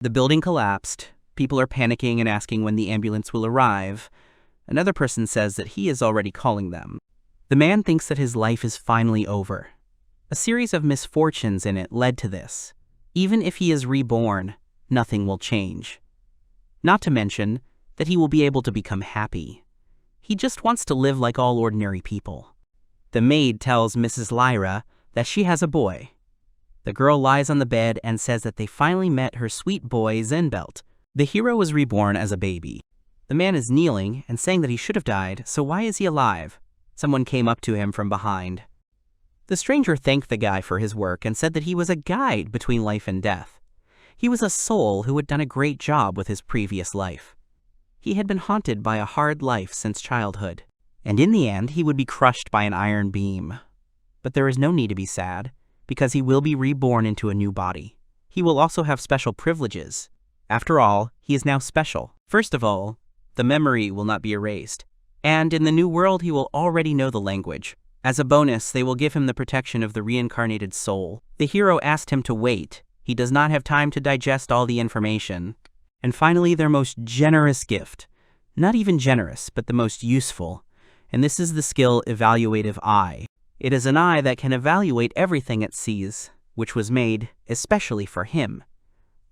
The building collapsed. People are panicking and asking when the ambulance will arrive. Another person says that he is already calling them. The man thinks that his life is finally over. A series of misfortunes in it led to this. Even if he is reborn, nothing will change. Not to mention that he will be able to become happy. He just wants to live like all ordinary people. The maid tells Mrs. Lyra that she has a boy. The girl lies on the bed and says that they finally met her sweet boy, Zikbelt. The hero was reborn as a baby. The man is kneeling and saying that he should have died, so why is he alive? Someone came up to him from behind. The stranger thanked the guy for his work and said that he was a guide between life and death. He was a soul who had done a great job with his previous life. He had been haunted by a hard life since childhood, and in the end he would be crushed by an iron beam. But there is no need to be sad, because he will be reborn into a new body. He will also have special privileges. After all, he is now special. First of all, the memory will not be erased, and in the new world he will already know the language. As a bonus, they will give him the protection of the reincarnated soul. The hero asked him to wait. He does not have time to digest all the information. And finally, their most generous gift. Not even generous, but the most useful. And this is the skill Evaluative Eye. It is an eye that can evaluate everything it sees, which was made especially for him.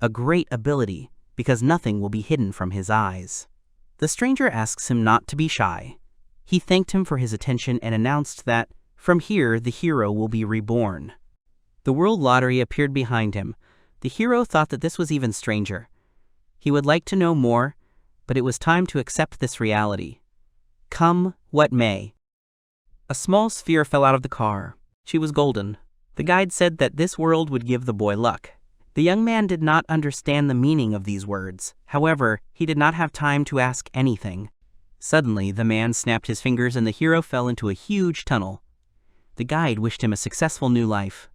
A great ability, because nothing will be hidden from his eyes. The stranger asks him not to be shy. He thanked him for his attention and announced that, from here, the hero will be reborn. The world lottery appeared behind him. The hero thought that this was even stranger. He would like to know more, but it was time to accept this reality. Come what may. A small sphere fell out of the car. She was golden. The guide said that this world would give the boy luck. The young man did not understand the meaning of these words. However, he did not have time to ask anything. Suddenly, the man snapped his fingers and the hero fell into a huge tunnel. The guide wished him a successful new life.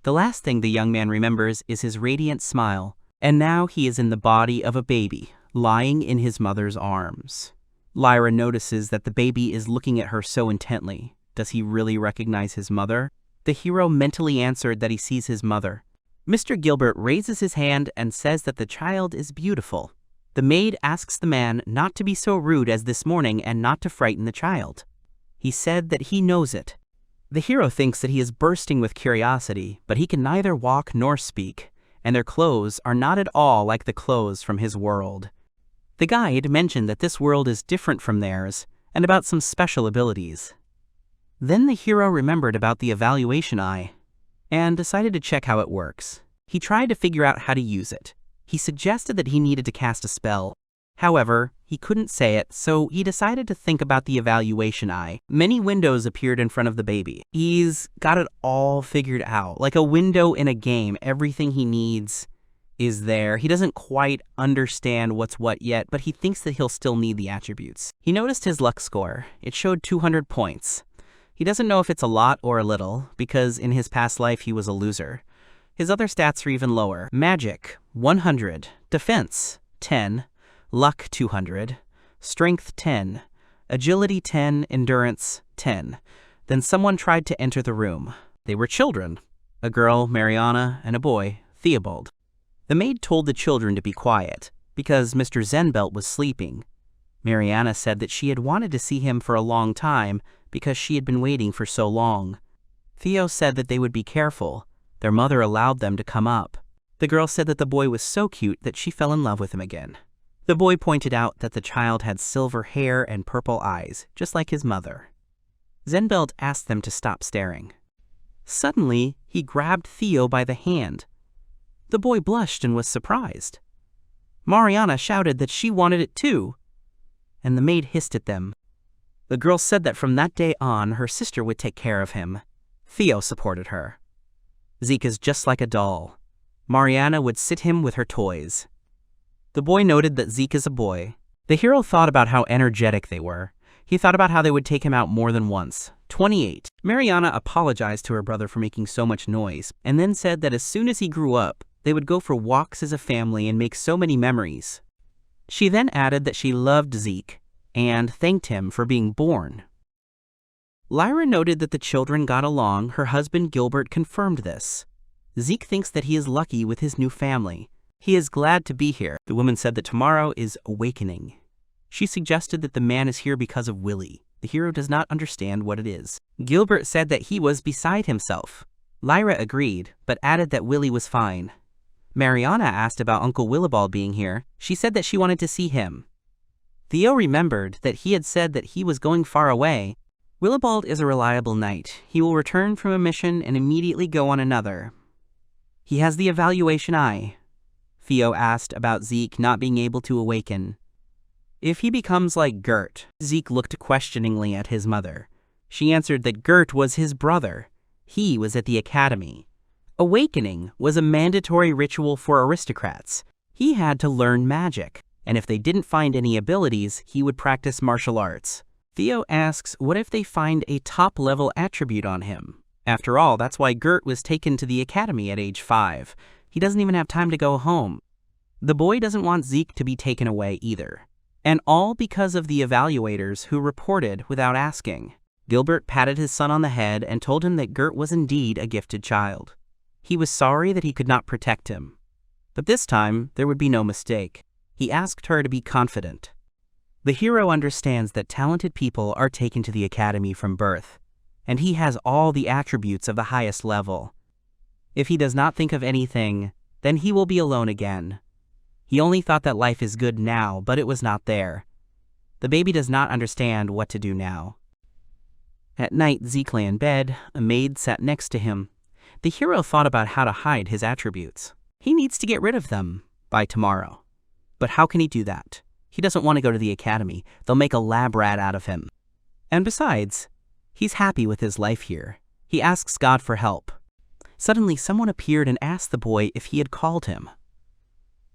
The last thing the young man remembers is his radiant smile, and now he is in the body of a baby, lying in his mother's arms. Lyra notices that the baby is looking at her so intently. Does he really recognize his mother? The hero mentally answered that he sees his mother. Mr. Gilbert raises his hand and says that the child is beautiful. The maid asks the man not to be so rude as this morning and not to frighten the child. He said that he knows it. The hero thinks that he is bursting with curiosity, but he can neither walk nor speak, and their clothes are not at all like the clothes from his world. The guide mentioned that this world is different from theirs, and about some special abilities. Then the hero remembered about the evaluation eye, and decided to check how it works. He tried to figure out how to use it. He suggested that he needed to cast a spell. However, he couldn't say it, so he decided to think about the evaluation eye. Many windows appeared in front of the baby. He's got it all figured out, like a window in a game. Everything he needs is there. He doesn't quite understand what's what yet, but he thinks that he'll still need the attributes. He noticed his luck score. It showed 200 points. He doesn't know if it's a lot or a little, because in his past life he was a loser. His other stats are even lower. Magic, 100. Defense, 10. Luck, 200. Strength, 10. Agility, 10. Endurance, 10. Then someone tried to enter the room. They were children. A girl, Mariana, and a boy, Theobald. The maid told the children to be quiet, because Mr. Zikbelt was sleeping. Mariana said that she had wanted to see him for a long time, because she had been waiting for so long. Theo said that they would be careful. Their mother allowed them to come up. The girl said that the boy was so cute that she fell in love with him again. The boy pointed out that the child had silver hair and purple eyes, just like his mother. Zikbelt asked them to stop staring. Suddenly, he grabbed Theo by the hand. The boy blushed and was surprised. Mariana shouted that she wanted it too, and the maid hissed at them. The girl said that from that day on, her sister would take care of him. Theo supported her. Zeke is just like a doll. Mariana would sit him with her toys. The boy noted that Zeke is a boy. The hero thought about how energetic they were. He thought about how they would take him out more than once. 28. Mariana apologized to her brother for making so much noise, and then said that as soon as he grew up, they would go for walks as a family and make so many memories. She then added that she loved Zeke, and thanked him for being born. Lyra noted that the children got along. Her husband Gilbert confirmed this. Zeke thinks that he is lucky with his new family. He is glad to be here. The woman said that tomorrow is awakening. She suggested that the man is here because of Willie. The hero does not understand what it is. Gilbert said that he was beside himself. Lyra agreed, but added that Willie was fine. Mariana asked about Uncle Willibald being here. She said that she wanted to see him. Theo remembered that he had said that he was going far away. Willibald is a reliable knight. He will return from a mission and immediately go on another. He has the evaluation eye. Theo asked about Zeke not being able to awaken. If he becomes like Gert, Zeke looked questioningly at his mother. She answered that Gert was his brother. He was at the academy. Awakening was a mandatory ritual for aristocrats. He had to learn magic, and if they didn't find any abilities, he would practice martial arts. Theo asks what if they find a top-level attribute on him? After all, that's why Gert was taken to the academy at age 5. He doesn't even have time to go home. The boy doesn't want Zeke to be taken away either. And all because of the evaluators who reported without asking. Gilbert patted his son on the head and told him that Gert was indeed a gifted child. He was sorry that he could not protect him. But this time, there would be no mistake. He asked her to be confident. The hero understands that talented people are taken to the academy from birth, and he has all the attributes of the highest level. If he does not think of anything, then he will be alone again. He only thought that life is good now, but it was not there. The baby does not understand what to do now. At night, Zeke lay in bed. A maid sat next to him. The hero thought about how to hide his attributes. He needs to get rid of them by tomorrow. But how can he do that? He doesn't want to go to the academy. They'll make a lab rat out of him. And besides, he's happy with his life here. He asks God for help. Suddenly, someone appeared and asked the boy if he had called him.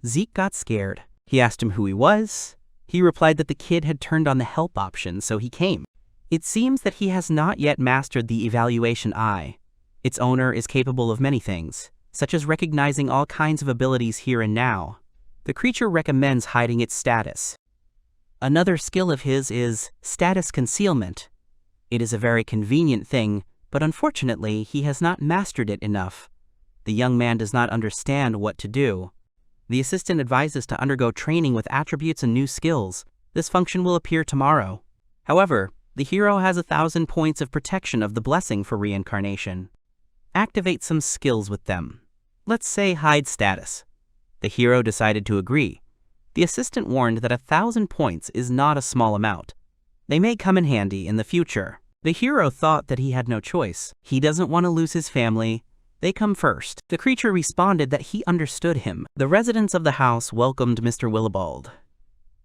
Zeke got scared. He asked him who he was. He replied that the kid had turned on the help option, so he came. It seems that he has not yet mastered the evaluation eye. Its owner is capable of many things, such as recognizing all kinds of abilities here and now. The creature recommends hiding its status. Another skill of his is status concealment. It is a very convenient thing, but unfortunately he has not mastered it enough. The young man does not understand what to do. The assistant advises to undergo training with attributes and new skills. This function will appear tomorrow. However, the hero has 1,000 points of protection of the blessing for reincarnation. Activate some skills with them. Let's say hide status. The hero decided to agree. The assistant warned that 1,000 points is not a small amount. They may come in handy in the future. The hero thought that he had no choice. He doesn't want to lose his family. They come first. The creature responded that he understood him. The residents of the house welcomed Mr. Willibald.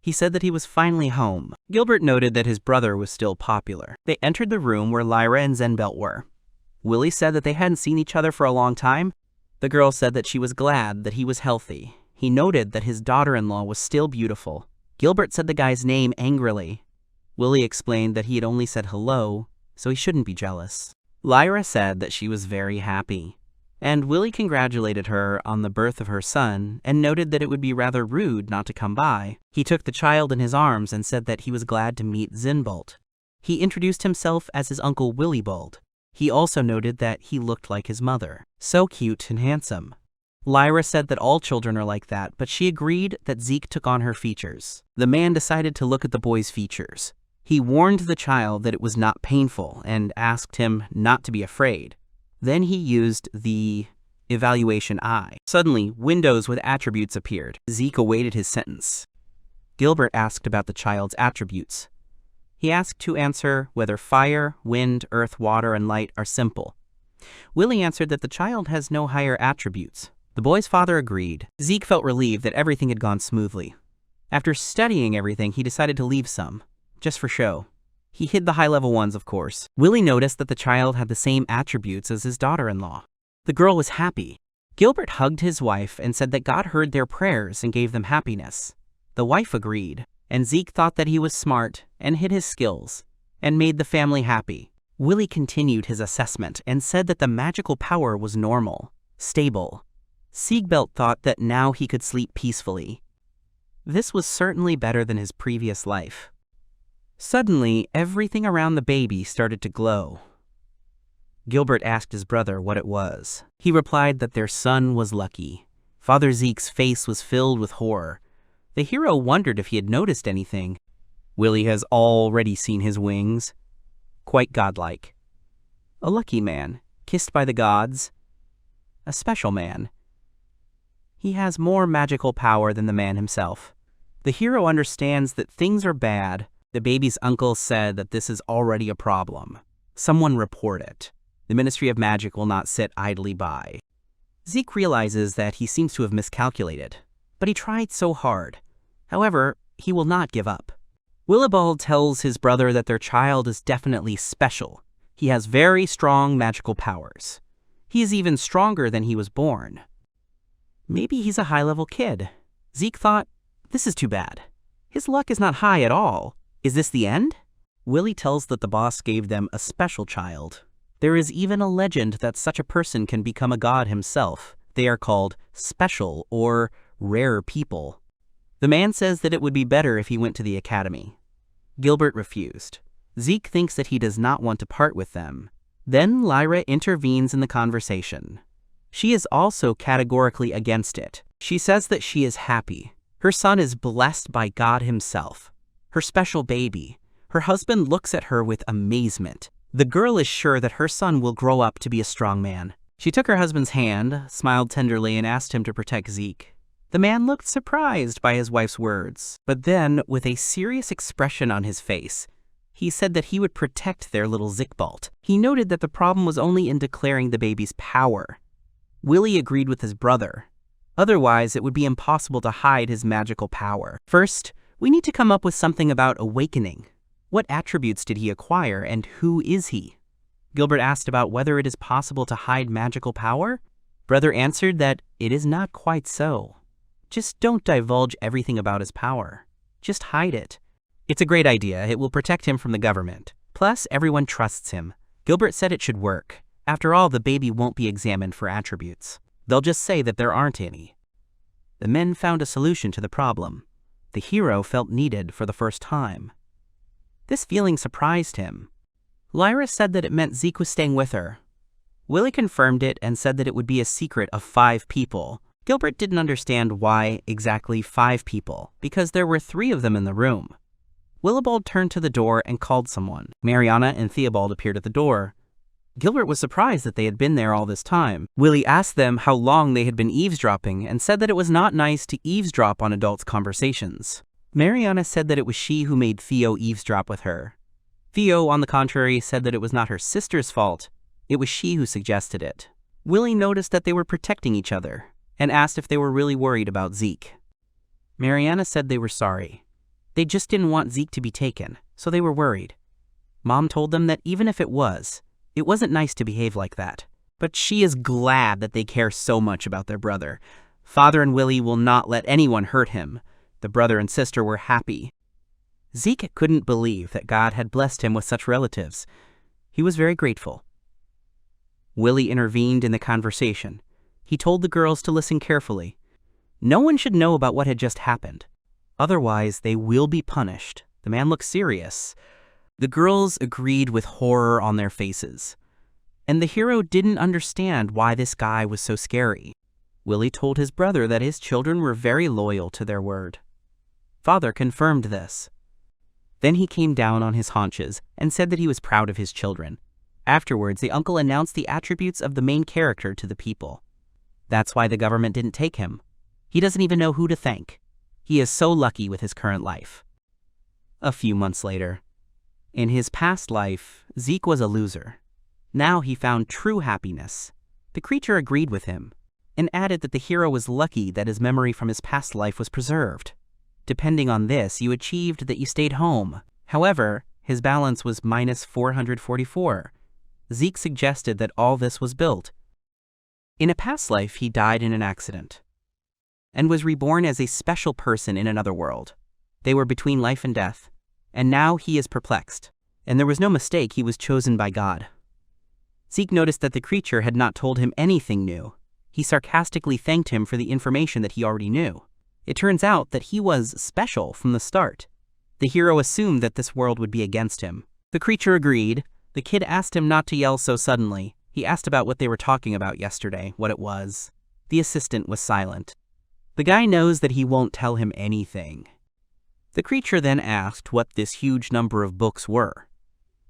He said that he was finally home. Gilbert noted that his brother was still popular. They entered the room where Lyra and Zikbelt were. Willie said that they hadn't seen each other for a long time. The girl said that she was glad that he was healthy. He noted that his daughter-in-law was still beautiful. Gilbert said the guy's name angrily. Willie explained that he had only said hello, so he shouldn't be jealous. Lyra said that she was very happy. And Willie congratulated her on the birth of her son and noted that it would be rather rude not to come by. He took the child in his arms and said that he was glad to meet Zikbelt. He introduced himself as his uncle Willibald. He also noted that he looked like his mother. So cute and handsome. Lyra said that all children are like that, but she agreed that Zeke took on her features. The man decided to look at the boy's features. He warned the child that it was not painful and asked him not to be afraid. Then he used the evaluation eye. Suddenly, windows with attributes appeared. Zeke awaited his sentence. Gilbert asked about the child's attributes. He asked to answer whether fire, wind, earth, water, and light are simple. Willie answered that the child has no higher attributes. The boy's father agreed. Zeke felt relieved that everything had gone smoothly. After studying everything, he decided to leave some, just for show. He hid the high-level ones, of course. Willie noticed that the child had the same attributes as his daughter-in-law. The girl was happy. Gilbert hugged his wife and said that God heard their prayers and gave them happiness. The wife agreed, and Zeke thought that he was smart and hid his skills and made the family happy. Willie continued his assessment and said that the magical power was normal, stable. Zikbelt thought that now he could sleep peacefully. This was certainly better than his previous life. Suddenly, everything around the baby started to glow. Gilbert asked his brother what it was. He replied that their son was lucky. Father Zeke's face was filled with horror. The hero wondered if he had noticed anything. Willie has already seen his wings. Quite godlike. A lucky man, kissed by the gods. A special man. He has more magical power than the man himself. The hero understands that things are bad. The baby's uncle said that this is already a problem. Someone report it. The Ministry of Magic will not sit idly by. Zeke realizes that he seems to have miscalculated, but he tried so hard. However, he will not give up. Willibald tells his brother that their child is definitely special. He has very strong magical powers. He is even stronger than he was born. Maybe he's a high-level kid. Zeke thought, this is too bad. His luck is not high at all. Is this the end? Willie tells that the boss gave them a special child. There is even a legend that such a person can become a god himself. They are called special or rare people. The man says that it would be better if he went to the academy. Gilbert refused. Zeke thinks that he does not want to part with them. Then Lyra intervenes in the conversation. She is also categorically against it. She says that she is happy. Her son is blessed by God himself. Her special baby. Her husband looks at her with amazement. The girl is sure that her son will grow up to be a strong man. She took her husband's hand, smiled tenderly, and asked him to protect Zeke. The man looked surprised by his wife's words, but then, with a serious expression on his face, he said that he would protect their little Zikbelt. He noted that the problem was only in declaring the baby's power. Willie agreed with his brother. Otherwise, it would be impossible to hide his magical power. First, we need to come up with something about awakening. What attributes did he acquire, and who is he? Gilbert asked about whether it is possible to hide magical power. Brother answered that it is not quite so. Just don't divulge everything about his power. Just hide it. It's a great idea. It will protect him from the government. Plus, everyone trusts him. Gilbert said it should work. After all, the baby won't be examined for attributes. They'll just say that there aren't any. The men found a solution to the problem. The hero felt needed for the first time. This feeling surprised him. Lyra said that it meant Zeke was staying with her. Willie confirmed it and said that it would be a secret of 5 people. Gilbert didn't understand why exactly 5 people, because there were 3 of them in the room. Willibald turned to the door and called someone. Mariana and Theobald appeared at the door. Gilbert was surprised that they had been there all this time. Willie asked them how long they had been eavesdropping and said that it was not nice to eavesdrop on adults' conversations. Mariana said that it was she who made Theo eavesdrop with her. Theo, on the contrary, said that it was not her sister's fault. It was she who suggested it. Willie noticed that they were protecting each other and asked if they were really worried about Zeke. Mariana said they were sorry. They just didn't want Zeke to be taken, so they were worried. Mom told them that even if it wasn't nice to behave like that. But she is glad that they care so much about their brother. Father and Willie will not let anyone hurt him. The brother and sister were happy. Zeke couldn't believe that God had blessed him with such relatives. He was very grateful. Willie intervened in the conversation. He told the girls to listen carefully. No one should know about what had just happened. Otherwise, they will be punished. The man looked serious. The girls agreed with horror on their faces. And the hero didn't understand why this guy was so scary. Willie told his brother that his children were very loyal to their word. Father confirmed this. Then he came down on his haunches and said that he was proud of his children. Afterwards, the uncle announced the attributes of the main character to the people. That's why the government didn't take him. He doesn't even know who to thank. He is so lucky with his current life. A few months later. In his past life, Zeke was a loser. Now he found true happiness. The creature agreed with him and added that the hero was lucky that his memory from his past life was preserved. Depending on this, you achieved that you stayed home. However, his balance was minus 444. Zeke suggested that all this was built. In a past life, he died in an accident and was reborn as a special person in another world. They were between life and death, and now he is perplexed, and there was no mistake, he was chosen by God. Zeke noticed that the creature had not told him anything new. He sarcastically thanked him for the information that he already knew. It turns out that he was special from the start. The hero assumed that this world would be against him. The creature agreed. The kid asked him not to yell so suddenly. He asked about what they were talking about yesterday, what it was. The assistant was silent. The guy knows that he won't tell him anything. The creature then asked what this huge number of books were.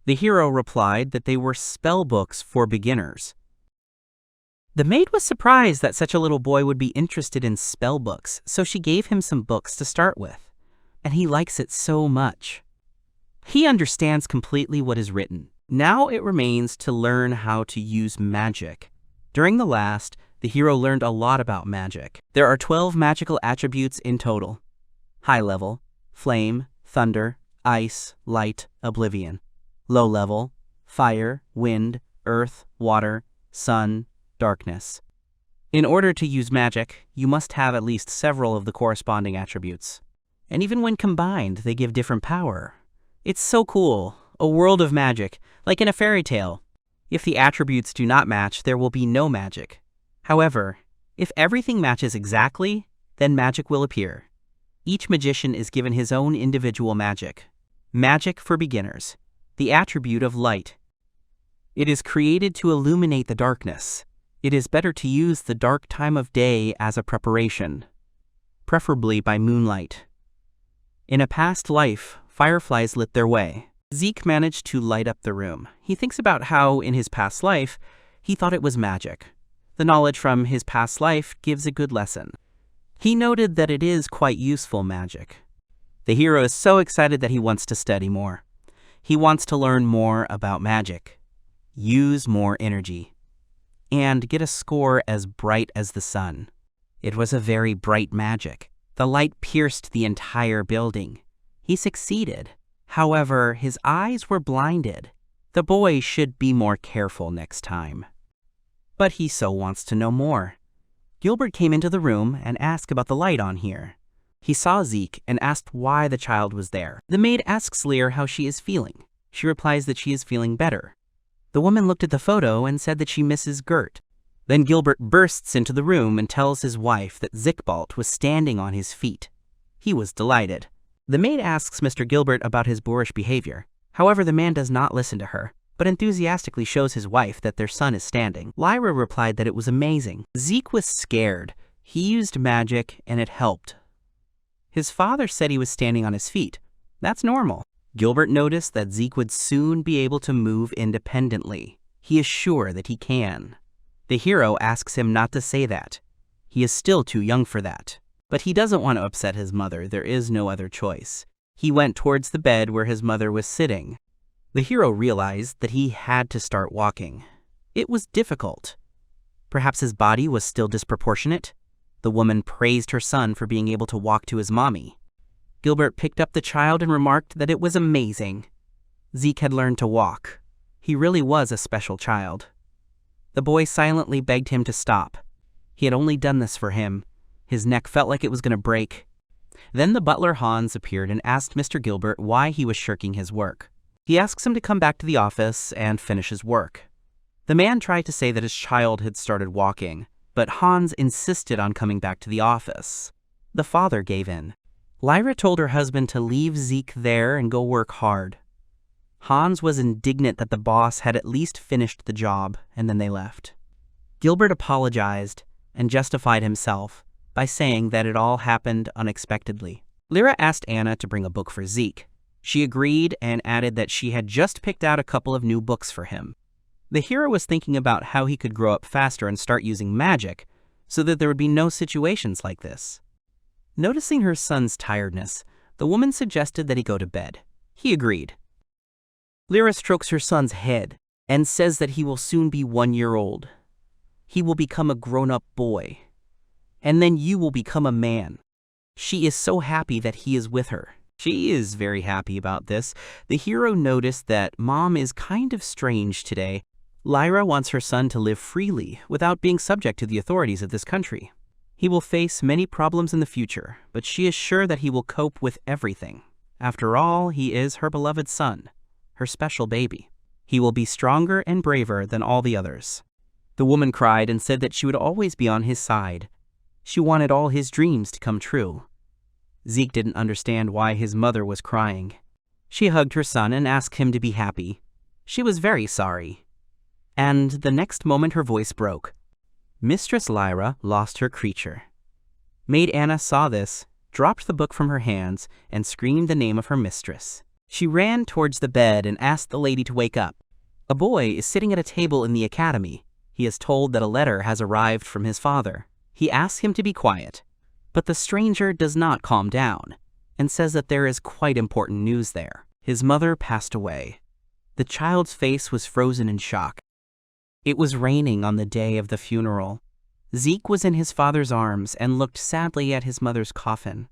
The hero replied that they were spell books for beginners. The maid was surprised that such a little boy would be interested in spell books, so she gave him some books to start with. And he likes it so much. He understands completely what is written. Now it remains to learn how to use magic. During the last, the hero learned a lot about magic. There are 12 magical attributes in total. High level, flame, thunder, ice, light, oblivion. Low level, fire, wind, earth, water, sun, darkness. In order to use magic, you must have at least several of the corresponding attributes. And even when combined, they give different power. It's so cool, a world of magic, like in a fairy tale. If the attributes do not match, there will be no magic. However, if everything matches exactly, then magic will appear. Each magician is given his own individual magic. Magic for beginners, the attribute of light. It is created to illuminate the darkness. It is better to use the dark time of day as a preparation, preferably by moonlight. In a past life, fireflies lit their way. Zeke managed to light up the room. He thinks about how, in his past life, he thought it was magic. The knowledge from his past life gives a good lesson. He noted that it is quite useful magic. The hero is so excited that he wants to study more. He wants to learn more about magic, use more energy, and get a score as bright as the sun. It was a very bright magic. The light pierced the entire building. He succeeded. However, his eyes were blinded. The boy should be more careful next time. But he so wants to know more. Gilbert came into the room and asked about the light on here. He saw Zeke and asked why the child was there. The maid asks Lear how she is feeling. She replies that she is feeling better. The woman looked at the photo and said that she misses Gert. Then Gilbert bursts into the room and tells his wife that Zikbelt was standing on his feet. He was delighted. The maid asks Mr. Gilbert about his boorish behavior. However, the man does not listen to her, but enthusiastically shows his wife that their son is standing. Lyra replied that it was amazing. Zeke was scared. He used magic, and it helped. His father said he was standing on his feet. That's normal. Gilbert noticed that Zeke would soon be able to move independently. He is sure that he can. The hero asks him not to say that. He is still too young for that. But he doesn't want to upset his mother. There is no other choice. He went towards the bed where his mother was sitting. The hero realized that he had to start walking. It was difficult. Perhaps his body was still disproportionate. The woman praised her son for being able to walk to his mommy. Gilbert picked up the child and remarked that it was amazing. Zeke had learned to walk. He really was a special child. The boy silently begged him to stop. He had only done this for him. His neck felt like it was going to break. Then the butler Hans appeared and asked Mr. Gilbert why he was shirking his work. He asks him to come back to the office and finish his work. The man tried to say that his child had started walking, but Hans insisted on coming back to the office. The father gave in. Lyra told her husband to leave Zeke there and go work hard. Hans was indignant that the boss had at least finished the job, and then they left. Gilbert apologized and justified himself by saying that it all happened unexpectedly. Lyra asked Anna to bring a book for Zeke. She agreed and added that she had just picked out a couple of new books for him. The hero was thinking about how he could grow up faster and start using magic so that there would be no situations like this. Noticing her son's tiredness, the woman suggested that he go to bed. He agreed. Lyra strokes her son's head and says that he will soon be 1 year old. He will become a grown-up boy. And then you will become a man. She is so happy that he is with her. She is very happy about this. The hero noticed that Mom is kind of strange today. Lyra wants her son to live freely without being subject to the authorities of this country. He will face many problems in the future, but she is sure that he will cope with everything. After all, he is her beloved son, her special baby. He will be stronger and braver than all the others. The woman cried and said that she would always be on his side. She wanted all his dreams to come true. Zeke didn't understand why his mother was crying. She hugged her son and asked him to be happy. She was very sorry. And the next moment her voice broke. Mistress Lyra lost her creature. Maid Anna saw this, dropped the book from her hands, and screamed the name of her mistress. She ran towards the bed and asked the lady to wake up. A boy is sitting at a table in the academy. He is told that a letter has arrived from his father. He asks him to be quiet, but the stranger does not calm down and says that there is quite important news there. His mother passed away. The child's face was frozen in shock. It was raining on the day of the funeral. Zeke was in his father's arms and looked sadly at his mother's coffin.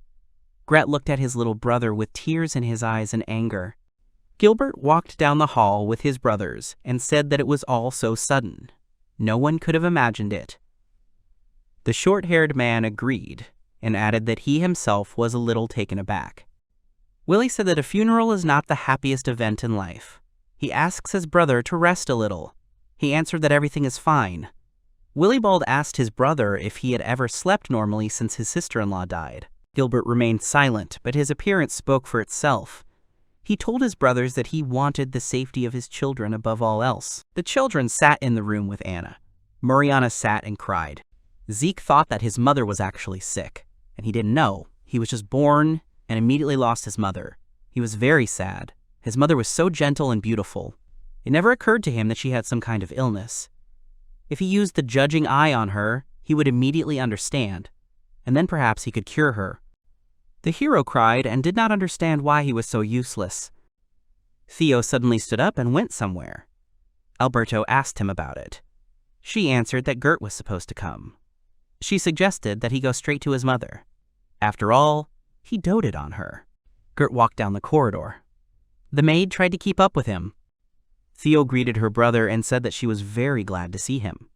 Gert looked at his little brother with tears in his eyes and anger. Gilbert walked down the hall with his brothers and said that it was all so sudden. No one could have imagined it. The short-haired man agreed and added that he himself was a little taken aback. Willie said that a funeral is not the happiest event in life. He asks his brother to rest a little. He answered that everything is fine. Willibald asked his brother if he had ever slept normally since his sister-in-law died. Gilbert remained silent, but his appearance spoke for itself. He told his brothers that he wanted the safety of his children above all else. The children sat in the room with Anna. Mariana sat and cried. Zeke thought that his mother was actually sick, and he didn't know. He was just born and immediately lost his mother. He was very sad. His mother was so gentle and beautiful. It never occurred to him that she had some kind of illness. If he used the judging eye on her, he would immediately understand, and then perhaps he could cure her. The hero cried and did not understand why he was so useless. Theo suddenly stood up and went somewhere. Alberto asked him about it. She answered that Gert was supposed to come. She suggested that he go straight to his mother. After all, he doted on her. Gert walked down the corridor. The maid tried to keep up with him. Theo greeted her brother and said that she was very glad to see him.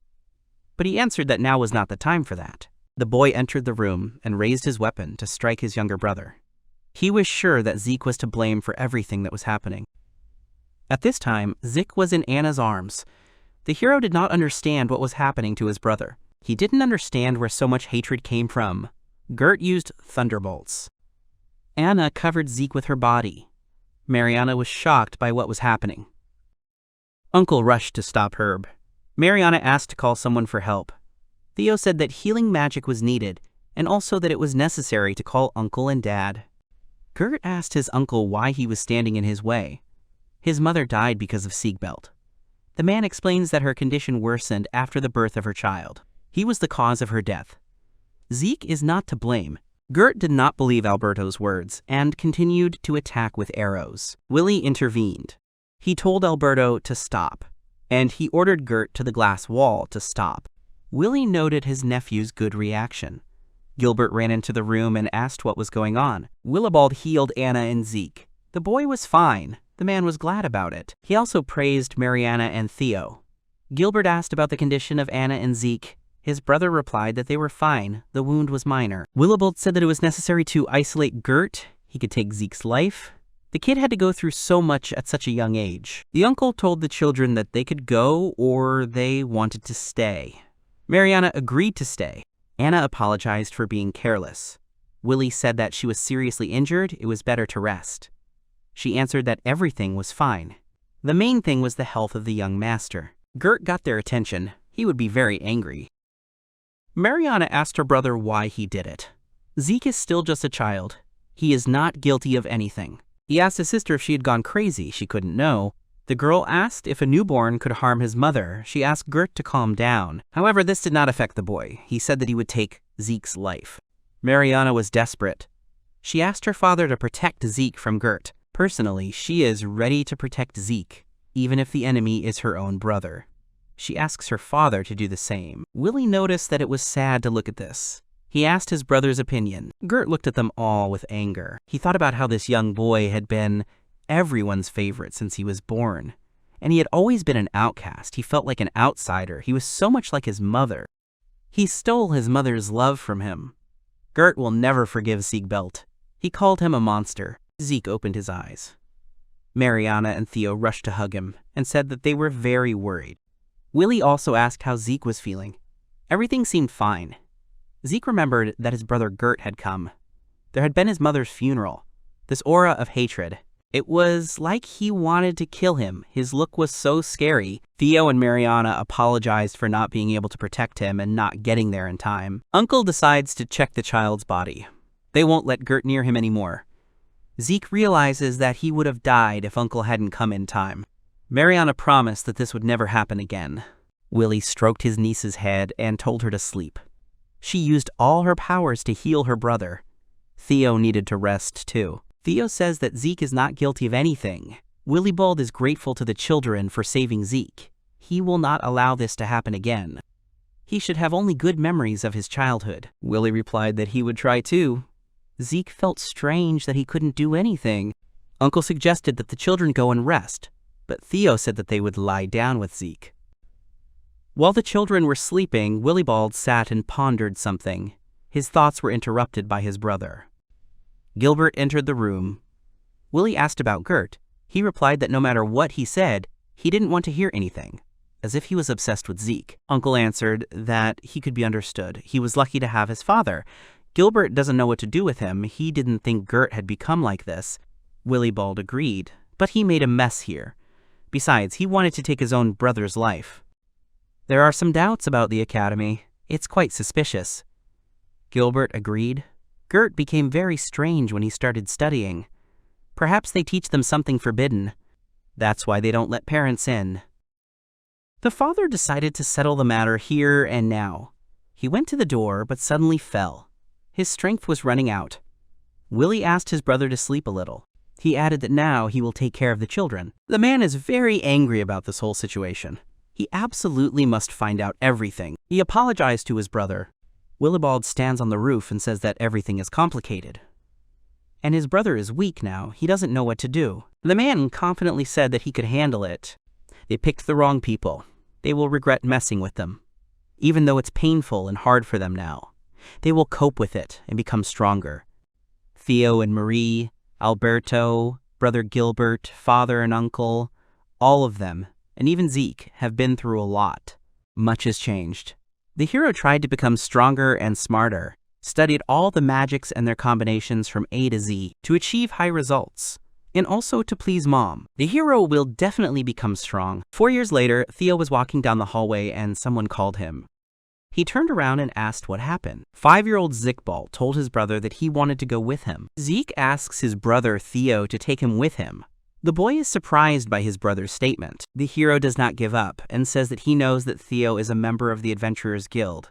But he answered that now was not the time for that. The boy entered the room and raised his weapon to strike his younger brother. He was sure that Zeke was to blame for everything that was happening. At this time, Zeke was in Anna's arms. The hero did not understand what was happening to his brother. He didn't understand where so much hatred came from. Gert used thunderbolts. Anna covered Zeke with her body. Mariana was shocked by what was happening. Uncle rushed to stop Herb. Mariana asked to call someone for help. Theo said that healing magic was needed, and also that it was necessary to call Uncle and Dad. Gert asked his uncle why he was standing in his way. His mother died because of Zikbelt. The man explains that her condition worsened after the birth of her child. He was the cause of her death. Zeke is not to blame. Gert did not believe Alberto's words and continued to attack with arrows. Willie intervened. He told Alberto to stop, and he ordered Gert to the glass wall to stop. Willie noted his nephew's good reaction. Gilbert ran into the room and asked what was going on. Willibald healed Anna and Zeke. The boy was fine. The man was glad about it. He also praised Mariana and Theo. Gilbert asked about the condition of Anna and Zeke. His brother replied that they were fine. The wound was minor. Willibald said that it was necessary to isolate Gert. He could take Zeke's life. The kid had to go through so much at such a young age. The uncle told the children that they could go or they wanted to stay. Mariana agreed to stay. Anna apologized for being careless. Willie said that she was seriously injured, it was better to rest. She answered that everything was fine. The main thing was the health of the young master. Gert got their attention. He would be very angry. Mariana asked her brother why he did it. Zeke is still just a child. He is not guilty of anything. He asked his sister if she had gone crazy. She couldn't know. The girl asked if a newborn could harm his mother. She asked Gert to calm down. However, this did not affect the boy. He said that he would take Zeke's life. Mariana was desperate. She asked her father to protect Zeke from Gert. Personally, she is ready to protect Zeke, even if the enemy is her own brother. She asks her father to do the same. Willie noticed that it was sad to look at this. He asked his brother's opinion. Gert looked at them all with anger. He thought about how this young boy had been everyone's favorite since he was born. And he had always been an outcast. He felt like an outsider. He was so much like his mother. He stole his mother's love from him. Gert will never forgive Zikbelt. He called him a monster. Zeke opened his eyes. Mariana and Theo rushed to hug him and said that they were very worried. Willie also asked how Zeke was feeling. Everything seemed fine. Zeke remembered that his brother Gert had come. There had been his mother's funeral. This aura of hatred. It was like he wanted to kill him. His look was so scary. Theo and Mariana apologized for not being able to protect him and not getting there in time. Uncle decides to check the child's body. They won't let Gert near him anymore. Zeke realizes that he would have died if Uncle hadn't come in time. Mariana promised that this would never happen again. Willie stroked his niece's head and told her to sleep. She used all her powers to heal her brother. Theo needed to rest too. Theo says that Zeke is not guilty of anything. Willibald is grateful to the children for saving Zeke. He will not allow this to happen again. He should have only good memories of his childhood. Willie replied that he would try too. Zeke felt strange that he couldn't do anything. Uncle suggested that the children go and rest, but Theo said that they would lie down with Zeke. While the children were sleeping, Willibald sat and pondered something. His thoughts were interrupted by his brother. Gilbert entered the room. Willie asked about Gert. He replied that no matter what he said, he didn't want to hear anything, as if he was obsessed with Zeke. Uncle answered that he could be understood. He was lucky to have his father. Gilbert doesn't know what to do with him. He didn't think Gert had become like this. Willibald agreed, but he made a mess here. Besides, he wanted to take his own brother's life. There are some doubts about the academy. It's quite suspicious. Gilbert agreed. Gert became very strange when he started studying. Perhaps they teach them something forbidden. That's why they don't let parents in. The father decided to settle the matter here and now. He went to the door, but suddenly fell. His strength was running out. Willie asked his brother to sleep a little. He added that now he will take care of the children. The man is very angry about this whole situation. He absolutely must find out everything. He apologized to his brother. Willibald stands on the roof and says that everything is complicated. And his brother is weak now. He doesn't know what to do. The man confidently said that he could handle it. They picked the wrong people. They will regret messing with them. Even though it's painful and hard for them now, they will cope with it and become stronger. Theo and Marie, Alberto, Brother Gilbert, father and uncle, all of them, and even Zeke, have been through a lot. Much has changed. The hero tried to become stronger and smarter, studied all the magics and their combinations from A to Z to achieve high results, and also to please Mom. The hero will definitely become strong. 4 years later, Theo was walking down the hallway and someone called him. He turned around and asked what happened. 5-year-old Zikbelt told his brother that he wanted to go with him. Zeke asks his brother Theo to take him with him. The boy is surprised by his brother's statement. The hero does not give up and says that he knows that Theo is a member of the Adventurers Guild.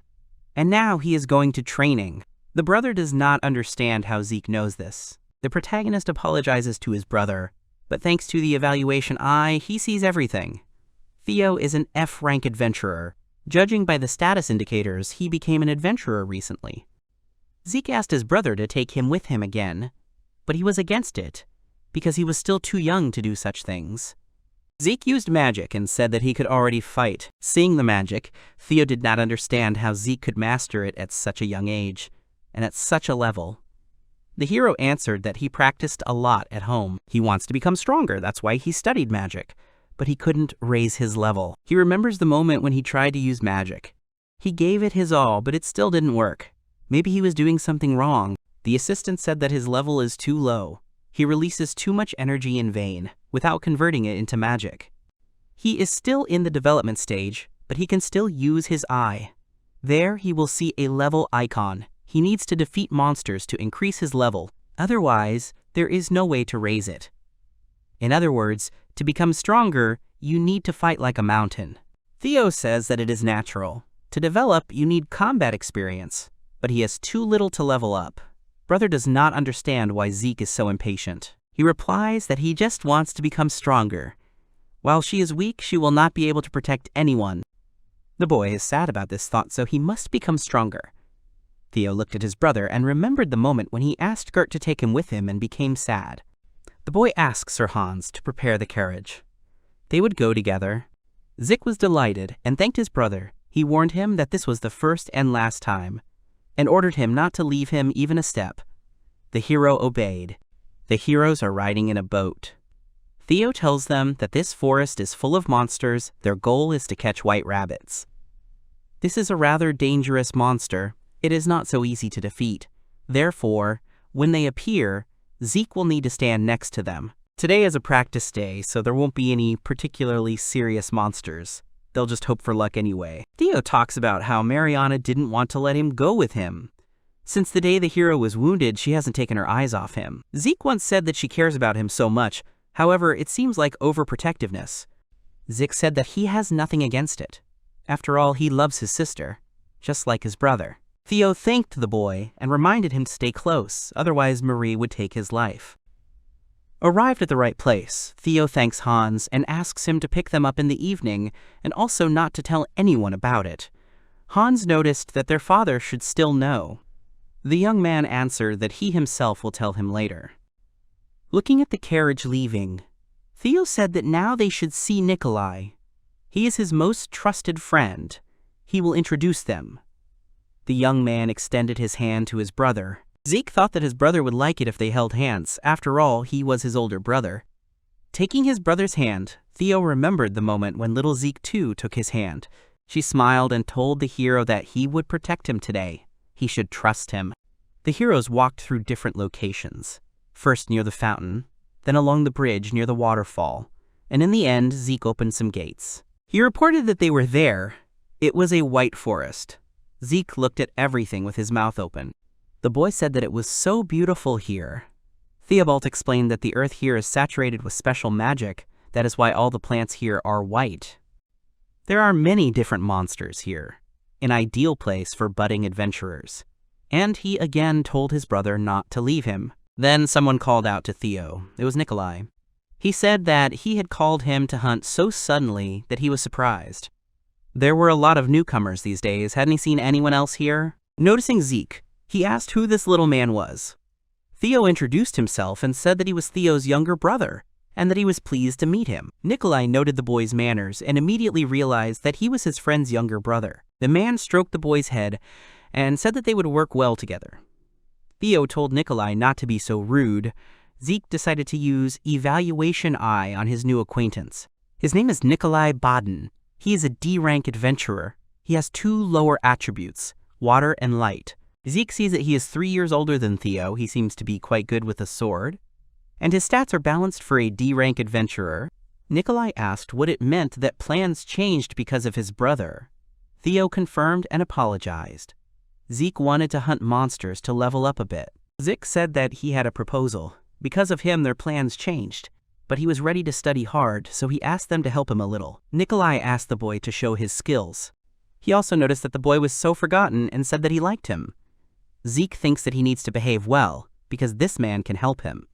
And now he is going to training. The brother does not understand how Zeke knows this. The protagonist apologizes to his brother, but thanks to the evaluation eye, he sees everything. Theo is an F-rank adventurer. Judging by the status indicators, he became an adventurer recently. Zeke asked his brother to take him with him again, but he was against it, because he was still too young to do such things. Zeke used magic and said that he could already fight. Seeing the magic, Theo did not understand how Zeke could master it at such a young age, and at such a level. The hero answered that he practiced a lot at home. He wants to become stronger, that's why he studied magic. But he couldn't raise his level. He remembers the moment when he tried to use magic. He gave it his all, but it still didn't work. Maybe he was doing something wrong. The assistant said that his level is too low. He releases too much energy in vain, without converting it into magic. He is still in the development stage, but he can still use his eye. There he will see a level icon. He needs to defeat monsters to increase his level. Otherwise, there is no way to raise it. In other words, to become stronger, you need to fight like a mountain. Theo says that it is natural. To develop, you need combat experience, but he has too little to level up. Brother does not understand why Zeke is so impatient. He replies that he just wants to become stronger. While she is weak, she will not be able to protect anyone. The boy is sad about this thought, so he must become stronger. Theo looked at his brother and remembered the moment when he asked Gert to take him with him and became sad. The boy asked Sir Hans to prepare the carriage. They would go together. Zeke was delighted and thanked his brother. He warned him that this was the first and last time, and ordered him not to leave him even a step. The hero obeyed. The heroes are riding in a boat. Theo tells them that this forest is full of monsters. Their goal is to catch white rabbits. This is a rather dangerous monster. It is not so easy to defeat. Therefore, when they appear, Zeke will need to stand next to them. Today is a practice day, so there won't be any particularly serious monsters. They'll just hope for luck anyway. Theo talks about how Mariana didn't want to let him go with him. Since the day the hero was wounded, she hasn't taken her eyes off him. Zeke once said that she cares about him so much, however, it seems like overprotectiveness. Zeke said that he has nothing against it. After all, he loves his sister, just like his brother. Theo thanked the boy and reminded him to stay close, otherwise Marie would take his life. Arrived at the right place, Theo thanks Hans and asks him to pick them up in the evening and also not to tell anyone about it. Hans noticed that their father should still know. The young man answered that he himself will tell him later. Looking at the carriage leaving, Theo said that now they should see Nikolai. He is his most trusted friend. He will introduce them. The young man extended his hand to his brother. Zeke thought that his brother would like it if they held hands. After all, he was his older brother. Taking his brother's hand, Theo remembered the moment when little Zeke too took his hand. She smiled and told the hero that he would protect him today. He should trust him. The heroes walked through different locations. First near the fountain, then along the bridge near the waterfall, and in the end, Zeke opened some gates. He reported that they were there. It was a white forest. Zeke looked at everything with his mouth open. The boy said that it was so beautiful here. Theobald explained that the earth here is saturated with special magic. That is why all the plants here are white. There are many different monsters here, an ideal place for budding adventurers. And he again told his brother not to leave him. Then someone called out to Theo. It was Nikolai. He said that he had called him to hunt so suddenly that he was surprised. There were a lot of newcomers these days. Hadn't he seen anyone else here? Noticing Zeke, he asked who this little man was. Theo introduced himself and said that he was Theo's younger brother, and that he was pleased to meet him. Nikolai noted the boy's manners and immediately realized that he was his friend's younger brother. The man stroked the boy's head and said that they would work well together. Theo told Nikolai not to be so rude. Zeke decided to use Evaluation Eye on his new acquaintance. His name is Nikolai Baden. He is a D-rank adventurer. He has 2 lower attributes, water and light. Zeke sees that he is 3 years older than Theo. He seems to be quite good with a sword. And his stats are balanced for a D-rank adventurer. Nikolai asked what it meant that plans changed because of his brother. Theo confirmed and apologized. Zeke wanted to hunt monsters to level up a bit. Zeke said that he had a proposal. Because of him, their plans changed. But he was ready to study hard, so he asked them to help him a little. Nikolai asked the boy to show his skills. He also noticed that the boy was so forgotten and said that he liked him. Zeke thinks that he needs to behave well, because this man can help him.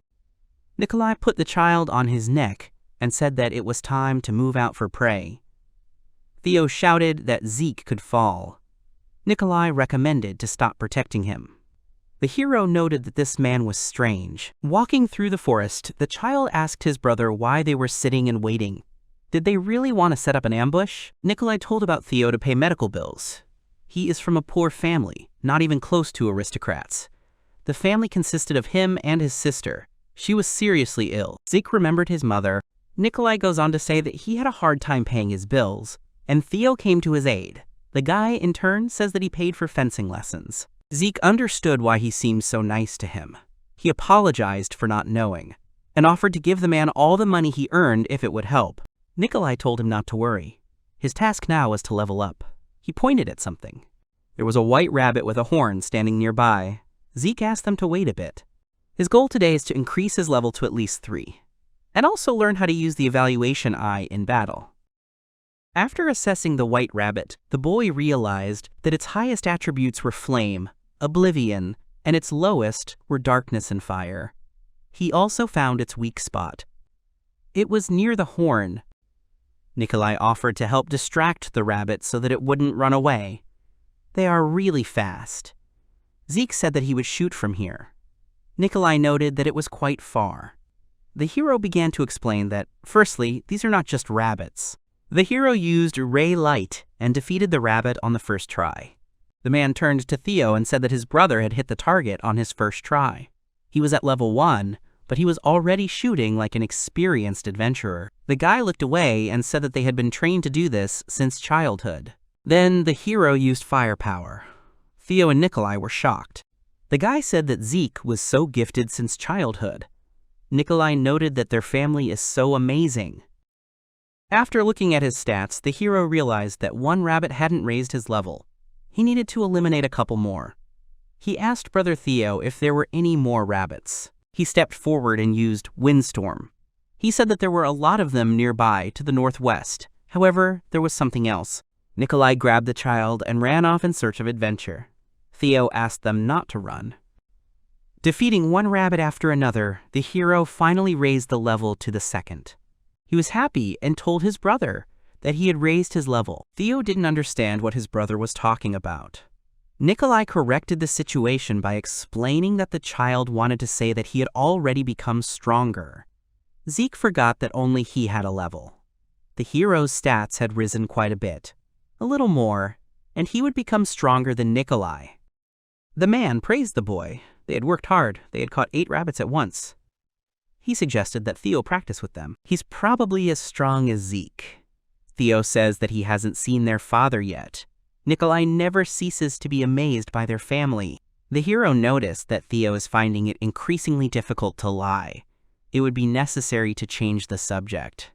Nikolai put the child on his neck and said that it was time to move out for prey. Theo shouted that Zeke could fall. Nikolai recommended to stop protecting him. The hero noted that this man was strange. Walking through the forest, the child asked his brother why they were sitting and waiting. Did they really want to set up an ambush? Nikolai told about Theo to pay medical bills. He is from a poor family, not even close to aristocrats. The family consisted of him and his sister. She was seriously ill. Zeke remembered his mother. Nikolai goes on to say that he had a hard time paying his bills, and Theo came to his aid. The guy, in turn, says that he paid for fencing lessons. Zeke understood why he seemed so nice to him. He apologized for not knowing, and offered to give the man all the money he earned if it would help. Nikolai told him not to worry. His task now was to level up. He pointed at something. There was a white rabbit with a horn standing nearby. Zeke asked them to wait a bit. His goal today is to increase his level to at least 3, and also learn how to use the Evaluation Eye in battle. After assessing the white rabbit, the boy realized that its highest attributes were flame, oblivion, and its lowest were darkness and fire. He also found its weak spot. It was near the horn. Nikolai offered to help distract the rabbit so that it wouldn't run away. They are really fast. Zeke said that he would shoot from here. Nikolai noted that it was quite far. The hero began to explain that, firstly, these are not just rabbits. The hero used ray light and defeated the rabbit on the first try. The man turned to Theo and said that his brother had hit the target on his first try. He was at level 1, but he was already shooting like an experienced adventurer. The guy looked away and said that they had been trained to do this since childhood. Then the hero used firepower. Theo and Nikolai were shocked. The guy said that Zeke was so gifted since childhood. Nikolai noted that their family is so amazing. After looking at his stats, the hero realized that one rabbit hadn't raised his level. He needed to eliminate a couple more. He asked brother Theo if there were any more rabbits. He stepped forward and used Windstorm. He said that there were a lot of them nearby to the northwest. However, there was something else. Nikolai grabbed the child and ran off in search of adventure. Theo asked them not to run. Defeating one rabbit after another, the hero finally raised the level to the second. He was happy and told his brother that he had raised his level. Theo didn't understand what his brother was talking about. Nikolai corrected the situation by explaining that the child wanted to say that he had already become stronger. Zeke forgot that only he had a level. The hero's stats had risen quite a bit, a little more, and he would become stronger than Nikolai. The man praised the boy. They had worked hard. They had caught 8 rabbits at once. He suggested that Theo practice with them. He's probably as strong as Zeke. Theo says that he hasn't seen their father yet. Nikolai never ceases to be amazed by their family. The hero noticed that Theo is finding it increasingly difficult to lie. It would be necessary to change the subject.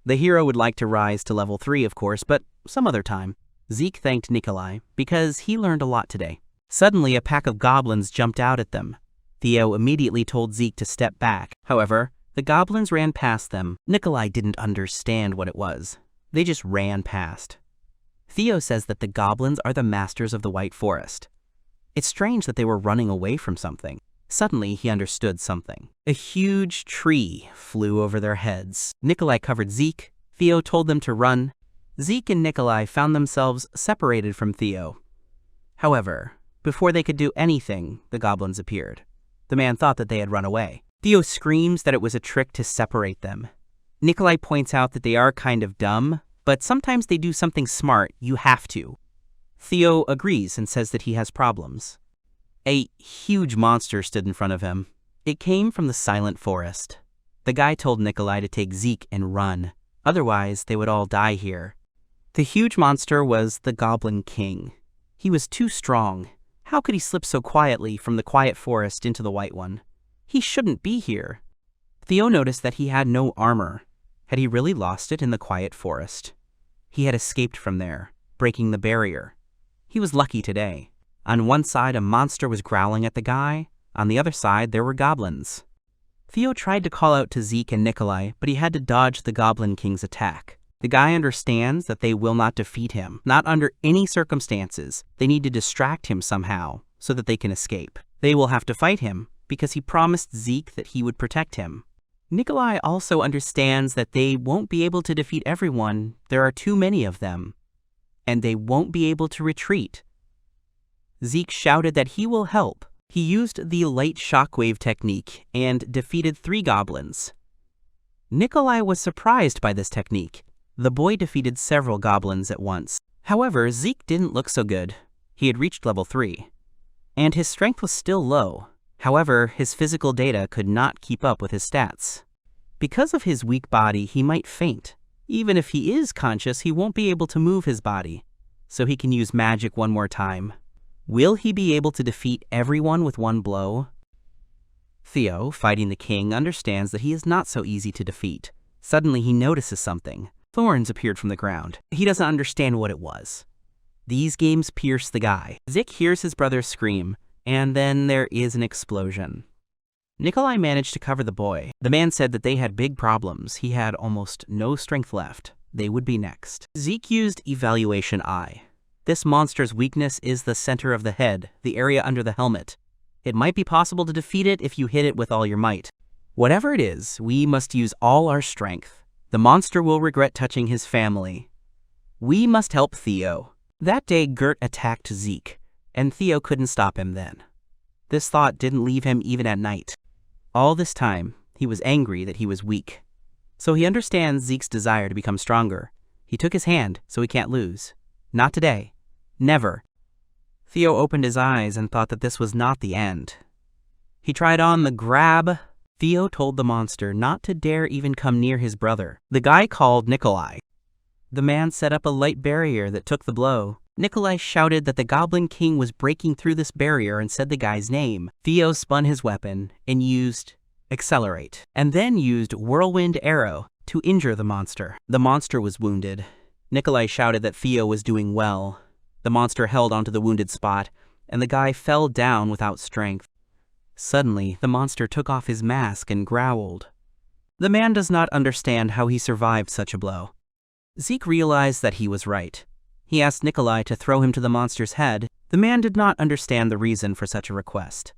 The hero would like to rise to level 3, of course, but some other time. Zeke thanked Nikolai because he learned a lot today. Suddenly, a pack of goblins jumped out at them. Theo immediately told Zeke to step back. However, the goblins ran past them. Nikolai didn't understand what it was. They just ran past. Theo says that the goblins are the masters of the White Forest. It's strange that they were running away from something. Suddenly, he understood something. A huge tree flew over their heads. Nikolai covered Zeke. Theo told them to run. Zeke and Nikolai found themselves separated from Theo. However, before they could do anything, the goblins appeared. The man thought that they had run away. Theo screams that it was a trick to separate them. Nikolai points out that they are kind of dumb, but sometimes they do something smart. You have to. Theo agrees and says that he has problems. A huge monster stood in front of him. It came from the silent forest. The guy told Nikolai to take Zeke and run. Otherwise, they would all die here. The huge monster was the Goblin King. He was too strong. How could he slip so quietly from the quiet forest into the white one? He shouldn't be here. Theo noticed that he had no armor. Had he really lost it in the quiet forest? He had escaped from there, breaking the barrier. He was lucky today. On one side, a monster was growling at the guy. On the other side, there were goblins. Theo tried to call out to Zeke and Nikolai, but he had to dodge the Goblin King's attack. The guy understands that they will not defeat him, not under any circumstances. They need to distract him somehow so that they can escape. They will have to fight him because he promised Zeke that he would protect him. Nikolai also understands that they won't be able to defeat everyone. There are too many of them, and they won't be able to retreat. Zeke shouted that he will help. He used the light shockwave technique and defeated 3 goblins. Nikolai was surprised by this technique. The boy defeated several goblins at once. However, Zeke didn't look so good. He had reached level 3, and his strength was still low. However, his physical data could not keep up with his stats. Because of his weak body, he might faint. Even if he is conscious, he won't be able to move his body, so he can use magic one more time. Will he be able to defeat everyone with one blow? Theo, fighting the king, understands that he is not so easy to defeat. Suddenly, he notices something. Thorns appeared from the ground. He doesn't understand what it was. These games pierce the guy. Zeke hears his brother scream, and then there is an explosion. Nikolai managed to cover the boy. The man said that they had big problems. He had almost no strength left. They would be next. Zeke used Evaluation Eye. This monster's weakness is the center of the head, the area under the helmet. It might be possible to defeat it if you hit it with all your might. Whatever it is, we must use all our strength. The monster will regret touching his family. We must help Theo. That day, Gert attacked Zeke, and Theo couldn't stop him then. This thought didn't leave him even at night. All this time, he was angry that he was weak. So he understands Zeke's desire to become stronger. He took his hand, so he can't lose. Not today. Never. Theo opened his eyes and thought that this was not the end. He tried on the grab. Theo told the monster not to dare even come near his brother. The guy called Nikolai. The man set up a light barrier that took the blow. Nikolai shouted that the Goblin King was breaking through this barrier and said the guy's name. Theo spun his weapon and used accelerate, and then used whirlwind arrow to injure the monster. The monster was wounded. Nikolai shouted that Theo was doing well. The monster held onto the wounded spot, and the guy fell down without strength. Suddenly, the monster took off his mask and growled. The man does not understand how he survived such a blow. Zeke realized that he was right. He asked Nikolai to throw him to the monster's head. The man did not understand the reason for such a request.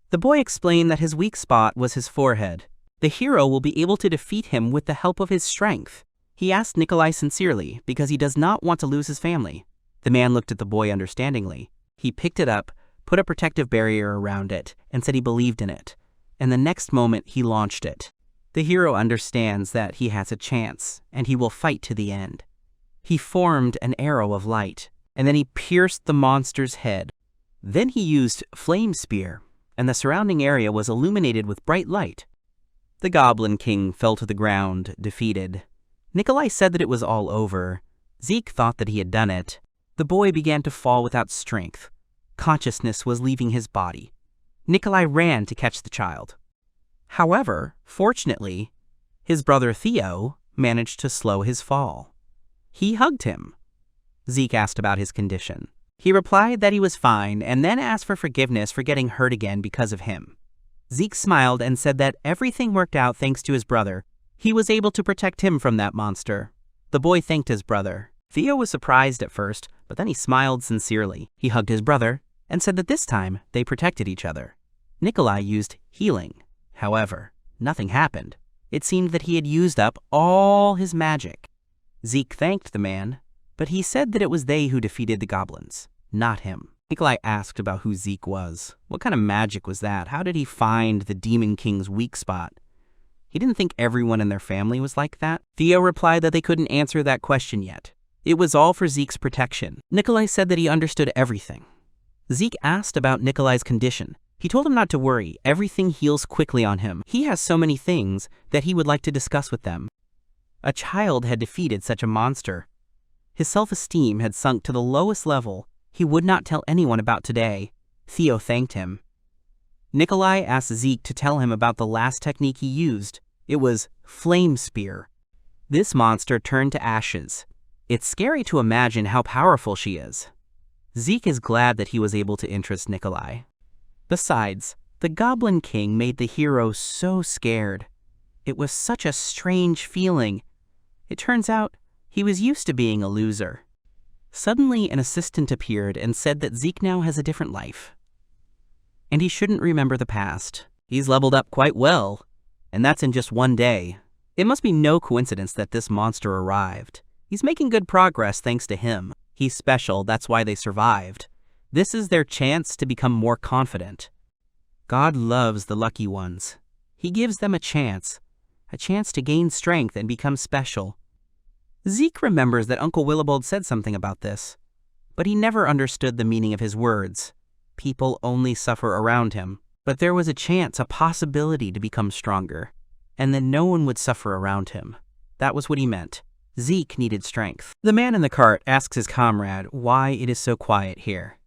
The boy explained that his weak spot was his forehead. The hero will be able to defeat him with the help of his strength. He asked Nikolai sincerely because he does not want to lose his family. The man looked at the boy understandingly. He picked it up, put a protective barrier around it, and said he believed in it. And the next moment, he launched it. The hero understands that he has a chance, and he will fight to the end. He formed an arrow of light, and then he pierced the monster's head. Then he used Flame Spear, and the surrounding area was illuminated with bright light. The Goblin King fell to the ground, defeated. Nikolai said that it was all over. Zeke thought that he had done it. The boy began to fall without strength. Consciousness was leaving his body. Nikolai ran to catch the child. However, fortunately, his brother Theo managed to slow his fall. He hugged him. Zeke asked about his condition. He replied that he was fine and then asked for forgiveness for getting hurt again because of him. Zeke smiled and said that everything worked out thanks to his brother. He was able to protect him from that monster. The boy thanked his brother. Theo was surprised at first, but then he smiled sincerely. He hugged his brother and said that this time they protected each other. Nikolai used healing. However, nothing happened. It seemed that he had used up all his magic. Zeke thanked the man, but he said that it was they who defeated the goblins, not him. Nikolai asked about who Zeke was. What kind of magic was that? How did he find the Demon King's weak spot? He didn't think everyone in their family was like that. Theo replied that they couldn't answer that question yet. It was all for Zeke's protection. Nikolai said that he understood everything. Zeke asked about Nikolai's condition. He told him not to worry. Everything heals quickly on him. He has so many things that he would like to discuss with them. A child had defeated such a monster. His self-esteem had sunk to the lowest level. He would not tell anyone about today. Theo thanked him. Nikolai asked Zeke to tell him about the last technique he used. It was Flame Spear. This monster turned to ashes. It's scary to imagine how powerful she is. Zeke is glad that he was able to interest Nikolai. Besides, the Goblin King made the hero so scared. It was such a strange feeling. It turns out he was used to being a loser. Suddenly, an assistant appeared and said that Zeke now has a different life. And he shouldn't remember the past. He's leveled up quite well, and that's in just one day. It must be no coincidence that this monster arrived. He's making good progress thanks to him. He's special, that's why they survived. This is their chance to become more confident. God loves the lucky ones. He gives them a chance to gain strength and become special. Zeke remembers that Uncle Willibald said something about this, but he never understood the meaning of his words. People only suffer around him, but there was a chance, a possibility to become stronger, and then no one would suffer around him. That was what he meant. Zeke needed strength. The man in the cart asks his comrade why it is so quiet here.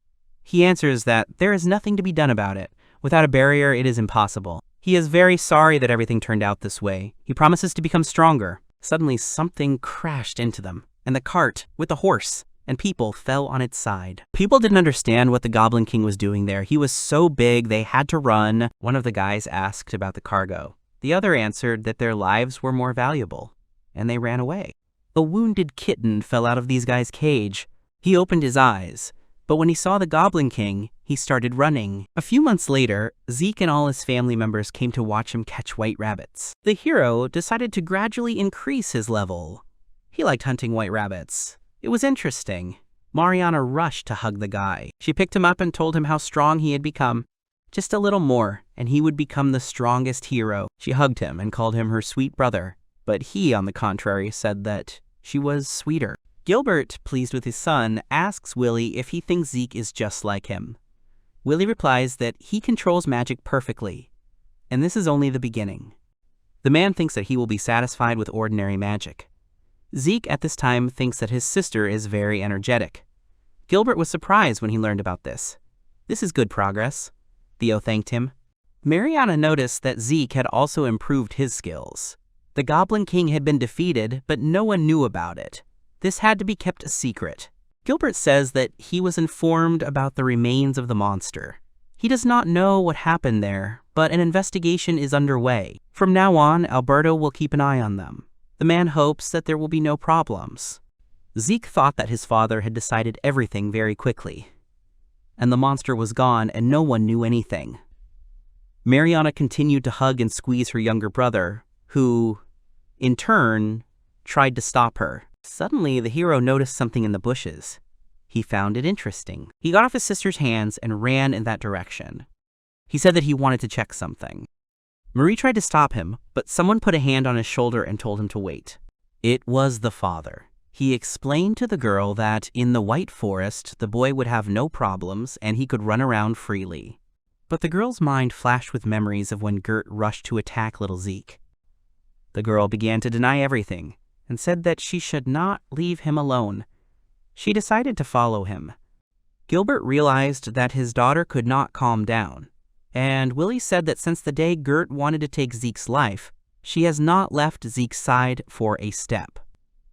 He answers that there is nothing to be done about it. Without a barrier, it is impossible. He is very sorry that everything turned out this way. He promises to become stronger. Suddenly, something crashed into them, and the cart, with the horse and people, fell on its side. People didn't understand what the Goblin King was doing there. He was so big, they had to run. One of the guys asked about the cargo. The other answered that their lives were more valuable, and they ran away. A wounded kitten fell out of these guys' cage. He opened his eyes, but when he saw the Goblin King, he started running. A few months later, Zeke and all his family members came to watch him catch white rabbits. The hero decided to gradually increase his level. He liked hunting white rabbits. It was interesting. Mariana rushed to hug the guy. She picked him up and told him how strong he had become. Just a little more, and he would become the strongest hero. She hugged him and called him her sweet brother, but he, on the contrary, said that she was sweeter. Gilbert, pleased with his son, asks Willie if he thinks Zeke is just like him. Willie replies that he controls magic perfectly, and this is only the beginning. The man thinks that he will be satisfied with ordinary magic. Zeke at this time thinks that his sister is very energetic. Gilbert was surprised when he learned about this. This is good progress. Theo thanked him. Mariana noticed that Zeke had also improved his skills. The Goblin King had been defeated, but no one knew about it. This had to be kept a secret. Gilbert says that he was informed about the remains of the monster. He does not know what happened there, but an investigation is underway. From now on, Alberto will keep an eye on them. The man hopes that there will be no problems. Zeke thought that his father had decided everything very quickly, and the monster was gone and no one knew anything. Mariana continued to hug and squeeze her younger brother, who, in turn, tried to stop her. Suddenly, the hero noticed something in the bushes. He found it interesting. He got off his sister's hands and ran in that direction. He said that he wanted to check something. Marie tried to stop him, but someone put a hand on his shoulder and told him to wait. It was the father. He explained to the girl that in the White Forest, the boy would have no problems and he could run around freely. But the girl's mind flashed with memories of when Gert rushed to attack little Zeke. The girl began to deny everything and said that she should not leave him alone. She decided to follow him. Gilbert realized that his daughter could not calm down, and Willie said that since the day Gert wanted to take Zeke's life, she has not left Zeke's side for a step.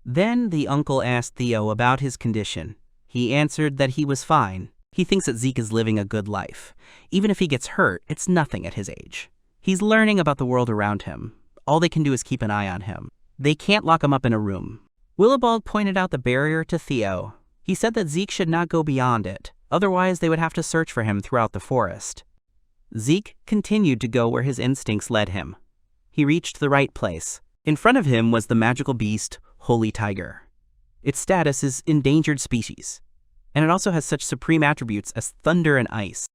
Then the uncle asked Theo about his condition. He answered that he was fine. He thinks that Zeke is living a good life. Even if he gets hurt, it's nothing at his age. He's learning about the world around him. All they can do is keep an eye on him. They can't lock him up in a room. Willibald pointed out the barrier to Theo. He said that Zeke should not go beyond it, otherwise they would have to search for him throughout the forest. Zeke continued to go where his instincts led him. He reached the right place. In front of him was the magical beast, Holy Tiger. Its status is endangered species, and it also has such supreme attributes as thunder and ice.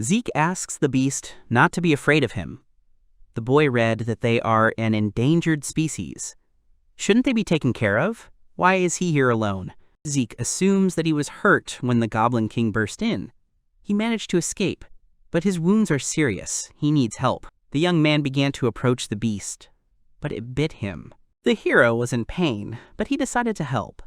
Zeke asks the beast not to be afraid of him. The boy read that they are an endangered species. Shouldn't they be taken care of? Why is he here alone? Zeke assumes that he was hurt when the Goblin King burst in. He managed to escape, but his wounds are serious. He needs help. The young man began to approach the beast, but it bit him. The hero was in pain, but he decided to help.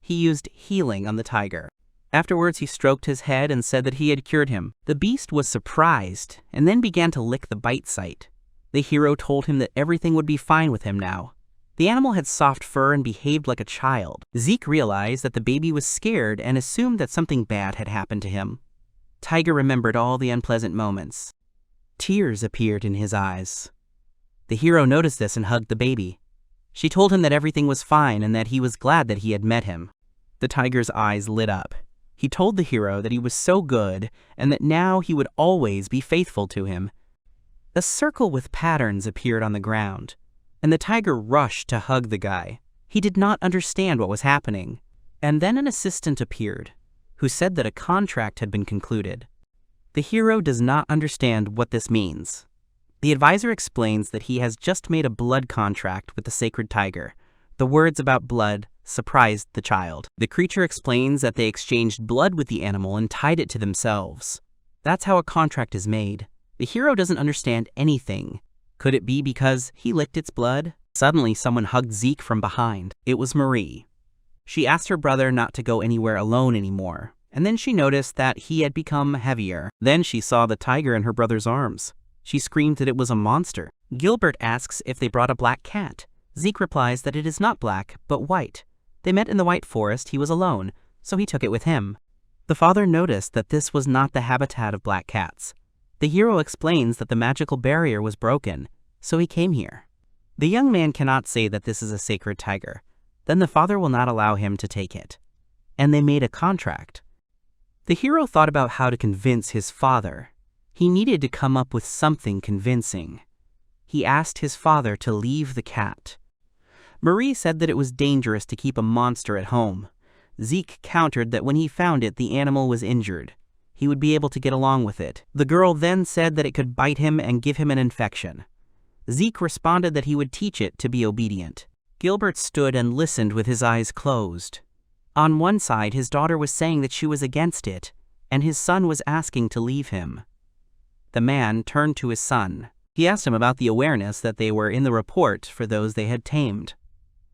He used healing on the tiger. Afterwards, he stroked his head and said that he had cured him. The beast was surprised and then began to lick the bite site. The hero told him that everything would be fine with him now. The animal had soft fur and behaved like a child. Zeke realized that the baby was scared and assumed that something bad had happened to him. Tiger remembered all the unpleasant moments. Tears appeared in his eyes. The hero noticed this and hugged the baby. She told him that everything was fine and that he was glad that he had met him. The tiger's eyes lit up. He told the hero that he was so good and that now he would always be faithful to him. A circle with patterns appeared on the ground, and the tiger rushed to hug the guy. He did not understand what was happening. And then an assistant appeared, who said that a contract had been concluded. The hero does not understand what this means. The advisor explains that he has just made a blood contract with the sacred tiger. The words about blood surprised the child. The creature explains that they exchanged blood with the animal and tied it to themselves. That's how a contract is made. The hero doesn't understand anything. Could it be because he licked its blood? Suddenly, someone hugged Zeke from behind. It was Marie. She asked her brother not to go anywhere alone anymore, and then she noticed that he had become heavier. Then she saw the tiger in her brother's arms. She screamed that it was a monster. Gilbert asks if they brought a black cat. Zeke replies that it is not black, but white. They met in the White Forest. He was alone, so he took it with him. The father noticed that this was not the habitat of black cats. The hero explains that the magical barrier was broken, so he came here. The young man cannot say that this is a sacred tiger. Then the father will not allow him to take it. And they made a contract. The hero thought about how to convince his father. He needed to come up with something convincing. He asked his father to leave the cat. Marie said that it was dangerous to keep a monster at home. Zeke countered that when he found it, the animal was injured. He would be able to get along with it. The girl then said that it could bite him and give him an infection. Zeke responded that he would teach it to be obedient. Gilbert stood and listened with his eyes closed. On one side, his daughter was saying that she was against it, and his son was asking to leave him. The man turned to his son. He asked him about the awareness that they were in the report for those they had tamed.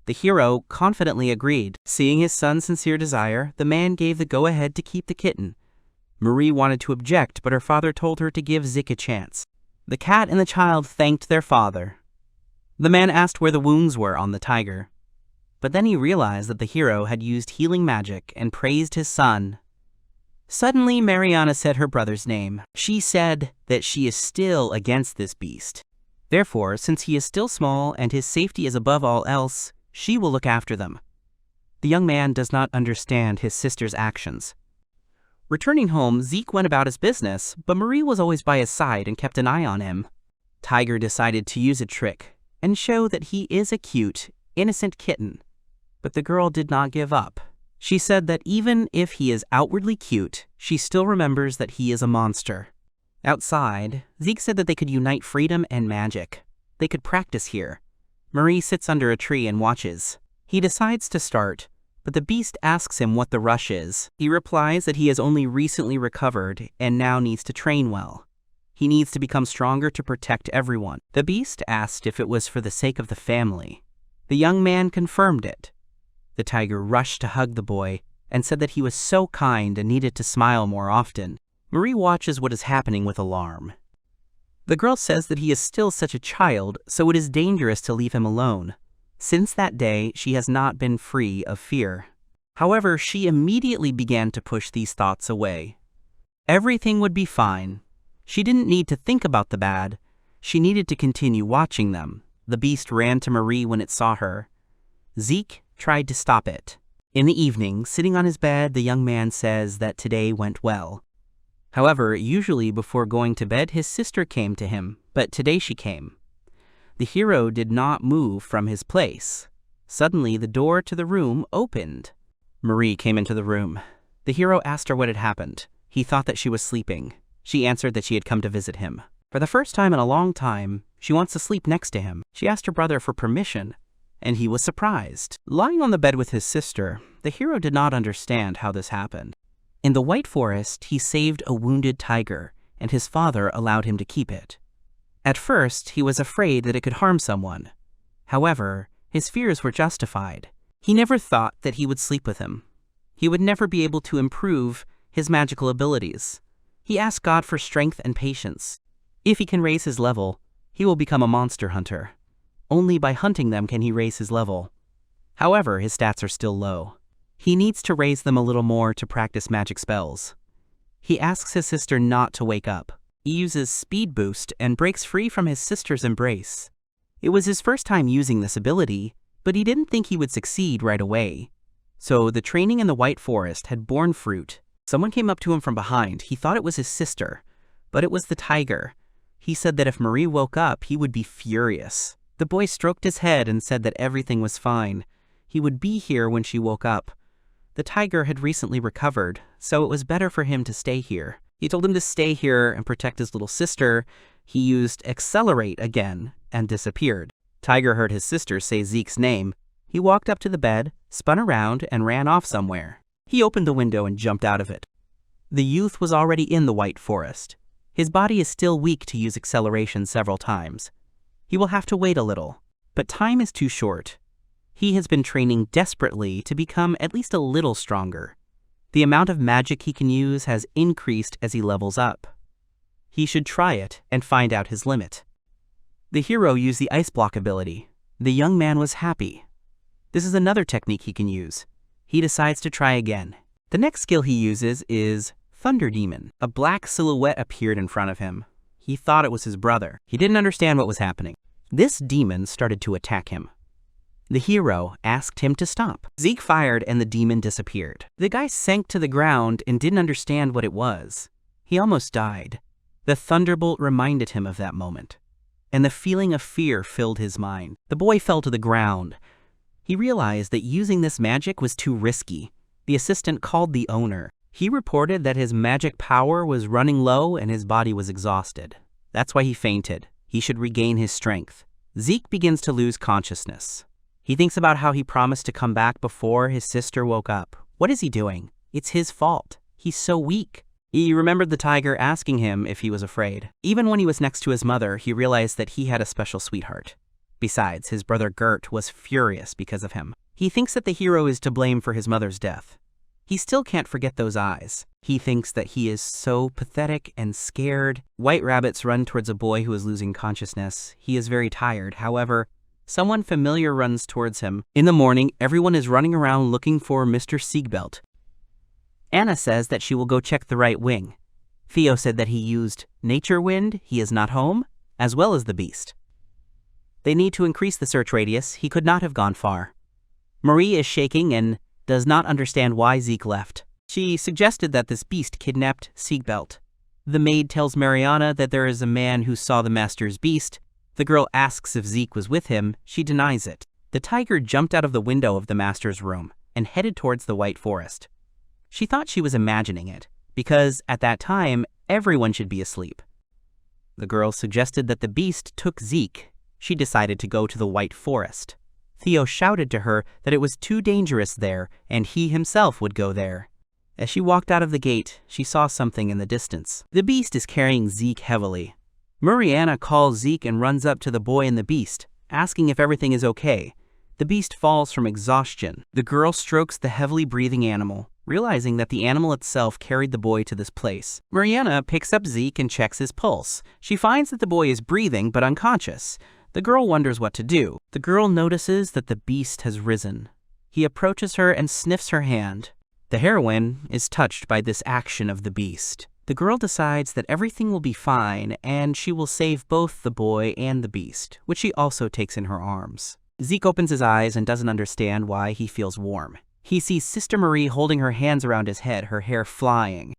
The hero confidently agreed. Seeing his son's sincere desire, the man gave the go-ahead to keep the kitten. Marie wanted to object, but her father told her to give Zeke a chance. The cat and the child thanked their father. The man asked where the wounds were on the tiger, but then he realized that the hero had used healing magic and praised his son. Suddenly, Mariana said her brother's name. She said that she is still against this beast. Therefore, since he is still small and his safety is above all else, she will look after them. The young man does not understand his sister's actions. Returning home, Zeke went about his business, but Marie was always by his side and kept an eye on him. Tiger decided to use a trick and show that he is a cute, innocent kitten, but the girl did not give up. She said that even if he is outwardly cute, she still remembers that he is a monster. Outside, Zeke said that they could unite freedom and magic. They could practice here. Marie sits under a tree and watches. He decides to start, but the beast asks him what the rush is. He replies that he has only recently recovered and now needs to train well. He needs to become stronger to protect everyone. The beast asked if it was for the sake of the family. The young man confirmed it. The tiger rushed to hug the boy and said that he was so kind and needed to smile more often. Marie watches what is happening with alarm. The girl says that he is still such a child, so it is dangerous to leave him alone. Since that day, she has not been free of fear. However, she immediately began to push these thoughts away. Everything would be fine. She didn't need to think about the bad. She needed to continue watching them. The beast ran to Marie when it saw her. Zeke tried to stop it. In the evening, sitting on his bed, the young man says that today went well. However, usually before going to bed, his sister came to him, but today she came. The hero did not move from his place. Suddenly, the door to the room opened. Marie came into the room. The hero asked her what had happened. He thought that she was sleeping. She answered that she had come to visit him. For the first time in a long time, she wants to sleep next to him. She asked her brother for permission, and he was surprised. Lying on the bed with his sister, the hero did not understand how this happened. In the White Forest, he saved a wounded tiger, and his father allowed him to keep it. At first, he was afraid that it could harm someone. However, his fears were justified. He never thought that he would sleep with him. He would never be able to improve his magical abilities. He asked God for strength and patience. If he can raise his level, he will become a monster hunter. Only by hunting them can he raise his level. However, his stats are still low. He needs to raise them a little more to practice magic spells. He asks his sister not to wake up. He uses Speed Boost and breaks free from his sister's embrace. It was his first time using this ability, but he didn't think he would succeed right away. So the training in the White Forest had borne fruit. Someone came up to him from behind. He thought it was his sister, but it was the tiger. He said that if Marie woke up, he would be furious. The boy stroked his head and said that everything was fine. He would be here when she woke up. The tiger had recently recovered, so it was better for him to stay here. He told him to stay here and protect his little sister. He used Accelerate again and disappeared. Tiger heard his sister say Zeke's name. He walked up to the bed, spun around, and ran off somewhere. He opened the window and jumped out of it. The youth was already in the White Forest. His body is still weak to use acceleration several times. He will have to wait a little, but time is too short. He has been training desperately to become at least a little stronger. The amount of magic he can use has increased as he levels up. He should try it and find out his limit. The hero used the Ice Block ability. The young man was happy. This is another technique he can use. He decides to try again. The next skill he uses is Thunder Demon. A black silhouette appeared in front of him. He thought it was his brother. He didn't understand what was happening. This demon started to attack him. The hero asked him to stop. Zeke fired and the demon disappeared. The guy sank to the ground and didn't understand what it was. He almost died. The thunderbolt reminded him of that moment, and the feeling of fear filled his mind. The boy fell to the ground. He realized that using this magic was too risky. The assistant called the owner. He reported that his magic power was running low and his body was exhausted. That's why he fainted. He should regain his strength. Zeke begins to lose consciousness. He thinks about how he promised to come back before his sister woke up. What is he doing? It's his fault. He's so weak. He remembered the tiger asking him if he was afraid. Even when he was next to his mother, he realized that he had a special sweetheart. Besides, his brother Gert was furious because of him. He thinks that the hero is to blame for his mother's death. He still can't forget those eyes. He thinks that he is so pathetic and scared. White rabbits run towards a boy who is losing consciousness. He is very tired. However, someone familiar runs towards him. In the morning, everyone is running around looking for Mr. Zikbelt. Anna says that she will go check the right wing. Theo said that he used nature wind, he is not home, as well as the beast. They need to increase the search radius. He could not have gone far. Marie is shaking and does not understand why Zeke left. She suggested that this beast kidnapped Zikbelt. The maid tells Mariana that there is a man who saw the master's beast. The girl asks if Zeke was with him. She denies it. The tiger jumped out of the window of the master's room and headed towards the White Forest. She thought she was imagining it, because at that time, everyone should be asleep. The girl suggested that the beast took Zeke. She decided to go to the White Forest. Theo shouted to her that it was too dangerous there, and he himself would go there. As she walked out of the gate, she saw something in the distance. The beast is carrying Zeke heavily. Mariana calls Zeke and runs up to the boy and the beast, asking if everything is okay. The beast falls from exhaustion. The girl strokes the heavily breathing animal, realizing that the animal itself carried the boy to this place. Mariana picks up Zeke and checks his pulse. She finds that the boy is breathing but unconscious. The girl wonders what to do. The girl notices that the beast has risen. He approaches her and sniffs her hand. The heroine is touched by this action of the beast. The girl decides that everything will be fine and she will save both the boy and the beast, which she also takes in her arms. Zeke opens his eyes and doesn't understand why he feels warm. He sees Sister Marie holding her hands around his head, her hair flying.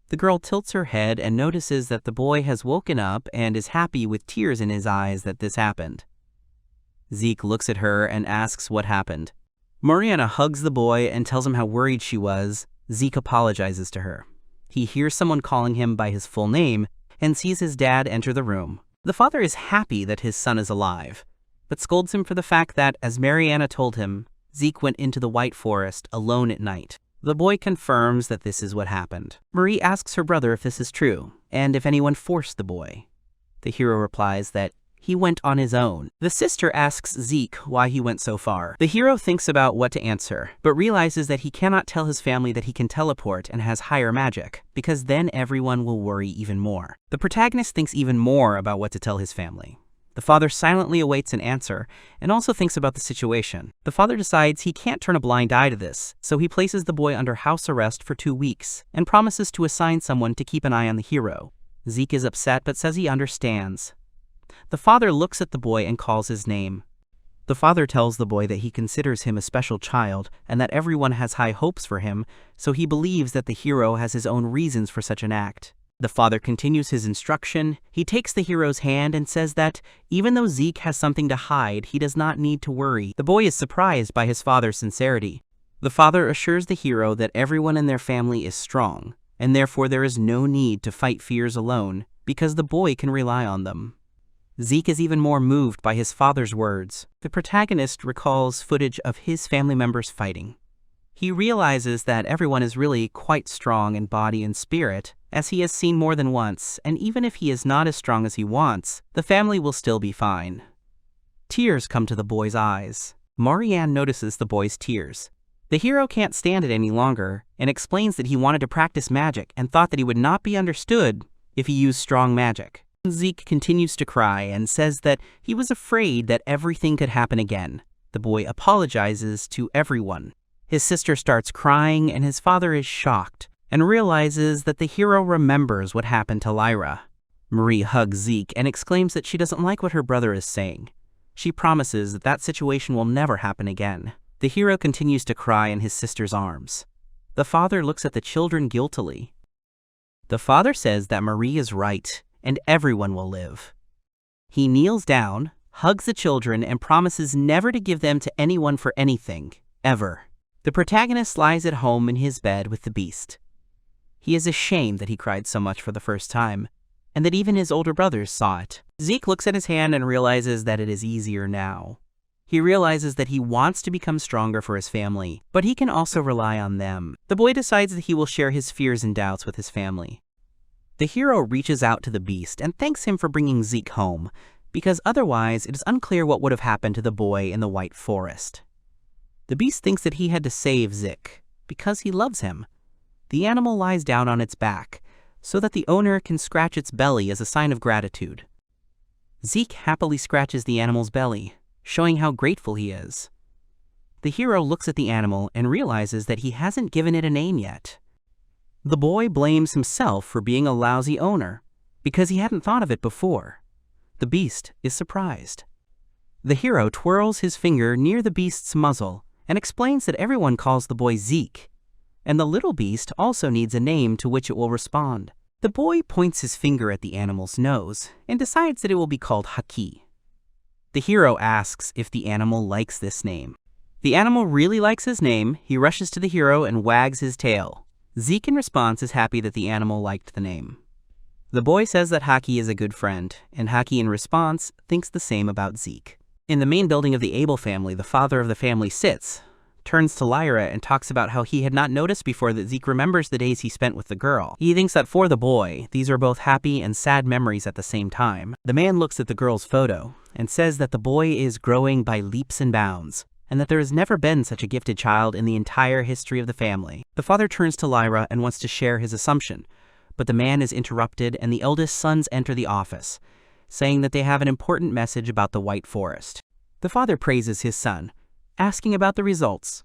The girl tilts her head and notices that the boy has woken up and is happy with tears in his eyes that this happened. Zeke looks at her and asks what happened. Mariana hugs the boy and tells him how worried she was. Zeke apologizes to her. He hears someone calling him by his full name and sees his dad enter the room. The father is happy that his son is alive, but scolds him for the fact that, as Mariana told him, Zeke went into the White Forest alone at night. The boy confirms that this is what happened. Marie asks her brother if this is true, and if anyone forced the boy. The hero replies that he went on his own. The sister asks Zeke why he went so far. The hero thinks about what to answer, but realizes that he cannot tell his family that he can teleport and has higher magic, because then everyone will worry even more. The protagonist thinks even more about what to tell his family. The father silently awaits an answer and also thinks about the situation. The father decides he can't turn a blind eye to this, so he places the boy under house arrest for 2 weeks and promises to assign someone to keep an eye on the hero. Zeke is upset but says he understands. The father looks at the boy and calls his name. The father tells the boy that he considers him a special child and that everyone has high hopes for him, so he believes that the hero has his own reasons for such an act. The father continues his instruction. He takes the hero's hand and says that even though Zeke has something to hide, he does not need to worry. The boy is surprised by his father's sincerity. The father assures the hero that everyone in their family is strong, and therefore there is no need to fight fears alone, because the boy can rely on them. Zeke is even more moved by his father's words. The protagonist recalls footage of his family members fighting. He realizes that everyone is really quite strong in body and spirit, as he has seen more than once, and even if he is not as strong as he wants, the family will still be fine. Tears come to the boy's eyes. Marianne notices the boy's tears. The hero can't stand it any longer, and explains that he wanted to practice magic and thought that he would not be understood if he used strong magic. Zeke continues to cry and says that he was afraid that everything could happen again. The boy apologizes to everyone. His sister starts crying and his father is shocked and realizes that the hero remembers what happened to Lyra. Marie hugs Zeke and exclaims that she doesn't like what her brother is saying. She promises that that situation will never happen again. The hero continues to cry in his sister's arms. The father looks at the children guiltily. The father says that Marie is right and everyone will live. He kneels down, hugs the children, and promises never to give them to anyone for anything, ever. The protagonist lies at home in his bed with the beast. He is ashamed that he cried so much for the first time, and that even his older brothers saw it. Zeke looks at his hand and realizes that it is easier now. He realizes that he wants to become stronger for his family, but he can also rely on them. The boy decides that he will share his fears and doubts with his family. The hero reaches out to the beast and thanks him for bringing Zeke home, because otherwise it is unclear what would have happened to the boy in the White Forest. The beast thinks that he had to save Zeke, because he loves him. The animal lies down on its back, so that the owner can scratch its belly as a sign of gratitude. Zeke happily scratches the animal's belly, showing how grateful he is. The hero looks at the animal and realizes that he hasn't given it a name yet. The boy blames himself for being a lousy owner, because he hadn't thought of it before. The beast is surprised. The hero twirls his finger near the beast's muzzle and explains that everyone calls the boy Zeke, and the little beast also needs a name to which it will respond. The boy points his finger at the animal's nose and decides that it will be called Haki. The hero asks if the animal likes this name. The animal really likes his name. He rushes to the hero and wags his tail. Zeke in response is happy that the animal liked the name. The boy says that Haki is a good friend, and Haki in response thinks the same about Zeke. In the main building of the Abel family, the father of the family sits, turns to Lyra and talks about how he had not noticed before that Zeke remembers the days he spent with the girl. He thinks that for the boy, these are both happy and sad memories at the same time. The man looks at the girl's photo and says that the boy is growing by leaps and bounds, and that there has never been such a gifted child in the entire history of the family. The father turns to Lyra and wants to share his assumption, but the man is interrupted and the eldest sons enter the office, saying that they have an important message about the White Forest. The father praises his son, asking about the results.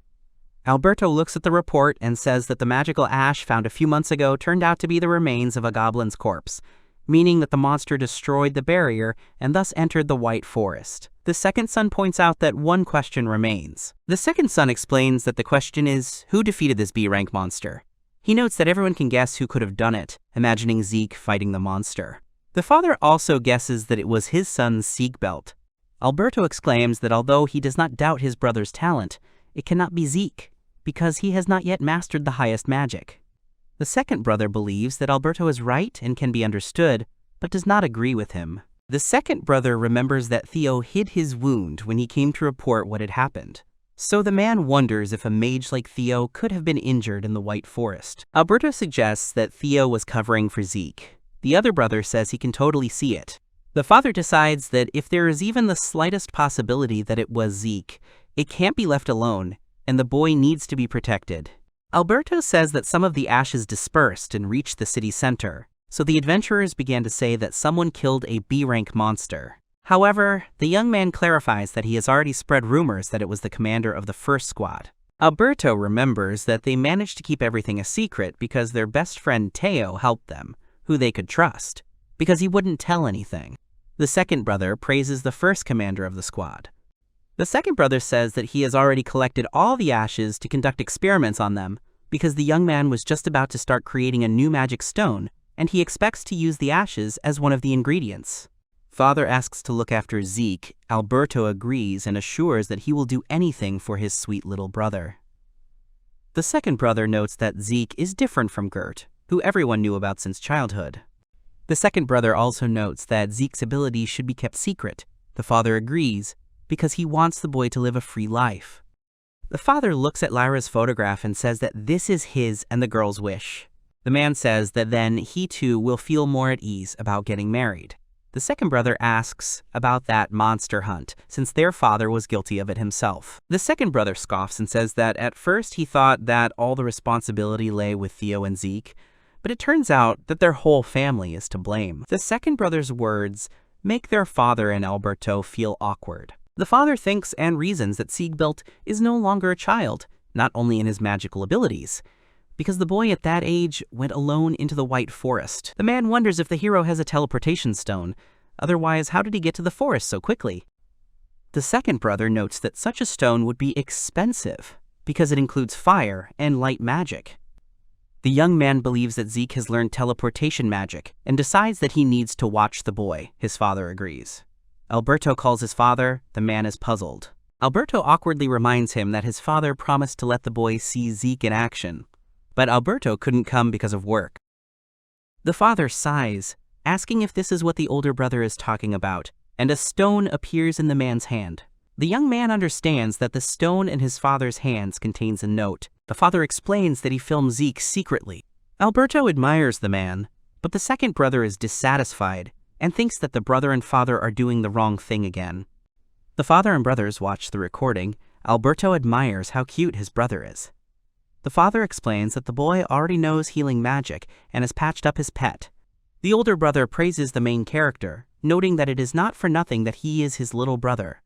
Alberto looks at the report and says that the magical ash found a few months ago turned out to be the remains of a goblin's corpse, meaning that the monster destroyed the barrier and thus entered the White Forest. The second son points out that one question remains. The second son explains that the question is, who defeated this B-rank monster? He notes that everyone can guess who could have done it, imagining Zeke fighting the monster. The father also guesses that it was his son Zikbelt. Alberto exclaims that although he does not doubt his brother's talent, it cannot be Zeke, because he has not yet mastered the highest magic. The second brother believes that Alberto is right and can be understood, but does not agree with him. The second brother remembers that Theo hid his wound when he came to report what had happened. So the man wonders if a mage like Theo could have been injured in the White Forest. Alberto suggests that Theo was covering for Zeke. The other brother says he can totally see it. The father decides that if there is even the slightest possibility that it was Zeke, it can't be left alone, and the boy needs to be protected. Alberto says that some of the ashes dispersed and reached the city center, so the adventurers began to say that someone killed a B-rank monster. However, the young man clarifies that he has already spread rumors that it was the commander of the first squad. Alberto remembers that they managed to keep everything a secret because their best friend Theo helped them, who they could trust, because he wouldn't tell anything. The second brother praises the first commander of the squad. The second brother says that he has already collected all the ashes to conduct experiments on them because the young man was just about to start creating a new magic stone, and he expects to use the ashes as one of the ingredients. Father asks to look after Zeke. Alberto agrees and assures that he will do anything for his sweet little brother. The second brother notes that Zeke is different from Gert, who everyone knew about since childhood. The second brother also notes that Zeke's abilities should be kept secret. The father agrees, because he wants the boy to live a free life. The father looks at Lyra's photograph and says that this is his and the girl's wish. The man says that then he too will feel more at ease about getting married. The second brother asks about that monster hunt, since their father was guilty of it himself. The second brother scoffs and says that at first he thought that all the responsibility lay with Theo and Zeke, but it turns out that their whole family is to blame. The second brother's words make their father and Alberto feel awkward. The father thinks and reasons that Zikbelt is no longer a child, not only in his magical abilities, because the boy at that age went alone into the White Forest. The man wonders if the hero has a teleportation stone, otherwise how did he get to the forest so quickly? The second brother notes that such a stone would be expensive, because it includes fire and light magic. The young man believes that Zeke has learned teleportation magic and decides that he needs to watch the boy. His father agrees. Alberto calls his father. The man is puzzled. Alberto awkwardly reminds him that his father promised to let the boy see Zeke in action, but Alberto couldn't come because of work. The father sighs, asking if this is what the older brother is talking about, and a stone appears in the man's hand. The young man understands that the stone in his father's hands contains a note. The father explains that he filmed Zeke secretly. Alberto admires the man, but the second brother is dissatisfied and thinks that the brother and father are doing the wrong thing again. The father and brothers watch the recording. Alberto admires how cute his brother is. The father explains that the boy already knows healing magic and has patched up his pet. The older brother praises the main character, noting that it is not for nothing that he is his little brother.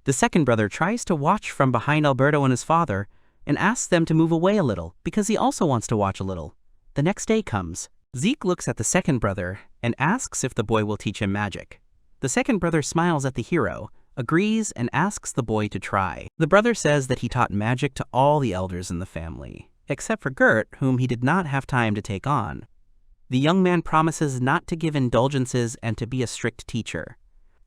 The second brother tries to watch from behind Alberto and his father and asks them to move away a little because he also wants to watch a little. The next day comes. Zeke looks at the second brother and asks if the boy will teach him magic. The second brother smiles at the hero, agrees, and asks the boy to try. The brother says that he taught magic to all the elders in the family, except for Gert, whom he did not have time to take on. The young man promises not to give indulgences and to be a strict teacher.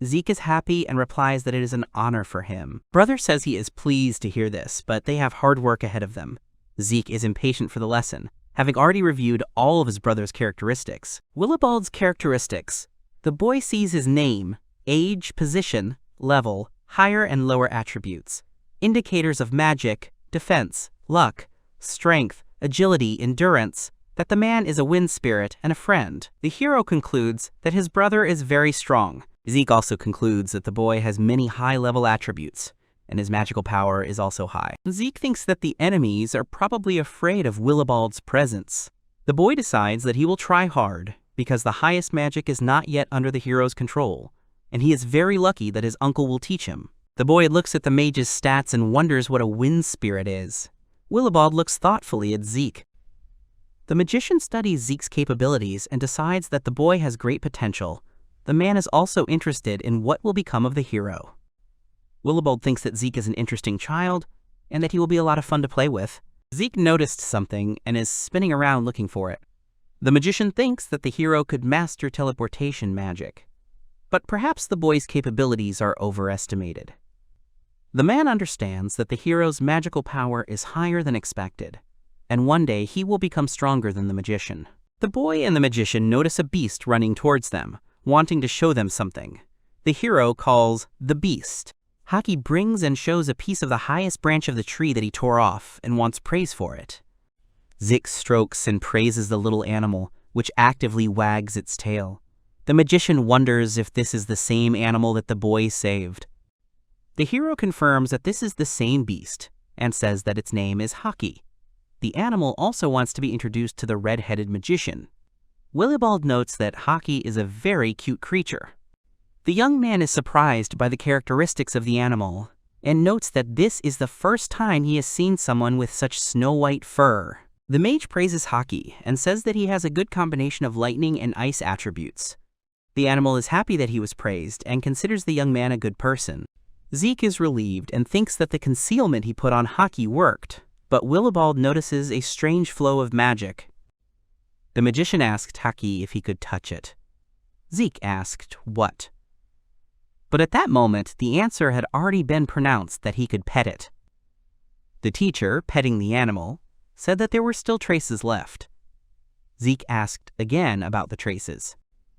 Zeke is happy and replies that it is an honor for him. Brother says he is pleased to hear this, but they have hard work ahead of them. Zeke is impatient for the lesson, having already reviewed all of his brother's characteristics. Willibald's characteristics. The boy sees his name, age, position, level, higher and lower attributes, indicators of magic, defense, luck, strength, agility, endurance, that the man is a wind spirit and a friend. The hero concludes that his brother is very strong. Zeke also concludes that the boy has many high-level attributes, and his magical power is also high. Zeke thinks that the enemies are probably afraid of Willibald's presence. The boy decides that he will try hard, because the highest magic is not yet under the hero's control, and he is very lucky that his uncle will teach him. The boy looks at the mage's stats and wonders what a wind spirit is. Willibald looks thoughtfully at Zeke. The magician studies Zeke's capabilities and decides that the boy has great potential. The man is also interested in what will become of the hero. Willibald thinks that Zeke is an interesting child and that he will be a lot of fun to play with. Zeke noticed something and is spinning around looking for it. The magician thinks that the hero could master teleportation magic, but perhaps the boy's capabilities are overestimated. The man understands that the hero's magical power is higher than expected, and one day he will become stronger than the magician. The boy and the magician notice a beast running towards them, wanting to show them something. The hero calls the beast. Haki brings and shows a piece of the highest branch of the tree that he tore off and wants praise for it. Zeke strokes and praises the little animal, which actively wags its tail. The magician wonders if this is the same animal that the boy saved. The hero confirms that this is the same beast and says that its name is Haki. The animal also wants to be introduced to the red-headed magician. Willibald notes that Haki is a very cute creature. The young man is surprised by the characteristics of the animal and notes that this is the first time he has seen someone with such snow-white fur. The mage praises Haki and says that he has a good combination of lightning and ice attributes. The animal is happy that he was praised and considers the young man a good person. Zeke is relieved and thinks that the concealment he put on Haki worked, but Willibald notices a strange flow of magic. The magician asked Haki if he could touch it. Zeke asked what. But at that moment, the answer had already been pronounced that he could pet it. The teacher, petting the animal, said that there were still traces left. Zeke asked again about the traces.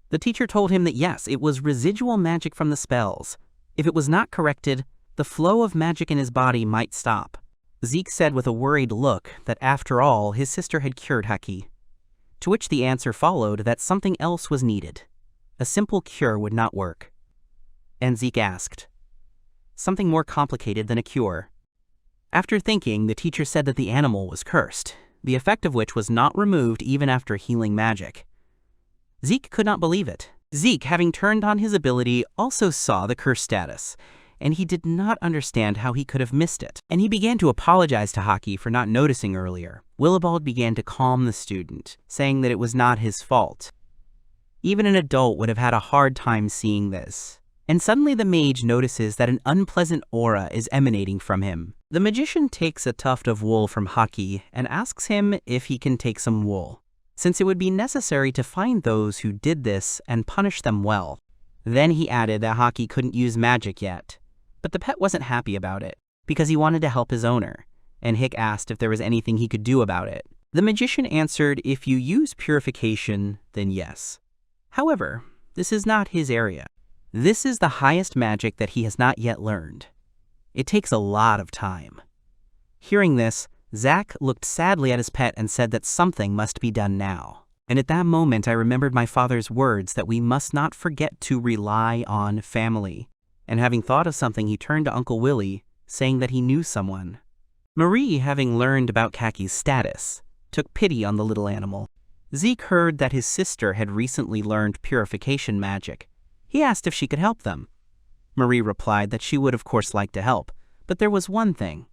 The teacher told him that yes, it was residual magic from the spells. If it was not corrected, the flow of magic in his body might stop. Zeke said with a worried look that after all, his sister had cured Haki. To which the answer followed that something else was needed. A simple cure would not work. And Zeke asked, something more complicated than a cure. After thinking, the teacher said that the animal was cursed, the effect of which was not removed even after healing magic. Zeke could not believe it. Zeke, having turned on his ability, also saw the curse status, and he did not understand how he could have missed it. And he began to apologize to Haki for not noticing earlier. Willibald began to calm the student, saying that it was not his fault. Even an adult would have had a hard time seeing this. And suddenly the mage notices that an unpleasant aura is emanating from him. The magician takes a tuft of wool from Haki and asks him if he can take some wool, since it would be necessary to find those who did this and punish them well. Then he added that Haki couldn't use magic yet, but the pet wasn't happy about it, because he wanted to help his owner, and Hick asked if there was anything he could do about it. The magician answered if you use purification, then yes. However, this is not his area. This is the highest magic that he has not yet learned. It takes a lot of time. Hearing this, Zach looked sadly at his pet and said that something must be done now. And at that moment I remembered my father's words that we must not forget to rely on family. And having thought of something, he turned to Uncle Willie, saying that he knew someone. Marie, having learned about Kaki's status, took pity on the little animal. Zeke heard that his sister had recently learned purification magic. He asked if she could help them. Marie replied that she would of course like to help, but there was one thing.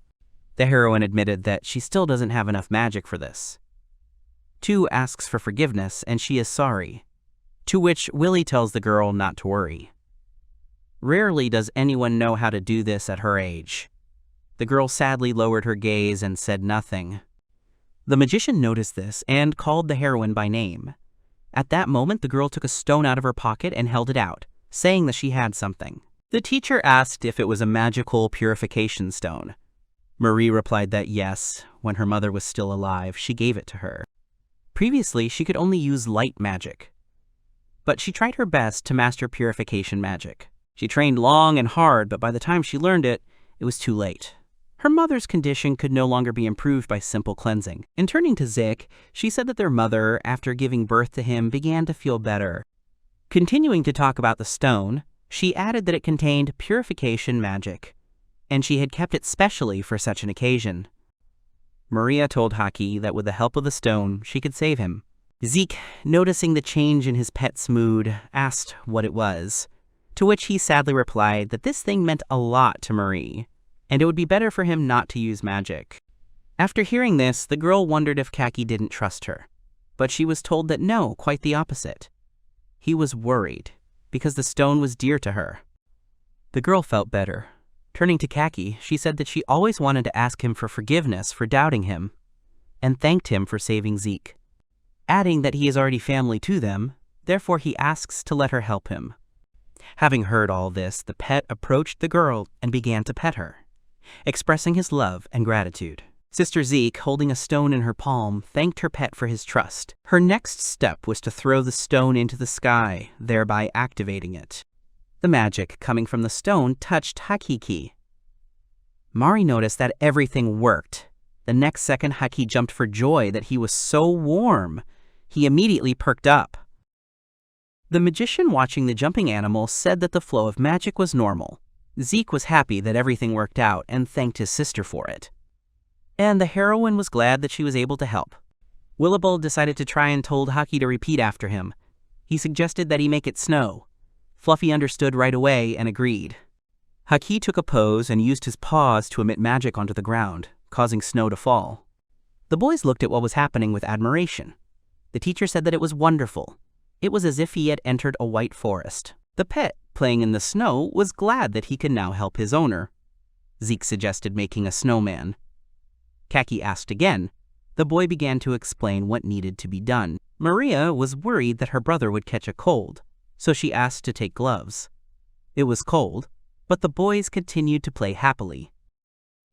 The heroine admitted that she still doesn't have enough magic for this. Two asks for forgiveness and she is sorry, to which Willie tells the girl not to worry. Rarely does anyone know how to do this at her age. The girl sadly lowered her gaze and said nothing. The magician noticed this and called the heroine by name. At that moment, the girl took a stone out of her pocket and held it out, saying that she had something. The teacher asked if it was a magical purification stone. Marie replied that yes, when her mother was still alive, she gave it to her. Previously, she could only use light magic, but she tried her best to master purification magic. She trained long and hard, but by the time she learned it, it was too late. Her mother's condition could no longer be improved by simple cleansing. In turning to Zeke, she said that their mother, after giving birth to him, began to feel better. Continuing to talk about the stone, she added that it contained purification magic, and she had kept it specially for such an occasion. Maria told Haki that with the help of the stone, she could save him. Zeke, noticing the change in his pet's mood, asked what it was, to which he sadly replied that this thing meant a lot to Marie, and it would be better for him not to use magic. After hearing this, the girl wondered if Kaki didn't trust her, but she was told that no, quite the opposite. He was worried, because the stone was dear to her. The girl felt better. Turning to Kaki, she said that she always wanted to ask him for forgiveness for doubting him, and thanked him for saving Zeke, adding that he is already family to them, therefore he asks to let her help him. Having heard all this, the pet approached the girl and began to pet her, expressing his love and gratitude. Sister Zeke, holding a stone in her palm, thanked her pet for his trust. Her next step was to throw the stone into the sky, thereby activating it. The magic coming from the stone touched Haki. Mari noticed that everything worked. The next second, Haki jumped for joy that he was so warm. He immediately perked up. The magician watching the jumping animal said that the flow of magic was normal. Zeke was happy that everything worked out and thanked his sister for it. And the heroine was glad that she was able to help. Willibald decided to try and told Haki to repeat after him. He suggested that he make it snow. Fluffy understood right away and agreed. Haki took a pose and used his paws to emit magic onto the ground, causing snow to fall. The boys looked at what was happening with admiration. The teacher said that it was wonderful. It was as if he had entered a white forest. The pet, playing in the snow, was glad that he could now help his owner. Zeke suggested making a snowman. Kaki asked again. The boy began to explain what needed to be done. Maria was worried that her brother would catch a cold, so she asked to take gloves. It was cold, but the boys continued to play happily.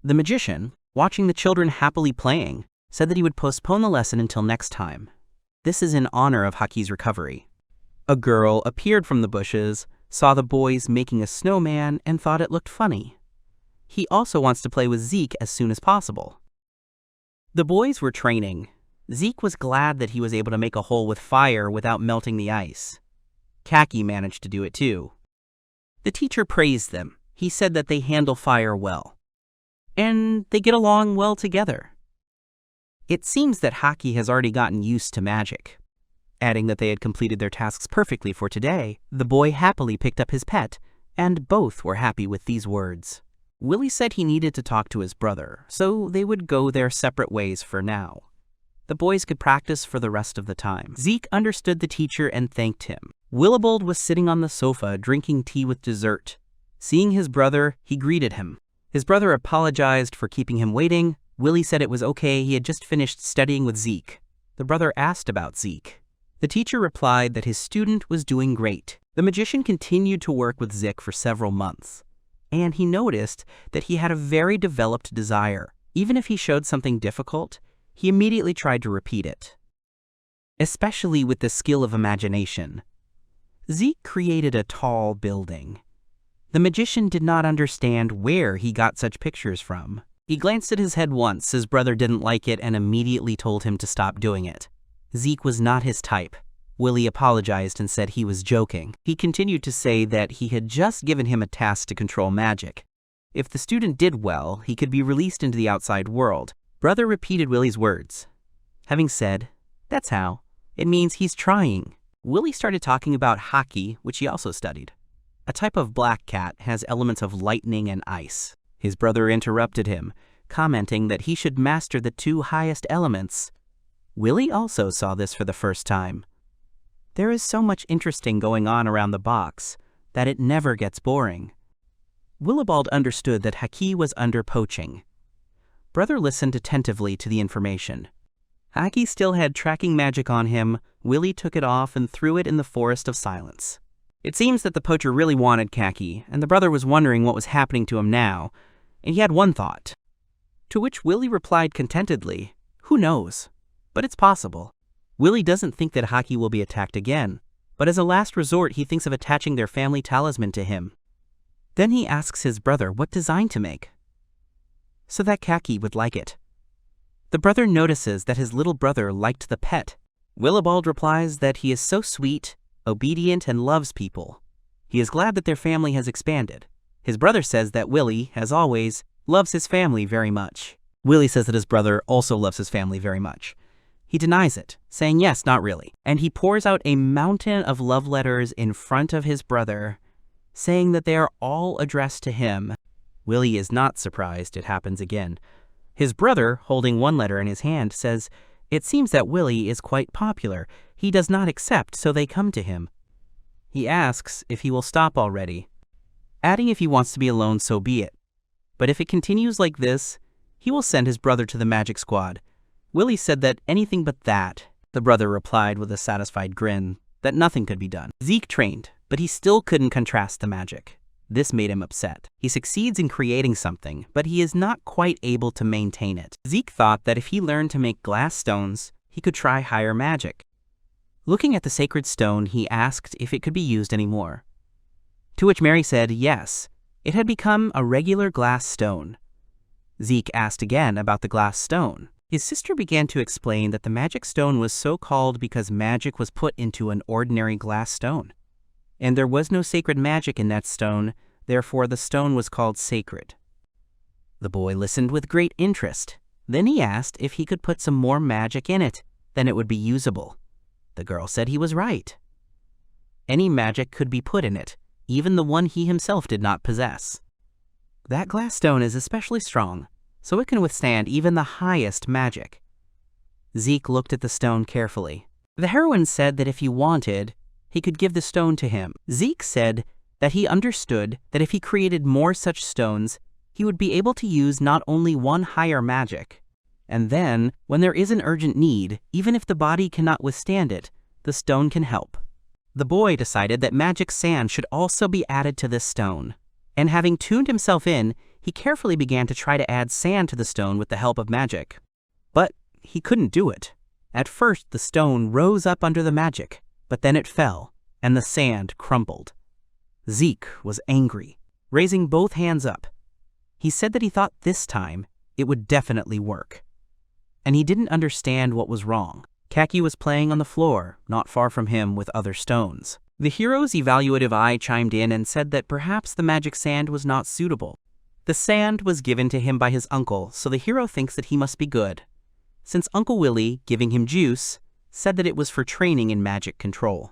The magician, watching the children happily playing, said that he would postpone the lesson until next time. This is in honor of Haki's recovery. A girl appeared from the bushes, saw the boys making a snowman, and thought it looked funny. He also wants to play with Zeke as soon as possible. The boys were training. Zeke was glad that he was able to make a hole with fire without melting the ice. Kaki managed to do it too. The teacher praised them. He said that they handle fire well, and they get along well together. It seems that Haki has already gotten used to magic. Adding that they had completed their tasks perfectly for today, the boy happily picked up his pet, and both were happy with these words. Willie said he needed to talk to his brother, so they would go their separate ways for now. The boys could practice for the rest of the time. Zeke understood the teacher and thanked him. Willibald was sitting on the sofa drinking tea with dessert. Seeing his brother, he greeted him. His brother apologized for keeping him waiting. Willie said it was okay, he had just finished studying with Zeke. The brother asked about Zeke. The teacher replied that his student was doing great. The magician continued to work with Zeke for several months, and he noticed that he had a very developed desire. Even if he showed something difficult, he immediately tried to repeat it, especially with the skill of imagination. Zeke created a tall building. The magician did not understand where he got such pictures from. He glanced at his head once. His brother didn't like it and immediately told him to stop doing it. Zeke was not his type. Willie apologized and said he was joking. He continued to say that he had just given him a task to control magic. If the student did well, he could be released into the outside world. Brother repeated Willie's words. Having said, "That's how," it means he's trying. Willie started talking about Haki, which he also studied. A type of black cat has elements of lightning and ice. His brother interrupted him, commenting that he should master the two highest elements. Willie also saw this for the first time. There is so much interesting going on around the box that it never gets boring. Willibald understood that Haki was under poaching. Brother listened attentively to the information. Haki still had tracking magic on him. Willie took it off and threw it in the forest of silence. It seems that the poacher really wanted Haki, and the brother was wondering what was happening to him now, and he had one thought. To which Willie replied contentedly, "Who knows? But it's possible." Willie doesn't think that Haki will be attacked again, but as a last resort he thinks of attaching their family talisman to him. Then he asks his brother what design to make, so that Haki would like it. The brother notices that his little brother liked the pet. Willibald replies that he is so sweet, obedient, and loves people. He is glad that their family has expanded. His brother says that Willie, as always, loves his family very much. Willie says that his brother also loves his family very much. He denies it, saying yes, not really. And he pours out a mountain of love letters in front of his brother, saying that they are all addressed to him. Willie is not surprised it happens again. His brother, holding one letter in his hand, says, "It seems that Willie is quite popular. He does not accept, so they come to him." He asks if he will stop already, adding if he wants to be alone, so be it. But if it continues like this, he will send his brother to the magic squad. Willie said that anything but that. The brother replied with a satisfied grin that nothing could be done. Zeke trained, but he still couldn't contrast the magic. This made him upset. He succeeds in creating something, but he is not quite able to maintain it. Zeke thought that if he learned to make glass stones, he could try higher magic. Looking at the sacred stone, he asked if it could be used anymore. To which Mary said yes, it had become a regular glass stone. Zeke asked again about the glass stone. His sister began to explain that the magic stone was so called because magic was put into an ordinary glass stone. And there was no sacred magic in that stone, therefore the stone was called sacred. The boy listened with great interest. Then he asked if he could put some more magic in it, then it would be usable. The girl said he was right. Any magic could be put in it, even the one he himself did not possess. That glass stone is especially strong, so it can withstand even the highest magic. Zeke looked at the stone carefully. The heroine said that if he wanted, he could give the stone to him. Zeke said that he understood that if he created more such stones, he would be able to use not only one higher magic, and then, when there is an urgent need, even if the body cannot withstand it, the stone can help. The boy decided that magic sand should also be added to this stone, and having tuned himself in, he carefully began to try to add sand to the stone with the help of magic. But he couldn't do it. At first, the stone rose up under the magic, but then it fell, and the sand crumbled. Zeke was angry, raising both hands up. He said that he thought this time it would definitely work. And he didn't understand what was wrong. Haki was playing on the floor, not far from him with other stones. The hero's evaluative eye chimed in and said that perhaps the magic sand was not suitable. The sand was given to him by his uncle, so the hero thinks that he must be good, since Uncle Willie, giving him juice, said that it was for training in magic control.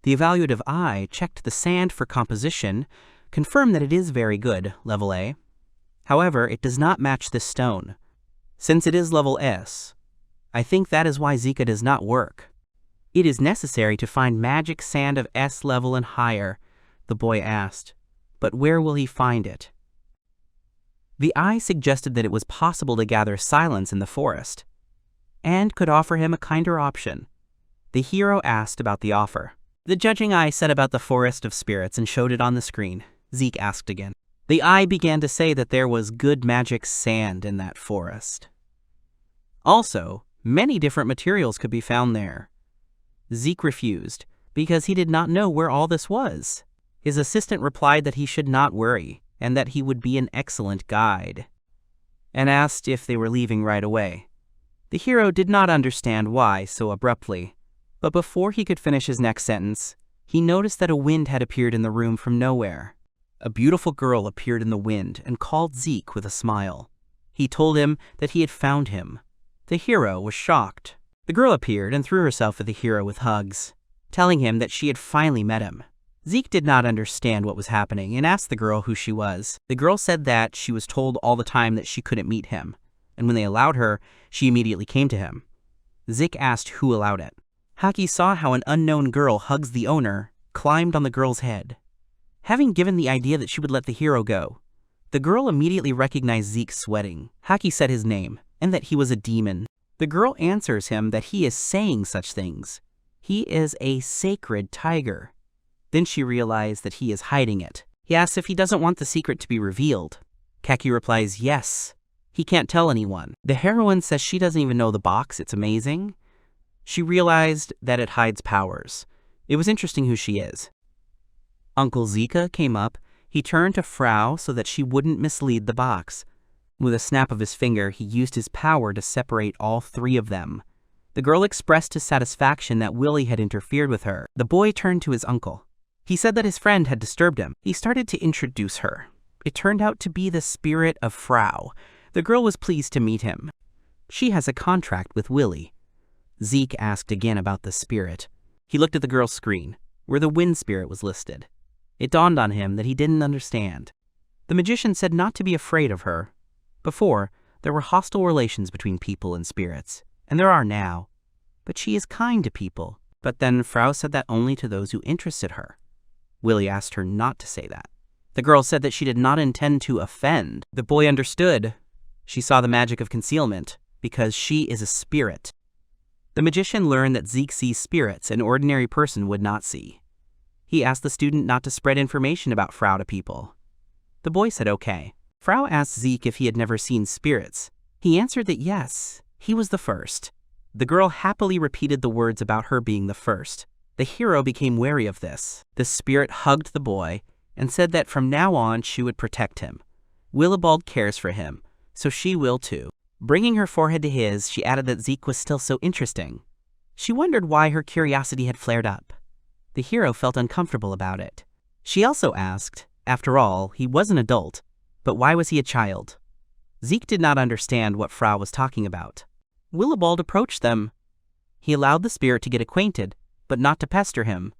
The evaluative eye checked the sand for composition, confirmed that it is very good, level A. However, it does not match this stone. Since it is level S, I think that is why Zeke does not work. It is necessary to find magic sand of S level and higher, the boy asked. But where will he find it? The eye suggested that it was possible to gather silence in the forest, and could offer him a kinder option. The hero asked about the offer. The judging eye said about the forest of spirits and showed it on the screen. Zeke asked again. The eye began to say that there was good magic sand in that forest. Also, many different materials could be found there. Zeke refused, because he did not know where all this was. His assistant replied that he should not worry, and that he would be an excellent guide, and asked if they were leaving right away. The hero did not understand why so abruptly, but before he could finish his next sentence, he noticed that a wind had appeared in the room from nowhere. a beautiful girl appeared in the wind and called Zeke with a smile. He told him that he had found him. The hero was shocked. The girl appeared and threw herself at the hero with hugs, telling him that she had finally met him. Zeke did not understand what was happening and asked the girl who she was. The girl said that she was told all the time that she couldn't meet him, and when they allowed her, she immediately came to him. Zeke asked who allowed it. Haki saw how an unknown girl hugs the owner, climbed on the girl's head. Having given the idea that she would let the hero go, the girl immediately recognized Zeke sweating. Haki said his name, and that he was a demon. The girl answers him that he is saying such things. He is a sacred tiger. Then she realized that he is hiding it. He asks if he doesn't want the secret to be revealed. Haki replies yes. He can't tell anyone. The heroine says she doesn't even know the box. It's amazing. She realized that it hides powers. It was interesting who she is. Uncle Zeke came up. He turned to Frau so that she wouldn't mislead the box. With a snap of his finger, he used his power to separate all three of them. The girl expressed his satisfaction that Willie had interfered with her. The boy turned to his uncle. He said that his friend had disturbed him. He started to introduce her. It turned out to be the spirit of Frau. The girl was pleased to meet him. She has a contract with Willie. Zeke asked again about the spirit. He looked at the girl's screen, where the wind spirit was listed. It dawned on him that he didn't understand. The magician said not to be afraid of her. Before, there were hostile relations between people and spirits, and there are now. But she is kind to people. But then Frau said that only to those who interested her. Willie asked her not to say that. The girl said that she did not intend to offend. The boy understood. She saw the magic of concealment, because she is a spirit. The magician learned that Zeke sees spirits an ordinary person would not see. He asked the student not to spread information about Frau to people. The boy said okay. Frau asked Zeke if he had never seen spirits. He answered that yes, he was the first. The girl happily repeated the words about her being the first. The hero became wary of this. The spirit hugged the boy and said that from now on she would protect him. Willibald cares for him, so she will too. Bringing her forehead to his, she added that Zeke was still so interesting. She wondered why her curiosity had flared up. The hero felt uncomfortable about it. She also asked, after all, he was an adult, but why was he a child? Zeke did not understand what Frau was talking about. Willibald approached them. He allowed the spirit to get acquainted, but not to pester him.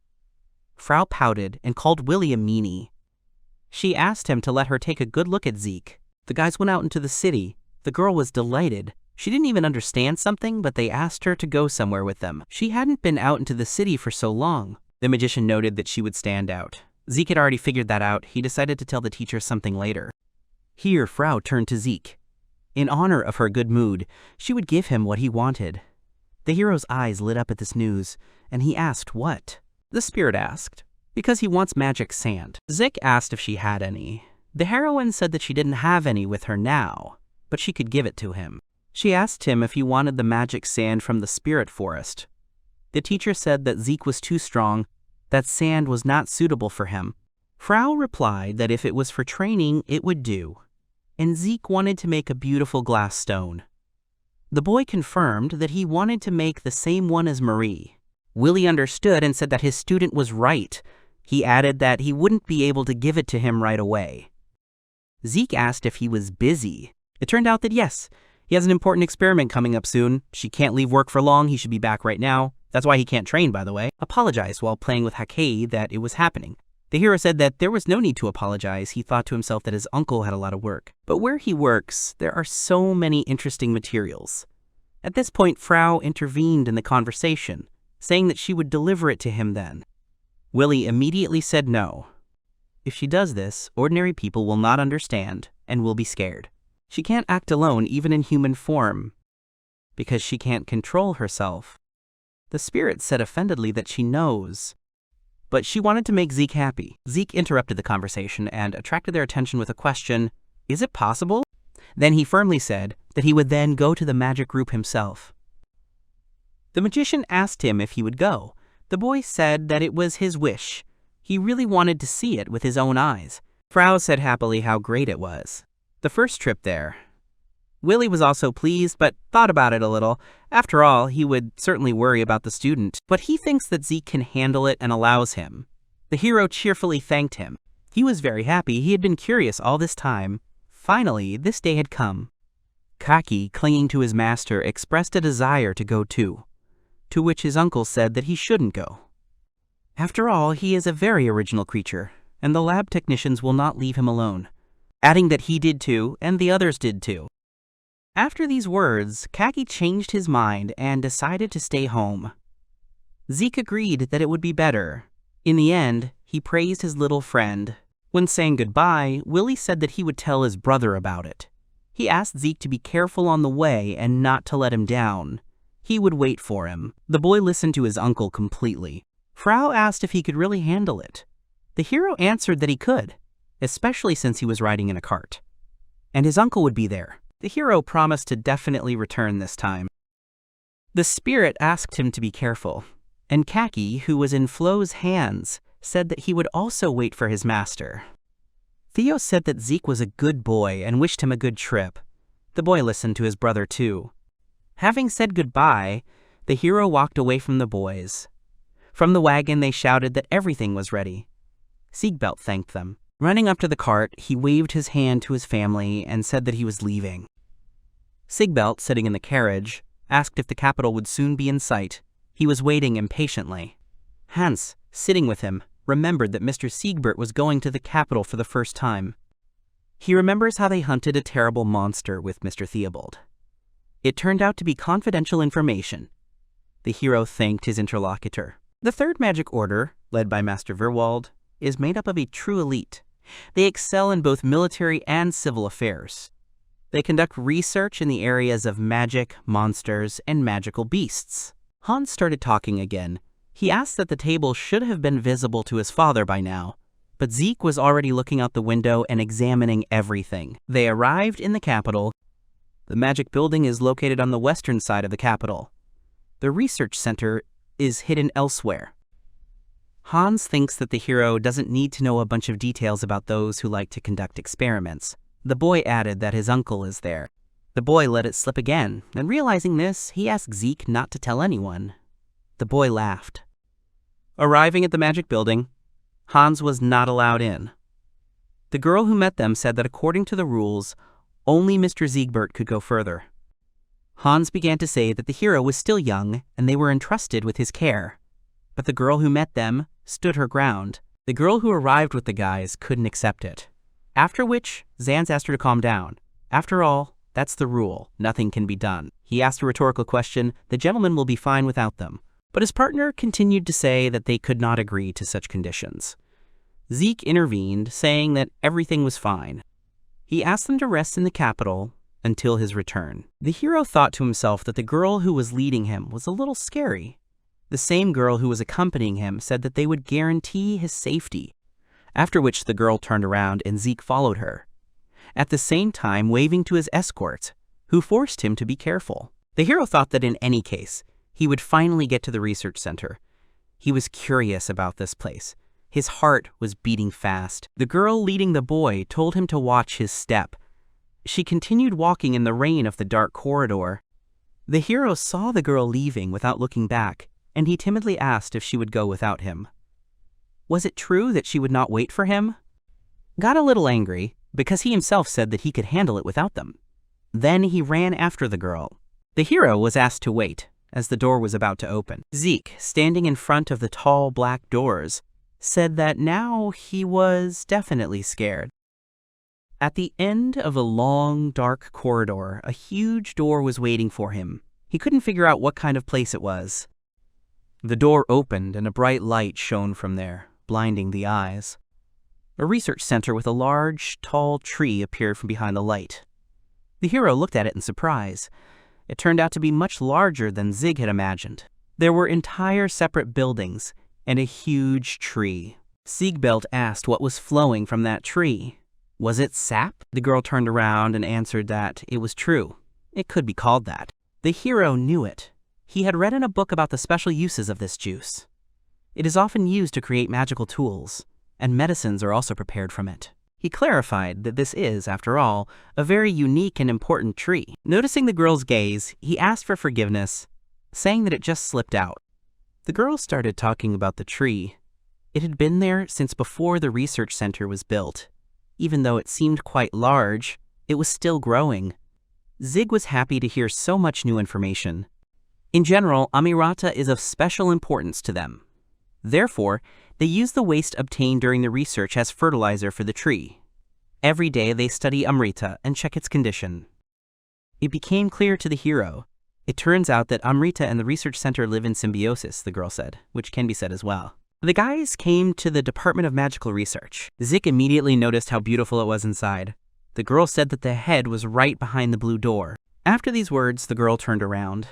Frau pouted and called Willie a meanie. She asked him to let her take a good look at Zeke. The guys went out into the city. The girl was delighted. She didn't even understand something, but they asked her to go somewhere with them. She hadn't been out into the city for so long. The magician noted that she would stand out. Zeke had already figured that out. He decided to tell the teacher something later. Here, Frau turned to Zeke. In honor of her good mood, she would give him what he wanted. The hero's eyes lit up at this news, and he asked what? The spirit asked, because he wants magic sand. Zeke asked if she had any. The heroine said that she didn't have any with her now, but she could give it to him. She asked him if he wanted the magic sand from the spirit forest. The teacher said that Zeke was too strong, that sand was not suitable for him. Frau replied that if it was for training, it would do, and Zeke wanted to make a beautiful glass stone. The boy confirmed that he wanted to make the same one as Marie. Willie understood and said that his student was right. He added that he wouldn't be able to give it to him right away. Zeke asked if he was busy. It turned out that yes, he has an important experiment coming up soon. She can't leave work for long. He should be back right now. That's why he can't train, by the way. Apologized while playing with Haki that it was happening. The hero said that there was no need to apologize. He thought to himself that his uncle had a lot of work. But where he works, there are so many interesting materials. At this point, Frau intervened in the conversation, saying that she would deliver it to him then. Willie immediately said no. If she does this, ordinary people will not understand and will be scared. She can't act alone even in human form, because she can't control herself. The spirit said offendedly that she knows, but she wanted to make Zeke happy. Zeke interrupted the conversation and attracted their attention with a question, "Is it possible?" Then he firmly said that he would then go to the magic group himself. The magician asked him if he would go. The boy said that it was his wish. He really wanted to see it with his own eyes. Frau said happily how great it was. The first trip there. Willie was also pleased, but thought about it a little. After all, he would certainly worry about the student, but he thinks that Zeke can handle it and allows him. The hero cheerfully thanked him. He was very happy. He had been curious all this time. Finally, this day had come. Haki, clinging to his master, expressed a desire to go too, to which his uncle said that he shouldn't go. After all, he is a very original creature, and the lab technicians will not leave him alone, adding that he did too, and the others did too. After these words, Haki changed his mind and decided to stay home. Zeke agreed that it would be better. In the end, he praised his little friend. When saying goodbye, Willie said that he would tell his brother about it. He asked Zeke to be careful on the way and not to let him down. He would wait for him. The boy listened to his uncle completely. Frau asked if he could really handle it. The hero answered that he could, especially since he was riding in a cart. And his uncle would be there. The hero promised to definitely return this time. The spirit asked him to be careful, and Haki, who was in Flo's hands, said that he would also wait for his master. Theo said that Zeke was a good boy and wished him a good trip. The boy listened to his brother too. Having said goodbye, the hero walked away from the boys. From the wagon they shouted that everything was ready. Zikbelt thanked them. Running up to the cart, he waved his hand to his family and said that he was leaving. Zikbelt, sitting in the carriage, asked if the capital would soon be in sight. He was waiting impatiently. Hans, sitting with him, remembered that Mr. Siegbert was going to the capital for the first time. He remembers how they hunted a terrible monster with Mr. Theobald. It turned out to be confidential information. The hero thanked his interlocutor. The Third Magic Order, led by Master Verwald, is made up of a true elite. They excel in both military and civil affairs. They conduct research in the areas of magic, monsters, and magical beasts. Hans started talking again. He asked that the table should have been visible to his father by now, but Zeke was already looking out the window and examining everything. They arrived in the capital. The magic building is located on the western side of the capital. The research center is hidden elsewhere. Hans thinks that the hero doesn't need to know a bunch of details about those who like to conduct experiments. The boy added that his uncle is there. The boy let it slip again, and realizing this, he asked Zeke not to tell anyone. The boy laughed. Arriving at the magic building, Hans was not allowed in. The girl who met them said that according to the rules, only Mr. Siegbert could go further. Hans began to say that the hero was still young and they were entrusted with his care. But the girl who met them stood her ground. The girl who arrived with the guys couldn't accept it. After which, Zans asked her to calm down. After all, that's the rule. Nothing can be done. He asked a rhetorical question. The gentleman will be fine without them. But his partner continued to say that they could not agree to such conditions. Zeke intervened, saying that everything was fine. He asked them to rest in the capital until his return. The hero thought to himself that the girl who was leading him was a little scary. The same girl who was accompanying him said that they would guarantee his safety, after which the girl turned around and Zeke followed her, at the same time waving to his escorts, who forced him to be careful. The hero thought that in any case, he would finally get to the research center. He was curious about this place. His heart was beating fast. The girl leading the boy told him to watch his step. She continued walking in the rain of the dark corridor. The hero saw the girl leaving without looking back, and he timidly asked if she would go without him. Was it true that she would not wait for him? Got a little angry, because he himself said that he could handle it without them. Then he ran after the girl. The hero was asked to wait, as the door was about to open. Zeke, standing in front of the tall black doors, said that now he was definitely scared. At the end of a long, dark corridor, a huge door was waiting for him. He couldn't figure out what kind of place it was. The door opened and a bright light shone from there, blinding the eyes. A research center with a large, tall tree appeared from behind the light. The hero looked at it in surprise. It turned out to be much larger than Zig had imagined. There were entire separate buildings and a huge tree. Zikbelt asked what was flowing from that tree. Was it sap? The girl turned around and answered that it was true. It could be called that. The hero knew it. He had read in a book about the special uses of this juice. It is often used to create magical tools, and medicines are also prepared from it. He clarified that this is, after all, a very unique and important tree. Noticing the girl's gaze, he asked for forgiveness, saying that it just slipped out. The girl started talking about the tree. It had been there since before the research center was built. Even though it seemed quite large, it was still growing. Zeke was happy to hear so much new information. In general, Amirata is of special importance to them. Therefore, they use the waste obtained during the research as fertilizer for the tree. Every day they study Amrita and check its condition. It became clear to the hero. It turns out that Amrita and the research center live in symbiosis, the girl said, which can be said as well. The guys came to the Department of Magical Research. Zeke immediately noticed how beautiful it was inside. The girl said that the head was right behind the blue door. After these words, the girl turned around.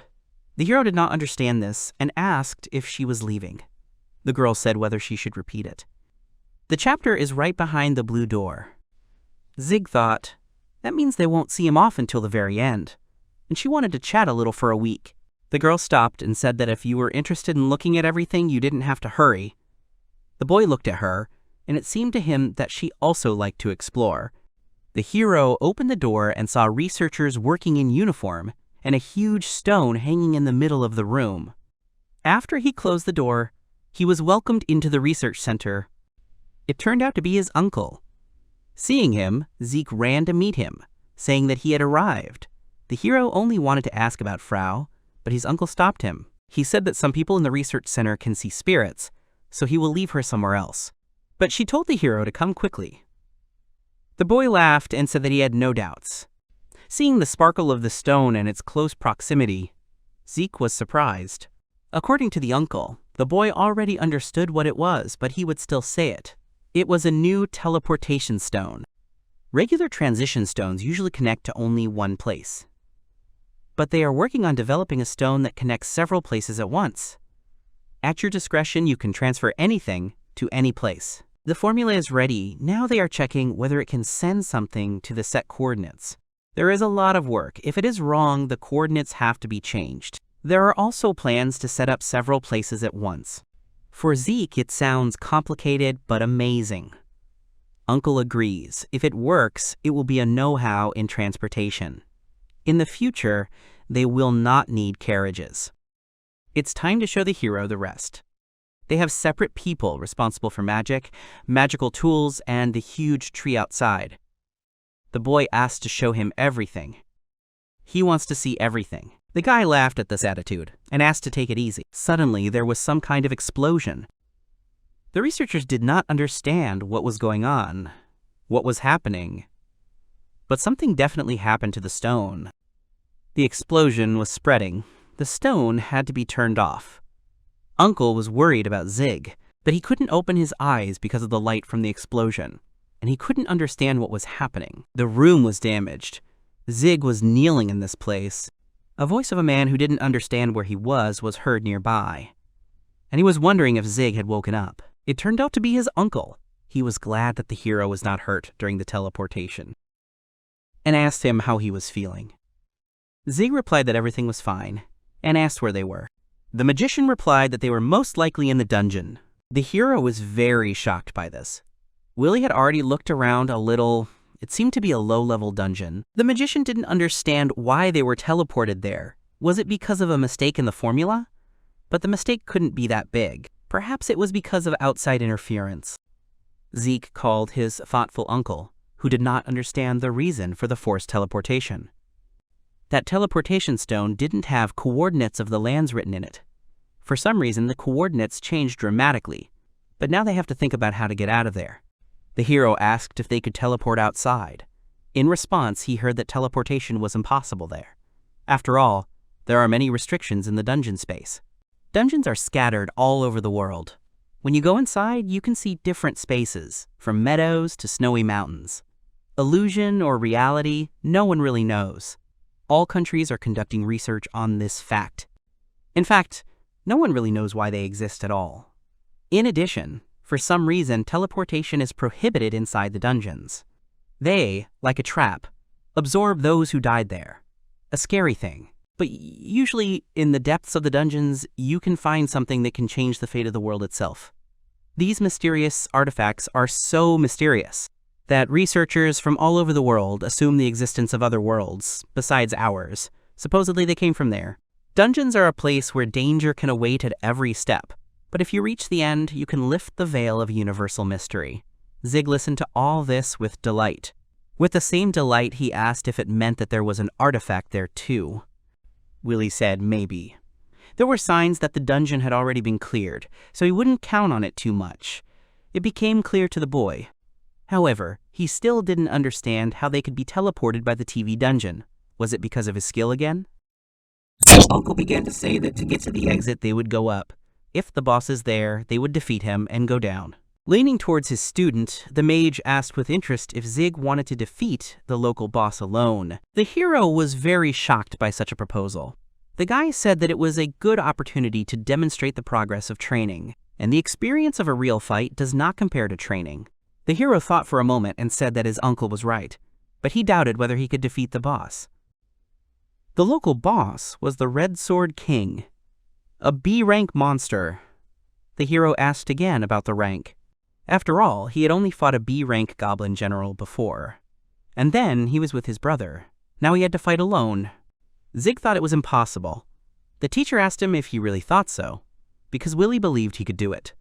The hero did not understand this and asked if she was leaving. The girl said whether she should repeat it. The chapter is right behind the blue door. Zig thought, that means they won't see him off until the very end, and she wanted to chat a little for a week. The girl stopped and said that if you were interested in looking at everything, you didn't have to hurry. The boy looked at her, and it seemed to him that she also liked to explore. The hero opened the door and saw researchers working in uniform and a huge stone hanging in the middle of the room. After he closed the door, he was welcomed into the research center. It turned out to be his uncle. Seeing him, Zeke ran to meet him, saying that he had arrived. The hero only wanted to ask about Frau, but his uncle stopped him. He said that some people in the research center can see spirits, so he will leave her somewhere else. But she told the hero to come quickly. The boy laughed and said that he had no doubts. Seeing the sparkle of the stone and its close proximity, Zeke was surprised. According to the uncle, the boy already understood what it was, but he would still say it. It was a new teleportation stone. Regular transition stones usually connect to only one place. But they are working on developing a stone that connects several places at once. At your discretion, you can transfer anything to any place. The formula is ready. Now they are checking whether it can send something to the set coordinates. There is a lot of work. If it is wrong, the coordinates have to be changed. There are also plans to set up several places at once. For Zeke, it sounds complicated but amazing. Uncle agrees. If it works, it will be a know-how in transportation. In the future, they will not need carriages. It's time to show the hero the rest. They have separate people responsible for magic, magical tools, and the huge tree outside. The boy asked to show him everything. He wants to see everything. The guy laughed at this attitude and asked to take it easy. Suddenly, there was some kind of explosion. The researchers did not understand what was going on, what was happening. But something definitely happened to the stone. The explosion was spreading. The stone had to be turned off. Uncle was worried about Zig, but he couldn't open his eyes because of the light from the explosion, and he couldn't understand what was happening. The room was damaged. Zig was kneeling in this place. A voice of a man who didn't understand where he was heard nearby, and he was wondering if Zig had woken up. It turned out to be his uncle. He was glad that the hero was not hurt during the teleportation, and asked him how he was feeling. Zig replied that everything was fine, and asked where they were. The magician replied that they were most likely in the dungeon. The hero was very shocked by this. Willie had already looked around a little. It seemed to be a low-level dungeon. The magician didn't understand why they were teleported there. Was it because of a mistake in the formula? But the mistake couldn't be that big. Perhaps it was because of outside interference. Zeke called his thoughtful uncle, who did not understand the reason for the forced teleportation. That teleportation stone didn't have coordinates of the lands written in it. For some reason, the coordinates changed dramatically, but now they have to think about how to get out of there. The hero asked if they could teleport outside. In response, he heard that teleportation was impossible there. After all, there are many restrictions in the dungeon space. Dungeons are scattered all over the world. When you go inside, you can see different spaces, from meadows to snowy mountains. Illusion or reality, no one really knows. All countries are conducting research on this fact. In fact, no one really knows why they exist at all. In addition, for some reason, teleportation is prohibited inside the dungeons. They, like a trap, absorb those who died there. A scary thing. But usually, in the depths of the dungeons, you can find something that can change the fate of the world itself. These mysterious artifacts are so mysterious that researchers from all over the world assume the existence of other worlds, besides ours. Supposedly they came from there. Dungeons are a place where danger can await at every step. But if you reach the end, you can lift the veil of universal mystery. Zig listened to all this with delight. With the same delight, he asked if it meant that there was an artifact there too. Willie said maybe. There were signs that the dungeon had already been cleared, so he wouldn't count on it too much. It became clear to the boy. However, he still didn't understand how they could be teleported by the TV dungeon. Was it because of his skill again? His uncle began to say that to get to the exit they would go up. If the boss is there, they would defeat him and go down. Leaning towards his student, the mage asked with interest if Zig wanted to defeat the local boss alone. The hero was very shocked by such a proposal. The guy said that it was a good opportunity to demonstrate the progress of training, and the experience of a real fight does not compare to training. The hero thought for a moment and said that his uncle was right, but he doubted whether he could defeat the boss. The local boss was the Red Sword King, a B-rank monster. The hero asked again about the rank. After all, he had only fought a B-rank goblin general before. And then he was with his brother. Now he had to fight alone. Zig thought it was impossible. The teacher asked him if he really thought so, because Willie believed he could do it.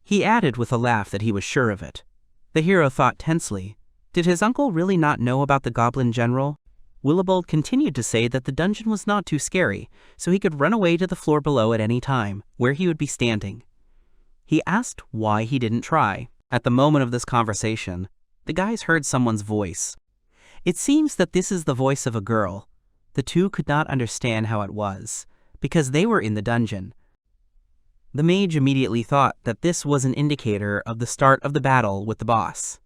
He added with a laugh that he was sure of it. The hero thought tensely, did his uncle really not know about the goblin general? Willibald continued to say that the dungeon was not too scary, so he could run away to the floor below at any time, where he would be standing. He asked why he didn't try. At the moment of this conversation, the guys heard someone's voice. It seems that this is the voice of a girl. The two could not understand how it was, because they were in the dungeon. The mage immediately thought that this was an indicator of the start of the battle with the boss.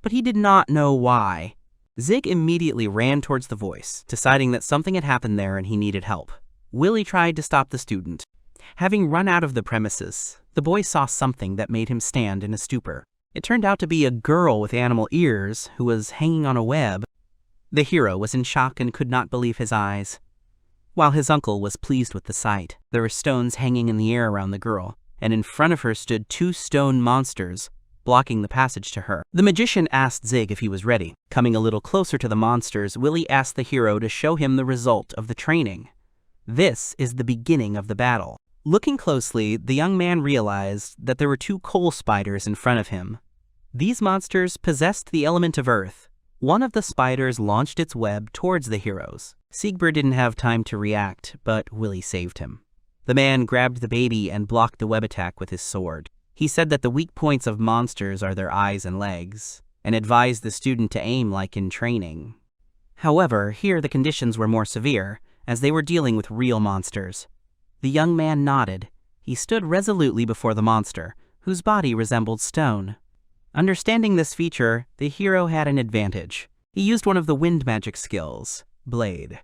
But he did not know why. Zig immediately ran towards the voice, deciding that something had happened there and he needed help. Willie tried to stop the student. Having run out of the premises, the boy saw something that made him stand in a stupor. It turned out to be a girl with animal ears who was hanging on a web. The hero was in shock and could not believe his eyes, while his uncle was pleased with the sight. There were stones hanging in the air around the girl, and in front of her stood 2 stone monsters, blocking the passage to her. The magician asked Zig if he was ready. Coming a little closer to the monsters, Willie asked the hero to show him the result of the training. This is the beginning of the battle. Looking closely, the young man realized that there were 2 coal spiders in front of him. These monsters possessed the element of earth. One of the spiders launched its web towards the heroes. Zikbelt didn't have time to react, but Willie saved him. The man grabbed the baby and blocked the web attack with his sword. He said that the weak points of monsters are their eyes and legs, and advised the student to aim like in training. However, here the conditions were more severe, as they were dealing with real monsters. The young man nodded. He stood resolutely before the monster, whose body resembled stone. Understanding this feature, the hero had an advantage. He used one of the wind magic skills, Blade.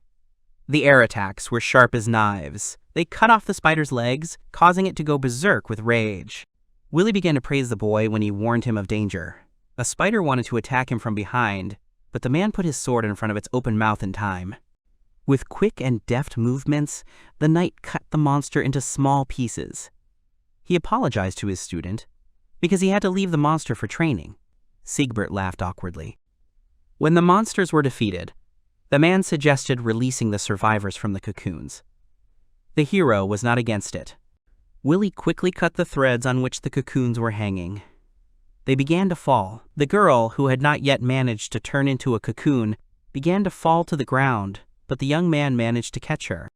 The air attacks were sharp as knives. They cut off the spider's legs, causing it to go berserk with rage. Willie began to praise the boy when he warned him of danger. A spider wanted to attack him from behind, but the man put his sword in front of its open mouth in time. With quick and deft movements, the knight cut the monster into small pieces. He apologized to his student, because he had to leave the monster for training. Zikbelt laughed awkwardly. When the monsters were defeated, the man suggested releasing the survivors from the cocoons. The hero was not against it. Willie quickly cut the threads on which the cocoons were hanging. They began to fall. The girl, who had not yet managed to turn into a cocoon, began to fall to the ground, but the young man managed to catch her.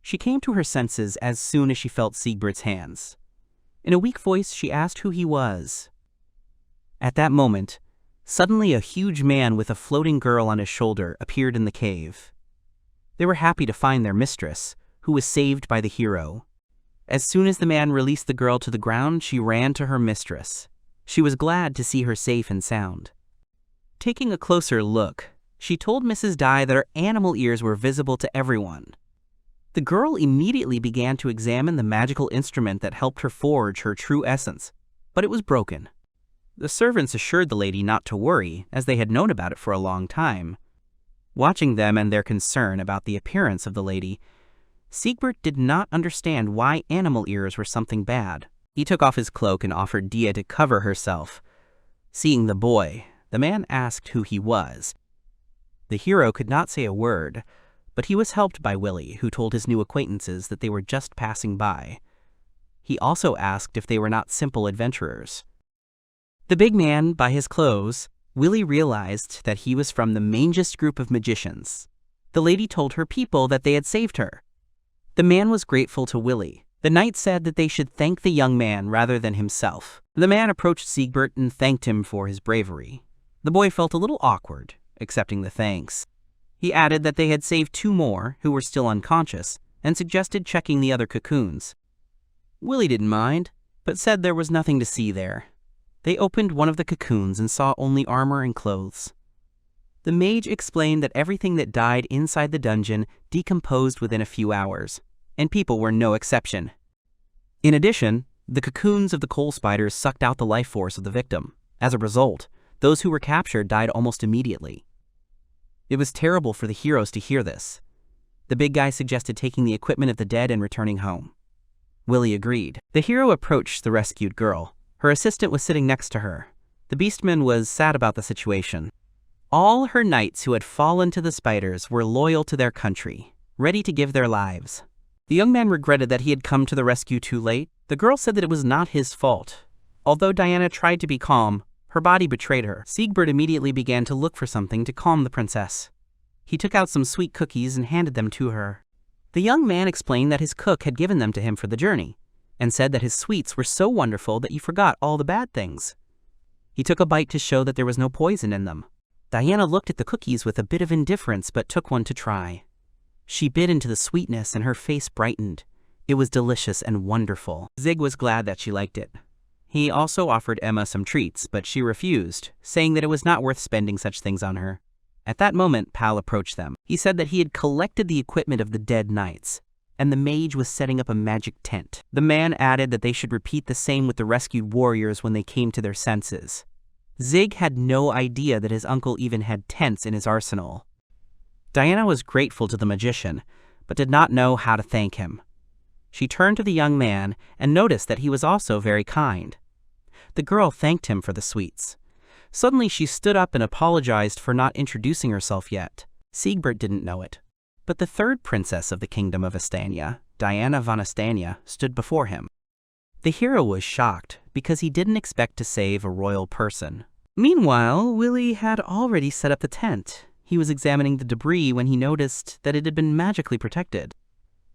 She came to her senses as soon as she felt Zikbert's hands. In a weak voice, she asked who he was. At that moment, suddenly a huge man with a floating girl on his shoulder appeared in the cave. They were happy to find their mistress, who was saved by the hero. As soon as the man released the girl to the ground, she ran to her mistress. She was glad to see her safe and sound. Taking a closer look, she told Mrs. Dye that her animal ears were visible to everyone. The girl immediately began to examine the magical instrument that helped her forge her true essence, but it was broken. The servants assured the lady not to worry, as they had known about it for a long time. Watching them and their concern about the appearance of the lady, Zikbelt did not understand why animal ears were something bad. He took off his cloak and offered Dia to cover herself. Seeing the boy, the man asked who he was. The hero could not say a word, but he was helped by Willie, who told his new acquaintances that they were just passing by. He also asked if they were not simple adventurers. The big man, by his clothes, Willie realized that he was from the mangest group of magicians. The lady told her people that they had saved her. The man was grateful to Willie. The knight said that they should thank the young man rather than himself. The man approached Zikbelt and thanked him for his bravery. The boy felt a little awkward, accepting the thanks. He added that they had saved 2 more, who were still unconscious, and suggested checking the other cocoons. Willie didn't mind, but said there was nothing to see there. They opened one of the cocoons and saw only armor and clothes. The mage explained that everything that died inside the dungeon decomposed within a few hours, and people were no exception. In addition, the cocoons of the coal spiders sucked out the life force of the victim. As a result, those who were captured died almost immediately. It was terrible for the heroes to hear this. The big guy suggested taking the equipment of the dead and returning home. Willie agreed. The hero approached the rescued girl. Her assistant was sitting next to her. The beastman was sad about the situation. All her knights who had fallen to the spiders were loyal to their country, ready to give their lives. The young man regretted that he had come to the rescue too late. The girl said that it was not his fault. Although Diana tried to be calm, her body betrayed her. Zikbelt immediately began to look for something to calm the princess. He took out some sweet cookies and handed them to her. The young man explained that his cook had given them to him for the journey, and said that his sweets were so wonderful that you forgot all the bad things. He took a bite to show that there was no poison in them. Diana looked at the cookies with a bit of indifference but took one to try. She bit into the sweetness and her face brightened. It was delicious and wonderful. Zig was glad that she liked it. He also offered Emma some treats, but she refused, saying that it was not worth spending such things on her. At that moment, Pal approached them. He said that he had collected the equipment of the dead knights, and the mage was setting up a magic tent. The man added that they should repeat the same with the rescued warriors when they came to their senses. Zig had no idea that his uncle even had tents in his arsenal. Diana was grateful to the magician, but did not know how to thank him. She turned to the young man and noticed that he was also very kind. The girl thanked him for the sweets. Suddenly she stood up and apologized for not introducing herself yet. Zikbelt didn't know it. But the 3rd princess of the kingdom of Estania, Diana von Estania, stood before him. The hero was shocked because he didn't expect to save a royal person. Meanwhile, Willie had already set up the tent. He was examining the debris when he noticed that it had been magically protected.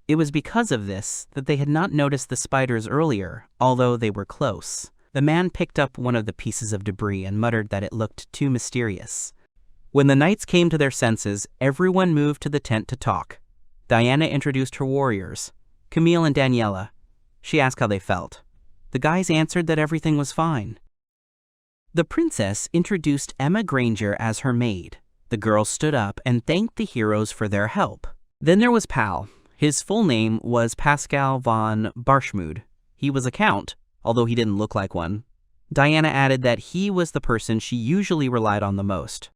It was because of this that they had not noticed the spiders earlier, although they were close. The man picked up one of the pieces of debris and muttered that it looked too mysterious. When the knights came to their senses, everyone moved to the tent to talk. Diana introduced her warriors, Camille and Danielle. She asked how they felt. The guys answered that everything was fine. The princess introduced Emma Granger as her maid. The girl stood up and thanked the heroes for their help. Then there was Pal. His full name was Pascal von Barschmude. He was a count, although he didn't look like one. Diana added that he was the person she usually relied on the most.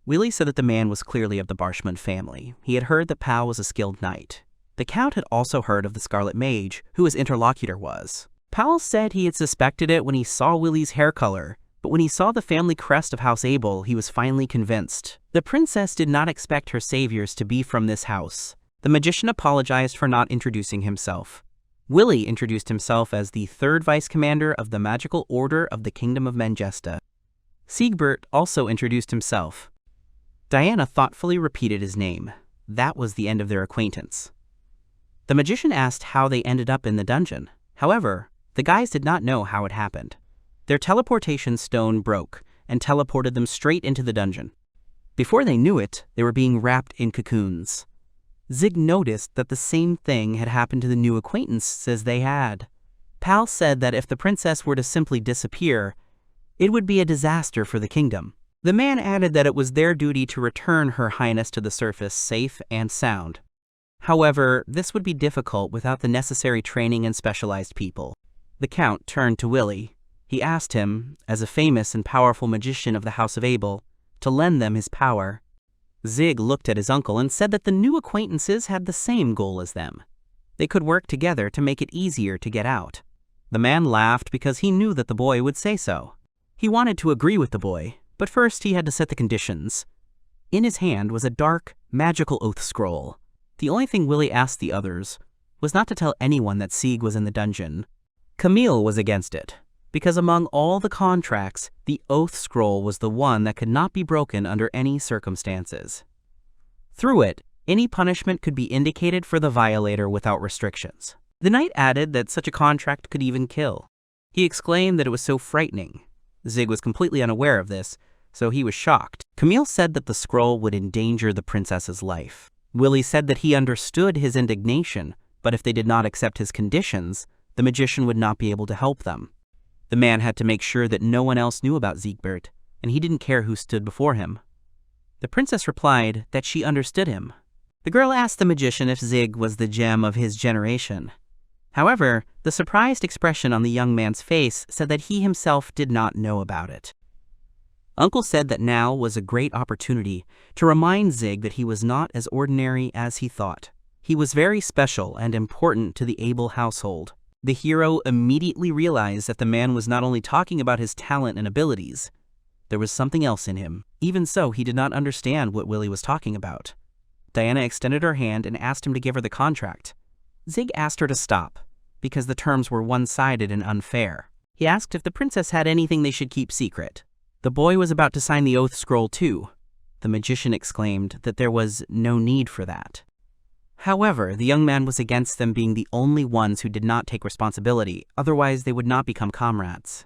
Willie said that the man was clearly of the Barschmude family. He had heard that Pal was a skilled knight. The count had also heard of the Scarlet Mage, who his interlocutor was. Pal said he had suspected it when he saw Willie's hair color, but when he saw the family crest of House Abel, he was finally convinced. The princess did not expect her saviors to be from this house. The magician apologized for not introducing himself. Willie introduced himself as the 3rd vice commander of the Magical Order of the Kingdom of Menjesta. Zikbelt also introduced himself. Diana thoughtfully repeated his name. That was the end of their acquaintance. The magician asked how they ended up in the dungeon. However, the guys did not know how it happened. Their teleportation stone broke and teleported them straight into the dungeon. Before they knew it, they were being wrapped in cocoons. Zig noticed that the same thing had happened to the new acquaintances they had. Pal said that if the princess were to simply disappear, it would be a disaster for the kingdom. The man added that it was their duty to return Her Highness to the surface safe and sound. However, this would be difficult without the necessary training and specialized people. The count turned to Willie. He asked him, as a famous and powerful magician of the House of Abel, to lend them his power. Zig looked at his uncle and said that the new acquaintances had the same goal as them. They could work together to make it easier to get out. The man laughed because he knew that the boy would say so. He wanted to agree with the boy, but first he had to set the conditions. In his hand was a dark, magical oath scroll. The only thing Willie asked the others was not to tell anyone that Zeke was in the dungeon. Camille was against it, because among all the contracts, the Oath Scroll was the one that could not be broken under any circumstances. Through it, any punishment could be indicated for the violator without restrictions. The knight added that such a contract could even kill. He exclaimed that it was so frightening. Zeke was completely unaware of this, so he was shocked. Camille said that the scroll would endanger the princess's life. Willie said that he understood his indignation, but if they did not accept his conditions, the magician would not be able to help them. The man had to make sure that no one else knew about Zikbelt, and he didn't care who stood before him. The princess replied that she understood him. The girl asked the magician if Zig was the gem of his generation. However, the surprised expression on the young man's face said that he himself did not know about it. Uncle said that now was a great opportunity to remind Zig that he was not as ordinary as he thought. He was very special and important to the Abel household. The hero immediately realized that the man was not only talking about his talent and abilities. There was something else in him. Even so, he did not understand what Willie was talking about. Diana extended her hand and asked him to give her the contract. Zig asked her to stop, because the terms were one-sided and unfair. He asked if the princess had anything they should keep secret. The boy was about to sign the Oath Scroll too. The magician exclaimed that there was no need for that. However, the young man was against them being the only ones who did not take responsibility, otherwise they would not become comrades.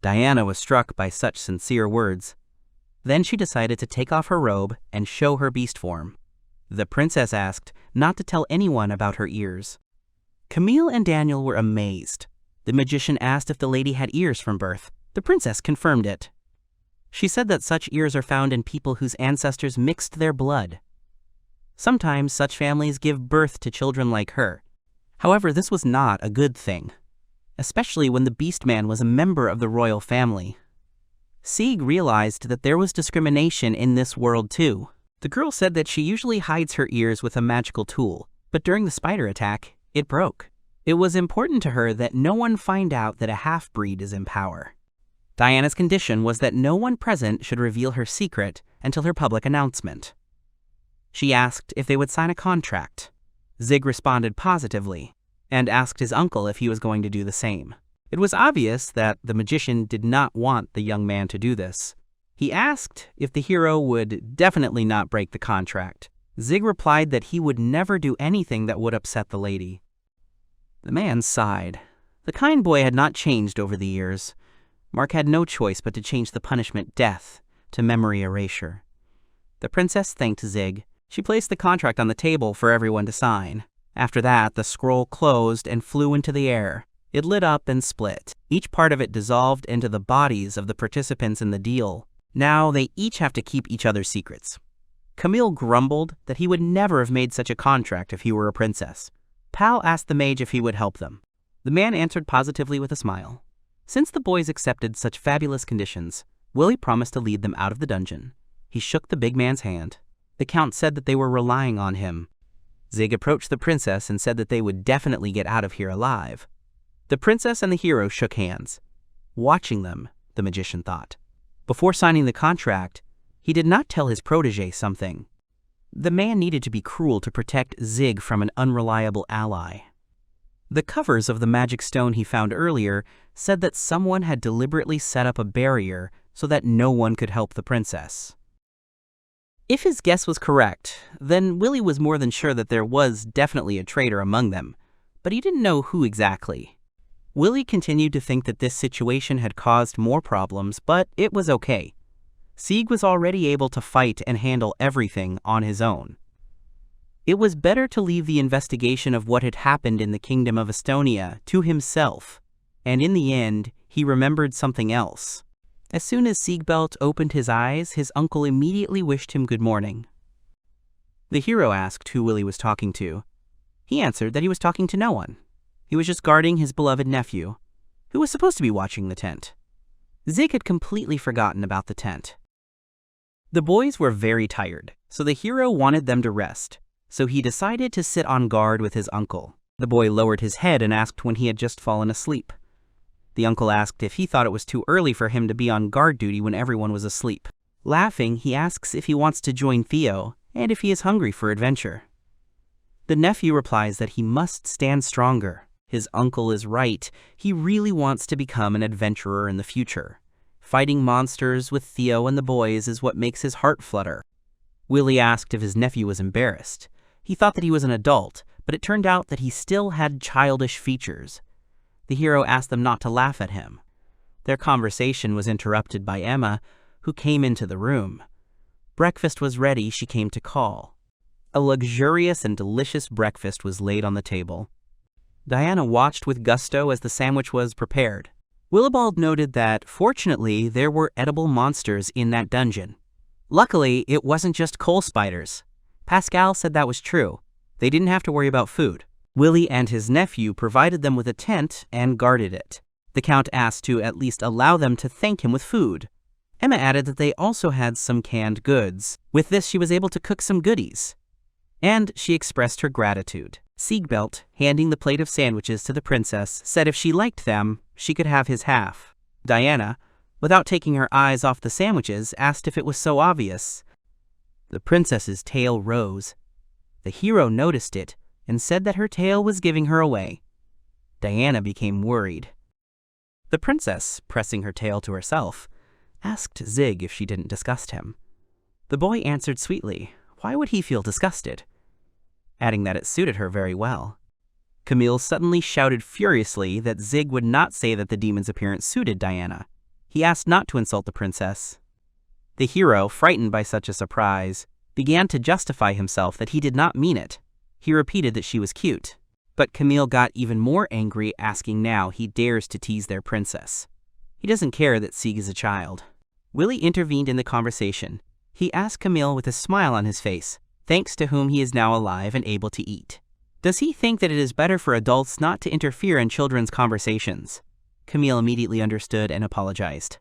Diana was struck by such sincere words. Then she decided to take off her robe and show her beast form. The princess asked not to tell anyone about her ears. Camille and Danielle were amazed. The magician asked if the lady had ears from birth. The princess confirmed it. She said that such ears are found in people whose ancestors mixed their blood. Sometimes such families give birth to children like her. However, this was not a good thing, especially when the Beast Man was a member of the royal family. Sieg realized that there was discrimination in this world too. The girl said that she usually hides her ears with a magical tool, but during the spider attack, it broke. It was important to her that no one find out that a half-breed is in power. Diana's condition was that no one present should reveal her secret until her public announcement. She asked if they would sign a contract. Zig responded positively, and asked his uncle if he was going to do the same. It was obvious that the magician did not want the young man to do this. He asked if the hero would definitely not break the contract. Zig replied that he would never do anything that would upset the lady. The man sighed. The kind boy had not changed over the years. Mark had no choice but to change the punishment death to memory erasure. The princess thanked Zig. She placed the contract on the table for everyone to sign. After that, the scroll closed and flew into the air. It lit up and split. Each part of it dissolved into the bodies of the participants in the deal. Now they each have to keep each other's secrets. Camille grumbled that he would never have made such a contract if he were a princess. Pal asked the mage if he would help them. The man answered positively with a smile. Since the boys accepted such fabulous conditions, Willie promised to lead them out of the dungeon. He shook the big man's hand. The count said that they were relying on him. Zig approached the princess and said that they would definitely get out of here alive. The princess and the hero shook hands. Watching them, the magician thought. Before signing the contract, he did not tell his protege something. The man needed to be cruel to protect Zig from an unreliable ally. The covers of the magic stone he found earlier said that someone had deliberately set up a barrier so that no one could help the princess. If his guess was correct, then Willie was more than sure that there was definitely a traitor among them, but he didn't know who exactly. Willie continued to think that this situation had caused more problems, but it was okay. Sieg was already able to fight and handle everything on his own. It was better to leave the investigation of what had happened in the kingdom of Estonia to himself, and in the end, he remembered something else. As soon as Zikbelt opened his eyes, his uncle immediately wished him good morning. The hero asked who Willie was talking to. He answered that he was talking to no one. He was just guarding his beloved nephew, who was supposed to be watching the tent. Zeke had completely forgotten about the tent. The boys were very tired, so the hero wanted them to rest, so he decided to sit on guard with his uncle. The boy lowered his head and asked when he had just fallen asleep. The uncle asked if he thought it was too early for him to be on guard duty when everyone was asleep. Laughing, he asks if he wants to join Theo and if he is hungry for adventure. The nephew replies that he must stand stronger. His uncle is right. He really wants to become an adventurer in the future. Fighting monsters with Theo and the boys is what makes his heart flutter. Willie asked if his nephew was embarrassed. He thought that he was an adult, but it turned out that he still had childish features. The hero asked them not to laugh at him. Their conversation was interrupted by Emma, who came into the room. Breakfast was ready, she came to call. A luxurious and delicious breakfast was laid on the table. Diana watched with gusto as the sandwich was prepared. Willibald noted that, fortunately, there were edible monsters in that dungeon. Luckily, it wasn't just coal spiders. Pascal said that was true. They didn't have to worry about food. Willie and his nephew provided them with a tent and guarded it. The Count asked to at least allow them to thank him with food. Emma added that they also had some canned goods. With this, she was able to cook some goodies. And she expressed her gratitude. Zikbelt, handing the plate of sandwiches to the princess, said if she liked them, she could have his half. Diana, without taking her eyes off the sandwiches, asked if it was so obvious. The princess's tail rose. The hero noticed it and said that her tail was giving her away. Diana became worried. The princess, pressing her tail to herself, asked Zig if she didn't disgust him. The boy answered sweetly, why would he feel disgusted? Adding that it suited her very well. Camille suddenly shouted furiously that Zig would not say that the demon's appearance suited Diana. He asked not to insult the princess. The hero, frightened by such a surprise, began to justify himself that he did not mean it. He repeated that she was cute. But Camille got even more angry, asking now he dares to tease their princess. He doesn't care that Zeke is a child. Willie intervened in the conversation. He asked Camille with a smile on his face, thanks to whom he is now alive and able to eat. Does he think that it is better for adults not to interfere in children's conversations? Camille immediately understood and apologized.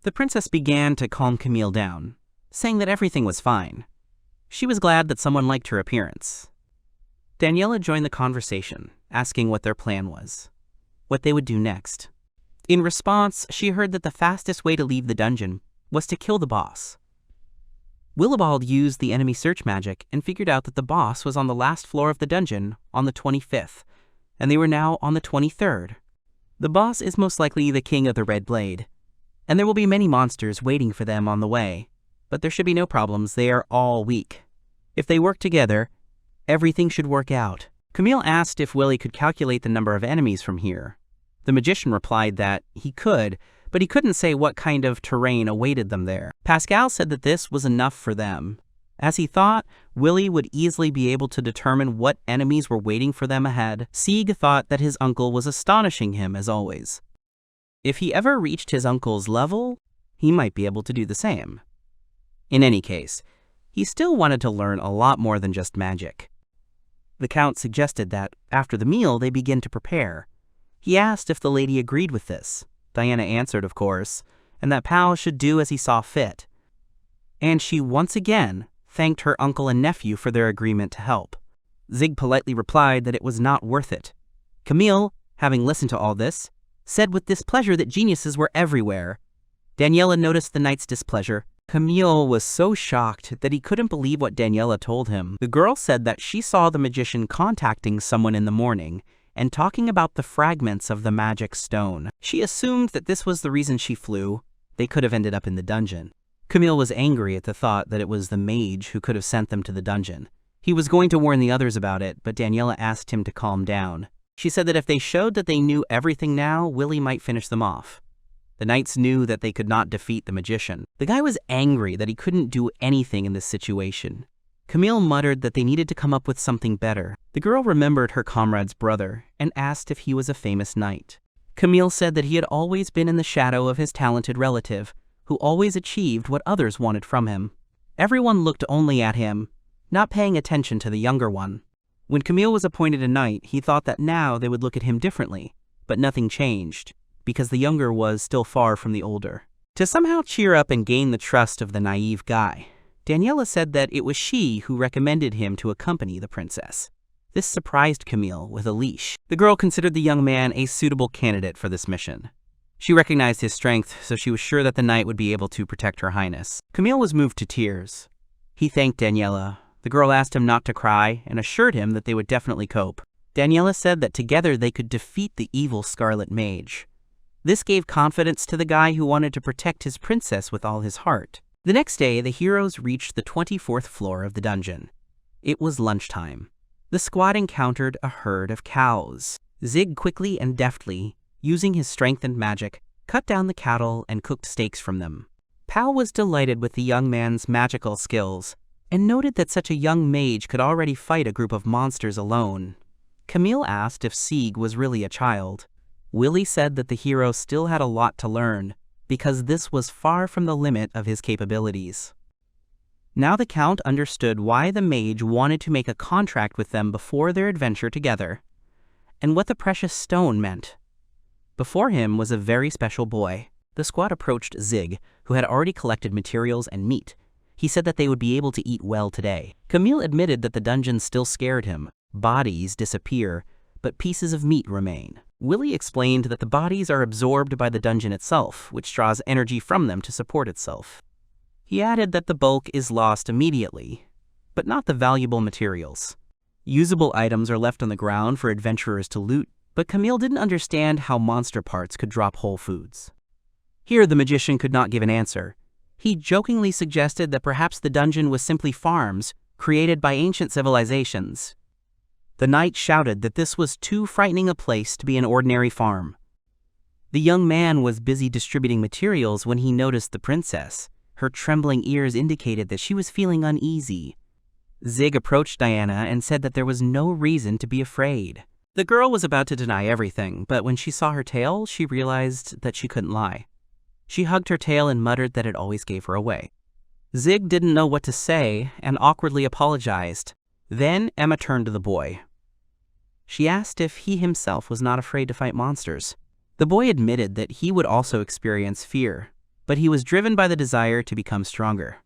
The princess began to calm Camille down, saying that everything was fine. She was glad that someone liked her appearance. Danielle joined the conversation, asking what their plan was, what they would do next. In response, she heard that the fastest way to leave the dungeon was to kill the boss. Willibald used the enemy search magic and figured out that the boss was on the last floor of the dungeon on the 25th, and they were now on the 23rd. The boss is most likely the king of the Red Blade, and there will be many monsters waiting for them on the way, but there should be no problems, they are all weak. If they work together, everything should work out. Camille asked if Willie could calculate the number of enemies from here. The magician replied that he could, but he couldn't say what kind of terrain awaited them there. Pascal said that this was enough for them. As he thought, Willie would easily be able to determine what enemies were waiting for them ahead. Zeke thought that his uncle was astonishing him as always. If he ever reached his uncle's level, he might be able to do the same. In any case, he still wanted to learn a lot more than just magic. The Count suggested that, after the meal, they begin to prepare. He asked if the lady agreed with this. Diana answered, of course, and that Pal should do as he saw fit. And she once again thanked her uncle and nephew for their agreement to help. Zig politely replied that it was not worth it. Camille, having listened to all this, said with displeasure that geniuses were everywhere. Danielle noticed the knight's displeasure. Camille was so shocked that he couldn't believe what Danielle told him. The girl said that she saw the magician contacting someone in the morning and talking about the fragments of the magic stone. She assumed that this was the reason she flew. They could have ended up in the dungeon. Camille was angry at the thought that it was the mage who could have sent them to the dungeon. He was going to warn the others about it, but Danielle asked him to calm down. She said that if they showed that they knew everything now, Willie might finish them off. The knights knew that they could not defeat the magician. The guy was angry that he couldn't do anything in this situation. Camille muttered that they needed to come up with something better. The girl remembered her comrade's brother and asked if he was a famous knight. Camille said that he had always been in the shadow of his talented relative, who always achieved what others wanted from him. Everyone looked only at him, not paying attention to the younger one. When Camille was appointed a knight, he thought that now they would look at him differently, but nothing changed, because the younger was still far from the older. To somehow cheer up and gain the trust of the naive guy, Danielle said that it was she who recommended him to accompany the princess. This surprised Camille with a leash. The girl considered the young man a suitable candidate for this mission. She recognized his strength, so she was sure that the knight would be able to protect her highness. Camille was moved to tears. He thanked Danielle. The girl asked him not to cry and assured him that they would definitely cope. Danielle said that together they could defeat the evil Scarlet Mage. This gave confidence to the guy who wanted to protect his princess with all his heart. The next day, the heroes reached the 24th floor of the dungeon. It was lunchtime. The squad encountered a herd of cows. Zeke quickly and deftly, using his strength and magic, cut down the cattle and cooked steaks from them. Pal was delighted with the young man's magical skills, and noted that such a young mage could already fight a group of monsters alone. Camille asked if Zeke was really a child. Willie said that the hero still had a lot to learn, because this was far from the limit of his capabilities. Now the Count understood why the mage wanted to make a contract with them before their adventure together, and what the precious stone meant. Before him was a very special boy. The squad approached Zig, who had already collected materials and meat. He said that they would be able to eat well today. Camille admitted that the dungeon still scared him. Bodies disappear, but pieces of meat remain. Willie explained that the bodies are absorbed by the dungeon itself, which draws energy from them to support itself. He added that the bulk is lost immediately, but not the valuable materials. Usable items are left on the ground for adventurers to loot, but Camille didn't understand how monster parts could drop whole foods. Here the magician could not give an answer. He jokingly suggested that perhaps the dungeon was simply farms created by ancient civilizations. The knight shouted that this was too frightening a place to be an ordinary farm. The young man was busy distributing materials when he noticed the princess. Her trembling ears indicated that she was feeling uneasy. Zig approached Diana and said that there was no reason to be afraid. The girl was about to deny everything, but when she saw her tail, she realized that she couldn't lie. She hugged her tail and muttered that it always gave her away. Zig didn't know what to say and awkwardly apologized. Then Emma turned to the boy. She asked if he himself was not afraid to fight monsters. The boy admitted that he would also experience fear, but he was driven by the desire to become stronger.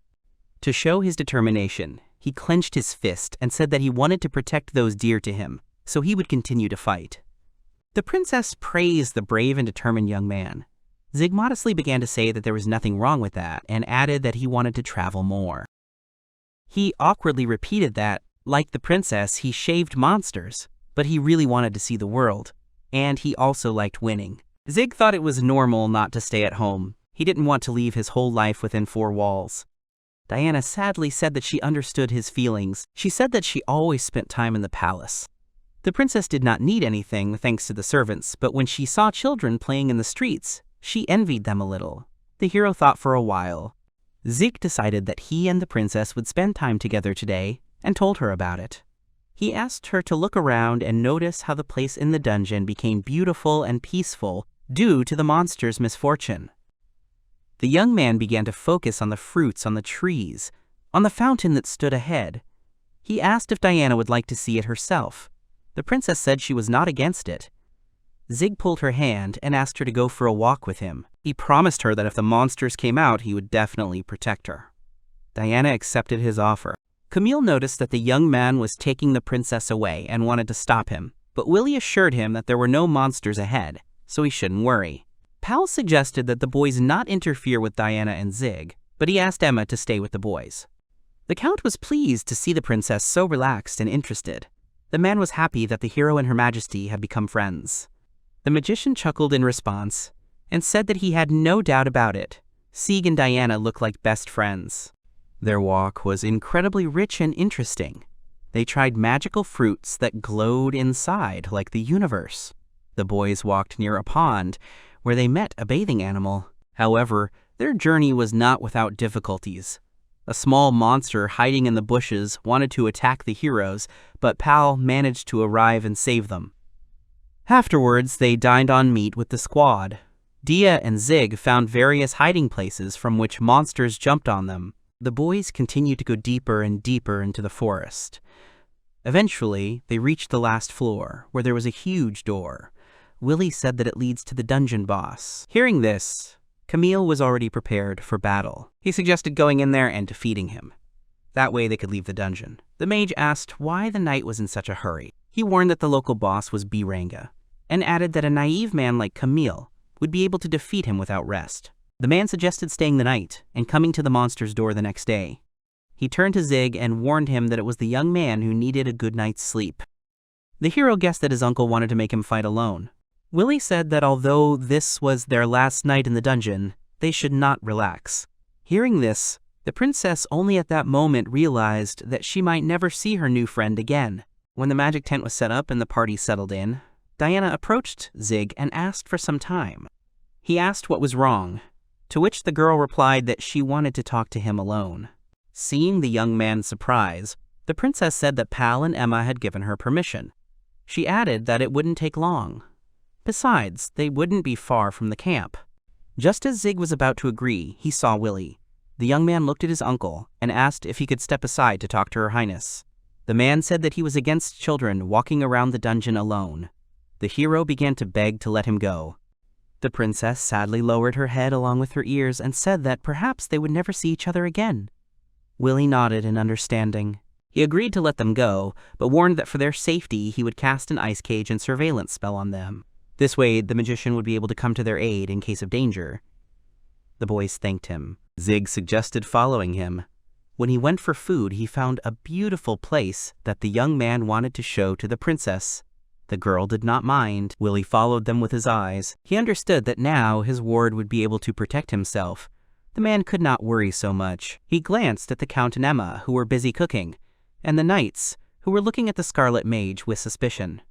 To show his determination, he clenched his fist and said that he wanted to protect those dear to him, so he would continue to fight. The princess praised the brave and determined young man. Zig modestly began to say that there was nothing wrong with that and added that he wanted to travel more. He awkwardly repeated that, like the princess, he shaved monsters, but he really wanted to see the world, and he also liked winning. Zig thought it was normal not to stay at home. He didn't want to leave his whole life within four walls. Diana sadly said that she understood his feelings. She said that she always spent time in the palace. The princess did not need anything thanks to the servants, but when she saw children playing in the streets, she envied them a little. The hero thought for a while. Zeke decided that he and the princess would spend time together today and told her about it. He asked her to look around and notice how the place in the dungeon became beautiful and peaceful due to the monster's misfortune. The young man began to focus on the fruits on the trees, on the fountain that stood ahead. He asked if Diana would like to see it herself. The princess said she was not against it. Zig pulled her hand and asked her to go for a walk with him. He promised her that if the monsters came out, he would definitely protect her. Diana accepted his offer. Camille noticed that the young man was taking the princess away and wanted to stop him, but Willie assured him that there were no monsters ahead, so he shouldn't worry. Pal suggested that the boys not interfere with Diana and Zig, but he asked Emma to stay with the boys. The Count was pleased to see the princess so relaxed and interested. The man was happy that the hero and her majesty had become friends. The magician chuckled in response and said that he had no doubt about it. Zig and Diana looked like best friends. Their walk was incredibly rich and interesting. They tried magical fruits that glowed inside like the universe. The boys walked near a pond where they met a bathing animal. However, their journey was not without difficulties. A small monster hiding in the bushes wanted to attack the heroes, but Pal managed to arrive and save them. Afterwards, they dined on meat with the squad. Dia and Zig found various hiding places from which monsters jumped on them. The boys continued to go deeper and deeper into the forest. Eventually, they reached the last floor, where there was a huge door. Willie said that it leads to the dungeon boss. Hearing this, Camille was already prepared for battle. He suggested going in there and defeating him. That way they could leave the dungeon. The mage asked why the knight was in such a hurry. He warned that the local boss was Biranga, and added that a naive man like Camille would be able to defeat him without rest. The man suggested staying the night and coming to the monster's door the next day. He turned to Zig and warned him that it was the young man who needed a good night's sleep. The hero guessed that his uncle wanted to make him fight alone. Willie said that although this was their last night in the dungeon, they should not relax. Hearing this, the princess only at that moment realized that she might never see her new friend again. When the magic tent was set up and the party settled in, Diana approached Zeke and asked for some time. He asked what was wrong, to which the girl replied that she wanted to talk to him alone. Seeing the young man's surprise, the princess said that Pal and Emma had given her permission. She added that it wouldn't take long. Besides, they wouldn't be far from the camp. Just as Zig was about to agree, he saw Willie. The young man looked at his uncle and asked if he could step aside to talk to Her Highness. The man said that he was against children walking around the dungeon alone. The hero began to beg to let him go. The princess sadly lowered her head along with her ears and said that perhaps they would never see each other again. Willie nodded in understanding. He agreed to let them go, but warned that for their safety he would cast an ice cage and surveillance spell on them. This way, the magician would be able to come to their aid in case of danger. The boys thanked him. Zig suggested following him. When he went for food, he found a beautiful place that the young man wanted to show to the princess. The girl did not mind. Willie followed them with his eyes. He understood that now his ward would be able to protect himself. The man could not worry so much. He glanced at the Count and Emma, who were busy cooking, and the knights, who were looking at the Scarlet Mage with suspicion.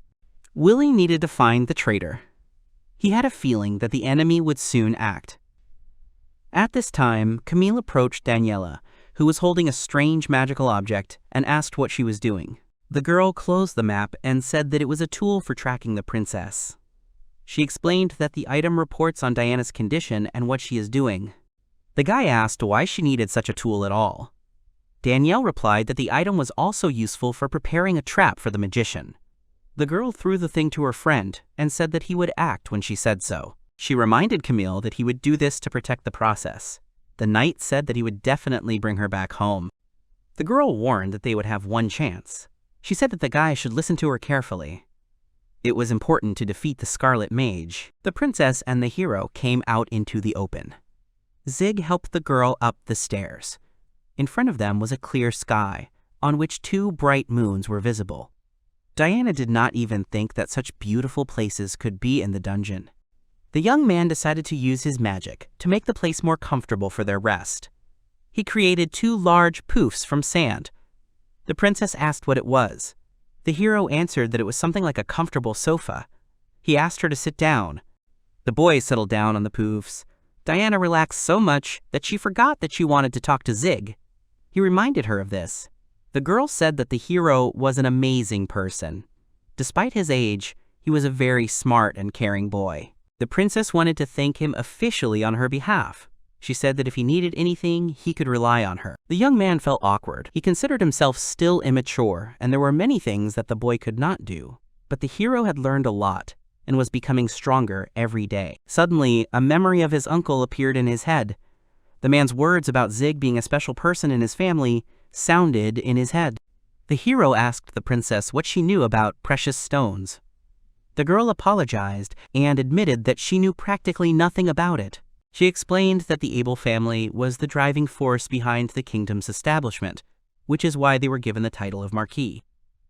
Willie needed to find the traitor. He had a feeling that the enemy would soon act. At this time, Camille approached Danielle, who was holding a strange magical object, and asked what she was doing. The girl closed the map and said that it was a tool for tracking the princess. She explained that the item reports on Diana's condition and what she is doing. The guy asked why she needed such a tool at all. Danielle replied that the item was also useful for preparing a trap for the magician. The girl threw the thing to her friend and said that he would act when she said so. She reminded Camille that he would do this to protect the process. The knight said that he would definitely bring her back home. The girl warned that they would have one chance. She said that the guy should listen to her carefully. It was important to defeat the Scarlet Mage. The princess and the hero came out into the open. Zig helped the girl up the stairs. In front of them was a clear sky, on which 2 bright moons were visible. Diana did not even think that such beautiful places could be in the dungeon. The young man decided to use his magic to make the place more comfortable for their rest. He created 2 large poofs from sand. The princess asked what it was. The hero answered that it was something like a comfortable sofa. He asked her to sit down. The boys settled down on the poofs. Diana relaxed so much that she forgot that she wanted to talk to Zig. He reminded her of this. The girl said that the hero was an amazing person. Despite his age, he was a very smart and caring boy. The princess wanted to thank him officially on her behalf. She said that if he needed anything, he could rely on her. The young man felt awkward. He considered himself still immature, and there were many things that the boy could not do. But the hero had learned a lot and was becoming stronger every day. Suddenly, a memory of his uncle appeared in his head. The man's words about Zig being a special person in his family sounded in his head. The hero asked the princess what she knew about precious stones. The girl apologized and admitted that she knew practically nothing about it. She explained that the Abel family was the driving force behind the kingdom's establishment, which is why they were given the title of Marquis.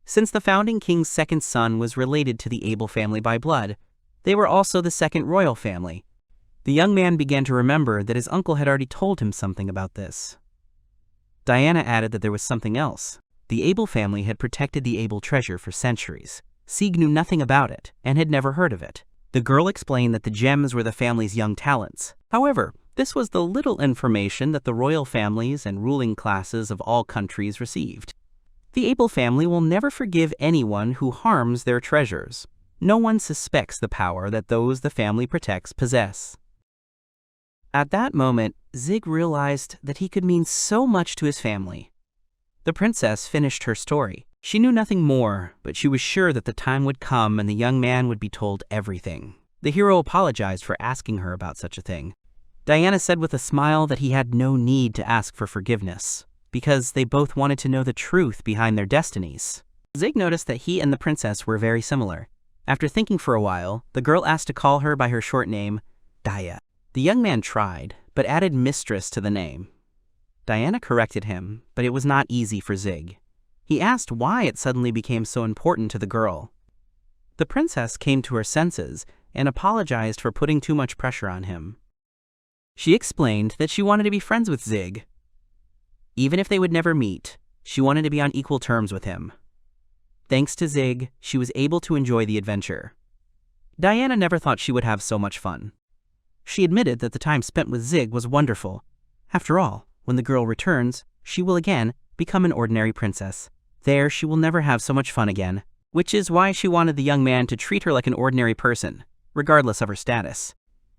Since the founding king's second son was related to the Abel family by blood, they were also the second royal family. The young man began to remember that his uncle had already told him something about this. Diana added that there was something else. The Abel family had protected the Abel treasure for centuries. Sieg knew nothing about it and had never heard of it. The girl explained that the gems were the family's young talents. However, this was the little information that the royal families and ruling classes of all countries received. The Abel family will never forgive anyone who harms their treasures. No one suspects the power that those the family protects possess. At that moment, Zig realized that he could mean so much to his family. The princess finished her story. She knew nothing more, but she was sure that the time would come and the young man would be told everything. The hero apologized for asking her about such a thing. Diana said with a smile that he had no need to ask for forgiveness, because they both wanted to know the truth behind their destinies. Zig noticed that he and the princess were very similar. After thinking for a while, the girl asked to call her by her short name, Daya. The young man tried, but added mistress to the name. Diana corrected him, but it was not easy for Zig. He asked why it suddenly became so important to the girl. The princess came to her senses and apologized for putting too much pressure on him. She explained that she wanted to be friends with Zeke. Even if they would never meet, she wanted to be on equal terms with him. Thanks to Zeke, she was able to enjoy the adventure. Diana never thought she would have so much fun. She admitted that the time spent with Zeke was wonderful. After all, when the girl returns, she will again become an ordinary princess. There, she will never have so much fun again, which is why she wanted the young man to treat her like an ordinary person, regardless of her status.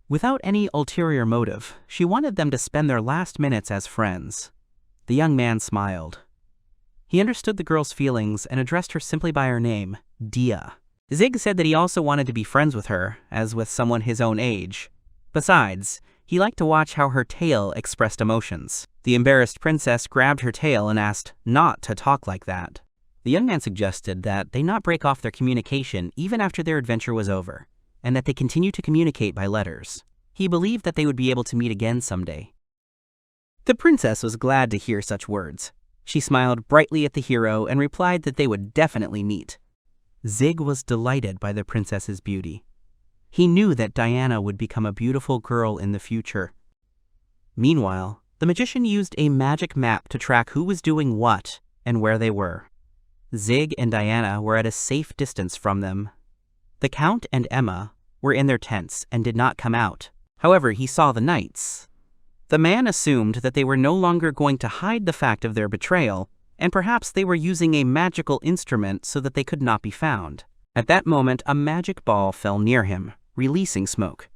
Without any ulterior motive, she wanted them to spend their last minutes as friends. The young man smiled. He understood the girl's feelings and addressed her simply by her name, Dia. Zeke said that he also wanted to be friends with her, as with someone his own age. Besides, he liked to watch how her tail expressed emotions. The embarrassed princess grabbed her tail and asked not to talk like that. The young man suggested that they not break off their communication even after their adventure was over, and that they continue to communicate by letters. He believed that they would be able to meet again someday. The princess was glad to hear such words. She smiled brightly at the hero and replied that they would definitely meet. Zeke was delighted by the princess's beauty. He knew that Diana would become a beautiful girl in the future. Meanwhile, the magician used a magic map to track who was doing what and where they were. Zeke and Diana were at a safe distance from them. The Count and Emma were in their tents and did not come out. However, he saw the knights. The man assumed that they were no longer going to hide the fact of their betrayal, and perhaps they were using a magical instrument so that they could not be found. At that moment, a magic ball fell near him, releasing smoke.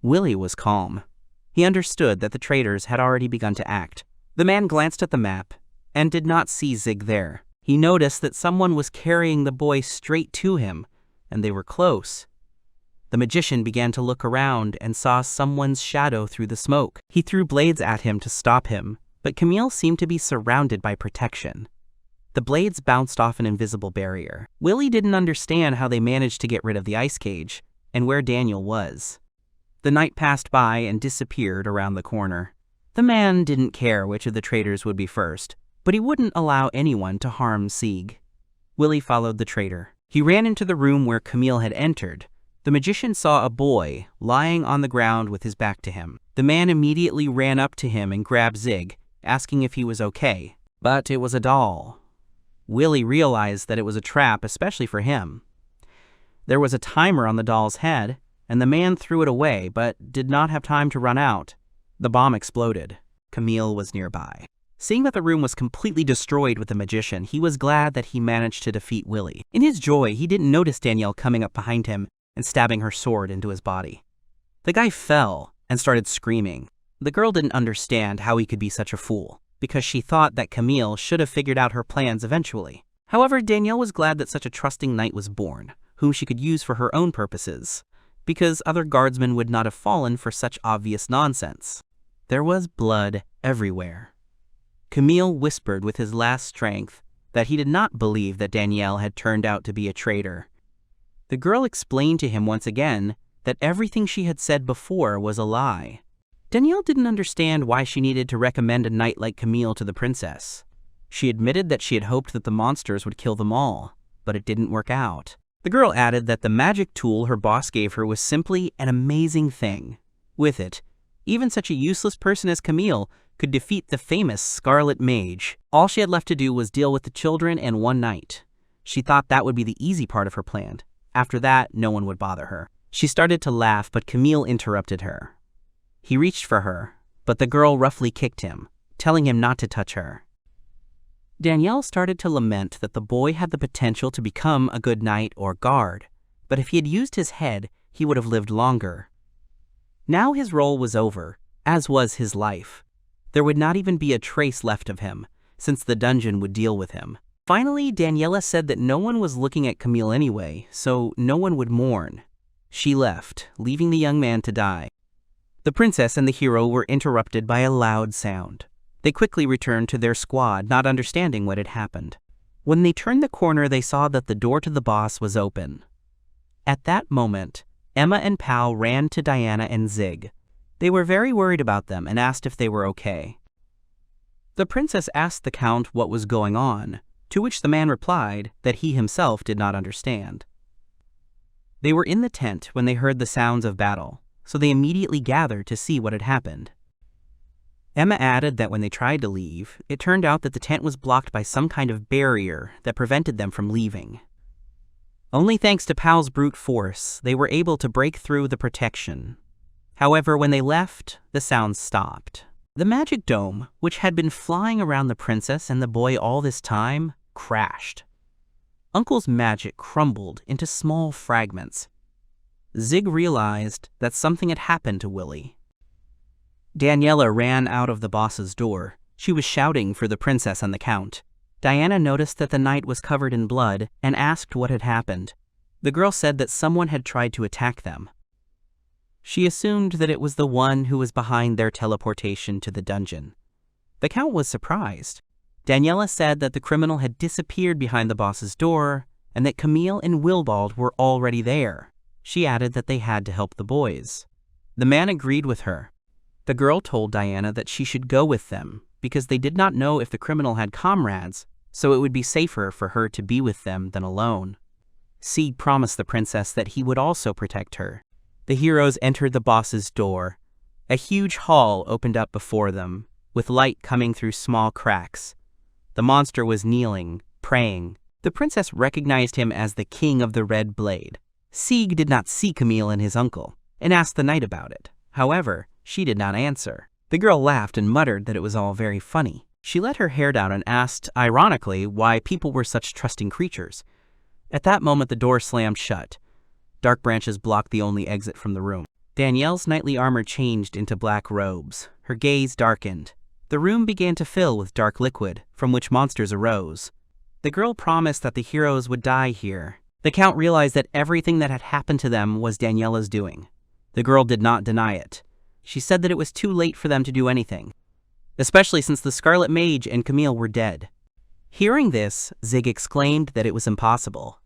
Willie was calm. He understood that the traitors had already begun to act. The man glanced at the map and did not see Zeke there. He noticed that someone was carrying the boy straight to him, and they were close. The magician began to look around and saw someone's shadow through the smoke. He threw blades at him to stop him, but Camille seemed to be surrounded by protection. The blades bounced off an invisible barrier. Willie didn't understand how they managed to get rid of the ice cage and where Danielle was. The knight passed by and disappeared around the corner. The man didn't care which of the traitors would be first, but he wouldn't allow anyone to harm Zeke. Willie followed the traitor. He ran into the room where Camille had entered. The magician saw a boy lying on the ground with his back to him. The man immediately ran up to him and grabbed Zeke, asking if he was okay. But it was a doll. Willie realized that it was a trap, especially for him. There was a timer on the doll's head, and the man threw it away, but did not have time to run out. The bomb exploded. Camille was nearby. Seeing that the room was completely destroyed with the magician, he was glad that he managed to defeat Willie. In his joy, he didn't notice Danielle coming up behind him and stabbing her sword into his body. The guy fell and started screaming. The girl didn't understand how he could be such a fool, because she thought that Camille should have figured out her plans eventually. However, Danielle was glad that such a trusting knight was born, whom she could use for her own purposes, because other guardsmen would not have fallen for such obvious nonsense. There was blood everywhere. Camille whispered with his last strength that he did not believe that Danielle had turned out to be a traitor. The girl explained to him once again that everything she had said before was a lie. Danielle didn't understand why she needed to recommend a knight like Camille to the princess. She admitted that she had hoped that the monsters would kill them all, but it didn't work out. The girl added that the magic tool her boss gave her was simply an amazing thing. With it, even such a useless person as Camille could defeat the famous Scarlet Mage. All she had left to do was deal with the children and one knight. She thought that would be the easy part of her plan. After that, no one would bother her. She started to laugh, but Camille interrupted her. He reached for her, but the girl roughly kicked him, telling him not to touch her. Danielle started to lament that the boy had the potential to become a good knight or guard, but if he had used his head, he would have lived longer. Now his role was over, as was his life. There would not even be a trace left of him, since the dungeon would deal with him. Finally, Daniela said that no one was looking at Camille anyway, so no one would mourn. She left, leaving the young man to die. The princess and the hero were interrupted by a loud sound. They quickly returned to their squad, not understanding what had happened. When they turned the corner, they saw that the door to the boss was open. At that moment, Emma and Pal ran to Diana and Zig. They were very worried about them and asked if they were okay. The princess asked the count what was going on, to which the man replied that he himself did not understand. They were in the tent when they heard the sounds of battle, so they immediately gathered to see what had happened. Emma added that when they tried to leave, it turned out that the tent was blocked by some kind of barrier that prevented them from leaving. Only thanks to Pal's brute force, they were able to break through the protection. However, when they left, the sounds stopped. The magic dome, which had been flying around the princess and the boy all this time, crashed. Uncle's magic crumbled into small fragments. Zig realized that something had happened to Willie. Danielle ran out of the boss's door. She was shouting for the princess and the count. Diana noticed that the knight was covered in blood and asked what had happened. The girl said that someone had tried to attack them. She assumed that it was the one who was behind their teleportation to the dungeon. The count was surprised. Daniela said that the criminal had disappeared behind the boss's door and that Camille and Willibald were already there. She added that they had to help the boys. The man agreed with her. The girl told Diana that she should go with them because they did not know if the criminal had comrades, so it would be safer for her to be with them than alone. Zeke promised the princess that he would also protect her. The heroes entered the boss's door. A huge hall opened up before them, with light coming through small cracks. The monster was kneeling, praying. The princess recognized him as the king of the Red Blade. Zeke did not see Camille and his uncle, and asked the knight about it. However, she did not answer. The girl laughed and muttered that it was all very funny. She let her hair down and asked, ironically, why people were such trusting creatures. At that moment, the door slammed shut. Dark branches blocked the only exit from the room. Danielle's knightly armor changed into black robes. Her gaze darkened. The room began to fill with dark liquid, from which monsters arose. The girl promised that the heroes would die here. The count realized that everything that had happened to them was Daniela's doing. The girl did not deny it. She said that it was too late for them to do anything, especially since the Scarlet Mage and Camille were dead. Hearing this, Zig exclaimed that it was impossible.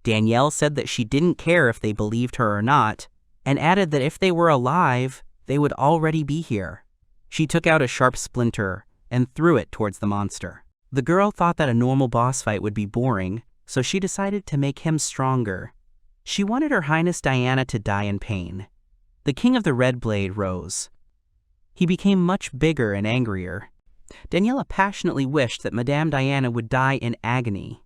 Danielle said that she didn't care if they believed her or not, and added that if they were alive, they would already be here. She took out a sharp splinter and threw it towards the monster. The girl thought that a normal boss fight would be boring, so she decided to make him stronger. She wanted Her Highness Diana to die in pain. The King of the Red Blade rose. He became much bigger and angrier. Daniela passionately wished that Madame Diana would die in agony.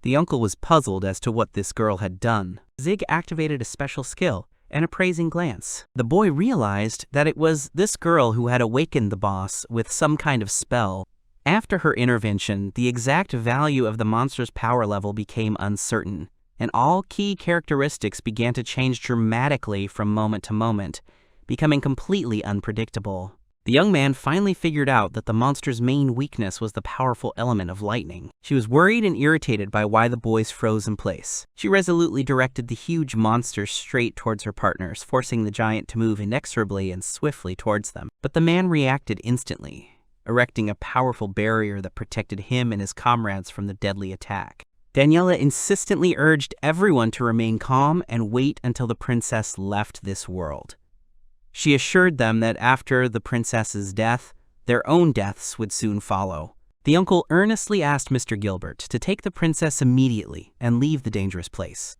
The uncle was puzzled as to what this girl had done. Zig activated a special skill, an appraising glance. The boy realized that it was this girl who had awakened the boss with some kind of spell. After her intervention, the exact value of the monster's power level became uncertain, and all key characteristics began to change dramatically from moment to moment, becoming completely unpredictable. The young man finally figured out that the monster's main weakness was the powerful element of lightning. She was worried and irritated by why the boys froze in place. She resolutely directed the huge monster straight towards her partners, forcing the giant to move inexorably and swiftly towards them. But the man reacted instantly, erecting a powerful barrier that protected him and his comrades from the deadly attack. Daniela insistently urged everyone to remain calm and wait until the princess left this world. She assured them that after the princess's death, their own deaths would soon follow. The uncle earnestly asked Mr. Gilbert to take the princess immediately and leave the dangerous place.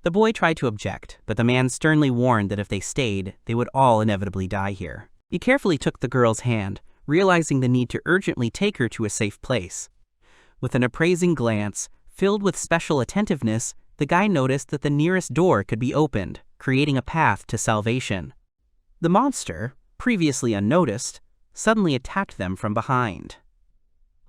The boy tried to object, but the man sternly warned that if they stayed, they would all inevitably die here. He carefully took the girl's hand, realizing the need to urgently take her to a safe place. With an appraising glance, filled with special attentiveness, the guy noticed that the nearest door could be opened, creating a path to salvation. The monster, previously unnoticed, suddenly attacked them from behind.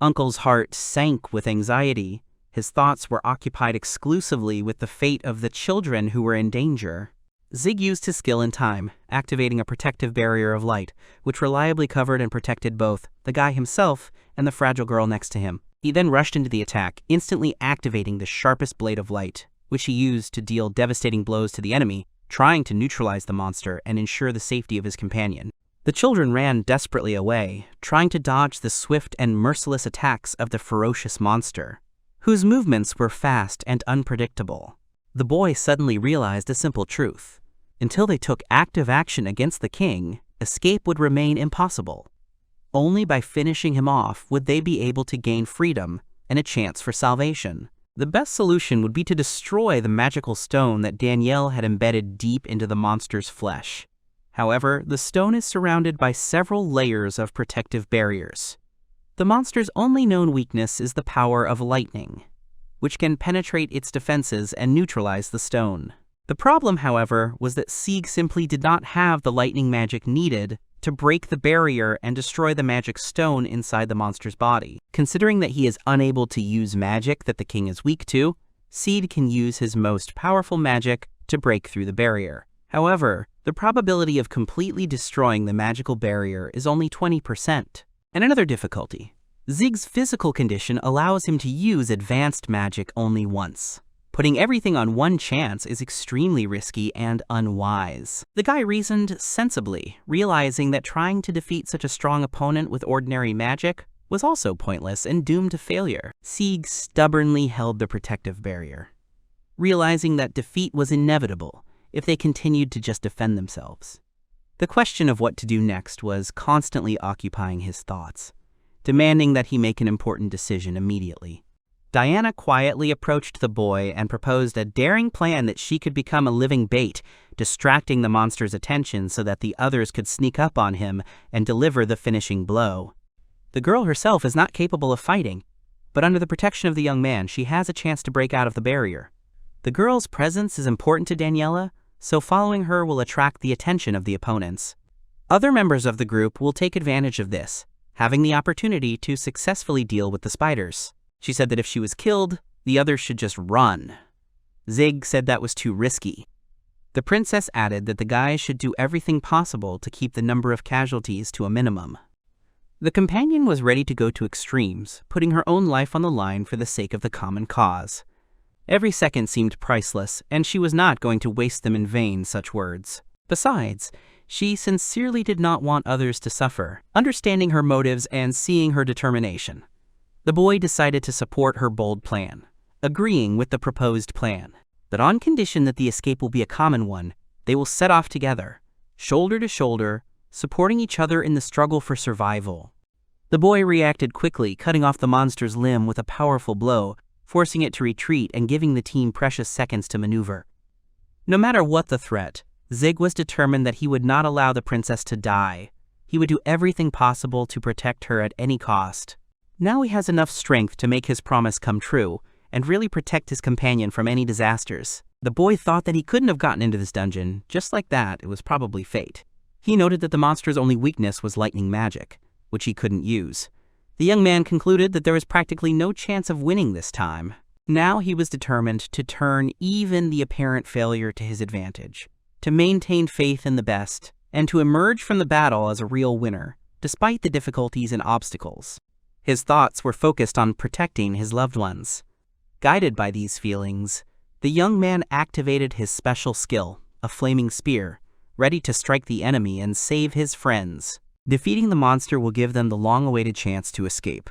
Uncle's heart sank with anxiety. His thoughts were occupied exclusively with the fate of the children who were in danger. Zig used his skill in time, activating a protective barrier of light, which reliably covered and protected both the guy himself and the fragile girl next to him. He then rushed into the attack, instantly activating the sharpest blade of light, which he used to deal devastating blows to the enemy, trying to neutralize the monster and ensure the safety of his companion. The children ran desperately away, trying to dodge the swift and merciless attacks of the ferocious monster, whose movements were fast and unpredictable. The boy suddenly realized a simple truth. Until they took active action against the king, escape would remain impossible. Only by finishing him off would they be able to gain freedom and a chance for salvation. The best solution would be to destroy the magical stone that Danielle had embedded deep into the monster's flesh. However, the stone is surrounded by several layers of protective barriers. The monster's only known weakness is the power of lightning, which can penetrate its defenses and neutralize the stone. The problem, however, was that Zeke simply did not have the lightning magic needed to break the barrier and destroy the magic stone inside the monster's body. Considering that he is unable to use magic that the king is weak to, Zeke can use his most powerful magic to break through the barrier. However, the probability of completely destroying the magical barrier is only 20%. And another difficulty, Zeke's physical condition allows him to use advanced magic only once. Putting everything on one chance is extremely risky and unwise. The guy reasoned sensibly, realizing that trying to defeat such a strong opponent with ordinary magic was also pointless and doomed to failure. Zeke stubbornly held the protective barrier, realizing that defeat was inevitable if they continued to just defend themselves. The question of what to do next was constantly occupying his thoughts, demanding that he make an important decision immediately. Diana quietly approached the boy and proposed a daring plan that she could become a living bait, distracting the monster's attention so that the others could sneak up on him and deliver the finishing blow. The girl herself is not capable of fighting, but under the protection of the young man, she has a chance to break out of the barrier. The girl's presence is important to Danielle, so following her will attract the attention of the opponents. Other members of the group will take advantage of this, having the opportunity to successfully deal with the spiders. She said that if she was killed, the others should just run. Zeke said that was too risky. The princess added that the guys should do everything possible to keep the number of casualties to a minimum. The companion was ready to go to extremes, putting her own life on the line for the sake of the common cause. Every second seemed priceless, and she was not going to waste them in vain, such words. Besides, she sincerely did not want others to suffer, understanding her motives and seeing her determination. The boy decided to support her bold plan, agreeing with the proposed plan. But on condition that the escape will be a common one, they will set off together, shoulder to shoulder, supporting each other in the struggle for survival. The boy reacted quickly, cutting off the monster's limb with a powerful blow, forcing it to retreat and giving the team precious seconds to maneuver. No matter what the threat, Zeke was determined that he would not allow the princess to die. He would do everything possible to protect her at any cost. Now he has enough strength to make his promise come true and really protect his companion from any disasters. The boy thought that he couldn't have gotten into this dungeon. Just like that, it was probably fate. He noted that the monster's only weakness was lightning magic, which he couldn't use. The young man concluded that there was practically no chance of winning this time. Now he was determined to turn even the apparent failure to his advantage, to maintain faith in the best, and to emerge from the battle as a real winner, despite the difficulties and obstacles. His thoughts were focused on protecting his loved ones. Guided by these feelings, the young man activated his special skill, a flaming spear, ready to strike the enemy and save his friends. Defeating the monster will give them the long-awaited chance to escape.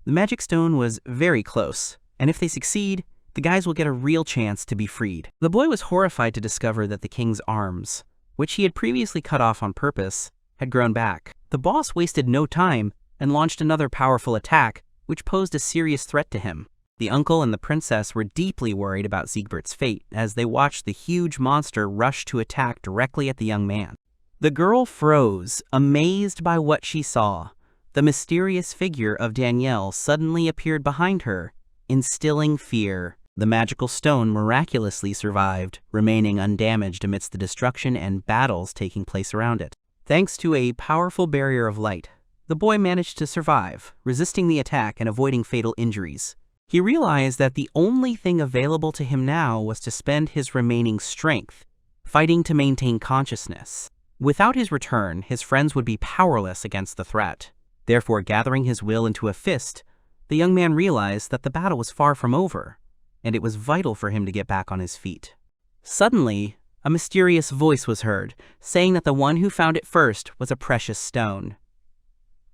The magic stone was very close, and if they succeed, the guys will get a real chance to be freed. The boy was horrified to discover that the king's arms, which he had previously cut off on purpose, had grown back. The boss wasted no time and launched another powerful attack, which posed a serious threat to him. The uncle and the princess were deeply worried about Zikbelt's fate as they watched the huge monster rush to attack directly at the young man. The girl froze, amazed by what she saw. The mysterious figure of Danielle suddenly appeared behind her, instilling fear. The magical stone miraculously survived, remaining undamaged amidst the destruction and battles taking place around it. Thanks to a powerful barrier of light, the boy managed to survive, resisting the attack and avoiding fatal injuries. He realized that the only thing available to him now was to spend his remaining strength, fighting to maintain consciousness. Without his return, his friends would be powerless against the threat. Therefore, gathering his will into a fist, the young man realized that the battle was far from over, and it was vital for him to get back on his feet. Suddenly, a mysterious voice was heard, saying that the one who found it first was a precious stone.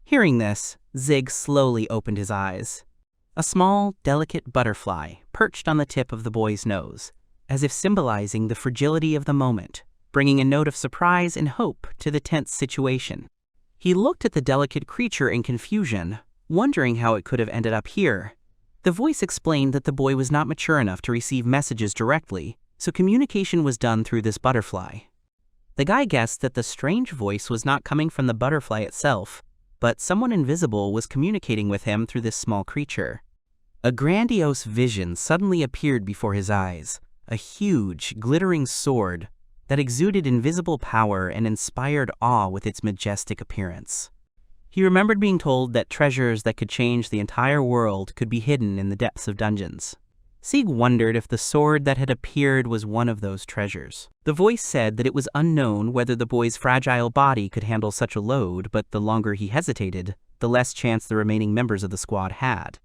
Hearing this, Zeke slowly opened his eyes. A small, delicate butterfly perched on the tip of the boy's nose, as if symbolizing the fragility of the moment, bringing a note of surprise and hope to the tense situation. He looked at the delicate creature in confusion, wondering how it could have ended up here. The voice explained that the boy was not mature enough to receive messages directly, so communication was done through this butterfly. The guy guessed that the strange voice was not coming from the butterfly itself, but someone invisible was communicating with him through this small creature. A grandiose vision suddenly appeared before his eyes, a huge, glittering sword that exuded invisible power and inspired awe with its majestic appearance. He remembered being told that treasures that could change the entire world could be hidden in the depths of dungeons. Zeke wondered if the sword that had appeared was one of those treasures. The voice said that it was unknown whether the boy's fragile body could handle such a load, but the longer he hesitated, the less chance the remaining members of the squad had.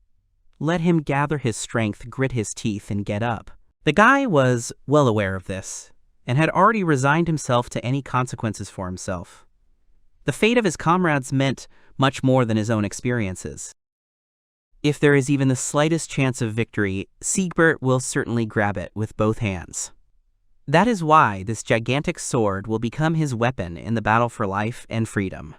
Let him gather his strength, grit his teeth, and get up. The guy was well aware of this, and had already resigned himself to any consequences for himself. The fate of his comrades meant much more than his own experiences. If there is even the slightest chance of victory, Zikbelt will certainly grab it with both hands. That is why this gigantic sword will become his weapon in the battle for life and freedom.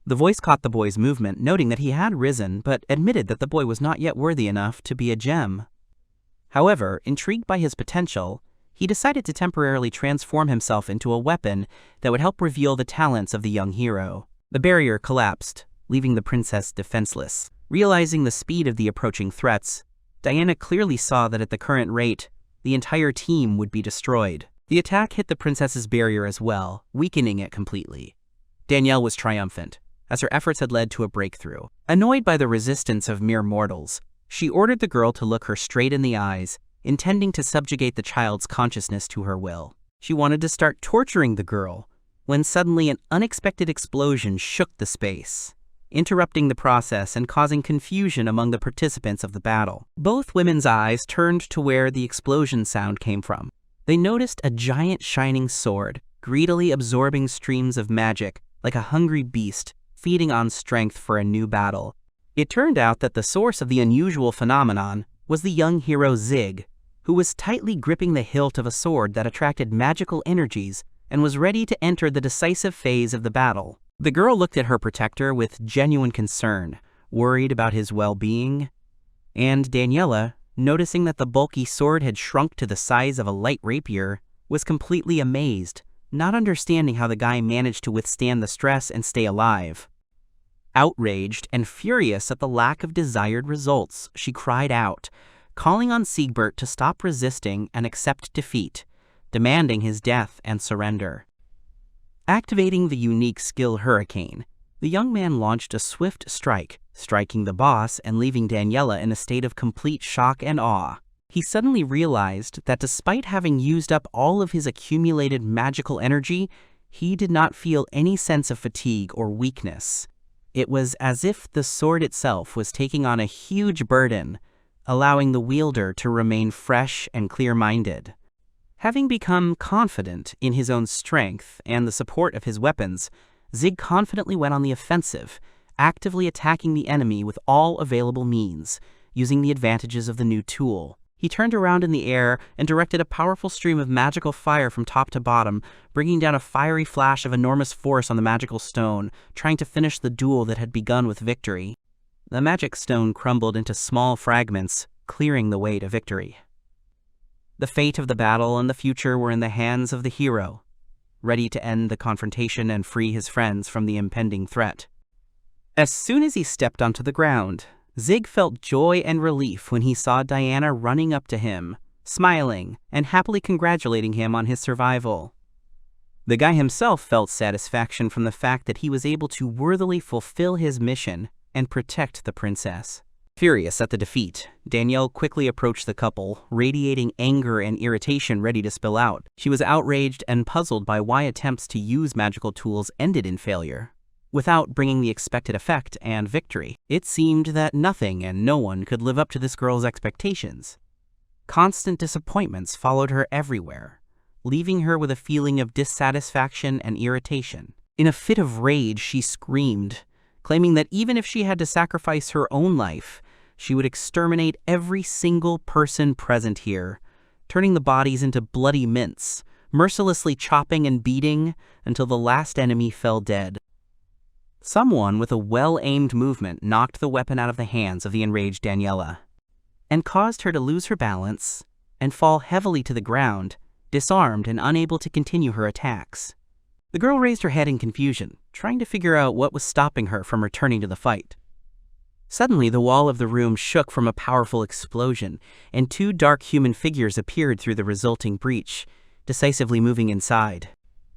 The voice caught the boy's movement, noting that he had risen, but admitted that the boy was not yet worthy enough to be a gem. However, intrigued by his potential, he decided to temporarily transform himself into a weapon that would help reveal the talents of the young hero. The barrier collapsed, leaving the princess defenseless. Realizing the speed of the approaching threats, Diana clearly saw that at the current rate, the entire team would be destroyed. The attack hit the princess's barrier as well, weakening it completely. Danielle was triumphant, as her efforts had led to a breakthrough. Annoyed by the resistance of mere mortals, she ordered the girl to look her straight in the eyes, intending to subjugate the child's consciousness to her will. She wanted to start torturing the girl, when suddenly an unexpected explosion shook the space, interrupting the process and causing confusion among the participants of the battle. Both women's eyes turned to where the explosion sound came from. They noticed a giant shining sword, greedily absorbing streams of magic like a hungry beast, feeding on strength for a new battle. It turned out that the source of the unusual phenomenon was the young hero Zeke, who was tightly gripping the hilt of a sword that attracted magical energies and was ready to enter the decisive phase of the battle. The girl looked at her protector with genuine concern, worried about his well-being, and Danielle, noticing that the bulky sword had shrunk to the size of a light rapier, was completely amazed, not understanding how the guy managed to withstand the stress and stay alive. Outraged and furious at the lack of desired results, she cried out, calling on Zikbelt to stop resisting and accept defeat, demanding his death and surrender. Activating the unique skill Hurricane, the young man launched a swift strike, striking the boss and leaving Danielle in a state of complete shock and awe. He suddenly realized that despite having used up all of his accumulated magical energy, he did not feel any sense of fatigue or weakness. It was as if the sword itself was taking on a huge burden, allowing the wielder to remain fresh and clear-minded. Having become confident in his own strength and the support of his weapons, Zeke confidently went on the offensive, actively attacking the enemy with all available means, using the advantages of the new tool. He turned around in the air and directed a powerful stream of magical fire from top to bottom, bringing down a fiery flash of enormous force on the magical stone, trying to finish the duel that had begun with victory. The magic stone crumbled into small fragments, clearing the way to victory. The fate of the battle and the future were in the hands of the hero, ready to end the confrontation and free his friends from the impending threat. As soon as he stepped onto the ground, Zeke felt joy and relief when he saw Diana running up to him, smiling and happily congratulating him on his survival. The guy himself felt satisfaction from the fact that he was able to worthily fulfill his mission and protect the princess. Furious at the defeat, Danielle quickly approached the couple, radiating anger and irritation ready to spill out. She was outraged and puzzled by why attempts to use magical tools ended in failure, without bringing the expected effect and victory. It seemed that nothing and no one could live up to this girl's expectations. Constant disappointments followed her everywhere, leaving her with a feeling of dissatisfaction and irritation. In a fit of rage, she screamed, claiming that even if she had to sacrifice her own life, she would exterminate every single person present here, turning the bodies into bloody mints, mercilessly chopping and beating until the last enemy fell dead. Someone with a well-aimed movement knocked the weapon out of the hands of the enraged Danielle. and caused her to lose her balance and fall heavily to the ground, disarmed and unable to continue her attacks. The girl raised her head in confusion, trying to figure out what was stopping her from returning to the fight. Suddenly, the wall of the room shook from a powerful explosion, and two dark human figures appeared through the resulting breach, decisively moving inside.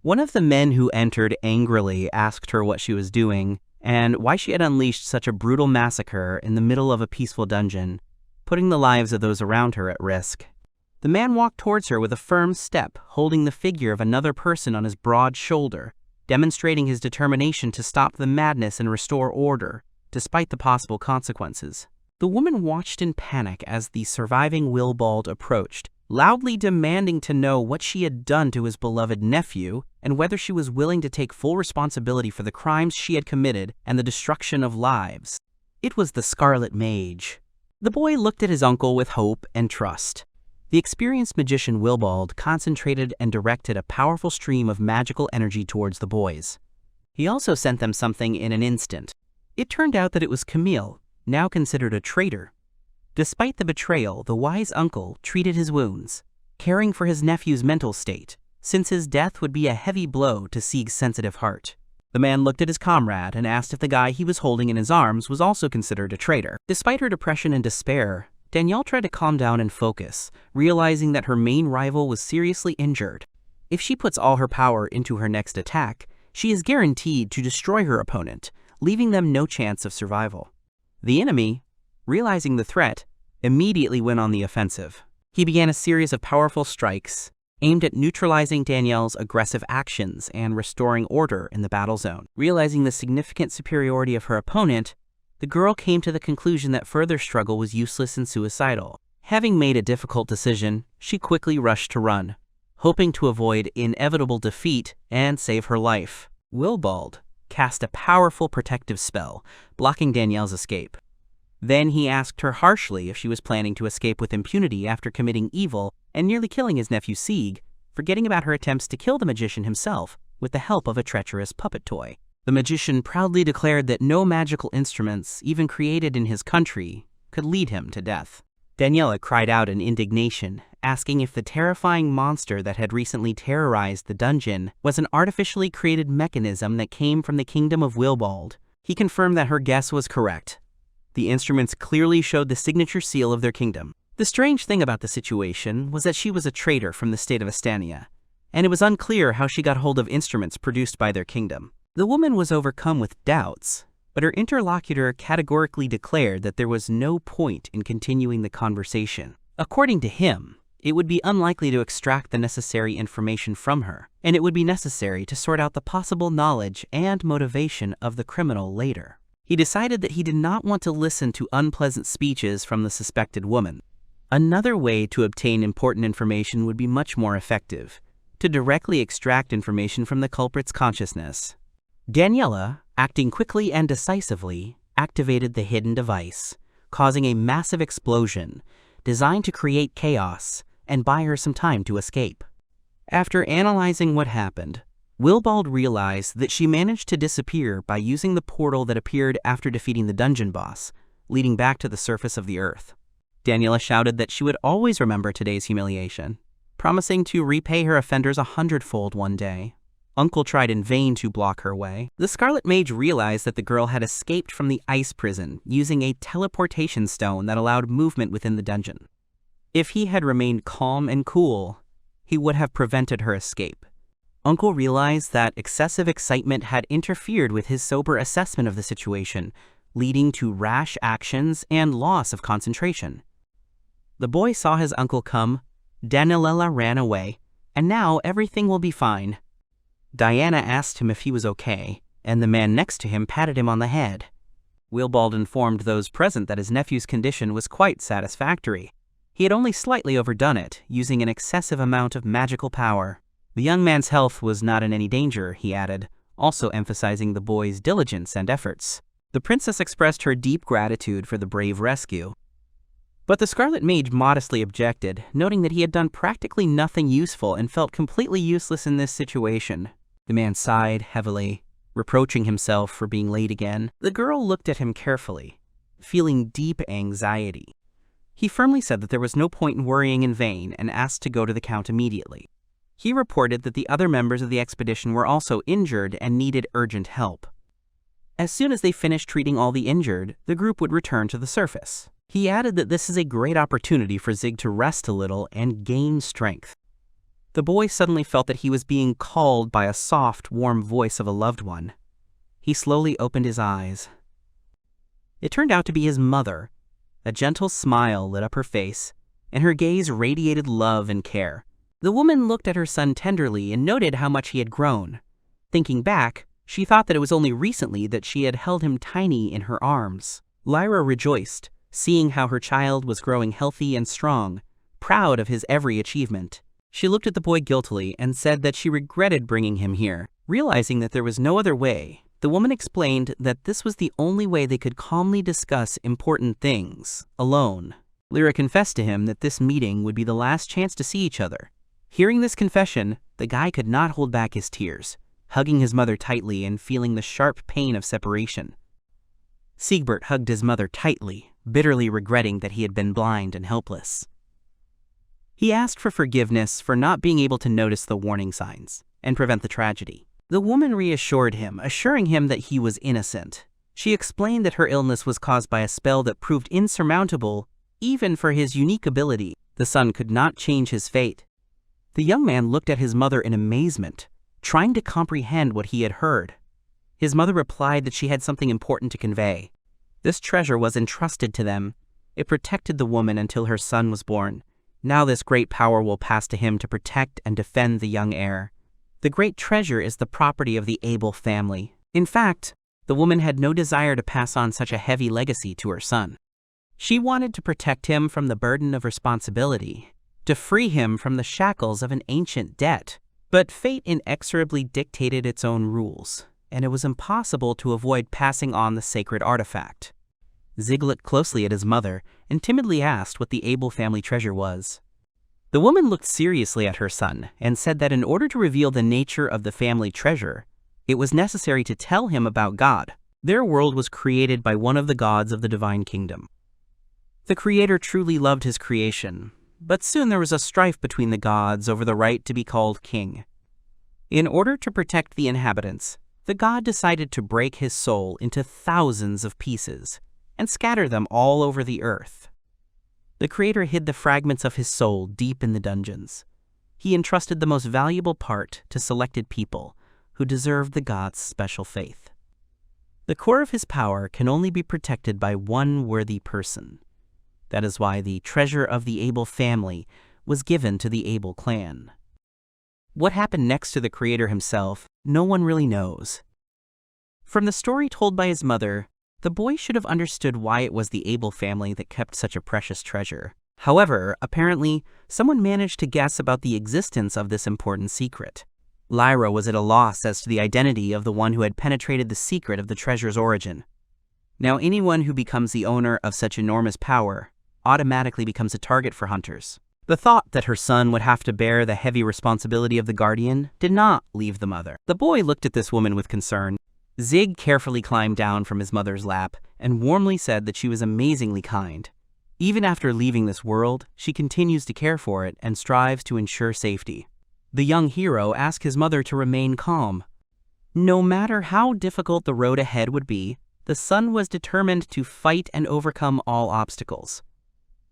One of the men who entered angrily asked her what she was doing, and why she had unleashed such a brutal massacre in the middle of a peaceful dungeon, putting the lives of those around her at risk. The man walked towards her with a firm step, holding the figure of another person on his broad shoulder, demonstrating his determination to stop the madness and restore order, despite the possible consequences. The woman watched in panic as the surviving Willibald approached, loudly demanding to know what she had done to his beloved nephew and whether she was willing to take full responsibility for the crimes she had committed and the destruction of lives. It was the Scarlet Mage. The boy looked at his uncle with hope and trust. The experienced magician Willibald concentrated and directed a powerful stream of magical energy towards the boys. He also sent them something in an instant. It turned out that it was Camille, now considered a traitor. Despite the betrayal, the wise uncle treated his wounds, caring for his nephew's mental state, since his death would be a heavy blow to Zeke's sensitive heart. The man looked at his comrade and asked if the guy he was holding in his arms was also considered a traitor. Despite her depression and despair, Danielle tried to calm down and focus, realizing that her main rival was seriously injured. If she puts all her power into her next attack, she is guaranteed to destroy her opponent, leaving them no chance of survival. The enemy, realizing the threat, immediately went on the offensive. He began a series of powerful strikes aimed at neutralizing Danielle's aggressive actions and restoring order in the battle zone. Realizing the significant superiority of her opponent, the girl came to the conclusion that further struggle was useless and suicidal. Having made a difficult decision, she quickly rushed to run, hoping to avoid inevitable defeat and save her life. Willibald cast a powerful protective spell, blocking Danielle's escape. Then he asked her harshly if she was planning to escape with impunity after committing evil and nearly killing his nephew Zeke, forgetting about her attempts to kill the magician himself with the help of a treacherous puppet toy. The magician proudly declared that no magical instruments, even created in his country, could lead him to death. Danielle cried out in indignation, asking if the terrifying monster that had recently terrorized the dungeon was an artificially created mechanism that came from the kingdom of Willibald. He confirmed that her guess was correct. The instruments clearly showed the signature seal of their kingdom. The strange thing about the situation was that she was a traitor from the state of Estania, and it was unclear how she got hold of instruments produced by their kingdom. The woman was overcome with doubts, but her interlocutor categorically declared that there was no point in continuing the conversation. According to him, it would be unlikely to extract the necessary information from her, and it would be necessary to sort out the possible knowledge and motivation of the criminal later. He decided that he did not want to listen to unpleasant speeches from the suspected woman. Another way to obtain important information would be much more effective, to directly extract information from the culprit's consciousness. Danielle, acting quickly and decisively, activated the hidden device, causing a massive explosion designed to create chaos and buy her some time to escape. After analyzing what happened, Willibald realized that she managed to disappear by using the portal that appeared after defeating the dungeon boss, leading back to the surface of the earth. Danielle shouted that she would always remember today's humiliation, promising to repay her offenders 100-fold one day. Uncle tried in vain to block her way. The Scarlet Mage realized that the girl had escaped from the ice prison using a teleportation stone that allowed movement within the dungeon. If he had remained calm and cool, he would have prevented her escape. Uncle realized that excessive excitement had interfered with his sober assessment of the situation, leading to rash actions and loss of concentration. The boy saw his uncle come, Danielle ran away, and now everything will be fine. Diana asked him if he was okay, and the man next to him patted him on the head. Willibald informed those present that his nephew's condition was quite satisfactory. He had only slightly overdone it, using an excessive amount of magical power. The young man's health was not in any danger, he added, also emphasizing the boy's diligence and efforts. The princess expressed her deep gratitude for the brave rescue. But the Scarlet Mage modestly objected, noting that he had done practically nothing useful and felt completely useless in this situation. The man sighed heavily, reproaching himself for being late again. The girl looked at him carefully, feeling deep anxiety. He firmly said that there was no point in worrying in vain and asked to go to the Count immediately. He reported that the other members of the expedition were also injured and needed urgent help. As soon as they finished treating all the injured, the group would return to the surface. He added that this is a great opportunity for Zeke to rest a little and gain strength. The boy suddenly felt that he was being called by a soft, warm voice of a loved one. He slowly opened his eyes. It turned out to be his mother. A gentle smile lit up her face, and her gaze radiated love and care. The woman looked at her son tenderly and noted how much he had grown. Thinking back, she thought that it was only recently that she had held him tiny in her arms. Lyra rejoiced, seeing how her child was growing healthy and strong, proud of his every achievement. She looked at the boy guiltily and said that she regretted bringing him here. Realizing that there was no other way, the woman explained that this was the only way they could calmly discuss important things, alone. Lyra confessed to him that this meeting would be the last chance to see each other. Hearing this confession, the guy could not hold back his tears, hugging his mother tightly and feeling the sharp pain of separation. Zikbelt hugged his mother tightly, bitterly regretting that he had been blind and helpless. He asked for forgiveness for not being able to notice the warning signs and prevent the tragedy. The woman reassured him, assuring him that he was innocent. She explained that her illness was caused by a spell that proved insurmountable, even for his unique ability. The son could not change his fate. The young man looked at his mother in amazement, trying to comprehend what he had heard. His mother replied that she had something important to convey. This treasure was entrusted to them. It protected the woman until her son was born. Now this great power will pass to him to protect and defend the young heir. The great treasure is the property of the Abel family. In fact, the woman had no desire to pass on such a heavy legacy to her son. She wanted to protect him from the burden of responsibility, to free him from the shackles of an ancient debt. But fate inexorably dictated its own rules, and it was impossible to avoid passing on the sacred artifact. Zeke looked closely at his mother and timidly asked what the Abel family treasure was. The woman looked seriously at her son and said that in order to reveal the nature of the family treasure, it was necessary to tell him about God. Their world was created by one of the gods of the divine kingdom. The creator truly loved his creation, but soon there was a strife between the gods over the right to be called king. In order to protect the inhabitants, the god decided to break his soul into thousands of pieces and scatter them all over the earth. The creator hid the fragments of his soul deep in the dungeons. He entrusted the most valuable part to selected people who deserved the god's special faith. The core of his power can only be protected by one worthy person. That is why the treasure of the Abel family was given to the Abel clan. What happened next to the creator himself, no one really knows. From the story told by his mother, the boy should have understood why it was the Abel family that kept such a precious treasure. However, apparently, someone managed to guess about the existence of this important secret. Lyra was at a loss as to the identity of the one who had penetrated the secret of the treasure's origin. Now, anyone who becomes the owner of such enormous power automatically becomes a target for hunters. The thought that her son would have to bear the heavy responsibility of the guardian did not leave the mother. The boy looked at this woman with concern. Zeke carefully climbed down from his mother's lap and warmly said that she was amazingly kind. Even after leaving this world, she continues to care for it and strives to ensure safety. The young hero asked his mother to remain calm. No matter how difficult the road ahead would be, the son was determined to fight and overcome all obstacles.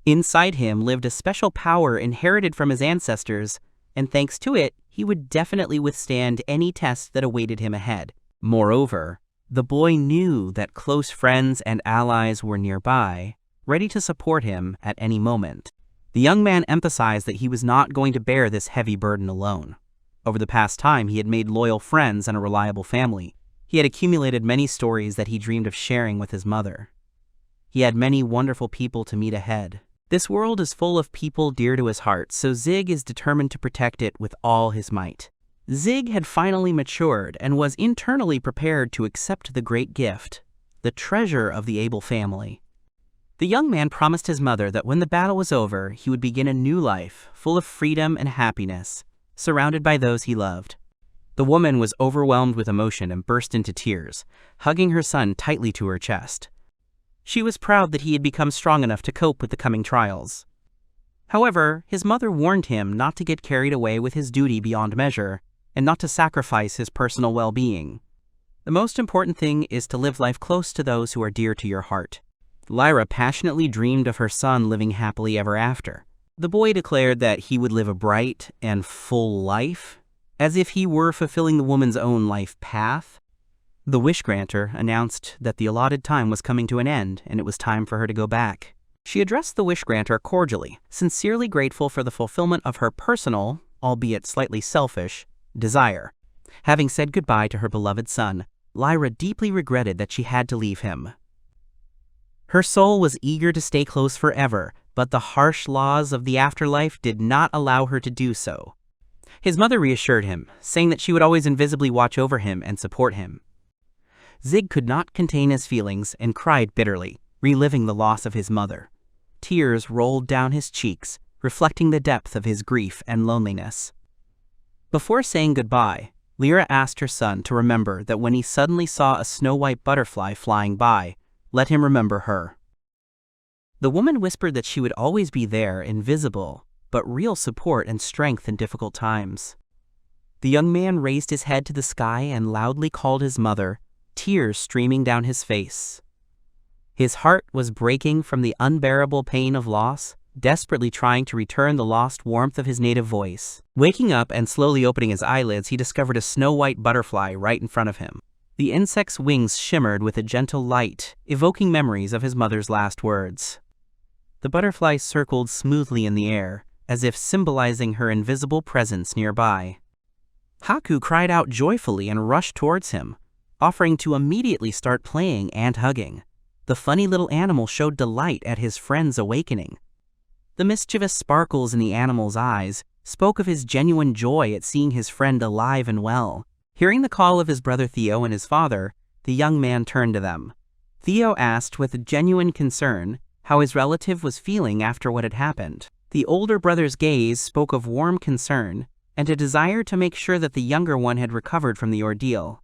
Inside him lived a special power inherited from his ancestors, and thanks to it, he would definitely withstand any test that awaited him ahead. Moreover, the boy knew that close friends and allies were nearby, ready to support him at any moment. The young man emphasized that he was not going to bear this heavy burden alone. Over the past time, he had made loyal friends and a reliable family. He had accumulated many stories that he dreamed of sharing with his mother. He had many wonderful people to meet ahead. This world is full of people dear to his heart, so Zig is determined to protect it with all his might. Zig had finally matured and was internally prepared to accept the great gift, the treasure of the Abel family. The young man promised his mother that when the battle was over, he would begin a new life, full of freedom and happiness, surrounded by those he loved. The woman was overwhelmed with emotion and burst into tears, hugging her son tightly to her chest. She was proud that he had become strong enough to cope with the coming trials. However, his mother warned him not to get carried away with his duty beyond measure, and not to sacrifice his personal well-being. The most important thing is to live life close to those who are dear to your heart. Lyra passionately dreamed of her son living happily ever after. The boy declared that he would live a bright and full life, as if he were fulfilling the woman's own life path. The wish granter announced that the allotted time was coming to an end and it was time for her to go back. She addressed the wish granter cordially, sincerely grateful for the fulfillment of her personal, albeit slightly selfish, desire. Having said goodbye to her beloved son, Lyra deeply regretted that she had to leave him. Her soul was eager to stay close forever, but the harsh laws of the afterlife did not allow her to do so. His mother reassured him, saying that she would always invisibly watch over him and support him. Zeke could not contain his feelings and cried bitterly, reliving the loss of his mother. Tears rolled down his cheeks, reflecting the depth of his grief and loneliness. Before saying goodbye, Lyra asked her son to remember that when he suddenly saw a snow-white butterfly flying by, let him remember her. The woman whispered that she would always be there, invisible, but real support and strength in difficult times. The young man raised his head to the sky and loudly called his mother, tears streaming down his face. His heart was breaking from the unbearable pain of loss, desperately trying to return the lost warmth of his native voice. Waking up and slowly opening his eyelids, he discovered a snow-white butterfly right in front of him. The insect's wings shimmered with a gentle light, evoking memories of his mother's last words. The butterfly circled smoothly in the air, as if symbolizing her invisible presence nearby. Haku cried out joyfully and rushed towards him, offering to immediately start playing and hugging. The funny little animal showed delight at his friend's awakening. The mischievous sparkles in the animal's eyes spoke of his genuine joy at seeing his friend alive and well. Hearing the call of his brother Theo and his father, the young man turned to them. Theo asked with genuine concern how his relative was feeling after what had happened. The older brother's gaze spoke of warm concern and a desire to make sure that the younger one had recovered from the ordeal.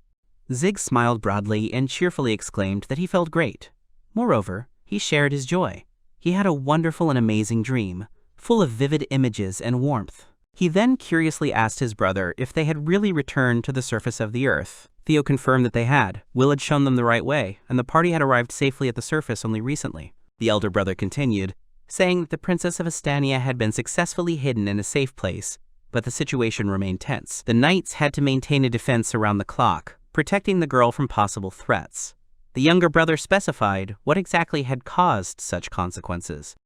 Zig smiled broadly and cheerfully exclaimed that he felt great. Moreover, he shared his joy. He had a wonderful and amazing dream, full of vivid images and warmth. He then curiously asked his brother if they had really returned to the surface of the earth. Theo confirmed that they had. Will had shown them the right way, and the party had arrived safely at the surface only recently. The elder brother continued, saying that the princess of Estania had been successfully hidden in a safe place, but the situation remained tense. The knights had to maintain a defense around the clock, protecting the girl from possible threats. The younger brother specified what exactly had caused such consequences.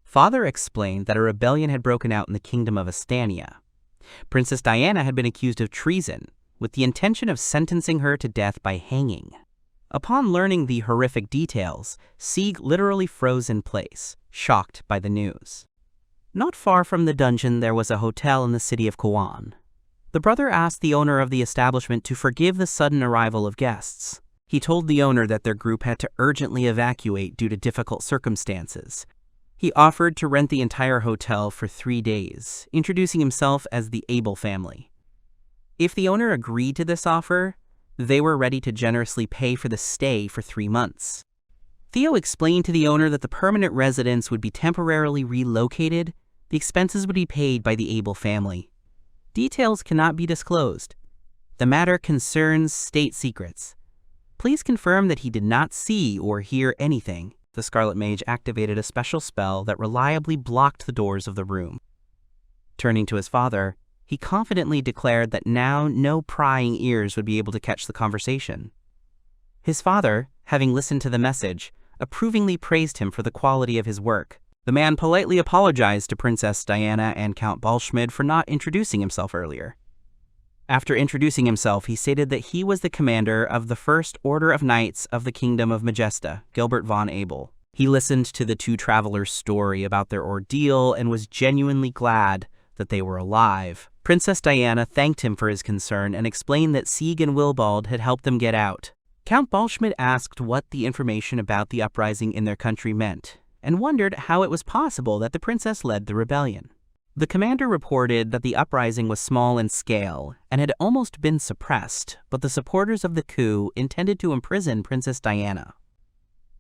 Father explained that a rebellion had broken out in the kingdom of Estania. Princess Diana had been accused of treason, with the intention of sentencing her to death by hanging. Upon learning the horrific details, Zeke literally froze in place, shocked by the news. Not far from the dungeon there was a hotel in the city of Kauan. The brother asked the owner of the establishment to forgive the sudden arrival of guests. He told the owner that their group had to urgently evacuate due to difficult circumstances. He offered to rent the entire hotel for 3 days, introducing himself as the Able family. If the owner agreed to this offer, they were ready to generously pay for the stay for 3 months. Theo explained to the owner that the permanent residents would be temporarily relocated. The expenses would be paid by the Able family. Details cannot be disclosed. The matter concerns state secrets. Please confirm that he did not see or hear anything. The Scarlet Mage activated a special spell that reliably blocked the doors of the room. Turning to his father, he confidently declared that now no prying ears would be able to catch the conversation. His father, having listened to the message, approvingly praised him for the quality of his work. The man politely apologized to Princess Diana and Count Balschmid for not introducing himself earlier. After introducing himself, he stated that he was the commander of the First Order of Knights of the Kingdom of Majesta, Gilbert von Abel. He listened to the two travelers' story about their ordeal and was genuinely glad that they were alive. Princess Diana thanked him for his concern and explained that Zeke and Willibald had helped them get out. Count Balschmid asked what the information about the uprising in their country meant, and wondered how it was possible that the princess led the rebellion. The commander reported that the uprising was small in scale and had almost been suppressed, but the supporters of the coup intended to imprison Princess Diana.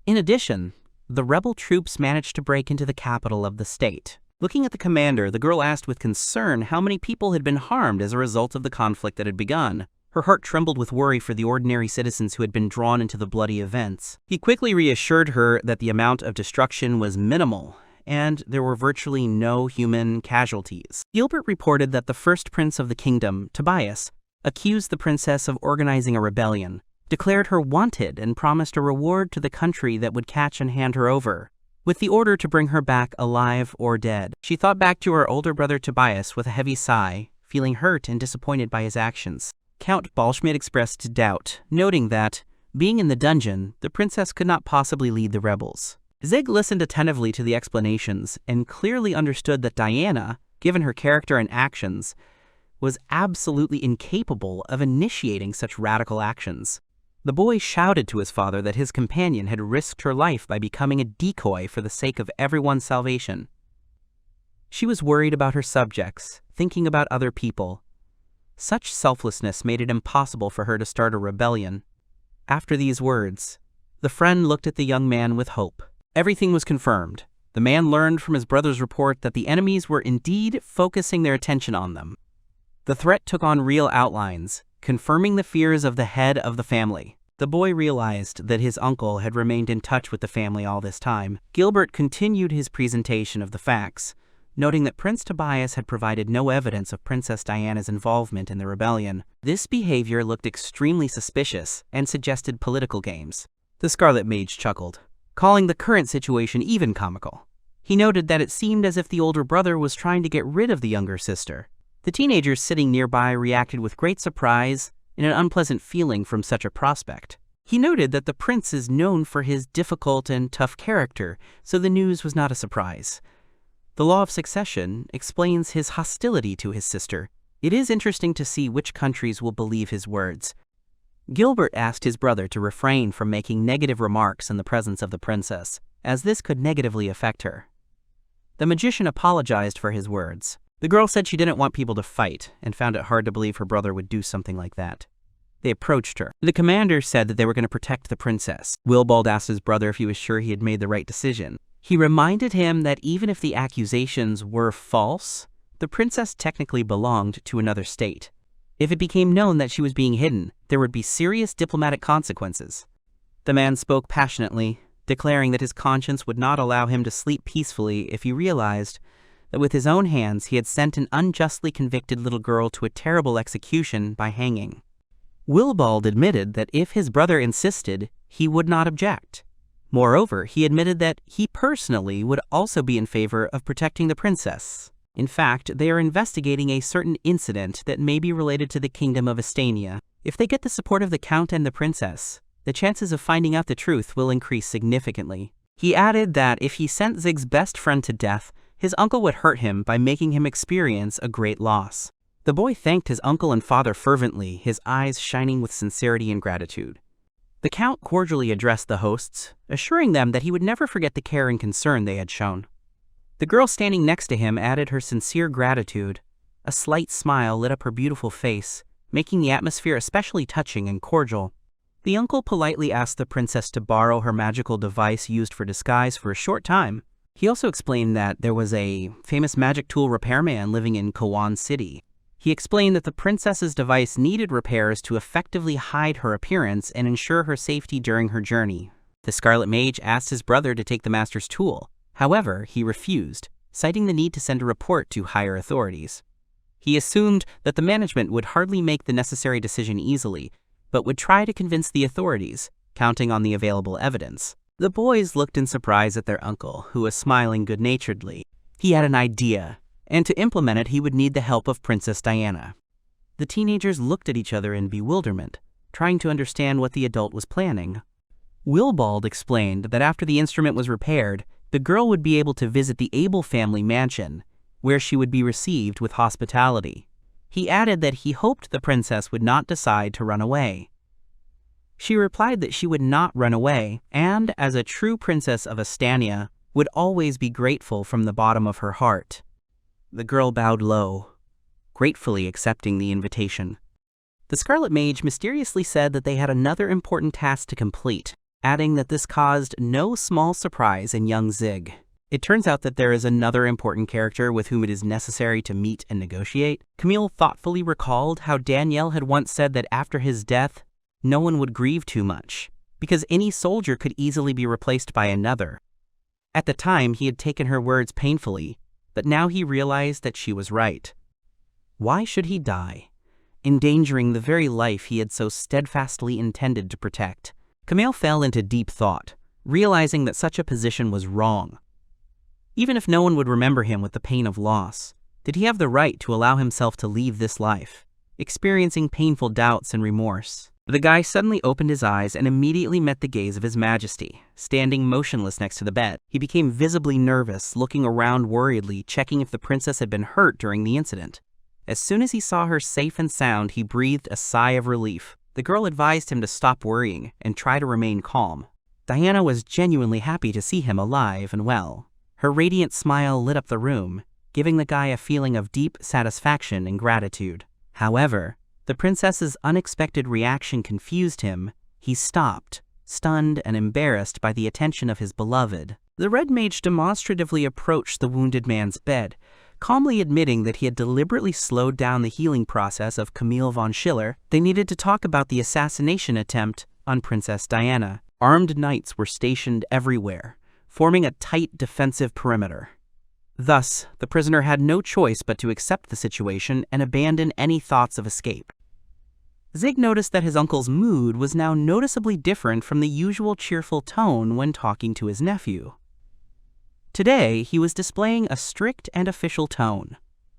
In addition, the rebel troops managed to break into the capital of the state. Looking at the commander, the girl asked with concern how many people had been harmed as a result of the conflict that had begun. Her heart trembled with worry for the ordinary citizens who had been drawn into the bloody events. He quickly reassured her that the amount of destruction was minimal, and there were virtually no human casualties. Gilbert reported that the first prince of the kingdom, Tobias, accused the princess of organizing a rebellion, declared her wanted, and promised a reward to the country that would catch and hand her over, with the order to bring her back alive or dead. She thought back to her older brother Tobias with a heavy sigh, feeling hurt and disappointed by his actions. Count Balschmidt expressed doubt, noting that, being in the dungeon, the princess could not possibly lead the rebels. Zeke listened attentively to the explanations and clearly understood that Diana, given her character and actions, was absolutely incapable of initiating such radical actions. The boy shouted to his father that his companion had risked her life by becoming a decoy for the sake of everyone's salvation. She was worried about her subjects, thinking about other people. Such selflessness made it impossible for her to start a rebellion. After these words, the friend looked at the young man with hope. Everything was confirmed. The man learned from his brother's report that the enemies were indeed focusing their attention on them. The threat took on real outlines, confirming the fears of the head of the family. The boy realized that his uncle had remained in touch with the family all this time. Gilbert continued his presentation of the facts, noting that Prince Tobias had provided no evidence of Princess Diana's involvement in the rebellion. This behavior looked extremely suspicious and suggested political games. The Scarlet Mage chuckled, calling the current situation even comical. He noted that it seemed as if the older brother was trying to get rid of the younger sister. The teenagers sitting nearby reacted with great surprise and an unpleasant feeling from such a prospect. He noted that the prince is known for his difficult and tough character, so the news was not a surprise. The law of succession explains his hostility to his sister. It is interesting to see which countries will believe his words. Gilbert asked his brother to refrain from making negative remarks in the presence of the princess, as this could negatively affect her. The magician apologized for his words. The girl said she didn't want people to fight, and found it hard to believe her brother would do something like that. They approached her. The commander said that they were going to protect the princess. Willibald asked his brother if he was sure he had made the right decision. He reminded him that even if the accusations were false, the princess technically belonged to another state. If it became known that she was being hidden, there would be serious diplomatic consequences. The man spoke passionately, declaring that his conscience would not allow him to sleep peacefully if he realized that with his own hands he had sent an unjustly convicted little girl to a terrible execution by hanging. Willibald admitted that if his brother insisted, he would not object. Moreover, he admitted that he personally would also be in favor of protecting the princess. In fact, they are investigating a certain incident that may be related to the kingdom of Estania. If they get the support of the count and the princess, the chances of finding out the truth will increase significantly. He added that if he sent Zig's best friend to death, his uncle would hurt him by making him experience a great loss. The boy thanked his uncle and father fervently, his eyes shining with sincerity and gratitude. The count cordially addressed the hosts, assuring them that he would never forget the care and concern they had shown. The girl standing next to him added her sincere gratitude. A slight smile lit up her beautiful face, making the atmosphere especially touching and cordial. The uncle politely asked the princess to borrow her magical device used for disguise for a short time. He also explained that there was a famous magic tool repairman living in Kawan City. He explained that the princess's device needed repairs to effectively hide her appearance and ensure her safety during her journey. The Scarlet Mage asked his brother to take the master's tool. However, he refused, citing the need to send a report to higher authorities. He assumed that the management would hardly make the necessary decision easily, but would try to convince the authorities, counting on the available evidence. The boys looked in surprise at their uncle, who was smiling good-naturedly. He had an idea, and to implement it he would need the help of Princess Diana. The teenagers looked at each other in bewilderment, trying to understand what the adult was planning. Willibald explained that after the instrument was repaired, the girl would be able to visit the Abel family mansion, where she would be received with hospitality. He added that he hoped the princess would not decide to run away. She replied that she would not run away, and, as a true princess of Estania, would always be grateful from the bottom of her heart. The girl bowed low, gratefully accepting the invitation. The Scarlet Mage mysteriously said that they had another important task to complete. adding that this caused no small surprise in young Zig. It turns out that there is another important character with whom it is necessary to meet and negotiate. Camille thoughtfully recalled how Danielle had once said that after his death, no one would grieve too much, because any soldier could easily be replaced by another. At the time, he had taken her words painfully, but now he realized that she was right. Why should he die, endangering the very life he had so steadfastly intended to protect? Camille fell into deep thought, realizing that such a position was wrong. Even if no one would remember him with the pain of loss, did he have the right to allow himself to leave this life, experiencing painful doubts and remorse? The guy suddenly opened his eyes and immediately met the gaze of His Majesty, standing motionless next to the bed. He became visibly nervous, looking around worriedly, checking if the princess had been hurt during the incident. As soon as he saw her safe and sound, he breathed a sigh of relief. The girl advised him to stop worrying and try to remain calm. Diana was genuinely happy to see him alive and well. Her radiant smile lit up the room, giving the guy a feeling of deep satisfaction and gratitude. However, the princess's unexpected reaction confused him. He stopped, stunned and embarrassed by the attention of his beloved. The red mage demonstratively approached the wounded man's bed, calmly admitting that he had deliberately slowed down the healing process of Camille von Schiller. They needed to talk about the assassination attempt on Princess Diana. Armed knights were stationed everywhere, forming a tight defensive perimeter. Thus, the prisoner had no choice but to accept the situation and abandon any thoughts of escape. Zig noticed that his uncle's mood was now noticeably different from the usual cheerful tone when talking to his nephew. Today, he was displaying a strict and official tone,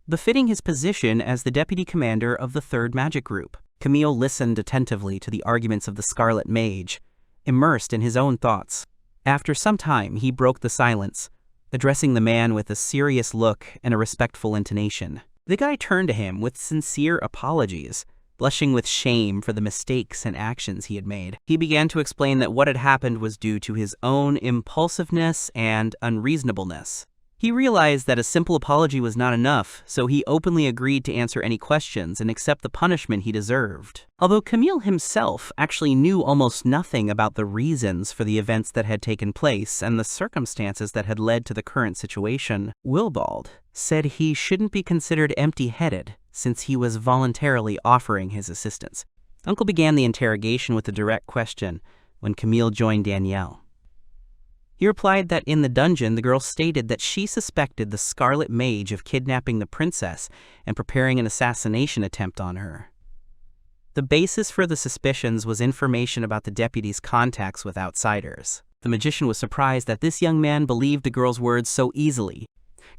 befitting his position as the deputy commander of the 3rd Magic Group. Camille listened attentively to the arguments of the Scarlet Mage, immersed in his own thoughts. After some time, he broke the silence, addressing the man with a serious look and a respectful intonation. The guy turned to him with sincere apologies, blushing with shame for the mistakes and actions he had made. He began to explain that what had happened was due to his own impulsiveness and unreasonableness. He realized that a simple apology was not enough, so he openly agreed to answer any questions and accept the punishment he deserved. Although Camille himself actually knew almost nothing about the reasons for the events that had taken place and the circumstances that had led to the current situation, Willibald said he shouldn't be considered empty-headed since he was voluntarily offering his assistance. Uncle began the interrogation with a direct question when Camille joined Danielle. He replied that in the dungeon, the girl stated that she suspected the Scarlet Mage of kidnapping the princess and preparing an assassination attempt on her. The basis for the suspicions was information about the deputy's contacts with outsiders. The magician was surprised that this young man believed the girl's words so easily.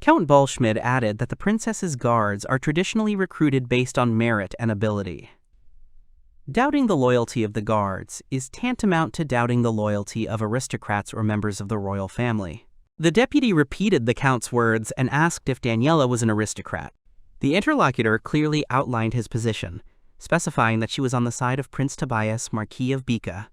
Count Balschmid added that the princess's guards are traditionally recruited based on merit and ability. Doubting the loyalty of the guards is tantamount to doubting the loyalty of aristocrats or members of the royal family. The deputy repeated the count's words and asked if Daniela was an aristocrat. The interlocutor clearly outlined his position, specifying that she was on the side of Prince Tobias, Marquis of Bika.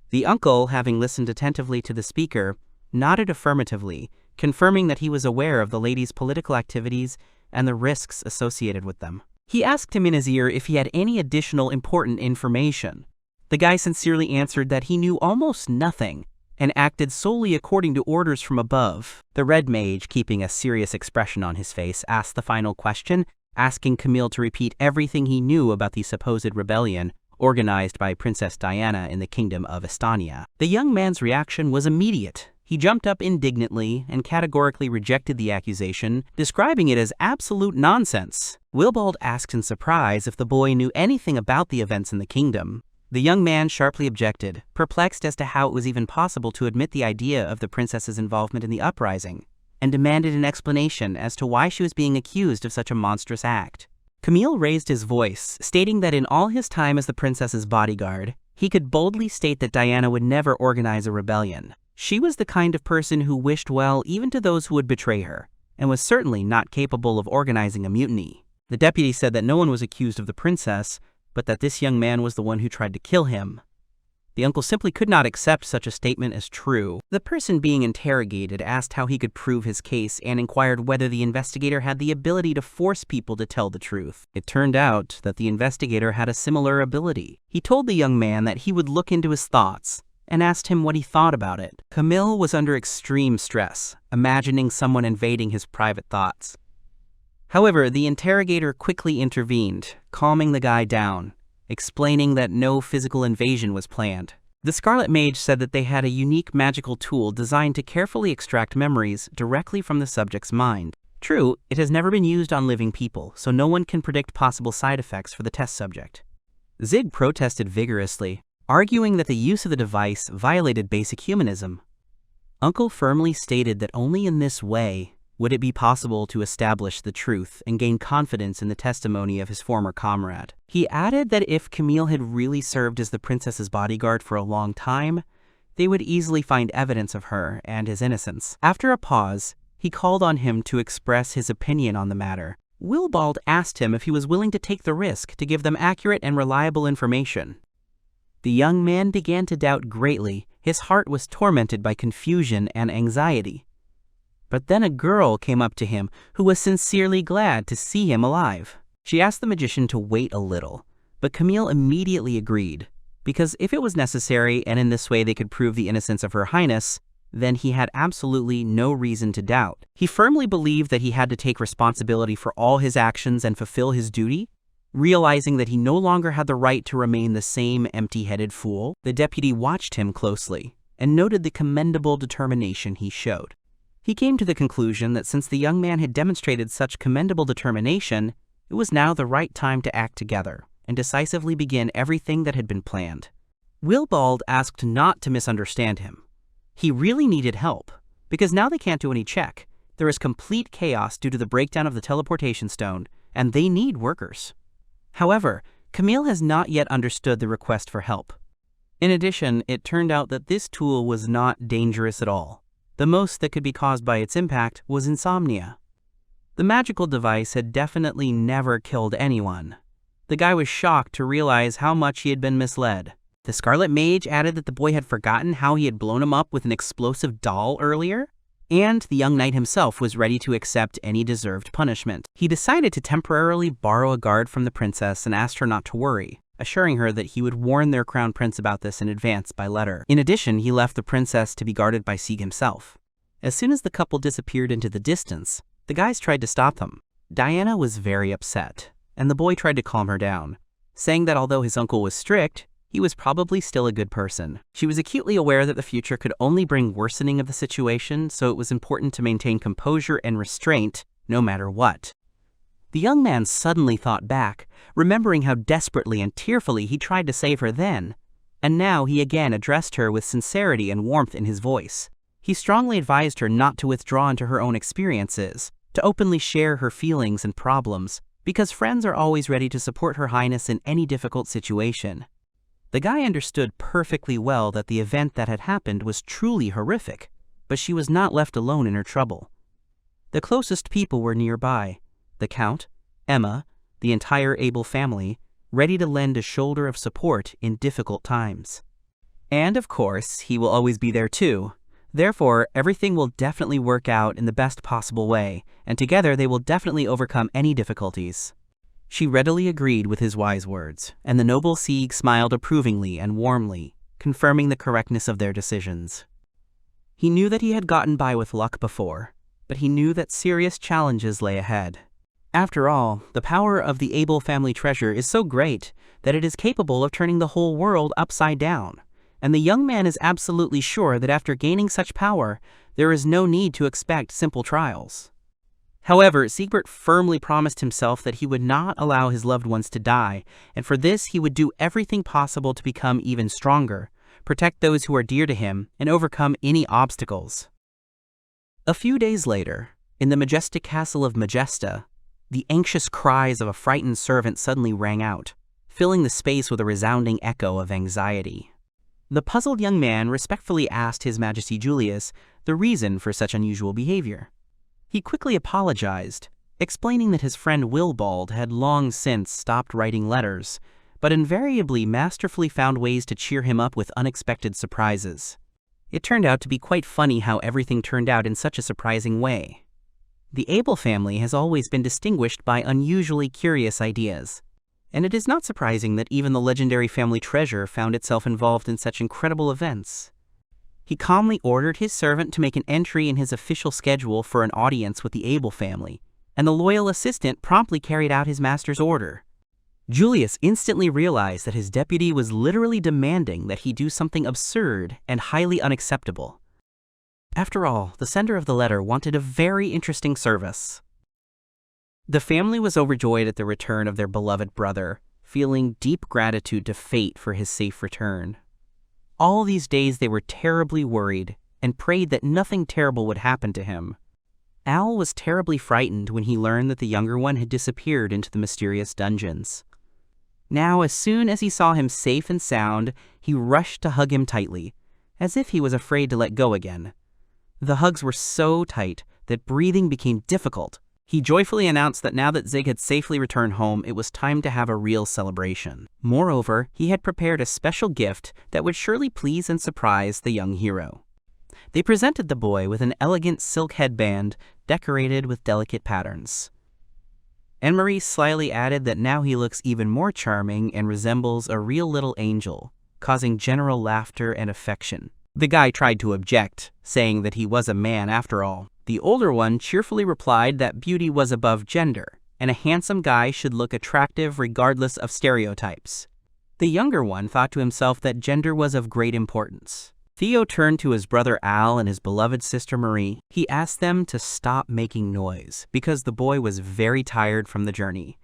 The uncle, having listened attentively to the speaker, nodded affirmatively, confirming that he was aware of the lady's political activities and the risks associated with them. He asked him in his ear if he had any additional important information. The guy sincerely answered that he knew almost nothing and acted solely according to orders from above. The red mage, keeping a serious expression on his face, asked the final question, asking Camille to repeat everything he knew about the supposed rebellion organized by Princess Diana in the kingdom of Estania. The young man's reaction was immediate. He jumped up indignantly and categorically rejected the accusation, describing it as absolute nonsense. Willibald asked in surprise if the boy knew anything about the events in the kingdom. The young man sharply objected, perplexed as to how it was even possible to admit the idea of the princess's involvement in the uprising, and demanded an explanation as to why she was being accused of such a monstrous act. Camille raised his voice, stating that in all his time as the princess's bodyguard, he could boldly state that Diana would never organize a rebellion. She was the kind of person who wished well even to those who would betray her, and was certainly not capable of organizing a mutiny. The deputy said that no one was accused of the princess, but that this young man was the one who tried to kill him. The uncle simply could not accept such a statement as true. The person being interrogated asked how he could prove his case and inquired whether the investigator had the ability to force people to tell the truth. It turned out that the investigator had a similar ability. He told the young man that he would look into his thoughts and asked him what he thought about it. Camille was under extreme stress, imagining someone invading his private thoughts. However, the interrogator quickly intervened, calming the guy down, explaining that no physical invasion was planned. The Scarlet Mage said that they had a unique magical tool designed to carefully extract memories directly from the subject's mind. True, it has never been used on living people, so no one can predict possible side effects for the test subject. Zeke protested vigorously, arguing that the use of the device violated basic humanism. Uncle firmly stated that only in this way would it be possible to establish the truth and gain confidence in the testimony of his former comrade. He added that if Camille had really served as the princess's bodyguard for a long time, they would easily find evidence of her and his innocence. After a pause, he called on him to express his opinion on the matter. Willibald asked him if he was willing to take the risk to give them accurate and reliable information. The young man began to doubt greatly. His heart was tormented by confusion and anxiety. But then a girl came up to him who was sincerely glad to see him alive. She asked the magician to wait a little, but Camille immediately agreed, because if it was necessary and in this way they could prove the innocence of Her Highness, then he had absolutely no reason to doubt. He firmly believed that he had to take responsibility for all his actions and fulfill his duty, realizing that he no longer had the right to remain the same empty-headed fool. The deputy watched him closely and noted the commendable determination he showed. He came to the conclusion that since the young man had demonstrated such commendable determination, it was now the right time to act together and decisively begin everything that had been planned. Willibald asked not to misunderstand him. He really needed help, because now they can't do any check. There is complete chaos due to the breakdown of the teleportation stone, and they need workers. However, Camille has not yet understood the request for help. In addition, it turned out that this tool was not dangerous at all. The most that could be caused by its impact was insomnia. The magical device had definitely never killed anyone. The guy was shocked to realize how much he had been misled. The Scarlet Mage added that the boy had forgotten how he had blown him up with an explosive doll earlier, and the young knight himself was ready to accept any deserved punishment. He decided to temporarily borrow a guard from the princess and asked her not to worry, assuring her that he would warn their crown prince about this in advance by letter. In addition, he left the princess to be guarded by Zeke himself. As soon as the couple disappeared into the distance, the guys tried to stop them. Diana was very upset, and the boy tried to calm her down, saying that although his uncle was strict, he was probably still a good person. She was acutely aware that the future could only bring worsening of the situation, so it was important to maintain composure and restraint no matter what. The young man suddenly thought back, remembering how desperately and tearfully he tried to save her then, and now he again addressed her with sincerity and warmth in his voice. He strongly advised her not to withdraw into her own experiences, to openly share her feelings and problems, because friends are always ready to support Her Highness in any difficult situation. The guy understood perfectly well that the event that had happened was truly horrific, but she was not left alone in her trouble. The closest people were nearby: the Count, Emma, the entire Abel family, ready to lend a shoulder of support in difficult times. And of course, he will always be there too. Therefore, everything will definitely work out in the best possible way, and together they will definitely overcome any difficulties. She readily agreed with his wise words, and the noble Zeke smiled approvingly and warmly, confirming the correctness of their decisions. He knew that he had gotten by with luck before, but he knew that serious challenges lay ahead. After all, the power of the Abel family treasure is so great that it is capable of turning the whole world upside down, and the young man is absolutely sure that after gaining such power, there is no need to expect simple trials. However, Zikbelt firmly promised himself that he would not allow his loved ones to die, and for this he would do everything possible to become even stronger, protect those who are dear to him, and overcome any obstacles. A few days later, in the majestic castle of Majesta, the anxious cries of a frightened servant suddenly rang out, filling the space with a resounding echo of anxiety. The puzzled young man respectfully asked His Majesty Julius the reason for such unusual behavior. He quickly apologized, explaining that his friend Willibald had long since stopped writing letters, but invariably masterfully found ways to cheer him up with unexpected surprises. It turned out to be quite funny how everything turned out in such a surprising way. The Abel family has always been distinguished by unusually curious ideas. And it is not surprising that even the legendary family treasure found itself involved in such incredible events. He calmly ordered his servant to make an entry in his official schedule for an audience with the Abel family, and the loyal assistant promptly carried out his master's order. Julius instantly realized that his deputy was literally demanding that he do something absurd and highly unacceptable. After all, the sender of the letter wanted a very interesting service. The family was overjoyed at the return of their beloved brother, feeling deep gratitude to fate for his safe return. All these days they were terribly worried and prayed that nothing terrible would happen to him. Al was terribly frightened when he learned that the younger one had disappeared into the mysterious dungeons. Now, as soon as he saw him safe and sound, he rushed to hug him tightly, as if he was afraid to let go again. The hugs were so tight that breathing became difficult. He joyfully announced that now that Zeke had safely returned home, it was time to have a real celebration. Moreover, he had prepared a special gift that would surely please and surprise the young hero. They presented the boy with an elegant silk headband decorated with delicate patterns. Anne-Marie slyly added that now he looks even more charming and resembles a real little angel, causing general laughter and affection. The guy tried to object, saying that he was a man after all. The older one cheerfully replied that beauty was above gender, and a handsome guy should look attractive regardless of stereotypes. The younger one thought to himself that gender was of great importance. Theo turned to his brother Al and his beloved sister Marie. He asked them to stop making noise because the boy was very tired from the journey.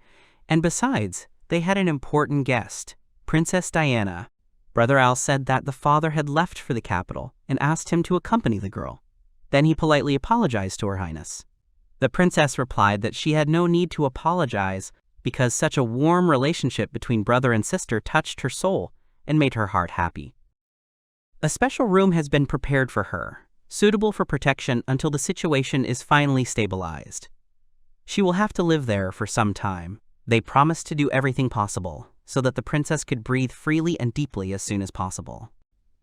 And besides, they had an important guest, Princess Diana. Brother Al said that the father had left for the capital and asked him to accompany the girl. Then he politely apologized to Her Highness. The princess replied that she had no need to apologize because such a warm relationship between brother and sister touched her soul and made her heart happy. A special room has been prepared for her, suitable for protection until the situation is finally stabilized. She will have to live there for some time. They promised to do everything possible so that the princess could breathe freely and deeply as soon as possible.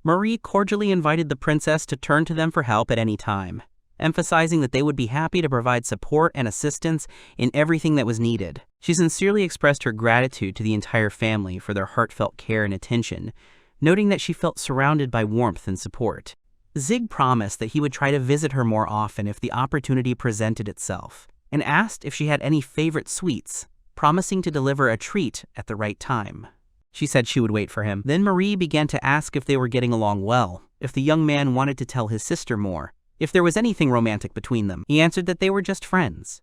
Marie cordially invited the princess to turn to them for help at any time, emphasizing that they would be happy to provide support and assistance in everything that was needed. She sincerely expressed her gratitude to the entire family for their heartfelt care and attention, noting that she felt surrounded by warmth and support. Zig promised that he would try to visit her more often if the opportunity presented itself, and asked if she had any favorite sweets, promising to deliver a treat at the right time. She said she would wait for him. Then Marie began to ask if they were getting along well, if the young man wanted to tell his sister more, if there was anything romantic between them. He answered that they were just friends.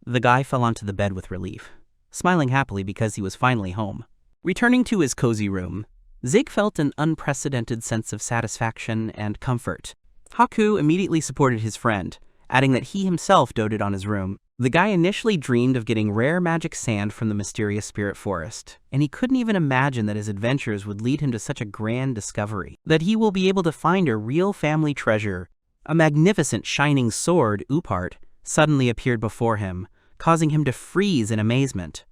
The guy fell onto the bed with relief, smiling happily because he was finally home. Returning to his cozy room, Zeke felt an unprecedented sense of satisfaction and comfort. Haku immediately supported his friend, adding that he himself doted on his room. The guy initially dreamed of getting rare magic sand from the mysterious spirit forest, and he couldn't even imagine that his adventures would lead him to such a grand discovery, that he will be able to find a real family treasure. A magnificent shining sword, Upart, suddenly appeared before him, causing him to freeze in amazement.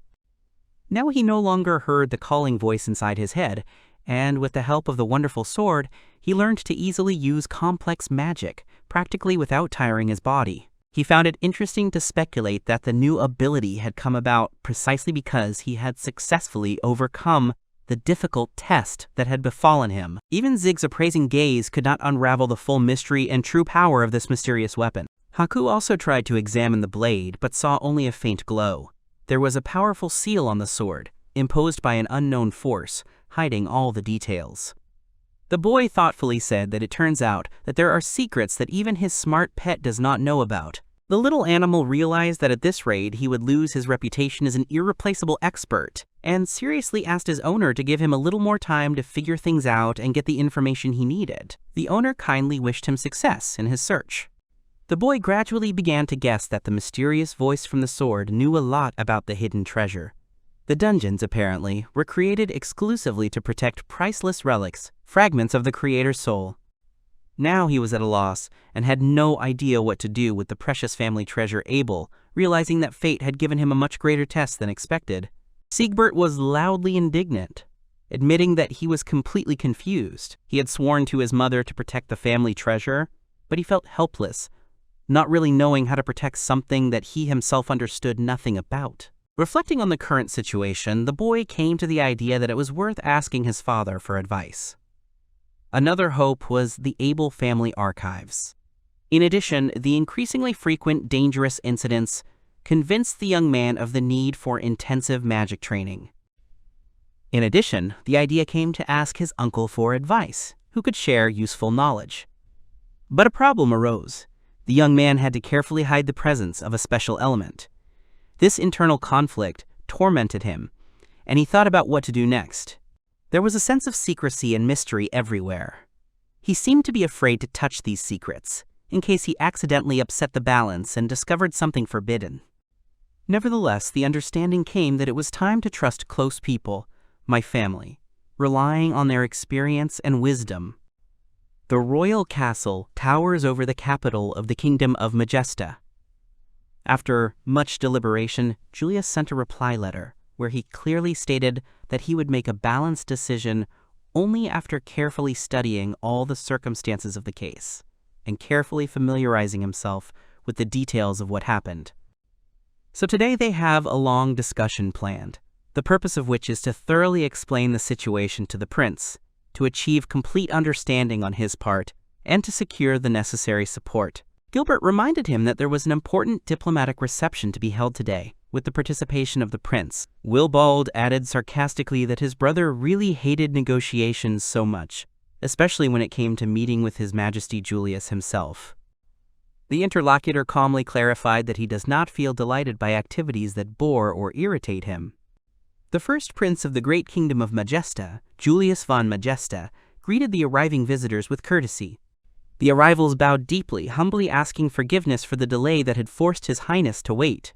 Now he no longer heard the calling voice inside his head, and with the help of the wonderful sword, he learned to easily use complex magic, practically without tiring his body. He found it interesting to speculate that the new ability had come about precisely because he had successfully overcome the difficult test that had befallen him. Even Zig's appraising gaze could not unravel the full mystery and true power of this mysterious weapon. Haku also tried to examine the blade, but saw only a faint glow. There was a powerful seal on the sword, imposed by an unknown force, hiding all the details. The boy thoughtfully said that it turns out that there are secrets that even his smart pet does not know about. The little animal realized that at this rate he would lose his reputation as an irreplaceable expert, and seriously asked his owner to give him a little more time to figure things out and get the information he needed. The owner kindly wished him success in his search. The boy gradually began to guess that the mysterious voice from the sword knew a lot about the hidden treasure. The dungeons, apparently, were created exclusively to protect priceless relics, fragments of the creator's soul. Now he was at a loss and had no idea what to do with the precious family treasure Abel, realizing that fate had given him a much greater test than expected. Zikbelt was loudly indignant, admitting that he was completely confused. He had sworn to his mother to protect the family treasure, but he felt helpless, not really knowing how to protect something that he himself understood nothing about. Reflecting on the current situation, the boy came to the idea that it was worth asking his father for advice. Another hope was the Abel family archives. In addition, the increasingly frequent dangerous incidents convinced the young man of the need for intensive magic training. In addition, the idea came to ask his uncle for advice, who could share useful knowledge. But a problem arose. The young man had to carefully hide the presence of a special element. This internal conflict tormented him, and he thought about what to do next. There was a sense of secrecy and mystery everywhere. He seemed to be afraid to touch these secrets, in case he accidentally upset the balance and discovered something forbidden. Nevertheless, the understanding came that it was time to trust close people, my family, relying on their experience and wisdom. The royal castle towers over the capital of the kingdom of Majesta. After much deliberation, Julius sent a reply letter where he clearly stated that he would make a balanced decision only after carefully studying all the circumstances of the case and carefully familiarizing himself with the details of what happened. So today they have a long discussion planned, the purpose of which is to thoroughly explain the situation to the prince, to achieve complete understanding on his part, and to secure the necessary support. Gilbert reminded him that there was an important diplomatic reception to be held today, with the participation of the prince. Willibald added sarcastically that his brother really hated negotiations so much, especially when it came to meeting with His Majesty Julius himself. The interlocutor calmly clarified that he does not feel delighted by activities that bore or irritate him. The first prince of the great kingdom of Majesta, Julius von Majesta, greeted the arriving visitors with courtesy. The arrivals bowed deeply, humbly asking forgiveness for the delay that had forced His Highness to wait.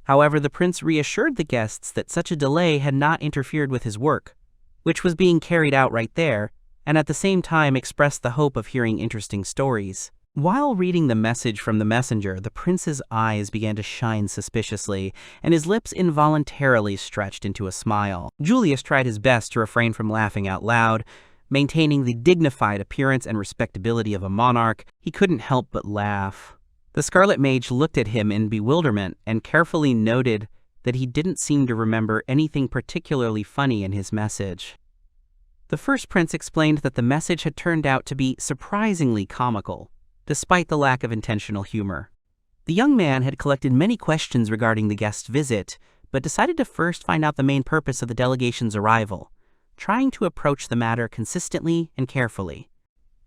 However, the prince reassured the guests that such a delay had not interfered with his work, which was being carried out right there, and at the same time expressed the hope of hearing interesting stories. While reading the message from the messenger, the prince's eyes began to shine suspiciously, and his lips involuntarily stretched into a smile. Julius tried his best to refrain from laughing out loud. Maintaining the dignified appearance and respectability of a monarch, he couldn't help but laugh. The Scarlet Mage looked at him in bewilderment and carefully noted that he didn't seem to remember anything particularly funny in his message. The first prince explained that the message had turned out to be surprisingly comical, despite the lack of intentional humor. The young man had collected many questions regarding the guest's visit, but decided to first find out the main purpose of the delegation's arrival, trying to approach the matter consistently and carefully.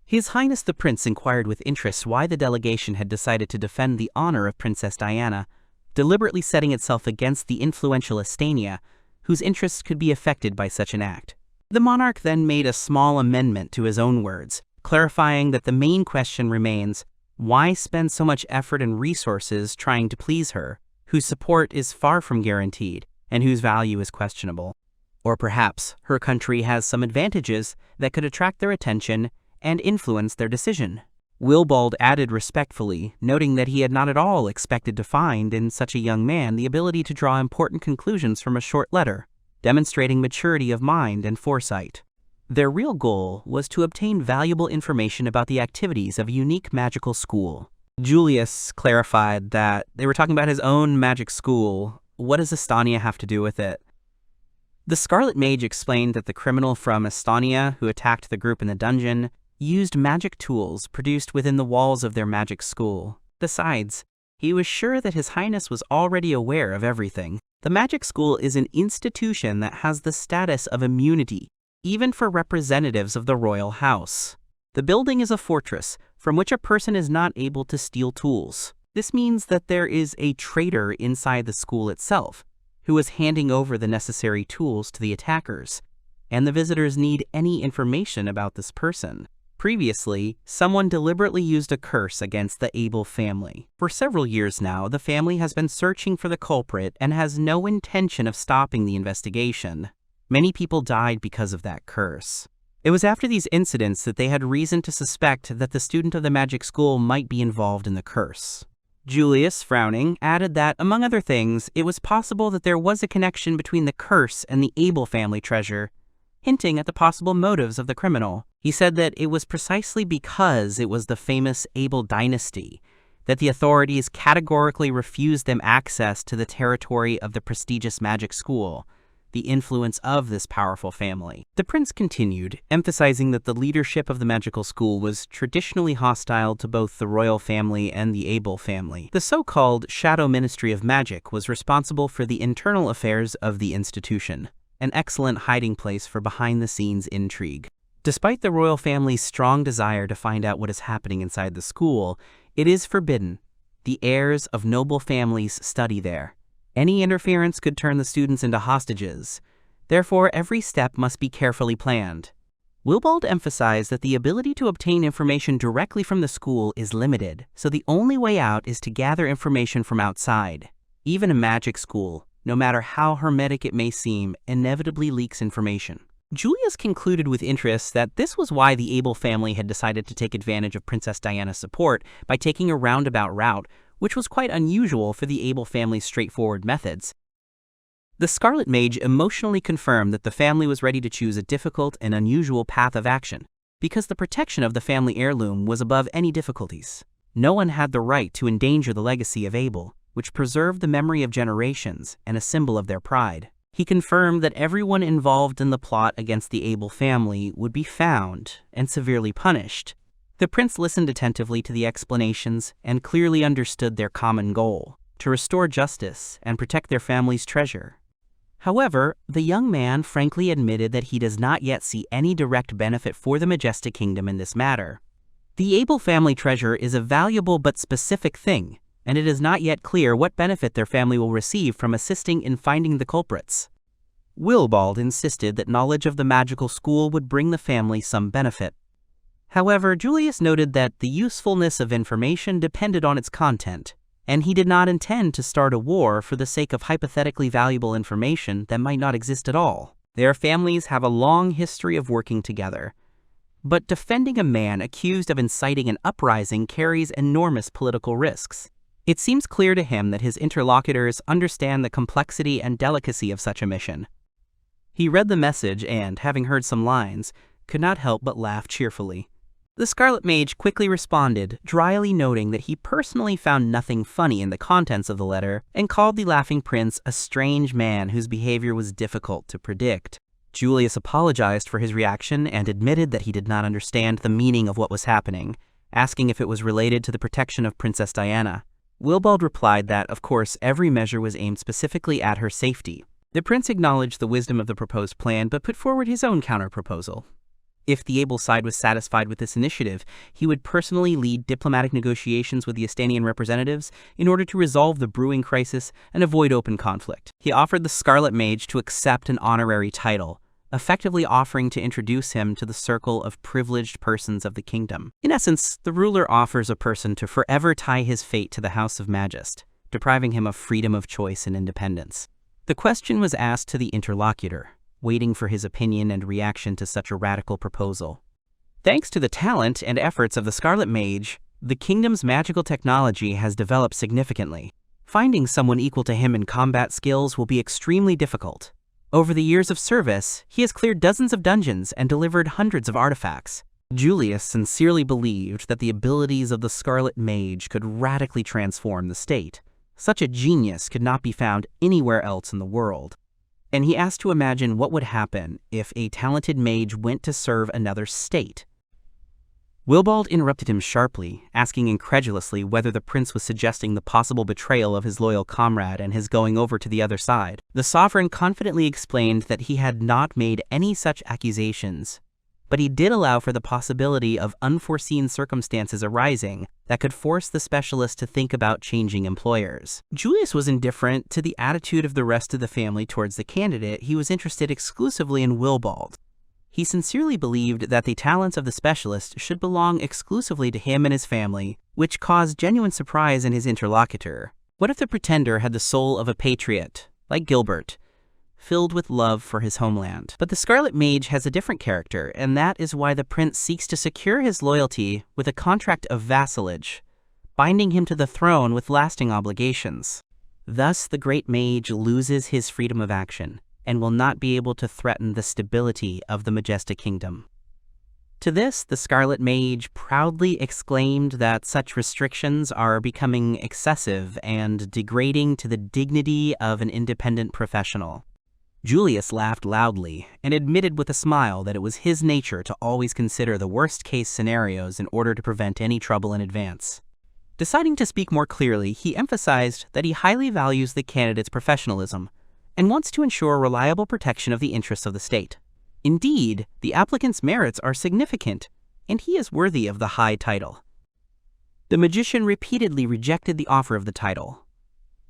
His Highness the Prince inquired with interest why the delegation had decided to defend the honor of Princess Diana, deliberately setting itself against the influential Estania, whose interests could be affected by such an act. The monarch then made a small amendment to his own words, clarifying that the main question remains, why spend so much effort and resources trying to please her, whose support is far from guaranteed and whose value is questionable? Or perhaps her country has some advantages that could attract their attention and influence their decision. Willibald added respectfully, noting that he had not at all expected to find in such a young man the ability to draw important conclusions from a short letter, demonstrating maturity of mind and foresight. Their real goal was to obtain valuable information about the activities of a unique magical school. Julius clarified that they were talking about his own magic school. What does Estania have to do with it? The Scarlet Mage explained that the criminal from Estania who attacked the group in the dungeon used magic tools produced within the walls of their magic school. Besides, he was sure that His Highness was already aware of everything. The magic school is an institution that has the status of immunity, even for representatives of the royal house. The building is a fortress from which a person is not able to steal tools. This means that there is a traitor inside the school itself, who is handing over the necessary tools to the attackers, and the visitors need any information about this person. Previously, someone deliberately used a curse against the Abel family. For several years now, the family has been searching for the culprit and has no intention of stopping the investigation. Many people died because of that curse. It was after these incidents that they had reason to suspect that the student of the magic school might be involved in the curse. Julius, frowning, added that, among other things, it was possible that there was a connection between the curse and the Abel family treasure, hinting at the possible motives of the criminal. He said that it was precisely because it was the famous Abel dynasty that the authorities categorically refused them access to the territory of the prestigious magic school, the influence of this powerful family. The prince continued, emphasizing that the leadership of the magical school was traditionally hostile to both the royal family and the Abel family. The so-called Shadow Ministry of Magic was responsible for the internal affairs of the institution, an excellent hiding place for behind-the-scenes intrigue. Despite the royal family's strong desire to find out what is happening inside the school, it is forbidden. The heirs of noble families study there. Any interference could turn the students into hostages. Therefore, every step must be carefully planned. Willibald emphasized that the ability to obtain information directly from the school is limited, so the only way out is to gather information from outside. Even a magic school, no matter how hermetic it may seem, inevitably leaks information. Julius concluded with interest that this was why the Abel family had decided to take advantage of Princess Diana's support by taking a roundabout route, which was quite unusual for the Abel family's straightforward methods. The Scarlet Mage emotionally confirmed that the family was ready to choose a difficult and unusual path of action, because the protection of the family heirloom was above any difficulties. No one had the right to endanger the legacy of Abel, which preserved the memory of generations and a symbol of their pride. He confirmed that everyone involved in the plot against the Abel family would be found and severely punished. The prince listened attentively to the explanations and clearly understood their common goal, to restore justice and protect their family's treasure. However, the young man frankly admitted that he does not yet see any direct benefit for the Majestic Kingdom in this matter. The Abel family treasure is a valuable but specific thing, and it is not yet clear what benefit their family will receive from assisting in finding the culprits. Willibald insisted that knowledge of the magical school would bring the family some benefit. However, Julius noted that the usefulness of information depended on its content, and he did not intend to start a war for the sake of hypothetically valuable information that might not exist at all. Their families have a long history of working together, but defending a man accused of inciting an uprising carries enormous political risks. It seems clear to him that his interlocutors understand the complexity and delicacy of such a mission. He read the message and, having heard some lines, could not help but laugh cheerfully. The Scarlet Mage quickly responded, dryly noting that he personally found nothing funny in the contents of the letter and called the laughing prince a strange man whose behavior was difficult to predict. Julius apologized for his reaction and admitted that he did not understand the meaning of what was happening, asking if it was related to the protection of Princess Diana. Willibald replied that, of course, every measure was aimed specifically at her safety. The prince acknowledged the wisdom of the proposed plan but put forward his own counter-proposal. If the Abel side was satisfied with this initiative, he would personally lead diplomatic negotiations with the Estanian representatives in order to resolve the brewing crisis and avoid open conflict. He offered the Scarlet Mage to accept an honorary title, effectively offering to introduce him to the circle of privileged persons of the kingdom. In essence, the ruler offers a person to forever tie his fate to the House of Magist, depriving him of freedom of choice and independence. The question was asked to the interlocutor, waiting for his opinion and reaction to such a radical proposal. Thanks to the talent and efforts of the Scarlet Mage, the kingdom's magical technology has developed significantly. Finding someone equal to him in combat skills will be extremely difficult. Over the years of service, he has cleared dozens of dungeons and delivered hundreds of artifacts. Julius sincerely believed that the abilities of the Scarlet Mage could radically transform the state. Such a genius could not be found anywhere else in the world. And he asked to imagine what would happen if a talented mage went to serve another state. Willibald interrupted him sharply, asking incredulously whether the prince was suggesting the possible betrayal of his loyal comrade and his going over to the other side. The sovereign confidently explained that he had not made any such accusations, but he did allow for the possibility of unforeseen circumstances arising that could force the specialist to think about changing employers. Julius was indifferent to the attitude of the rest of the family towards the candidate. He was interested exclusively in Willibald. He sincerely believed that the talents of the specialist should belong exclusively to him and his family, which caused genuine surprise in his interlocutor. What if the pretender had the soul of a patriot, like Gilbert, filled with love for his homeland? But the Scarlet Mage has a different character, and that is why the prince seeks to secure his loyalty with a contract of vassalage, binding him to the throne with lasting obligations. Thus, the great mage loses his freedom of action, and will not be able to threaten the stability of the Majestic Kingdom. To this, the Scarlet Mage proudly exclaimed that such restrictions are becoming excessive and degrading to the dignity of an independent professional. Julius laughed loudly and admitted with a smile that it was his nature to always consider the worst-case scenarios in order to prevent any trouble in advance. Deciding to speak more clearly, he emphasized that he highly values the candidate's professionalism and wants to ensure reliable protection of the interests of the state. Indeed, the applicant's merits are significant, and he is worthy of the high title. The magician repeatedly rejected the offer of the title.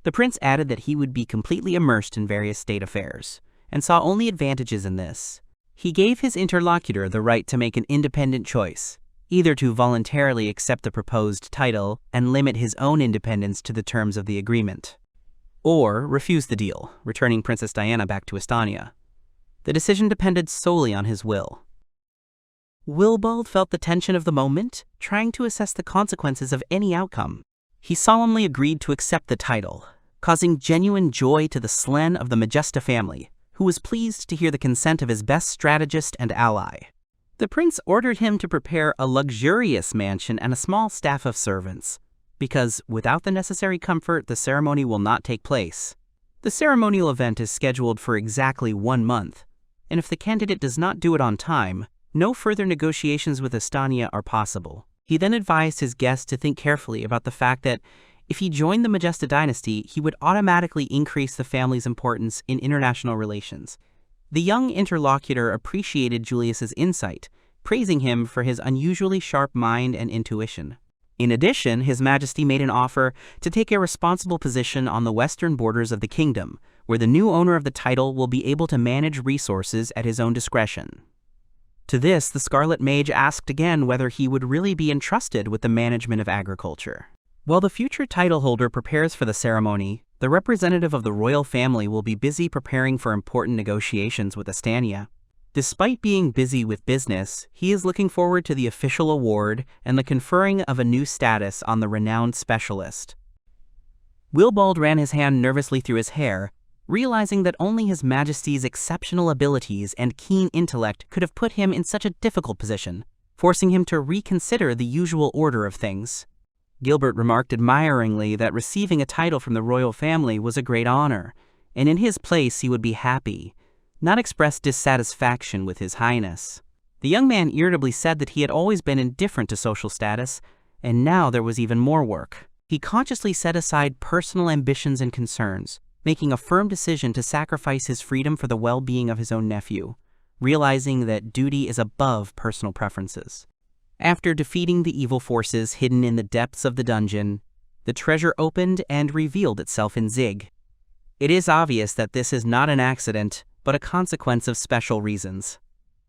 The prince added that he would be completely immersed in various state affairs, and saw only advantages in this. He gave his interlocutor the right to make an independent choice, either to voluntarily accept the proposed title and limit his own independence to the terms of the agreement, or refuse the deal, returning Princess Diana back to Estania. The decision depended solely on his will. Willibald felt the tension of the moment, trying to assess the consequences of any outcome. He solemnly agreed to accept the title, causing genuine joy to the Slen of the Majesta family, who was pleased to hear the consent of his best strategist and ally. The prince ordered him to prepare a luxurious mansion and a small staff of servants, because without the necessary comfort, the ceremony will not take place. The ceremonial event is scheduled for exactly 1 month, and if the candidate does not do it on time, no further negotiations with Estania are possible. He then advised his guests to think carefully about the fact that if he joined the Majesta dynasty, he would automatically increase the family's importance in international relations. The young interlocutor appreciated Julius's insight, praising him for his unusually sharp mind and intuition. In addition, His Majesty made an offer to take a responsible position on the western borders of the kingdom, where the new owner of the title will be able to manage resources at his own discretion. To this, the Scarlet Mage asked again whether he would really be entrusted with the management of agriculture. While the future title holder prepares for the ceremony, the representative of the royal family will be busy preparing for important negotiations with Estania. Despite being busy with business, he is looking forward to the official award and the conferring of a new status on the renowned specialist. Willibald ran his hand nervously through his hair, realizing that only His Majesty's exceptional abilities and keen intellect could have put him in such a difficult position, forcing him to reconsider the usual order of things. Gilbert remarked admiringly that receiving a title from the royal family was a great honor, and in his place he would be happy, not express dissatisfaction with His Highness. The young man irritably said that he had always been indifferent to social status, and now there was even more work. He consciously set aside personal ambitions and concerns, making a firm decision to sacrifice his freedom for the well-being of his own nephew, realizing that duty is above personal preferences. After defeating the evil forces hidden in the depths of the dungeon, the treasure opened and revealed itself in Zeke. It is obvious that this is not an accident, but a consequence of special reasons.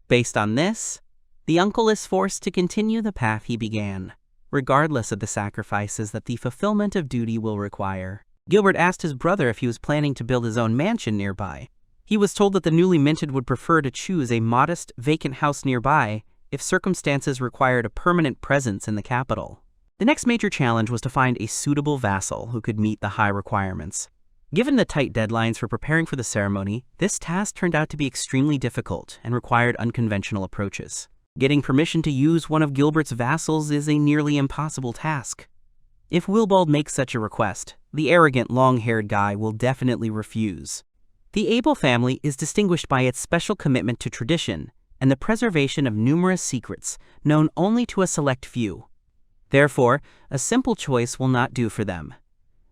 Based on this, the uncle is forced to continue the path he began, regardless of the sacrifices that the fulfillment of duty will require. Gilbert asked his brother if he was planning to build his own mansion nearby. He was told that the newly minted would prefer to choose a modest, vacant house nearby if circumstances required a permanent presence in the capital. The next major challenge was to find a suitable vassal who could meet the high requirements. Given the tight deadlines for preparing for the ceremony, this task turned out to be extremely difficult and required unconventional approaches. Getting permission to use one of Gilbert's vassals is a nearly impossible task. If Willibald makes such a request, the arrogant, long-haired guy will definitely refuse. The Abel family is distinguished by its special commitment to tradition and the preservation of numerous secrets known only to a select few. Therefore, a simple choice will not do for them.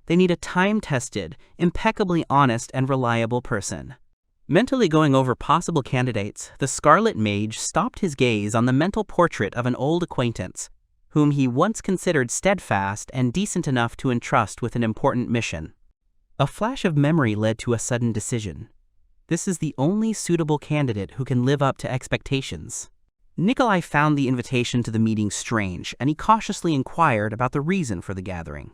They need a time-tested, impeccably honest and reliable person. Mentally going over possible candidates, the Scarlet Mage stopped his gaze on the mental portrait of an old acquaintance, whom he once considered steadfast and decent enough to entrust with an important mission. A flash of memory led to a sudden decision. This is the only suitable candidate who can live up to expectations. Nikolai found the invitation to the meeting strange, and he cautiously inquired about the reason for the gathering.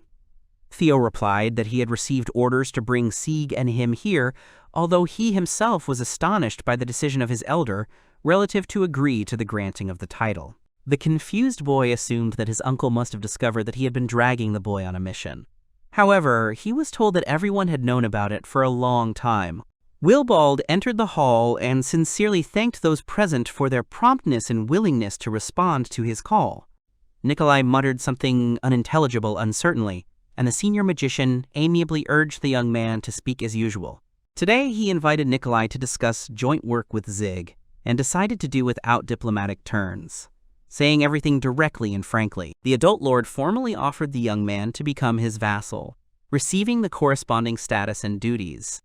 Theo replied that he had received orders to bring Zeke and him here, although he himself was astonished by the decision of his elder relative to agree to the granting of the title. The confused boy assumed that his uncle must have discovered that he had been dragging the boy on a mission. However, he was told that everyone had known about it for a long time. Willibald entered the hall and sincerely thanked those present for their promptness and willingness to respond to his call. Nikolai muttered something unintelligible uncertainly, and the senior magician amiably urged the young man to speak as usual. Today he invited Nikolai to discuss joint work with Zeke, and decided to do without diplomatic turns. Saying everything directly and frankly, the adult lord formally offered the young man to become his vassal, receiving the corresponding status and duties.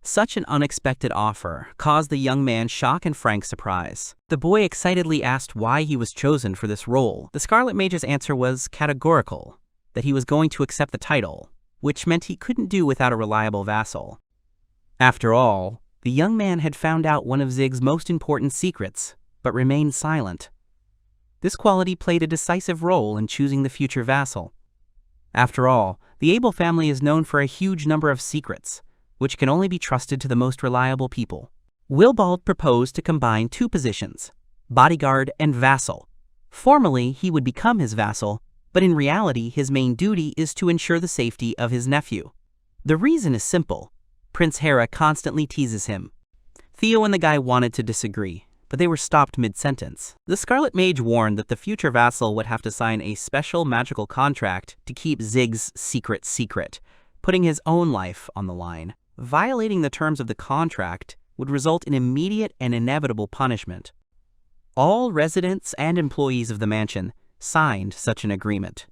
Such an unexpected offer caused the young man shock and frank surprise. The boy excitedly asked why he was chosen for this role. The Scarlet Mage's answer was categorical, that he was going to accept the title, which meant he couldn't do without a reliable vassal. After all, the young man had found out one of Zeke's most important secrets, but remained silent. This quality played a decisive role in choosing the future vassal. After all, the Abel family is known for a huge number of secrets, which can only be trusted to the most reliable people. Willibald proposed to combine two positions, bodyguard and vassal. Formally, he would become his vassal, but in reality, his main duty is to ensure the safety of his nephew. The reason is simple. Prince Hera constantly teases him. Theo and the guy wanted to disagree, but they were stopped mid-sentence. The Scarlet Mage warned that the future vassal would have to sign a special magical contract to keep Zeke's secret, putting his own life on the line. Violating the terms of the contract would result in immediate and inevitable punishment. All residents and employees of the mansion signed such an agreement.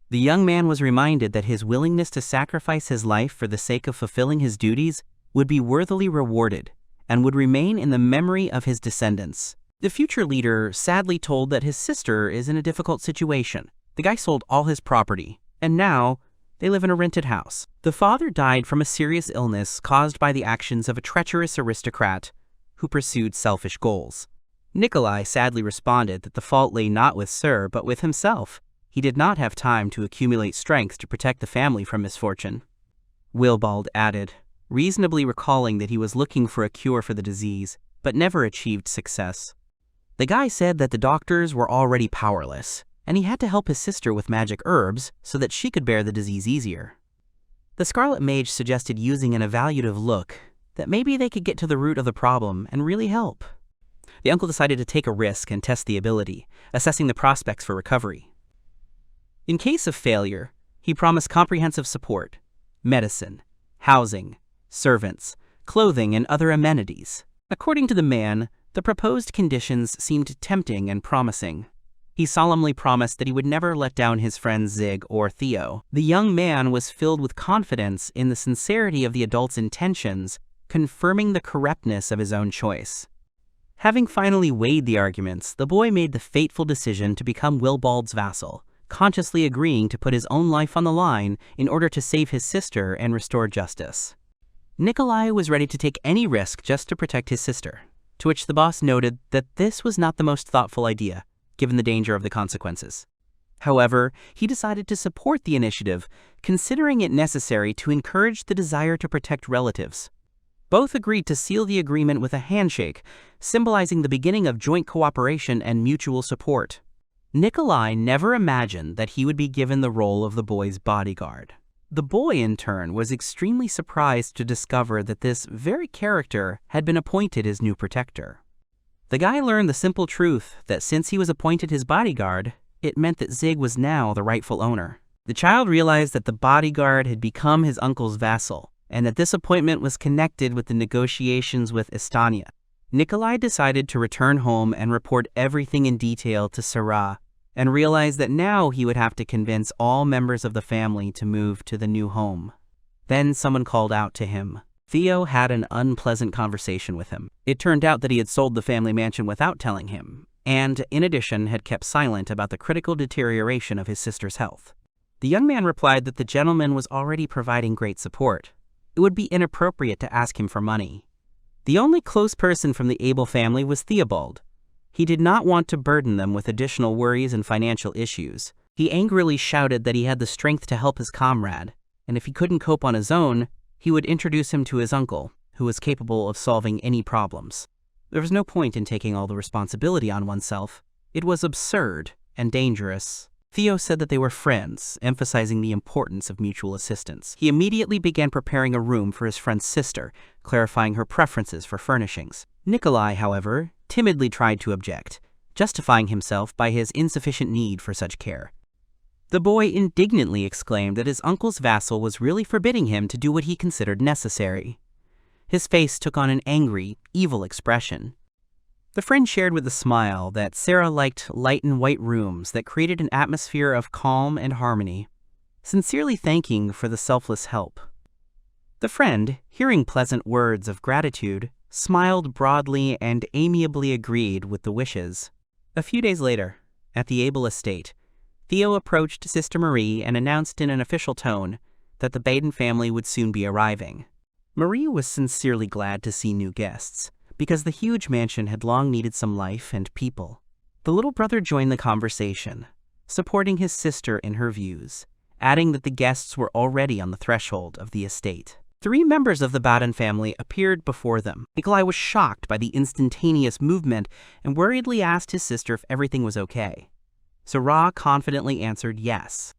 The young man was reminded that his willingness to sacrifice his life for the sake of fulfilling his duties would be worthily rewarded and would remain in the memory of his descendants. The future leader sadly told that his sister is in a difficult situation. The guy sold all his property, and now they live in a rented house. The father died from a serious illness caused by the actions of a treacherous aristocrat who pursued selfish goals. Nikolai sadly responded that the fault lay not with Sir, but with himself. He did not have time to accumulate strength to protect the family from misfortune. Willibald added, reasonably recalling that he was looking for a cure for the disease, but never achieved success. The guy said that the doctors were already powerless, and he had to help his sister with magic herbs so that she could bear the disease easier. The Scarlet Mage suggested using an evaluative look, that maybe they could get to the root of the problem and really help. The uncle decided to take a risk and test the ability, assessing the prospects for recovery. In case of failure, he promised comprehensive support, medicine, housing, servants, clothing, and other amenities. According to the man, the proposed conditions seemed tempting and promising. He solemnly promised that he would never let down his friends Zeke or Theo. The young man was filled with confidence in the sincerity of the adult's intentions, confirming the correctness of his own choice. Having finally weighed the arguments, the boy made the fateful decision to become Willibald's vassal, consciously agreeing to put his own life on the line in order to save his sister and restore justice. Nikolai was ready to take any risk just to protect his sister, to which the boss noted that this was not the most thoughtful idea, given the danger of the consequences. However, he decided to support the initiative, considering it necessary to encourage the desire to protect relatives. Both agreed to seal the agreement with a handshake, symbolizing the beginning of joint cooperation and mutual support. Nikolai never imagined that he would be given the role of the boy's bodyguard. The boy, in turn, was extremely surprised to discover that this very character had been appointed his new protector. The guy learned the simple truth that since he was appointed his bodyguard, it meant that Zeke was now the rightful owner. The child realized that the bodyguard had become his uncle's vassal, and that this appointment was connected with the negotiations with Estania. Nikolai decided to return home and report everything in detail to Sarah, and realized that now he would have to convince all members of the family to move to the new home. Then someone called out to him. Theo had an unpleasant conversation with him. It turned out that he had sold the family mansion without telling him, and in addition had kept silent about the critical deterioration of his sister's health. The young man replied that the gentleman was already providing great support. It would be inappropriate to ask him for money. The only close person from the Abel family was Theobald. He did not want to burden them with additional worries and financial issues. He angrily shouted that he had the strength to help his comrade, and if he couldn't cope on his own, he would introduce him to his uncle, who was capable of solving any problems. There was no point in taking all the responsibility on oneself. It was absurd and dangerous. Theo said that they were friends, emphasizing the importance of mutual assistance. He immediately began preparing a room for his friend's sister, clarifying her preferences for furnishings. Nikolai, however, timidly tried to object, justifying himself by his insufficient need for such care. The boy indignantly exclaimed that his uncle's vassal was really forbidding him to do what he considered necessary. His face took on an angry, evil expression. The friend shared with a smile that Sarah liked light and white rooms that created an atmosphere of calm and harmony, sincerely thanking for the selfless help. The friend, hearing pleasant words of gratitude, smiled broadly and amiably agreed with the wishes. A few days later, at the Abel estate, Theo approached Sister Marie and announced in an official tone that the Baden family would soon be arriving. Marie was sincerely glad to see new guests, because the huge mansion had long needed some life and people. The little brother joined the conversation, supporting his sister in her views, adding that the guests were already on the threshold of the estate. 3 members of the Baden family appeared before them. Nikolai was shocked by the instantaneous movement and worriedly asked his sister if everything was okay. Sarah confidently answered yes.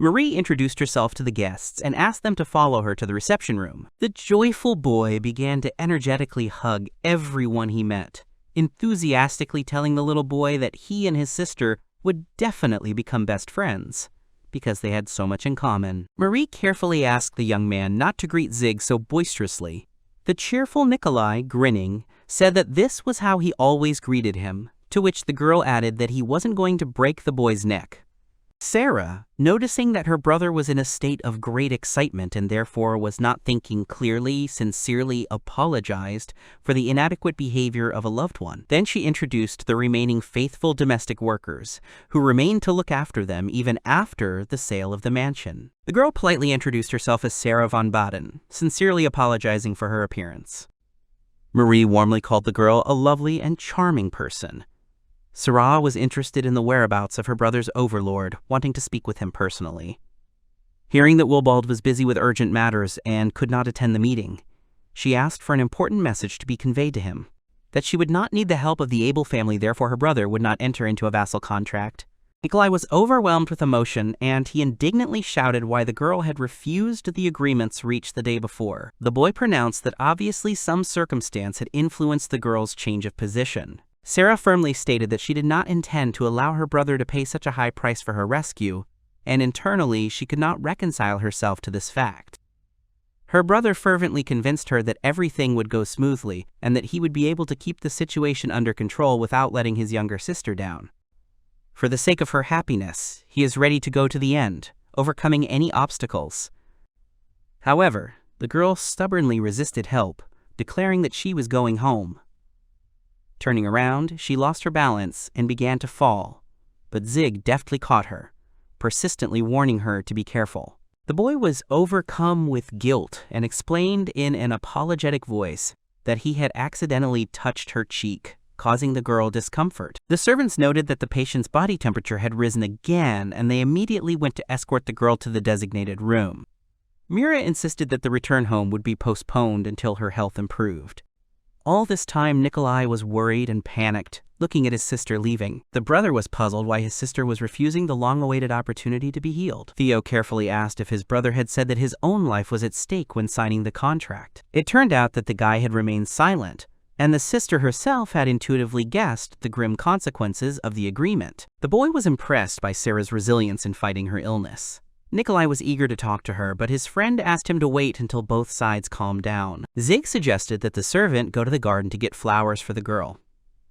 Marie introduced herself to the guests and asked them to follow her to the reception room. The joyful boy began to energetically hug everyone he met, enthusiastically telling the little boy that he and his sister would definitely become best friends, because they had so much in common. Marie carefully asked the young man not to greet Zeke so boisterously. The cheerful Nikolai, grinning, said that this was how he always greeted him, to which the girl added that he wasn't going to break the boy's neck. Sarah, noticing that her brother was in a state of great excitement and therefore was not thinking clearly, sincerely apologized for the inadequate behavior of a loved one. Then she introduced the remaining faithful domestic workers, who remained to look after them even after the sale of the mansion. The girl politely introduced herself as Sarah von Baden, sincerely apologizing for her appearance. Marie warmly called the girl a lovely and charming person. Sarah was interested in the whereabouts of her brother's overlord, wanting to speak with him personally. Hearing that Willibald was busy with urgent matters and could not attend the meeting, she asked for an important message to be conveyed to him, that she would not need the help of the Abel family, therefore her brother would not enter into a vassal contract. Nikolai was overwhelmed with emotion, and he indignantly shouted why the girl had refused the agreements reached the day before. The boy pronounced that obviously some circumstance had influenced the girl's change of position. Sarah firmly stated that she did not intend to allow her brother to pay such a high price for her rescue, and internally she could not reconcile herself to this fact. Her brother fervently convinced her that everything would go smoothly and that he would be able to keep the situation under control without letting his younger sister down. For the sake of her happiness, he is ready to go to the end, overcoming any obstacles. However, the girl stubbornly resisted help, declaring that she was going home. Turning around, she lost her balance and began to fall, but Zeke deftly caught her, persistently warning her to be careful. The boy was overcome with guilt and explained in an apologetic voice that he had accidentally touched her cheek, causing the girl discomfort. The servants noted that the patient's body temperature had risen again, and they immediately went to escort the girl to the designated room. Mira insisted that the return home would be postponed until her health improved. All this time, Nikolai was worried and panicked, looking at his sister leaving. The brother was puzzled why his sister was refusing the long-awaited opportunity to be healed. Theo carefully asked if his brother had said that his own life was at stake when signing the contract. It turned out that the guy had remained silent, and the sister herself had intuitively guessed the grim consequences of the agreement. The boy was impressed by Sarah's resilience in fighting her illness. Nikolai was eager to talk to her, but his friend asked him to wait until both sides calmed down. Zeke suggested that the servant go to the garden to get flowers for the girl.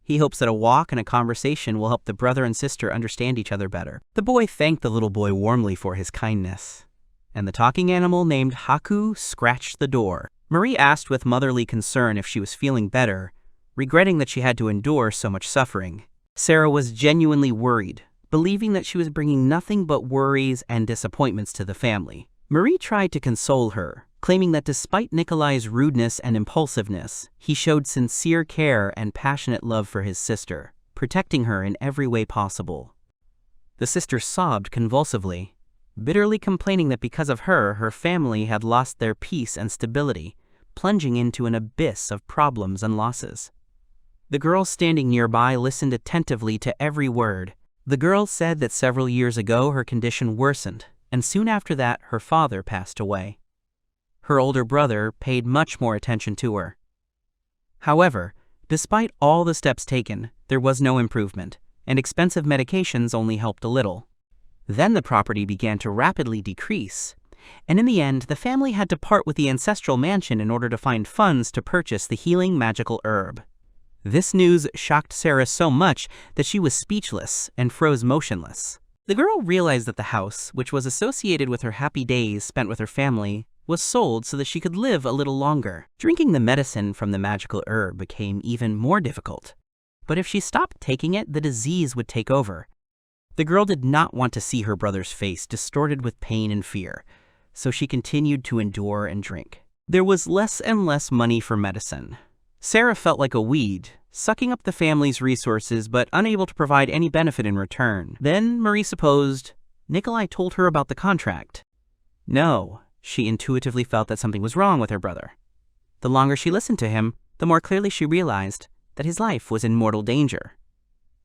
He hopes that a walk and a conversation will help the brother and sister understand each other better. The boy thanked the little boy warmly for his kindness, and the talking animal named Haku scratched the door. Marie asked with motherly concern if she was feeling better, regretting that she had to endure so much suffering. Sarah was genuinely worried, believing that she was bringing nothing but worries and disappointments to the family. Marie tried to console her, claiming that despite Nikolai's rudeness and impulsiveness, he showed sincere care and passionate love for his sister, protecting her in every way possible. The sister sobbed convulsively, bitterly complaining that because of her, her family had lost their peace and stability, plunging into an abyss of problems and losses. The girl standing nearby listened attentively to every word, The girl said that several years ago her condition worsened, and soon after that her father passed away. Her older brother paid much more attention to her. However, despite all the steps taken, there was no improvement, and expensive medications only helped a little. Then the property began to rapidly decrease, and in the end the family had to part with the ancestral mansion in order to find funds to purchase the healing magical herb. This news shocked Sarah so much that she was speechless and froze motionless. The girl realized that the house, which was associated with her happy days spent with her family, was sold so that she could live a little longer. Drinking the medicine from the magical herb became even more difficult. But if she stopped taking it, the disease would take over. The girl did not want to see her brother's face distorted with pain and fear, so she continued to endure and drink. There was less and less money for medicine. Sarah felt like a weed, sucking up the family's resources but unable to provide any benefit in return. Then, Marie supposed, Nikolai told her about the contract. No, she intuitively felt that something was wrong with her brother. The longer she listened to him, the more clearly she realized that his life was in mortal danger.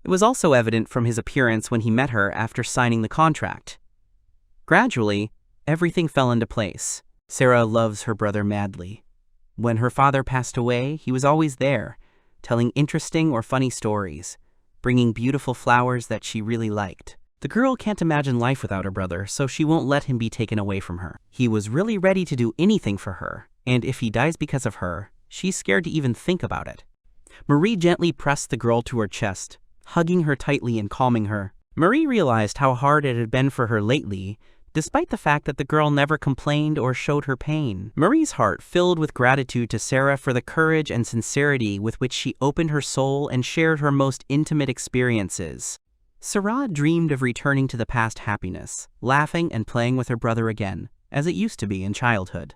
It was also evident from his appearance when he met her after signing the contract. Gradually, everything fell into place. Sarah loves her brother madly. When her father passed away, he was always there, telling interesting or funny stories, bringing beautiful flowers that she really liked. The girl can't imagine life without her brother, so she won't let him be taken away from her. He was really ready to do anything for her, and if he dies because of her, she's scared to even think about it. Marie gently pressed the girl to her chest, hugging her tightly and calming her. Marie realized how hard it had been for her lately, despite the fact that the girl never complained or showed her pain. Marie's heart filled with gratitude to Sarah for the courage and sincerity with which she opened her soul and shared her most intimate experiences. Sarah dreamed of returning to the past happiness, laughing and playing with her brother again, as it used to be in childhood.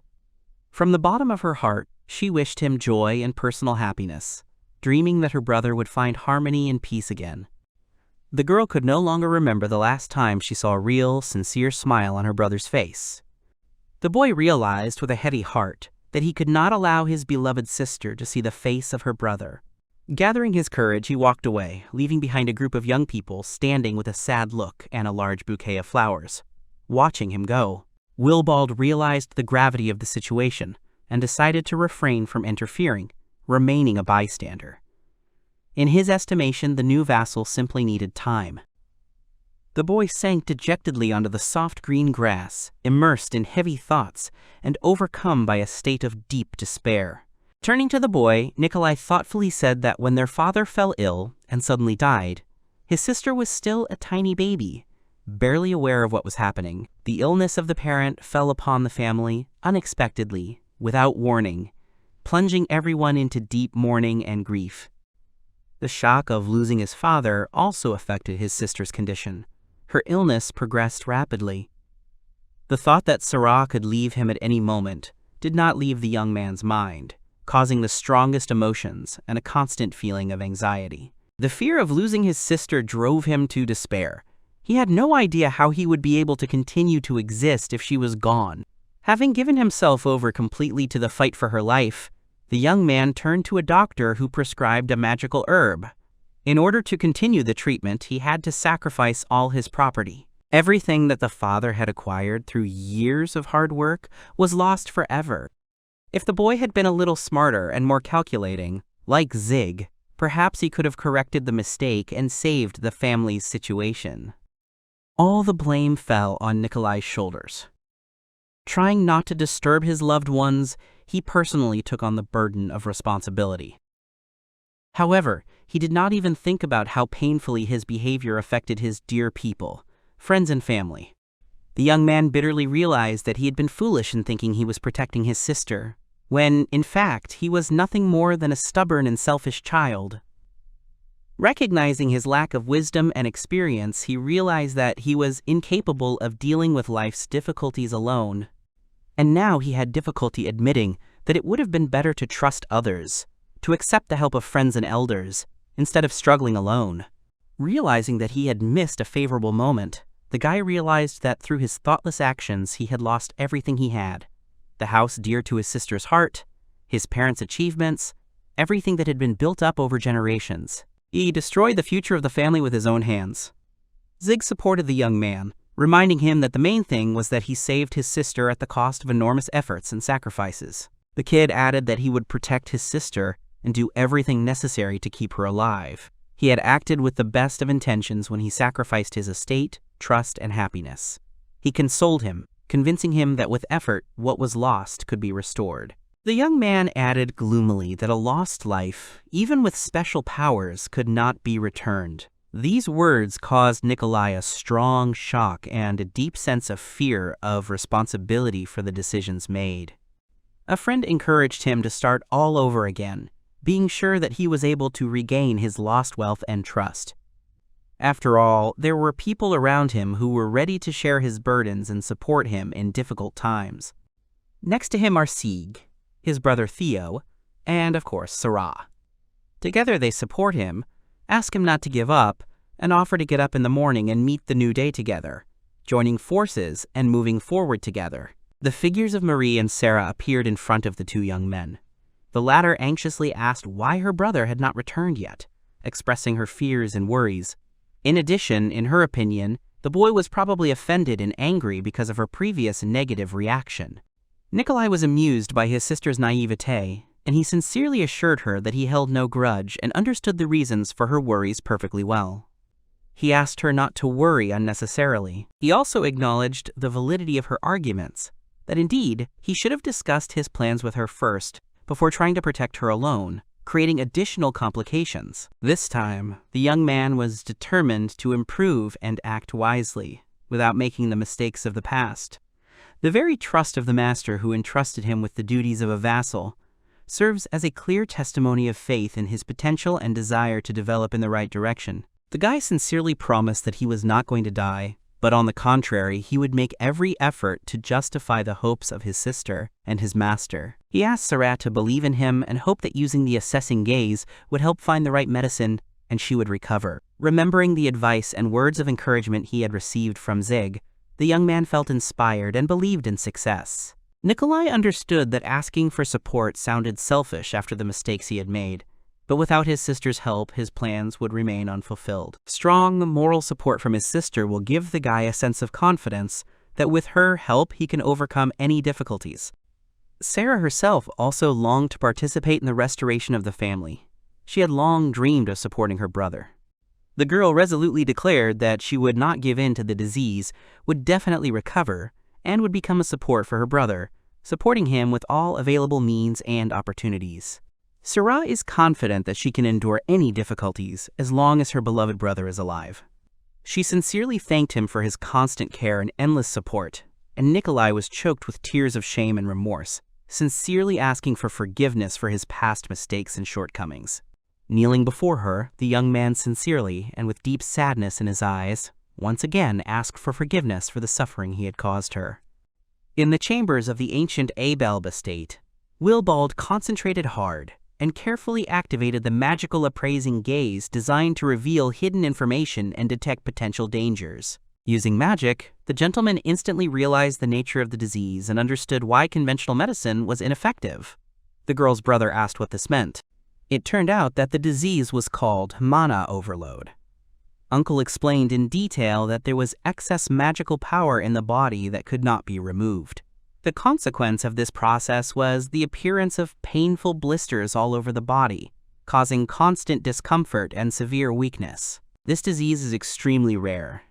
From the bottom of her heart, she wished him joy and personal happiness, dreaming that her brother would find harmony and peace again. The girl could no longer remember the last time she saw a real, sincere smile on her brother's face. The boy realized with a heavy heart that he could not allow his beloved sister to see the face of her brother. Gathering his courage, he walked away, leaving behind a group of young people standing with a sad look and a large bouquet of flowers, watching him go. Willibald realized the gravity of the situation and decided to refrain from interfering, remaining a bystander. In his estimation, the new vassal simply needed time. The boy sank dejectedly onto the soft green grass, immersed in heavy thoughts and overcome by a state of deep despair. Turning to the boy, Nikolai thoughtfully said that when their father fell ill and suddenly died, his sister was still a tiny baby, barely aware of what was happening. The illness of the parent fell upon the family unexpectedly, without warning, plunging everyone into deep mourning and grief. The shock of losing his father also affected his sister's condition. Her illness progressed rapidly. The thought that Sarah could leave him at any moment did not leave the young man's mind, causing the strongest emotions and a constant feeling of anxiety. The fear of losing his sister drove him to despair. He had no idea how he would be able to continue to exist if she was gone. Having given himself over completely to the fight for her life, the young man turned to a doctor who prescribed a magical herb. In order to continue the treatment, he had to sacrifice all his property. Everything that the father had acquired through years of hard work was lost forever. If the boy had been a little smarter and more calculating, like Zeke, perhaps he could have corrected the mistake and saved the family's situation. All the blame fell on Nikolai's shoulders. Trying not to disturb his loved ones, he personally took on the burden of responsibility. However, he did not even think about how painfully his behavior affected his dear people, friends and family. The young man bitterly realized that he had been foolish in thinking he was protecting his sister, when, in fact, he was nothing more than a stubborn and selfish child. Recognizing his lack of wisdom and experience, he realized that he was incapable of dealing with life's difficulties alone. And now he had difficulty admitting that it would have been better to trust others, to accept the help of friends and elders, instead of struggling alone. Realizing that he had missed a favorable moment, the guy realized that through his thoughtless actions he had lost everything he had. The house dear to his sister's heart, his parents' achievements, everything that had been built up over generations. He destroyed the future of the family with his own hands. Zig supported the young man, reminding him that the main thing was that he saved his sister at the cost of enormous efforts and sacrifices. The kid added that he would protect his sister and do everything necessary to keep her alive. He had acted with the best of intentions when he sacrificed his estate, trust, and happiness. He consoled him, convincing him that with effort, what was lost could be restored. The young man added gloomily that a lost life, even with special powers, could not be returned. These words caused Nikolai a strong shock and a deep sense of fear of responsibility for the decisions made. A friend encouraged him to start all over again, being sure that he was able to regain his lost wealth and trust. After all, there were people around him who were ready to share his burdens and support him in difficult times. Next to him are Zeke, his brother Theo, and of course Sarah. Together they support him, ask him not to give up, and offer to get up in the morning and meet the new day together, joining forces and moving forward together. The figures of Marie and Sarah appeared in front of the two young men. The latter anxiously asked why her brother had not returned yet, expressing her fears and worries. In addition, in her opinion, the boy was probably offended and angry because of her previous negative reaction. Nikolai was amused by his sister's naivete, and he sincerely assured her that he held no grudge and understood the reasons for her worries perfectly well. He asked her not to worry unnecessarily. He also acknowledged the validity of her arguments, that indeed, he should have discussed his plans with her first before trying to protect her alone, creating additional complications. This time, the young man was determined to improve and act wisely, without making the mistakes of the past. The very trust of the master who entrusted him with the duties of a vassal serves as a clear testimony of faith in his potential and desire to develop in the right direction. The guy sincerely promised that he was not going to die, but on the contrary, he would make every effort to justify the hopes of his sister and his master. He asked Sarah to believe in him and hoped that using the assessing gaze would help find the right medicine and she would recover. Remembering the advice and words of encouragement he had received from Zig, the young man felt inspired and believed in success. Nikolai understood that asking for support sounded selfish after the mistakes he had made, but without his sister's help, his plans would remain unfulfilled. Strong moral support from his sister will give the guy a sense of confidence that with her help he can overcome any difficulties. Sarah herself also longed to participate in the restoration of the family. She had long dreamed of supporting her brother. The girl resolutely declared that she would not give in to the disease, would definitely recover, and would become a support for her brother, supporting him with all available means and opportunities. Sarah is confident that she can endure any difficulties as long as her beloved brother is alive. She sincerely thanked him for his constant care and endless support, and Nikolai was choked with tears of shame and remorse, sincerely asking for forgiveness for his past mistakes and shortcomings. Kneeling before her, the young man sincerely, and with deep sadness in his eyes, once again asked for forgiveness for the suffering he had caused her. In the chambers of the ancient Abelb estate, Willibald concentrated hard and carefully activated the magical appraising gaze designed to reveal hidden information and detect potential dangers. Using magic, the gentleman instantly realized the nature of the disease and understood why conventional medicine was ineffective. The girl's brother asked what this meant. It turned out that the disease was called mana overload. Uncle explained in detail that there was excess magical power in the body that could not be removed. The consequence of this process was the appearance of painful blisters all over the body, causing constant discomfort and severe weakness. This disease is extremely rare.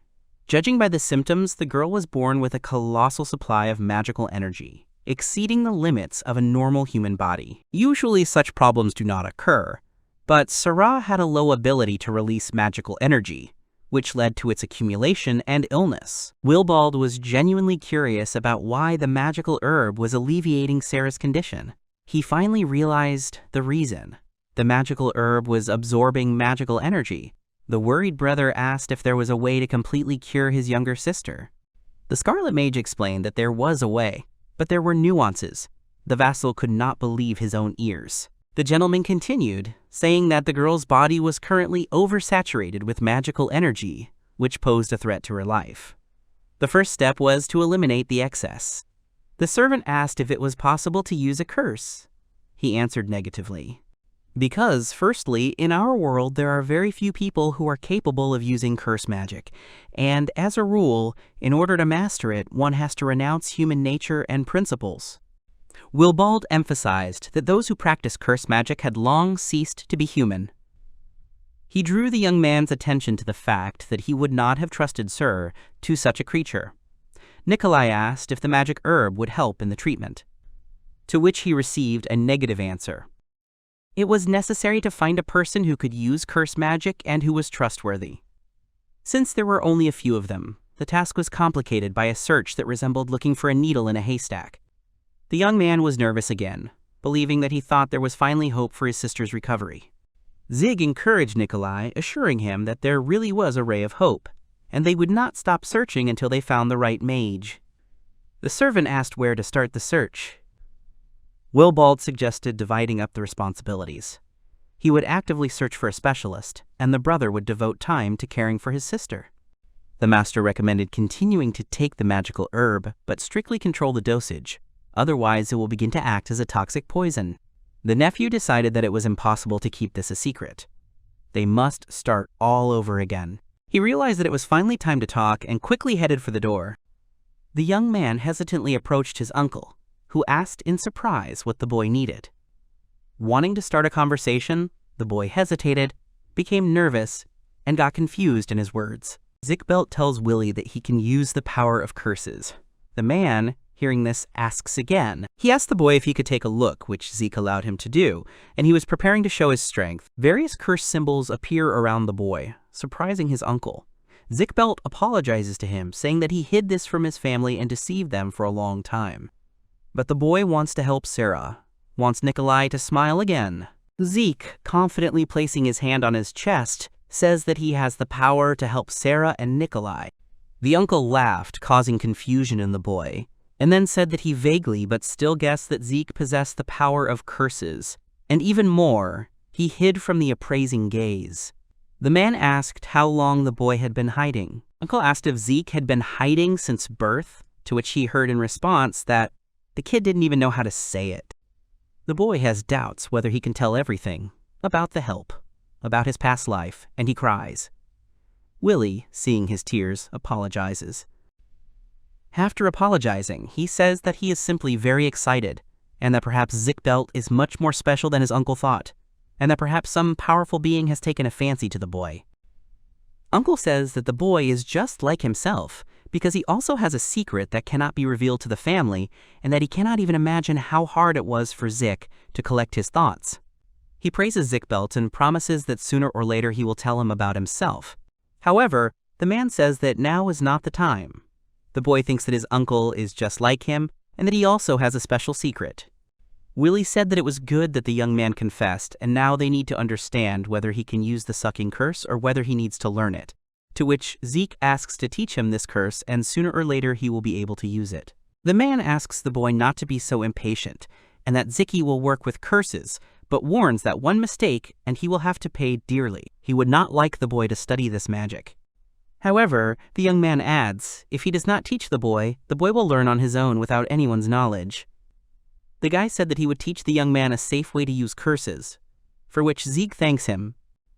Judging by the symptoms, the girl was born with a colossal supply of magical energy, exceeding the limits of a normal human body. Usually such problems do not occur, but Sarah had a low ability to release magical energy, which led to its accumulation and illness. Willibald was genuinely curious about why the magical herb was alleviating Sarah's condition. He finally realized the reason. The magical herb was absorbing magical energy. The worried brother asked if there was a way to completely cure his younger sister. The Scarlet Mage explained that there was a way, but there were nuances. The vassal could not believe his own ears. The gentleman continued, saying that the girl's body was currently oversaturated with magical energy, which posed a threat to her life. The first step was to eliminate the excess. The servant asked if it was possible to use a curse. He answered negatively. Because, firstly, in our world there are very few people who are capable of using curse magic, and as a rule, in order to master it, one has to renounce human nature and principles. Willibald emphasized that those who practice curse magic had long ceased to be human. He drew the young man's attention to the fact that he would not have trusted Sir to such a creature. Nikolai asked if the magic herb would help in the treatment, to which he received a negative answer. It was necessary to find a person who could use curse magic and who was trustworthy. Since there were only a few of them, the task was complicated by a search that resembled looking for a needle in a haystack. The young man was nervous again, believing that he thought there was finally hope for his sister's recovery. Zeke encouraged Nikolai, assuring him that there really was a ray of hope, and they would not stop searching until they found the right mage. The servant asked where to start the search. Willibald suggested dividing up the responsibilities. He would actively search for a specialist, and the brother would devote time to caring for his sister. The master recommended continuing to take the magical herb, but strictly control the dosage, otherwise it will begin to act as a toxic poison. The nephew decided that it was impossible to keep this a secret. They must start all over again. He realized that it was finally time to talk and quickly headed for the door. The young man hesitantly approached his uncle, who asked in surprise what the boy needed. Wanting to start a conversation, the boy hesitated, became nervous, and got confused in his words. Zikbelt tells Willie that he can use the power of curses. The man, hearing this, asks again. He asked the boy if he could take a look, which Zeke allowed him to do, and he was preparing to show his strength. Various curse symbols appear around the boy, surprising his uncle. Zikbelt apologizes to him, saying that he hid this from his family and deceived them for a long time. But the boy wants to help Sarah, wants Nikolai to smile again. Zeke, confidently placing his hand on his chest, says that he has the power to help Sarah and Nikolai. The uncle laughed, causing confusion in the boy, and then said that he vaguely but still guessed that Zeke possessed the power of curses, and even more, he hid from the appraising gaze. The man asked how long the boy had been hiding. Uncle asked if Zeke had been hiding since birth, to which he heard in response that the kid didn't even know how to say it. The boy has doubts whether he can tell everything about the help, about his past life, and he cries. Willie, seeing his tears, apologizes. After apologizing, he says that he is simply very excited, and that perhaps Zikbelt is much more special than his uncle thought, and that perhaps some powerful being has taken a fancy to the boy. Uncle says that the boy is just like himself, because he also has a secret that cannot be revealed to the family, and that he cannot even imagine how hard it was for Zeke to collect his thoughts. He praises Zikbelt and promises that sooner or later he will tell him about himself. However, the man says that now is not the time. The boy thinks that his uncle is just like him, and that he also has a special secret. Willie said that it was good that the young man confessed, and now they need to understand whether he can use the sucking curse or whether he needs to learn it. To which Zeke asks to teach him this curse, and sooner or later he will be able to use it. The man asks the boy not to be so impatient, and that Zeke will work with curses, but warns that one mistake and he will have to pay dearly. He would not like the boy to study this magic. However, the young man adds, if he does not teach the boy will learn on his own without anyone's knowledge. The guy said that he would teach the young man a safe way to use curses, for which Zeke thanks him.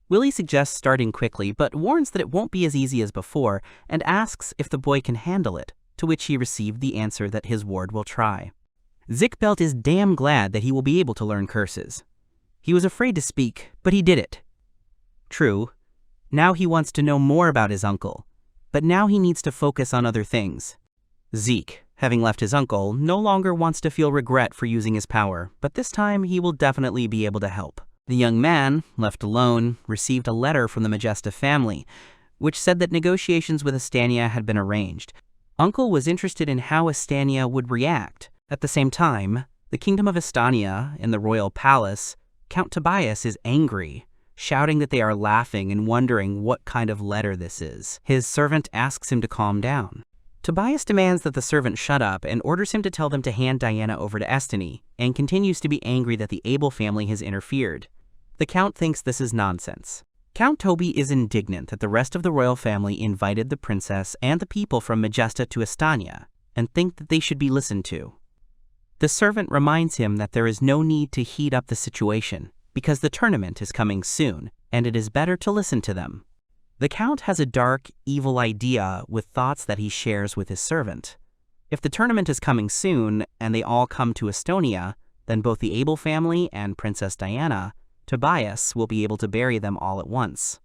Willie suggests starting quickly, but warns that it won't be as easy as before, and asks if the boy can handle it, to which he received the answer that his ward will try. Zikbelt is damn glad that he will be able to learn curses. He was afraid to speak, but he did it. True, now he wants to know more about his uncle, but now he needs to focus on other things. Zeke, having left his uncle, no longer wants to feel regret for using his power, but this time he will definitely be able to help. The young man, left alone, received a letter from the Majesta family, which said that negotiations with Estania had been arranged. Uncle was interested in how Estania would react. At the same time, the kingdom of Estania, in the royal palace, Count Tobias is angry, shouting that they are laughing and wondering what kind of letter this is. His servant asks him to calm down. Tobias demands that the servant shut up and orders him to tell them to hand Diana over to Estania, and continues to be angry that the Abel family has interfered. The Count thinks this is nonsense. Count Toby is indignant that the rest of the royal family invited the princess and the people from Majesta to Estania, and think that they should be listened to. The servant reminds him that there is no need to heat up the situation, because the tournament is coming soon, and it is better to listen to them. The Count has a dark, evil idea with thoughts that he shares with his servant. If the tournament is coming soon, and they all come to Estonia, then both the Abel family and Princess Diana, Tobias, will be able to bury them all at once.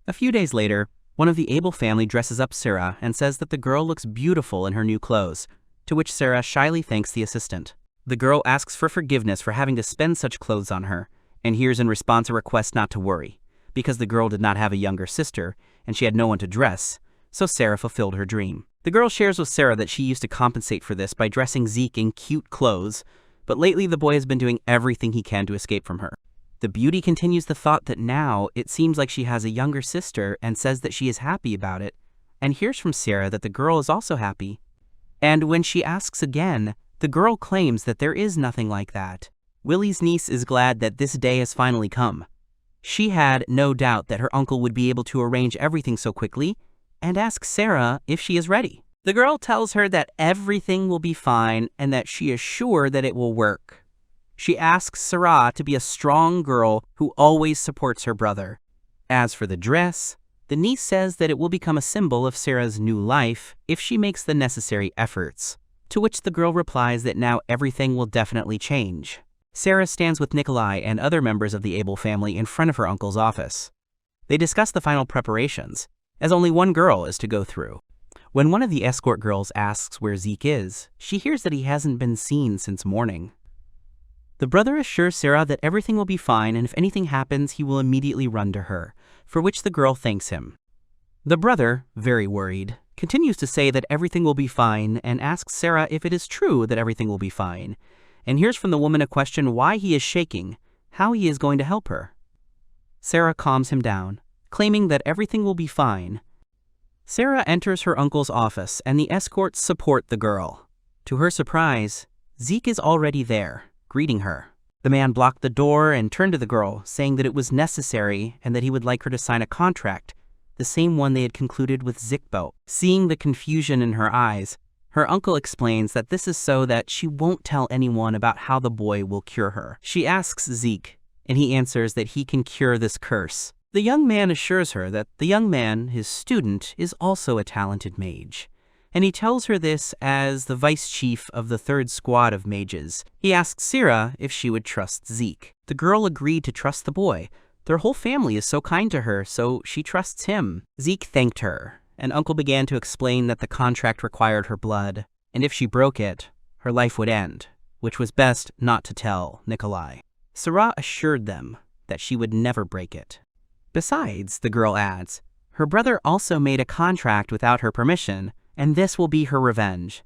A few days later, one of the Abel family dresses up Sarah and says that the girl looks beautiful in her new clothes, to which Sarah shyly thanks the assistant. The girl asks for forgiveness for having to spend such clothes on her, and hears in response a request not to worry, because the girl did not have a younger sister, and she had no one to dress, so Sarah fulfilled her dream. The girl shares with Sarah that she used to compensate for this by dressing Zeke in cute clothes, but lately the boy has been doing everything he can to escape from her. The beauty continues the thought that now it seems like she has a younger sister and says that she is happy about it, and hears from Sarah that the girl is also happy. And when she asks again, the girl claims that there is nothing like that. Willie's niece is glad that this day has finally come. She had no doubt that her uncle would be able to arrange everything so quickly, and asks Sarah if she is ready. The girl tells her that everything will be fine and that she is sure that it will work. She asks Sarah to be a strong girl who always supports her brother. As for the dress, the niece says that it will become a symbol of Sarah's new life if she makes the necessary efforts, to which the girl replies that now everything will definitely change. Sarah stands with Nikolai and other members of the Abel family in front of her uncle's office. They discuss the final preparations, as only one girl is to go through. When one of the escort girls asks where Zeke is, she hears that he hasn't been seen since morning. The brother assures Sarah that everything will be fine, and if anything happens, he will immediately run to her, for which the girl thanks him. The brother, very worried, continues to say that everything will be fine and asks Sarah if it is true that everything will be fine, and hears from the woman a question why he is shaking, how he is going to help her. Sarah calms him down, claiming that everything will be fine. Sarah enters her uncle's office and the escorts support the girl. To her surprise, Zeke is already there, greeting her. The man blocked the door and turned to the girl, saying that it was necessary and that he would like her to sign a contract, the same one they had concluded with Zikbelt. Seeing the confusion in her eyes, her uncle explains that this is so that she won't tell anyone about how the boy will cure her. She asks Zeke, and he answers that he can cure this curse. The young man assures her that the young man, his student, is also a talented mage, and he tells her this as the vice chief of the 3rd squad of mages. He asks Sarah if she would trust Zeke. The girl agreed to trust the boy. Their whole family is so kind to her, so she trusts him. Zeke thanked her, and Uncle began to explain that the contract required her blood, and if she broke it, her life would end, which was best not to tell Nikolai. Sarah assured them that she would never break it. Besides, the girl adds, her brother also made a contract without her permission, and this will be her revenge.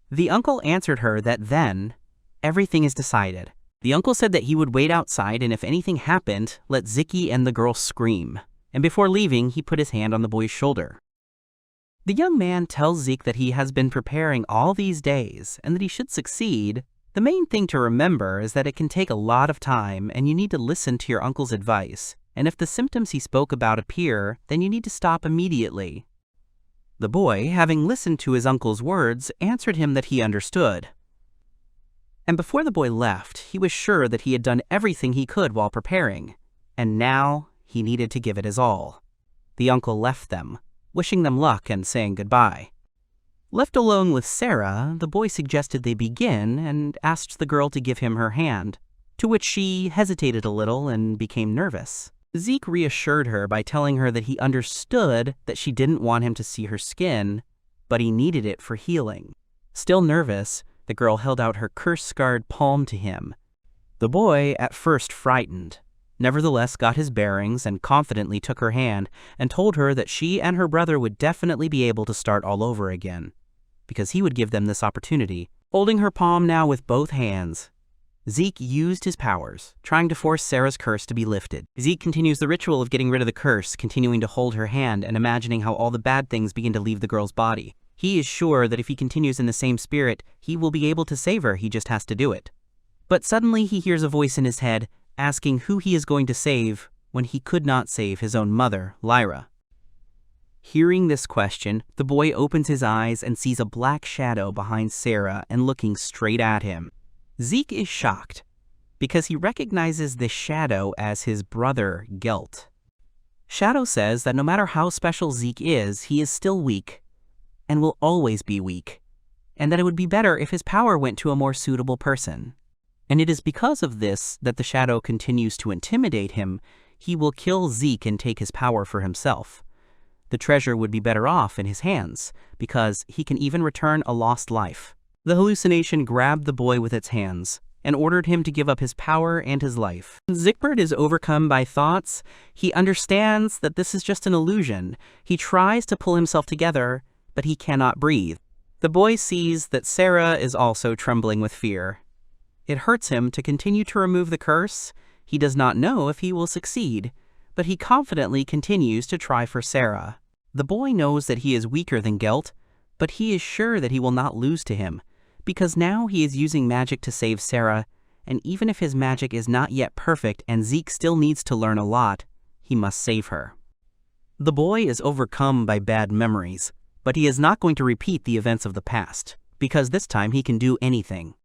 The uncle answered her that then, everything is decided. The uncle said that he would wait outside, and if anything happened, let Zeke and the girl scream, and before leaving, he put his hand on the boy's shoulder. The young man tells Zeke that he has been preparing all these days, and that he should succeed. The main thing to remember is that it can take a lot of time, and you need to listen to your uncle's advice, and if the symptoms he spoke about appear, then you need to stop immediately. The boy, having listened to his uncle's words, answered him that he understood. And before the boy left, he was sure that he had done everything he could while preparing, and now he needed to give it his all. The uncle left them, wishing them luck and saying goodbye. Left alone with Sarah, the boy suggested they begin and asked the girl to give him her hand, to which she hesitated a little and became nervous. Zeke reassured her by telling her that he understood that she didn't want him to see her skin, but he needed it for healing. Still nervous, the girl held out her curse-scarred palm to him. The boy, at first frightened, nevertheless got his bearings and confidently took her hand and told her that she and her brother would definitely be able to start all over again, because he would give them this opportunity. Holding her palm now with both hands, Zeke used his powers, trying to force Sarah's curse to be lifted. Zeke continues the ritual of getting rid of the curse, continuing to hold her hand and imagining how all the bad things begin to leave the girl's body. He is sure that if he continues in the same spirit, he will be able to save her, he just has to do it. But suddenly he hears a voice in his head, asking who he is going to save when he could not save his own mother, Lyra. Hearing this question, the boy opens his eyes and sees a black shadow behind Sarah and looking straight at him. Zeke is shocked. because he recognizes the Shadow as his brother, Gert. Shadow says that no matter how special Zeke is, he is still weak, and will always be weak, and that it would be better if his power went to a more suitable person. And it is because of this that the Shadow continues to intimidate him. He will kill Zeke and take his power for himself. The treasure would be better off in his hands, because he can even return a lost life. The hallucination grabbed the boy with its hands, and ordered him to give up his power and his life. Zikbelt is overcome by thoughts. He understands that this is just an illusion. He tries to pull himself together, but he cannot breathe. The boy sees that Sarah is also trembling with fear. It hurts him to continue to remove the curse. He does not know if he will succeed, but he confidently continues to try for Sarah. The boy knows that he is weaker than Gert, but he is sure that he will not lose to him, because now he is using magic to save Sarah, and even if his magic is not yet perfect and Zeke still needs to learn a lot, he must save her. The boy is overcome by bad memories, but he is not going to repeat the events of the past, because this time he can do anything.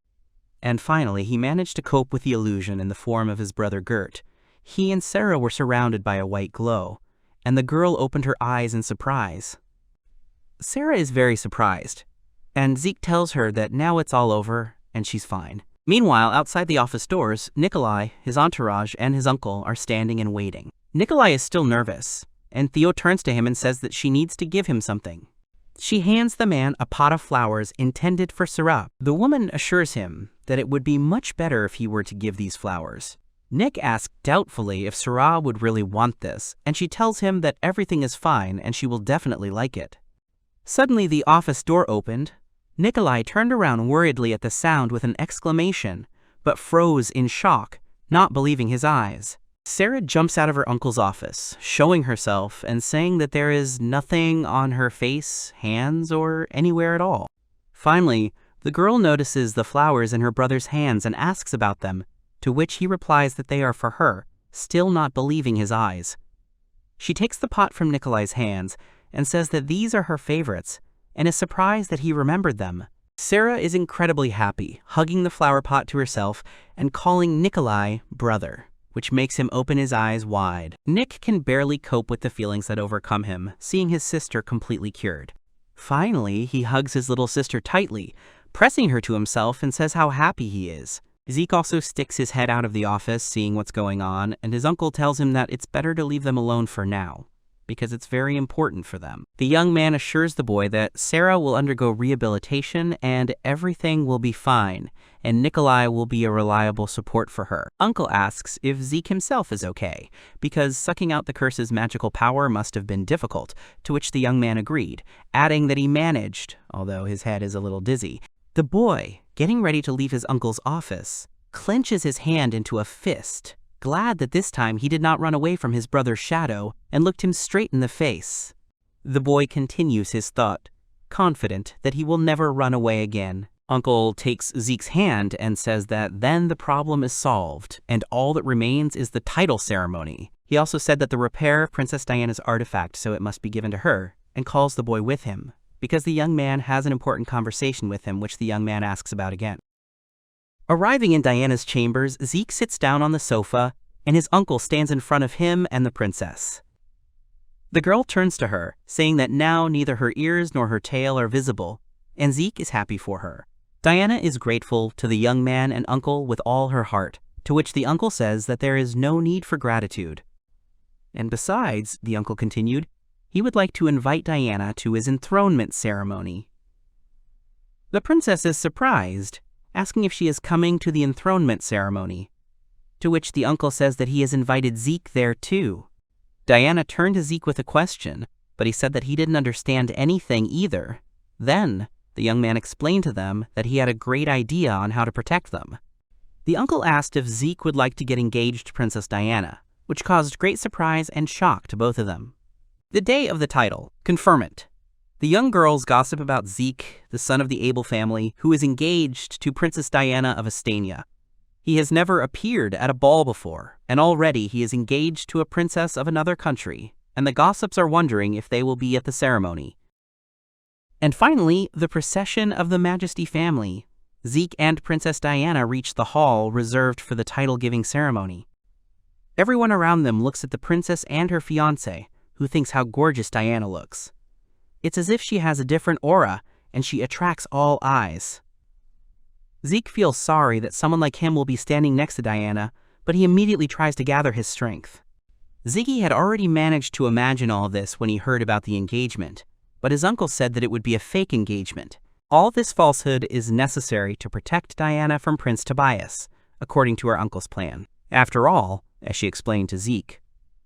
And finally, he managed to cope with the illusion in the form of his brother Gert. He and Sarah were surrounded by a white glow, and the girl opened her eyes in surprise. Sarah is very surprised, and Zeke tells her that now it's all over and she's fine. Meanwhile, outside the office doors, Nikolai, his entourage, and his uncle are standing and waiting. Nikolai is still nervous, and Theo turns to him and says that she needs to give him something. She hands the man a pot of flowers intended for Sarah. The woman assures him that it would be much better if he were to give these flowers. Nick asks doubtfully if Sarah would really want this, and she tells him that everything is fine and she will definitely like it. Suddenly the office door opened. Nikolai turned around worriedly at the sound with an exclamation, but froze in shock, not believing his eyes. Sarah jumps out of her uncle's office, showing herself and saying that there is nothing on her face, hands, or anywhere at all. Finally, the girl notices the flowers in her brother's hands and asks about them, to which he replies that they are for her, still not believing his eyes. She takes the pot from Nikolai's hands and says that these are her favorites, and is surprised that he remembered them. Sarah is incredibly happy, hugging the flower pot to herself and calling Nikolai brother, which makes him open his eyes wide. Nick can barely cope with the feelings that overcome him, seeing his sister completely cured. Finally, he hugs his little sister tightly, pressing her to himself, and says how happy he is. Zeke also sticks his head out of the office, seeing what's going on, and his uncle tells him that it's better to leave them alone for now, because it's very important for them. The young man assures the boy that Sarah will undergo rehabilitation and everything will be fine, and Nikolai will be a reliable support for her. Uncle asks if Zeke himself is okay, because sucking out the curse's magical power must have been difficult, to which the young man agreed, adding that he managed, although his head is a little dizzy. The boy, getting ready to leave his uncle's office, clenches his hand into a fist, glad that this time he did not run away from his brother's shadow and looked him straight in the face. The boy continues his thought, confident that he will never run away again. Uncle takes Zeke's hand and says that then the problem is solved, and all that remains is the title ceremony. He also said that the repair Princess Diana's artifact, so it must be given to her, and calls the boy with him, because the young man has an important conversation with him, which the young man asks about again. Arriving in Diana's chambers, Zeke sits down on the sofa, and his uncle stands in front of him and the princess. The girl turns to her, saying that now neither her ears nor her tail are visible, and Zeke is happy for her. Diana is grateful to the young man and uncle with all her heart, to which the uncle says that there is no need for gratitude. And besides, the uncle continued, he would like to invite Diana to his enthronement ceremony. The princess is surprised, asking if she is coming to the enthronement ceremony, to which the uncle says that he has invited Zeke there too. Diana turned to Zeke with a question, but he said that he didn't understand anything either. Then, the young man explained to them that he had a great idea on how to protect them. The uncle asked if Zeke would like to get engaged to Princess Diana, which caused great surprise and shock to both of them. The day of the title, conferment. The young girls gossip about Zeke, the son of the Abel family, who is engaged to Princess Diana of Estania. He has never appeared at a ball before, and already he is engaged to a princess of another country, and the gossips are wondering if they will be at the ceremony. And finally, the procession of the Majesty family. Zeke and Princess Diana reach the hall reserved for the title-giving ceremony. Everyone around them looks at the princess and her fiancé, who thinks how gorgeous Diana looks. It's as if she has a different aura, and she attracts all eyes. Zeke feels sorry that someone like him will be standing next to Diana, but he immediately tries to gather his strength. Zeke had already managed to imagine all this when he heard about the engagement, but his uncle said that it would be a fake engagement. All this falsehood is necessary to protect Diana from Prince Tobias, according to her uncle's plan. After all, as she explained to Zeke,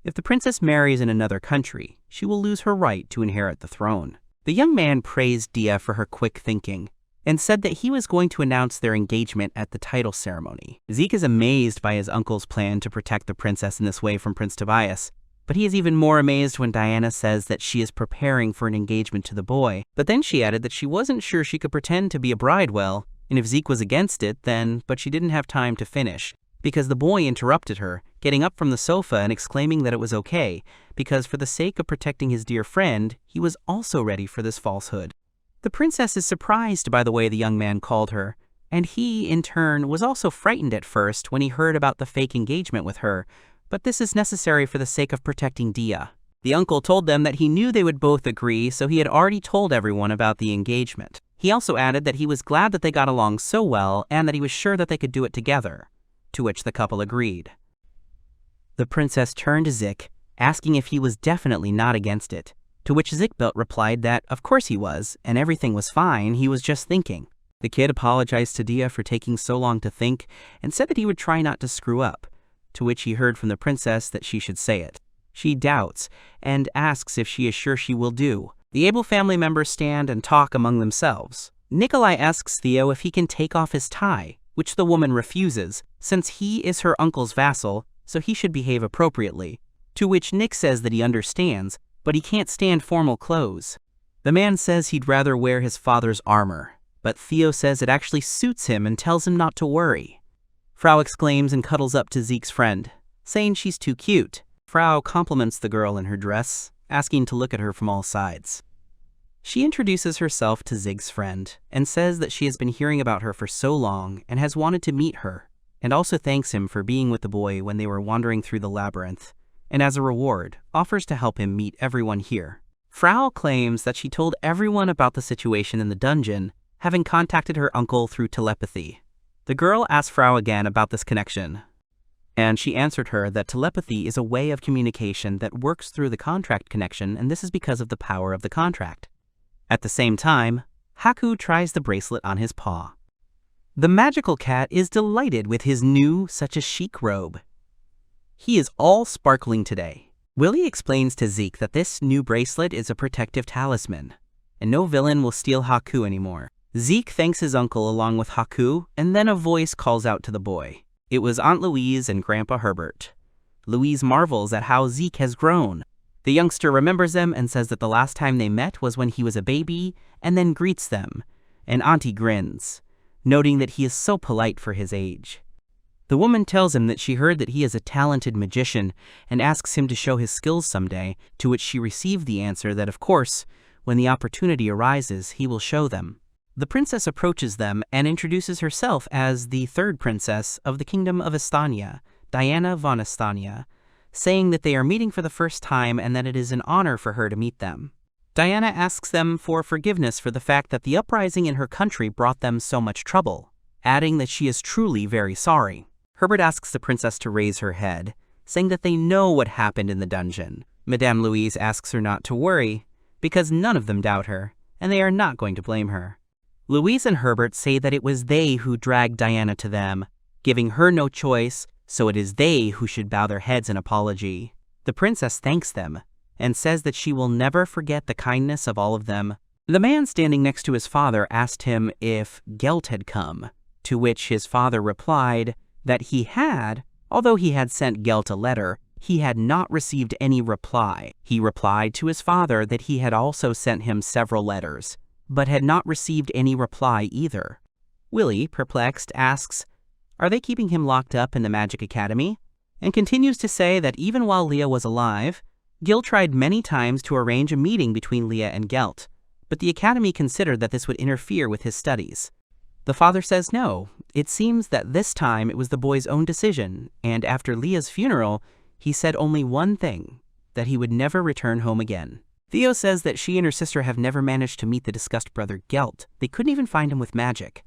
if the princess marries in another country, she will lose her right to inherit the throne. The young man praised Dia for her quick thinking, and said that he was going to announce their engagement at the title ceremony. Zeke is amazed by his uncle's plan to protect the princess in this way from Prince Tobias, but he is even more amazed when Diana says that she is preparing for an engagement to the boy. But then she added that she wasn't sure she could pretend to be a bride well, and if Zeke was against it, then, but she didn't have time to finish, because the boy interrupted her, getting up from the sofa and exclaiming that it was okay, because for the sake of protecting his dear friend, he was also ready for this falsehood. The princess is surprised by the way the young man called her, and he, in turn, was also frightened at first when he heard about the fake engagement with her, but this is necessary for the sake of protecting Dia. The uncle told them that he knew they would both agree, so he had already told everyone about the engagement. He also added that he was glad that they got along so well and that he was sure that they could do it together, to which the couple agreed. The princess turned to Zeke, asking if he was definitely not against it, to which Zikbelt replied that of course he was, and everything was fine, he was just thinking. The kid apologized to Dia for taking so long to think and said that he would try not to screw up, to which he heard from the princess that she should say it. She doubts and asks if she is sure she will do. The able family members stand and talk among themselves. Nikolai asks Theo if he can take off his tie, which the woman refuses, since he is her uncle's vassal, so he should behave appropriately, to which Nick says that he understands, but he can't stand formal clothes. The man says he'd rather wear his father's armor, but Theo says it actually suits him and tells him not to worry. Frau exclaims and cuddles up to Zeke's friend, saying she's too cute. Frau compliments the girl in her dress, asking to look at her from all sides. She introduces herself to Zeke's friend and says that she has been hearing about her for so long and has wanted to meet her, and also thanks him for being with the boy when they were wandering through the labyrinth, and as a reward, offers to help him meet everyone here. Frau claims that she told everyone about the situation in the dungeon, having contacted her uncle through telepathy. The girl asked Frau again about this connection, and she answered her that telepathy is a way of communication that works through the contract connection, and this is because of the power of the contract. At the same time, Haku tries the bracelet on his paw. The magical cat is delighted with his new, such a chic robe. He is all sparkling today. Willie explains to Zeke that this new bracelet is a protective talisman, and no villain will steal Haku anymore. Zeke thanks his uncle along with Haku, and then a voice calls out to the boy. It was Aunt Louise and Grandpa Herbert. Louise marvels at how Zeke has grown. The youngster remembers them and says that the last time they met was when he was a baby, and then greets them, and Auntie grins, noting that he is so polite for his age. The woman tells him that she heard that he is a talented magician and asks him to show his skills someday, to which she received the answer that of course, when the opportunity arises, he will show them. The princess approaches them and introduces herself as the third princess of the kingdom of Estania, Diana von Estania, saying that they are meeting for the first time and that it is an honor for her to meet them. Diana asks them for forgiveness for the fact that the uprising in her country brought them so much trouble, adding that she is truly very sorry. Herbert asks the princess to raise her head, saying that they know what happened in the dungeon. Madame Louise asks her not to worry, because none of them doubt her, and they are not going to blame her. Louise and Herbert say that it was they who dragged Diana to them, giving her no choice, so it is they who should bow their heads in apology. The princess thanks them, and says that she will never forget the kindness of all of them. The man standing next to his father asked him if Gert had come, to which his father replied that he had, although he had sent Gert a letter, he had not received any reply. He replied to his father that he had also sent him several letters, but had not received any reply either. Willie, perplexed, asks, "Are they keeping him locked up in the Magic Academy?" and continues to say that even while Leah was alive, Gil tried many times to arrange a meeting between Leah and Gelt, but the Academy considered that this would interfere with his studies. The father says no. It seems that this time it was the boy's own decision, and after Leah's funeral, he said only one thing, that he would never return home again. Theo says that she and her sister have never managed to meet the discussed brother Gert. They couldn't even find him with magic.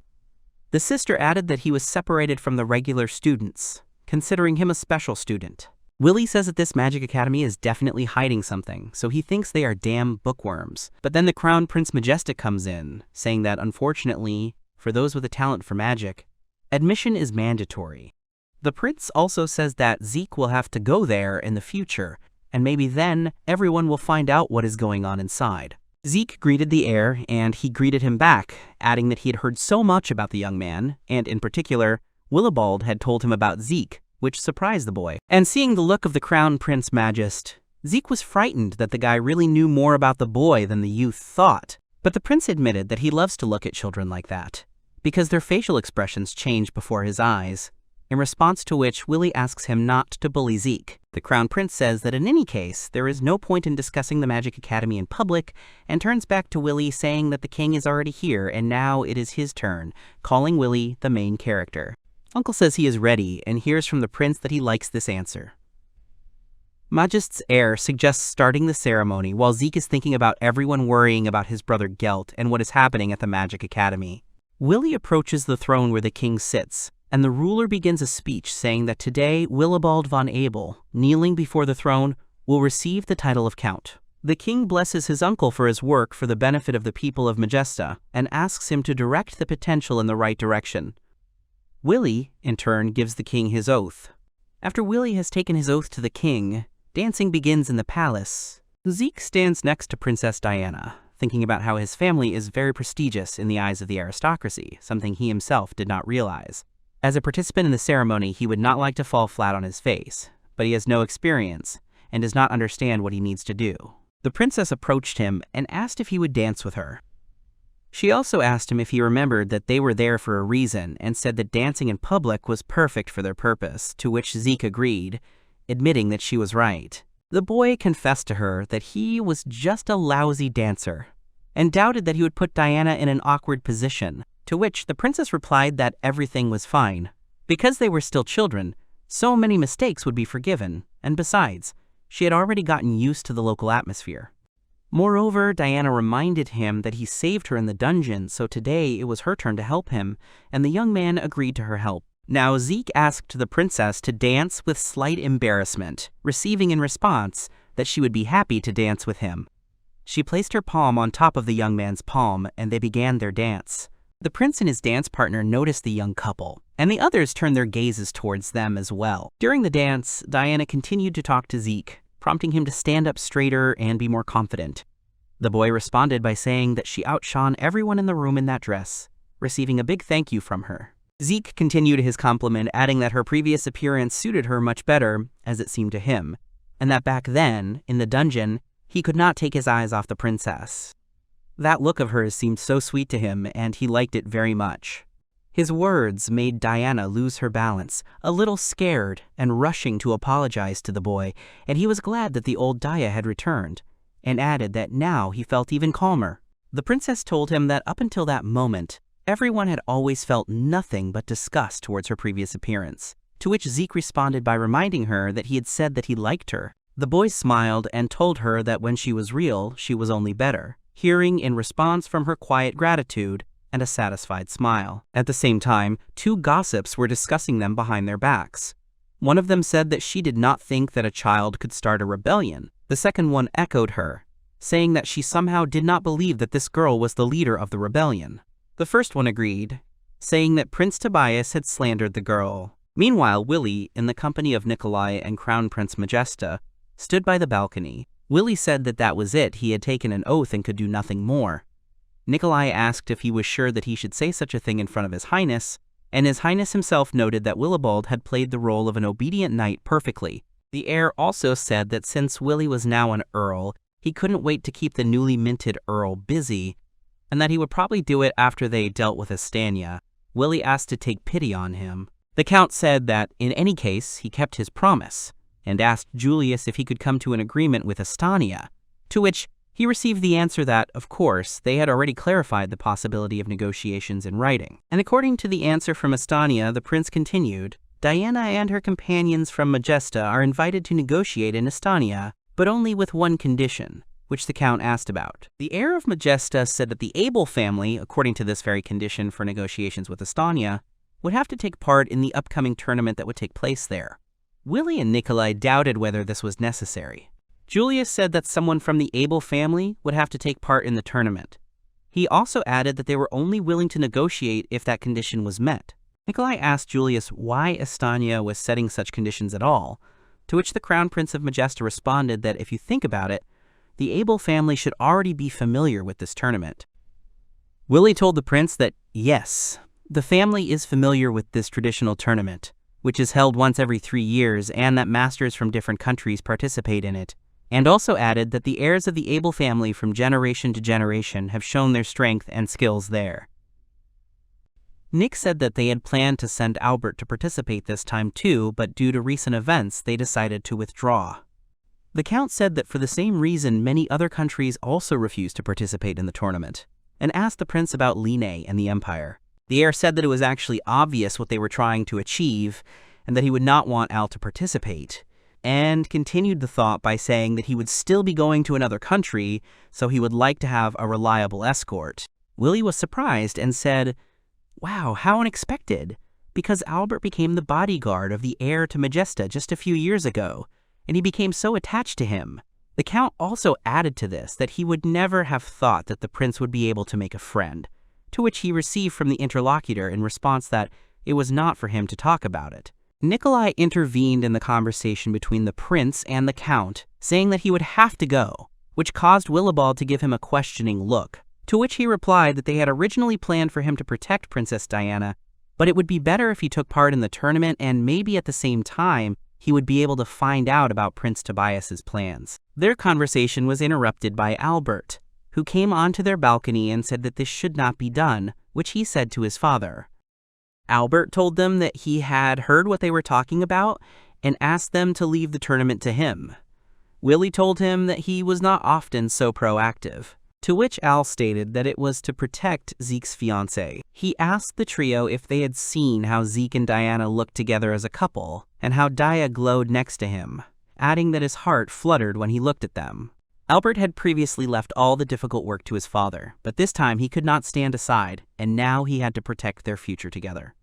The sister added that he was separated from the regular students, considering him a special student. Willie says that this magic academy is definitely hiding something, so he thinks they are damn bookworms. But then the Crown Prince Majestic comes in, saying that unfortunately, for those with a talent for magic, admission is mandatory. The prince also says that Zeke will have to go there in the future, and maybe then everyone will find out what is going on inside. Zeke greeted the heir, and he greeted him back, adding that he had heard so much about the young man, and in particular, Willibald had told him about Zeke, which surprised the boy. And seeing the look of the Crown Prince Magist, Zeke was frightened that the guy really knew more about the boy than the youth thought. But the prince admitted that he loves to look at children like that, because their facial expressions change before his eyes, in response to which Willie asks him not to bully Zeke. The Crown Prince says that in any case, there is no point in discussing the Magic Academy in public, and turns back to Willie saying that the king is already here and now it is his turn, calling Willie the main character. Uncle says he is ready and hears from the prince that he likes this answer. Magist's heir suggests starting the ceremony while Zeke is thinking about everyone worrying about his brother Gert and what is happening at the Magic Academy. Willie approaches the throne where the king sits, and the ruler begins a speech saying that today Willibald von Abel, kneeling before the throne, will receive the title of Count. The king blesses his uncle for his work for the benefit of the people of Magesta and asks him to direct the potential in the right direction. Willie, in turn, gives the king his oath. After Willie has taken his oath to the king, dancing begins in the palace. Zeke stands next to Princess Diana, thinking about how his family is very prestigious in the eyes of the aristocracy, something he himself did not realize. As a participant in the ceremony, he would not like to fall flat on his face, but he has no experience and does not understand what he needs to do. The princess approached him and asked if he would dance with her. She also asked him if he remembered that they were there for a reason and said that dancing in public was perfect for their purpose, to which Zeke agreed, admitting that she was right. The boy confessed to her that he was just a lousy dancer and doubted that he would put Diana in an awkward position, to which the princess replied that everything was fine. Because they were still children, so many mistakes would be forgiven, and besides, she had already gotten used to the local atmosphere. Moreover, Diana reminded him that he saved her in the dungeon, so today it was her turn to help him, and the young man agreed to her help. Now Zeke asked the princess to dance with slight embarrassment, receiving in response that she would be happy to dance with him. She placed her palm on top of the young man's palm, and they began their dance. The prince and his dance partner noticed the young couple, and the others turned their gazes towards them as well. During the dance, Diana continued to talk to Zeke, prompting him to stand up straighter and be more confident. The boy responded by saying that she outshone everyone in the room in that dress, receiving a big thank you from her. Zeke continued his compliment, adding that her previous appearance suited her much better, as it seemed to him, and that back then, in the dungeon, he could not take his eyes off the princess. That look of hers seemed so sweet to him, and he liked it very much. His words made Diana lose her balance, a little scared and rushing to apologize to the boy, and he was glad that the old Dia had returned, and added that now he felt even calmer. The princess told him that up until that moment, everyone had always felt nothing but disgust towards her previous appearance, to which Zeke responded by reminding her that he had said that he liked her. The boy smiled and told her that when she was real, she was only better, hearing in response from her quiet gratitude and a satisfied smile. At the same time, two gossips were discussing them behind their backs. One of them said that she did not think that a child could start a rebellion. The second one echoed her, saying that she somehow did not believe that this girl was the leader of the rebellion. The first one agreed, saying that Prince Tobias had slandered the girl. Meanwhile, Willie, in the company of Nikolai and Crown Prince Magesta, stood by the balcony. Willie said that that was it, he had taken an oath and could do nothing more. Nikolai asked if he was sure that he should say such a thing in front of His Highness, and His Highness himself noted that Willibald had played the role of an obedient knight perfectly. The heir also said that since Willie was now an earl, he couldn't wait to keep the newly minted earl busy, and that he would probably do it after they dealt with Estania. Willie asked to take pity on him. The count said that, in any case, he kept his promise, and asked Julius if he could come to an agreement with Estania, to which He received the answer that, of course, they had already clarified the possibility of negotiations in writing. And according to the answer from Estania, the prince continued, Diana and her companions from Majesta are invited to negotiate in Estania, but only with one condition, which the Count asked about. The heir of Majesta said that the Abel family, according to this very condition for negotiations with Estania, would have to take part in the upcoming tournament that would take place there. Willie and Nikolai doubted whether this was necessary. Julius said that someone from the Abel family would have to take part in the tournament. He also added that they were only willing to negotiate if that condition was met. Nikolai asked Julius why Estania was setting such conditions at all, to which the Crown Prince of Majesta responded that if you think about it, the Abel family should already be familiar with this tournament. Willie told the prince that, yes, the family is familiar with this traditional tournament, which is held once every 3 years and that masters from different countries participate in it, and also added that the heirs of the Abel family from generation to generation have shown their strength and skills there. Nick said that they had planned to send Albert to participate this time too, but due to recent events, they decided to withdraw. The Count said that for the same reason, many other countries also refused to participate in the tournament, and asked the prince about Line and the Empire. The heir said that it was actually obvious what they were trying to achieve, and that he would not want Al to participate, and continued the thought by saying that he would still be going to another country, so he would like to have a reliable escort. Willie was surprised and said, wow, how unexpected, because Albert became the bodyguard of the heir to Majesta just a few years ago, and he became so attached to him. The Count also added to this that he would never have thought that the prince would be able to make a friend, to which he received from the interlocutor in response that it was not for him to talk about it. Nikolai intervened in the conversation between the prince and the Count, saying that he would have to go, which caused Willibald to give him a questioning look, to which he replied that they had originally planned for him to protect Princess Diana, but it would be better if he took part in the tournament and maybe at the same time he would be able to find out about Prince Tobias's plans. Their conversation was interrupted by Albert, who came onto their balcony and said that this should not be done, which he said to his father. Albert told them that he had heard what they were talking about and asked them to leave the tournament to him. Willie told him that he was not often so proactive, to which Al stated that it was to protect Zeke's fiancée. He asked the trio if they had seen how Zeke and Diana looked together as a couple, and how Dia glowed next to him, adding that his heart fluttered when he looked at them. Albert had previously left all the difficult work to his father, but this time he could not stand aside, and now he had to protect their future together.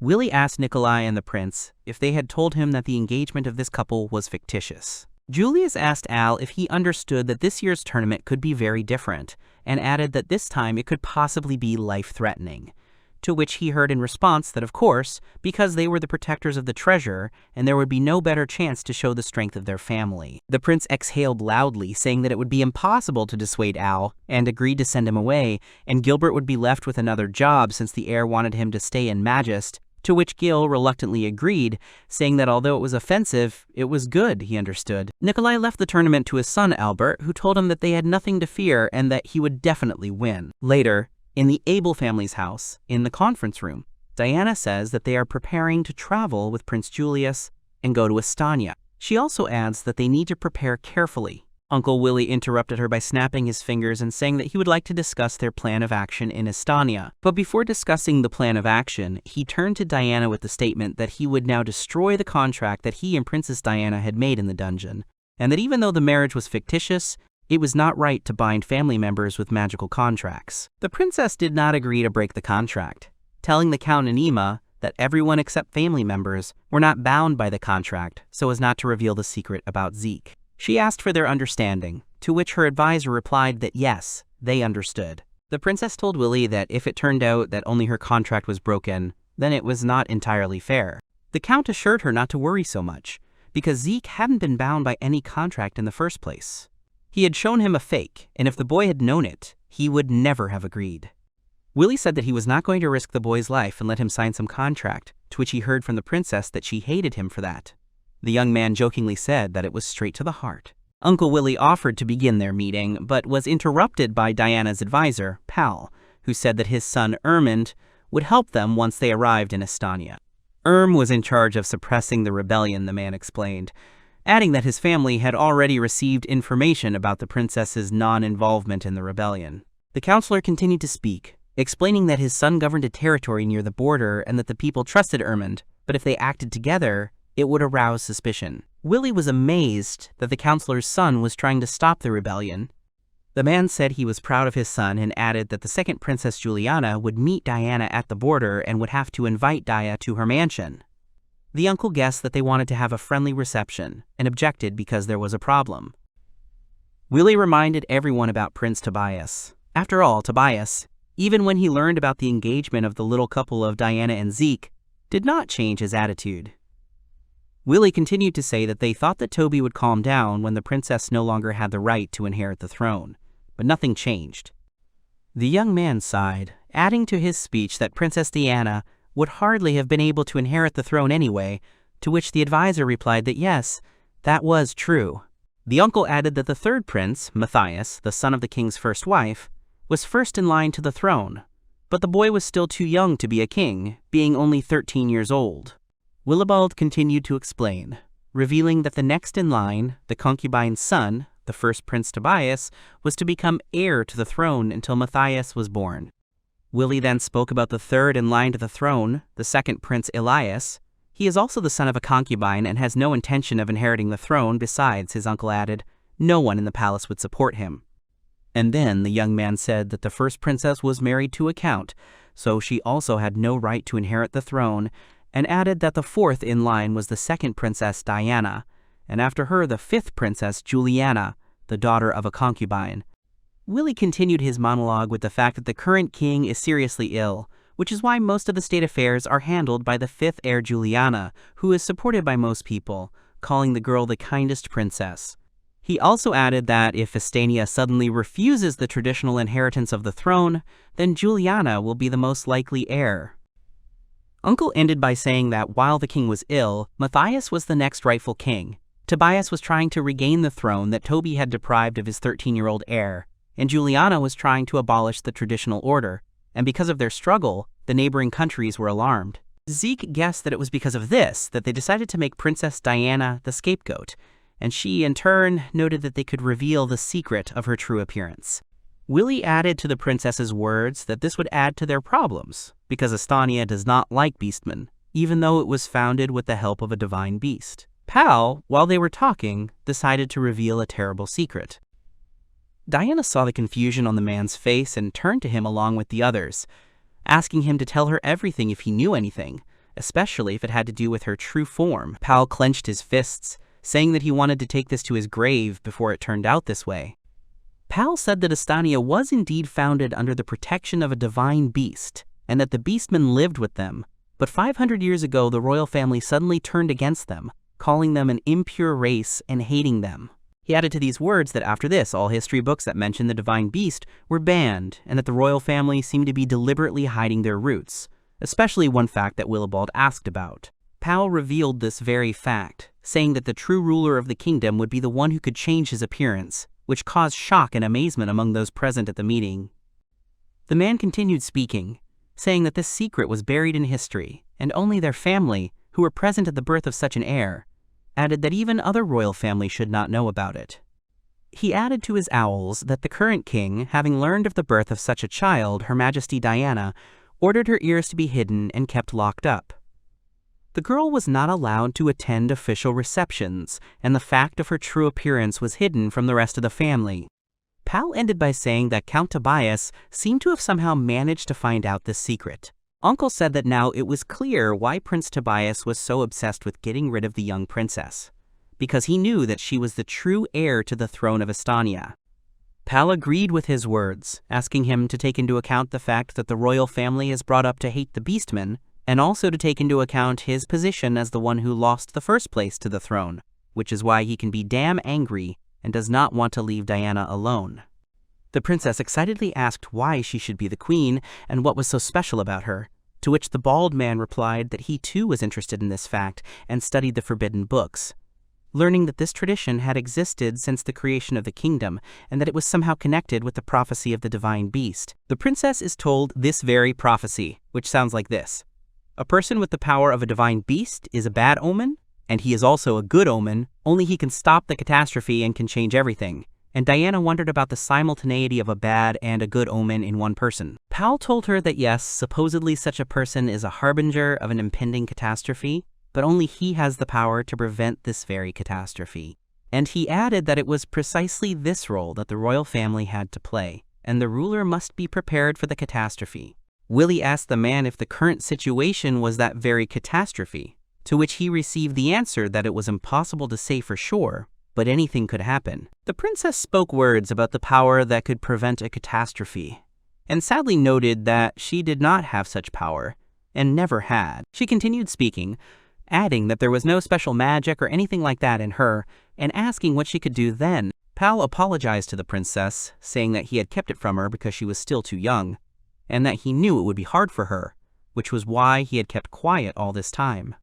Willie asked Nikolai and the prince if they had told him that the engagement of this couple was fictitious. Julius asked Al if he understood that this year's tournament could be very different, and added that this time it could possibly be life-threatening, to which he heard in response that of course, because they were the protectors of the treasure, and there would be no better chance to show the strength of their family. The prince exhaled loudly, saying that it would be impossible to dissuade Al, and agreed to send him away, and Gilbert would be left with another job since the heir wanted him to stay in Majest, to which Gil reluctantly agreed, saying that although it was offensive, it was good, he understood. Nikolai left the tournament to his son Albert, who told him that they had nothing to fear and that he would definitely win. Later, in the Abel family's house, in the conference room, Diana says that they are preparing to travel with Prince Julius and go to Estania. She also adds that they need to prepare carefully. Uncle Willie interrupted her by snapping his fingers and saying that he would like to discuss their plan of action in Estania. But before discussing the plan of action, he turned to Diana with the statement that he would now destroy the contract that he and Princess Diana had made in the dungeon, and that even though the marriage was fictitious, it was not right to bind family members with magical contracts. The princess did not agree to break the contract, telling the Count and Ima that everyone except family members were not bound by the contract so as not to reveal the secret about Zeke. She asked for their understanding, to which her advisor replied that yes, they understood. The princess told Willie that if it turned out that only her contract was broken, then it was not entirely fair. The Count assured her not to worry so much, because Zeke hadn't been bound by any contract in the first place. He had shown him a fake, and if the boy had known it, he would never have agreed. Willie said that he was not going to risk the boy's life and let him sign some contract, to which he heard from the princess that she hated him for that. The young man jokingly said that it was straight to the heart. Uncle Willie offered to begin their meeting, but was interrupted by Diana's advisor, Pal, who said that his son Ermund would help them once they arrived in Estania. Was in charge of suppressing the rebellion, the man explained, adding that his family had already received information about the princess's non-involvement in the rebellion. The counselor continued to speak, explaining that his son governed a territory near the border and that the people trusted Ermund, but if they acted together, it would arouse suspicion. Willie was amazed that the counselor's son was trying to stop the rebellion. The man said he was proud of his son and added that the second Princess Juliana would meet Diana at the border and would have to invite Dia to her mansion. The uncle guessed that they wanted to have a friendly reception and objected because there was a problem. Willie reminded everyone about Prince Tobias. After all, Tobias, even when he learned about the engagement of the little couple of Diana and Zeke, did not change his attitude. Willie continued to say that they thought that Toby would calm down when the princess no longer had the right to inherit the throne, but nothing changed. The young man sighed, adding to his speech that Princess Diana would hardly have been able to inherit the throne anyway, to which the advisor replied that yes, that was true. The uncle added that the third prince, Matias, the son of the king's first wife, was first in line to the throne, but the boy was still too young to be a king, being only 13 years old. Willibald continued to explain, revealing that the next in line, the concubine's son, the first Prince Tobias, was to become heir to the throne until Matthias was born. Willie then spoke about the third in line to the throne, the second Prince Elias. He is also the son of a concubine and has no intention of inheriting the throne. Besides, his uncle added, no one in the palace would support him. And then the young man said that the first princess was married to a count, so she also had no right to inherit the throne, and added that the fourth in line was the second princess Diana, and after her the fifth princess Juliana, the daughter of a concubine. Willie continued his monologue with the fact that the current king is seriously ill, which is why most of the state affairs are handled by the fifth heir Juliana, who is supported by most people, calling the girl the kindest princess. He also added that if Estania suddenly refuses the traditional inheritance of the throne, then Juliana will be the most likely heir. Uncle ended by saying that while the king was ill, Matthias was the next rightful king. Tobias was trying to regain the throne that Toby had deprived of his 13-year-old heir, and Juliana was trying to abolish the traditional order, and because of their struggle, the neighboring countries were alarmed. Zeke guessed that it was because of this that they decided to make Princess Diana the scapegoat, and she, in turn, noted that they could reveal the secret of her true appearance. Willie added to the princess's words that this would add to their problems, because Estania does not like beastmen, even though it was founded with the help of a divine beast. Pal, while they were talking, decided to reveal a terrible secret. Diana saw the confusion on the man's face and turned to him along with the others, asking him to tell her everything if he knew anything, especially if it had to do with her true form. Pal clenched his fists, saying that he wanted to take this to his grave before it turned out this way. Pal said that Estania was indeed founded under the protection of a divine beast, and that the beastmen lived with them, but 500 years ago the royal family suddenly turned against them, calling them an impure race and hating them. He added to these words that after this, all history books that mentioned the divine beast were banned, and that the royal family seemed to be deliberately hiding their roots, especially one fact that Willibald asked about. Pal revealed this very fact, saying that the true ruler of the kingdom would be the one who could change his appearance, which caused shock and amazement among those present at the meeting. The man continued speaking, saying that this secret was buried in history, and only their family, who were present at the birth of such an heir, added that even other royal families should not know about it. He added to his owls that the current king, having learned of the birth of such a child, Her Majesty Diana, ordered her ears to be hidden and kept locked up. The girl was not allowed to attend official receptions, and the fact of her true appearance was hidden from the rest of the family. Pal ended by saying that Count Tobias seemed to have somehow managed to find out this secret. Uncle said that now it was clear why Prince Tobias was so obsessed with getting rid of the young princess, because he knew that she was the true heir to the throne of Estania. Pal agreed with his words, asking him to take into account the fact that the royal family is brought up to hate the beastmen, and also to take into account his position as the one who lost the first place to the throne, which is why he can be damn angry and does not want to leave Diana alone. The princess excitedly asked why she should be the queen and what was so special about her, to which the bald man replied that he too was interested in this fact and studied the forbidden books, learning that this tradition had existed since the creation of the kingdom and that it was somehow connected with the prophecy of the divine beast. The princess is told this very prophecy, which sounds like this. A person with the power of a divine beast is a bad omen, And he is also a good omen, only he can stop the catastrophe and can change everything. And Diana wondered about the simultaneity of a bad and a good omen in one person. Pal told her that yes, supposedly such a person is a harbinger of an impending catastrophe, but only he has the power to prevent this very catastrophe. And he added that it was precisely this role that the royal family had to play, and the ruler must be prepared for the catastrophe. Willie asked the man if the current situation was that very catastrophe, to which he received the answer that it was impossible to say for sure, but anything could happen. The princess spoke words about the power that could prevent a catastrophe, and sadly noted that she did not have such power, and never had. She continued speaking, adding that there was no special magic or anything like that in her, and asking what she could do then. Pal apologized to the princess, saying that he had kept it from her because she was still too young, and that he knew it would be hard for her, which was why he had kept quiet all this time.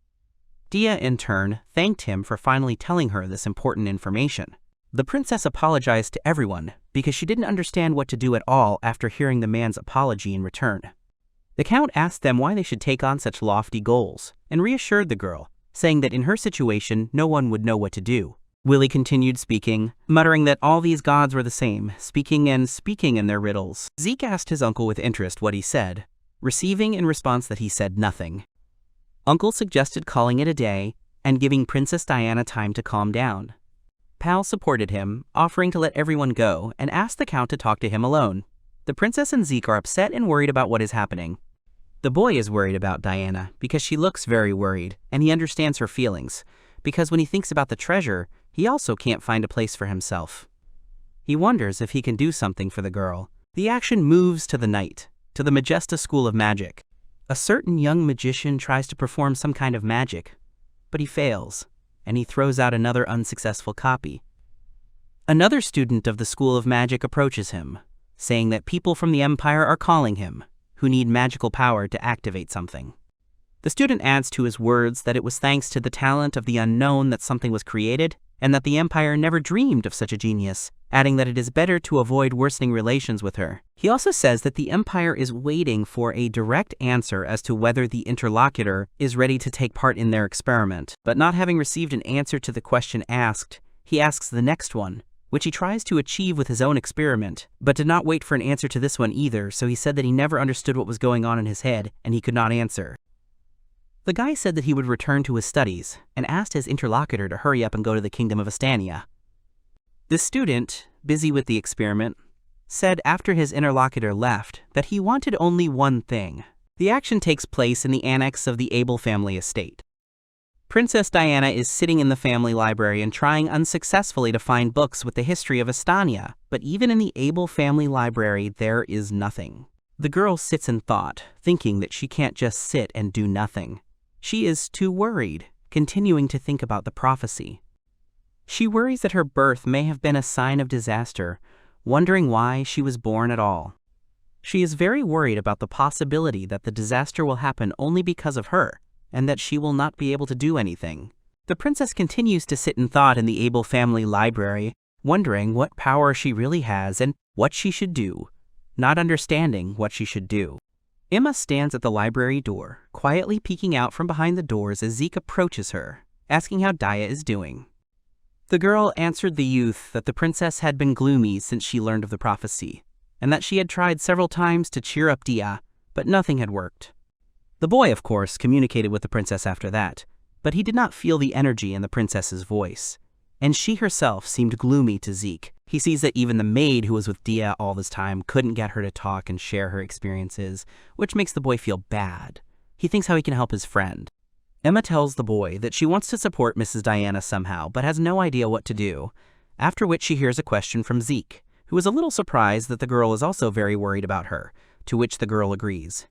Dia, in turn, thanked him for finally telling her this important information. The princess apologized to everyone because she didn't understand what to do at all after hearing the man's apology in return. The count asked them why they should take on such lofty goals, and reassured the girl, saying that in her situation no one would know what to do. Willie continued speaking, muttering that all these gods were the same, speaking in their riddles. Zeke asked his uncle with interest what he said, receiving in response that he said nothing. Uncle suggested calling it a day and giving Princess Diana time to calm down. Pal supported him, offering to let everyone go, and asked the count to talk to him alone. The princess and Zeke are upset and worried about what is happening. The boy is worried about Diana because she looks very worried, and he understands her feelings, because when he thinks about the treasure, he also can't find a place for himself. He wonders if he can do something for the girl. The action moves to the night, to the Majesta School of Magic. A certain young magician tries to perform some kind of magic, but he fails, and he throws out another unsuccessful copy. Another student of the School of Magic approaches him, saying that people from the Empire are calling him, who need magical power to activate something. The student adds to his words that it was thanks to the talent of the unknown that something was created, and that the Empire never dreamed of such a genius, adding that it is better to avoid worsening relations with her. He also says that the Empire is waiting for a direct answer as to whether the interlocutor is ready to take part in their experiment, but not having received an answer to the question asked, he asks the next one, which he tries to achieve with his own experiment, but did not wait for an answer to this one either, so he said that he never understood what was going on in his head, and he could not answer. The guy said that he would return to his studies, and asked his interlocutor to hurry up and go to the kingdom of Estania. The student, busy with the experiment, said after his interlocutor left that he wanted only one thing. The action takes place in the annex of the Abel family estate. Princess Diana is sitting in the family library and trying unsuccessfully to find books with the history of Estania, but even in the Abel family library there is nothing. The girl sits in thought, thinking that she can't just sit and do nothing. She is too worried, continuing to think about the prophecy. She worries that her birth may have been a sign of disaster, wondering why she was born at all. She is very worried about the possibility that the disaster will happen only because of her, and that she will not be able to do anything. The princess continues to sit in thought in the Abel family library, wondering what power she really has and what she should do, not understanding what she should do. Emma stands at the library door, quietly peeking out from behind the doors as Zeke approaches her, asking how Dia is doing. The girl answered the youth that the princess had been gloomy since she learned of the prophecy, and that she had tried several times to cheer up Dia, but nothing had worked. The boy, of course, communicated with the princess after that, but he did not feel the energy in the princess's voice, and she herself seemed gloomy to Zeke. He sees that even the maid who was with Dia all this time couldn't get her to talk and share her experiences, which makes the boy feel bad. He thinks how he can help his friend. Emma tells the boy that she wants to support Mrs. Diana somehow, but has no idea what to do, after which she hears a question from Zeke, who is a little surprised that the girl is also very worried about her, to which the girl agrees.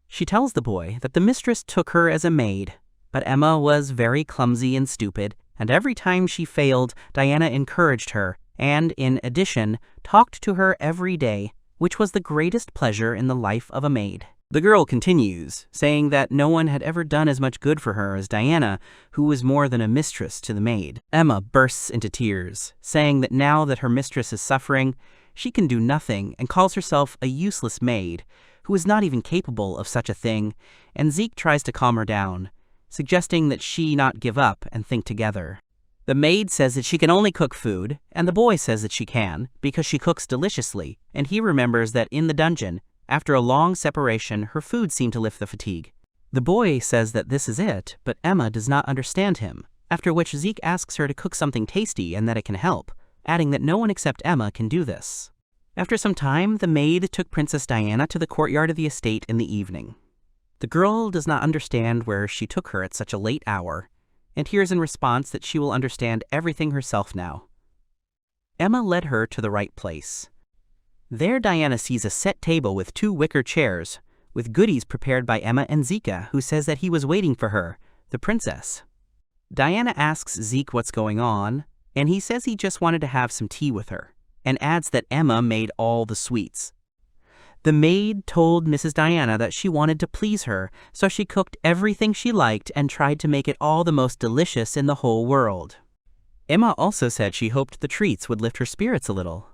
She tells the boy that the mistress took her as a maid, but Emma was very clumsy and stupid, and every time she failed, Diana encouraged her, and, in addition, talked to her every day, which was the greatest pleasure in the life of a maid. The girl continues, saying that no one had ever done as much good for her as Diana, who was more than a mistress to the maid. Emma bursts into tears, saying that now that her mistress is suffering, she can do nothing and calls herself a useless maid, who is not even capable of such a thing, and Zeke tries to calm her down, suggesting that she not give up and think together. The maid says that she can only cook food, and the boy says that she can, because she cooks deliciously, and he remembers that in the dungeon, after a long separation, her food seemed to lift the fatigue. The boy says that this is it, but Emma does not understand him, after which Zeke asks her to cook something tasty and that it can help, adding that no one except Emma can do this. After some time, the maid took Princess Diana to the courtyard of the estate in the evening. The girl does not understand where she took her at such a late hour, and hears in response that she will understand everything herself now. Emma led her to the right place. There Diana sees a set table with 2 wicker chairs, with goodies prepared by Emma and Zeke, who says that he was waiting for her, the princess. Diana asks Zeke what's going on, and he says he just wanted to have some tea with her, and adds that Emma made all the sweets. The maid told Mrs. Diana that she wanted to please her, so she cooked everything she liked and tried to make it all the most delicious in the whole world. Emma also said she hoped the treats would lift her spirits a little.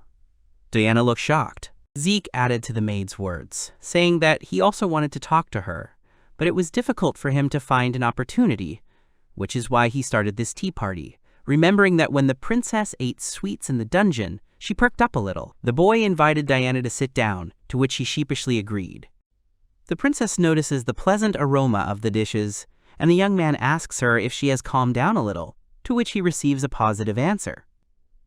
Diana looked shocked. Zeke added to the maid's words, saying that he also wanted to talk to her, but it was difficult for him to find an opportunity, which is why he started this tea party, remembering that when the princess ate sweets in the dungeon, she perked up a little. The boy invited Diana to sit down, to which she sheepishly agreed. The princess notices the pleasant aroma of the dishes, and the young man asks her if she has calmed down a little, to which he receives a positive answer.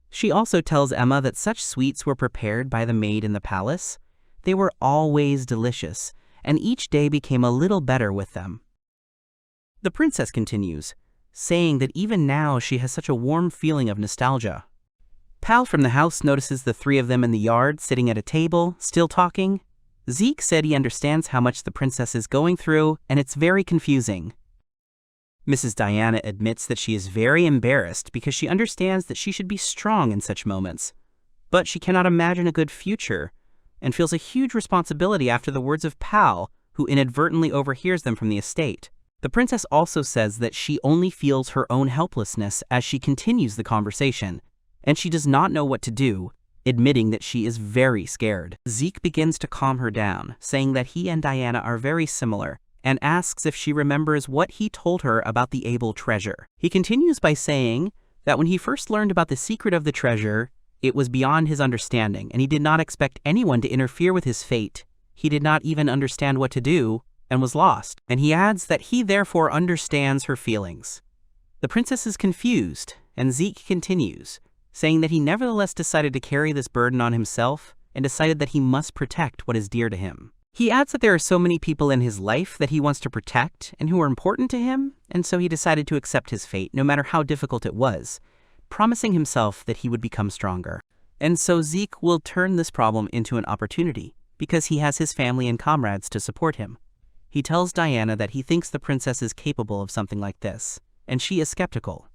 She also tells Emma that such sweets were prepared by the maid in the palace. They were always delicious, and each day became a little better with them. The princess continues, saying that even now she has such a warm feeling of nostalgia. Pal from the house notices the 3 of them in the yard sitting at a table, still talking. Zeke said he understands how much the princess is going through, and it's very confusing. Mrs. Diana admits that she is very embarrassed because she understands that she should be strong in such moments, but she cannot imagine a good future, and feels a huge responsibility after the words of Pal, who inadvertently overhears them from the estate. The princess also says that she only feels her own helplessness as she continues the conversation, and she does not know what to do, admitting that she is very scared. Zeke begins to calm her down, saying that he and Diana are very similar, and asks if she remembers what he told her about the able treasure. He continues by saying that when he first learned about the secret of the treasure, it was beyond his understanding, and he did not expect anyone to interfere with his fate. He did not even understand what to do, and was lost. And he adds that he therefore understands her feelings. The princess is confused, and Zeke continues, saying that he nevertheless decided to carry this burden on himself and decided that he must protect what is dear to him. He adds that there are so many people in his life that he wants to protect and who are important to him, and so he decided to accept his fate no matter how difficult it was, promising himself that he would become stronger. And so Zeke will turn this problem into an opportunity, because he has his family and comrades to support him. He tells Diana that he thinks the princess is capable of something like this, and she is skeptical.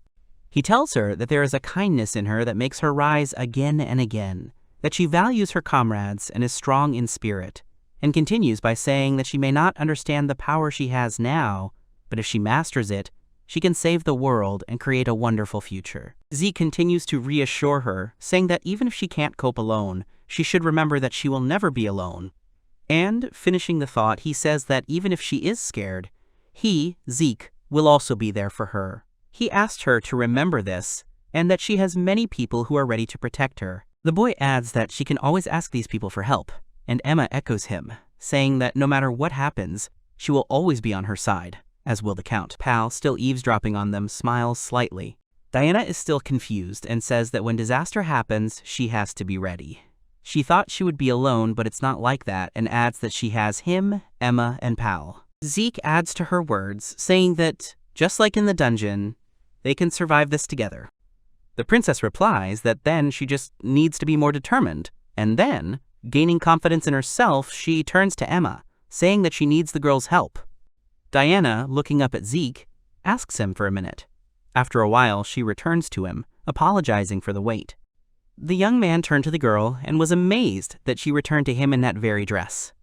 He tells her that there is a kindness in her that makes her rise again and again, that she values her comrades and is strong in spirit, and continues by saying that she may not understand the power she has now, but if she masters it, she can save the world and create a wonderful future. Zeke continues to reassure her, saying that even if she can't cope alone, she should remember that she will never be alone. And, finishing the thought, he says that even if she is scared, he, Zeke, will also be there for her. He asked her to remember this, and that she has many people who are ready to protect her. The boy adds that she can always ask these people for help, and Emma echoes him, saying that no matter what happens, she will always be on her side, as will the Count. Pal, still eavesdropping on them, smiles slightly. Diana is still confused and says that when disaster happens, she has to be ready. She thought she would be alone, but it's not like that, and adds that she has him, Emma, and Pal. Zeke adds to her words, saying that, just like in the dungeon, they can survive this together. The princess replies that then she just needs to be more determined, and then, gaining confidence in herself, she turns to Emma, saying that she needs the girl's help. Diana, looking up at Zeke, asks him for a minute. After a while, she returns to him, apologizing for the wait. The young man turned to the girl and was amazed that she returned to him in that very dress.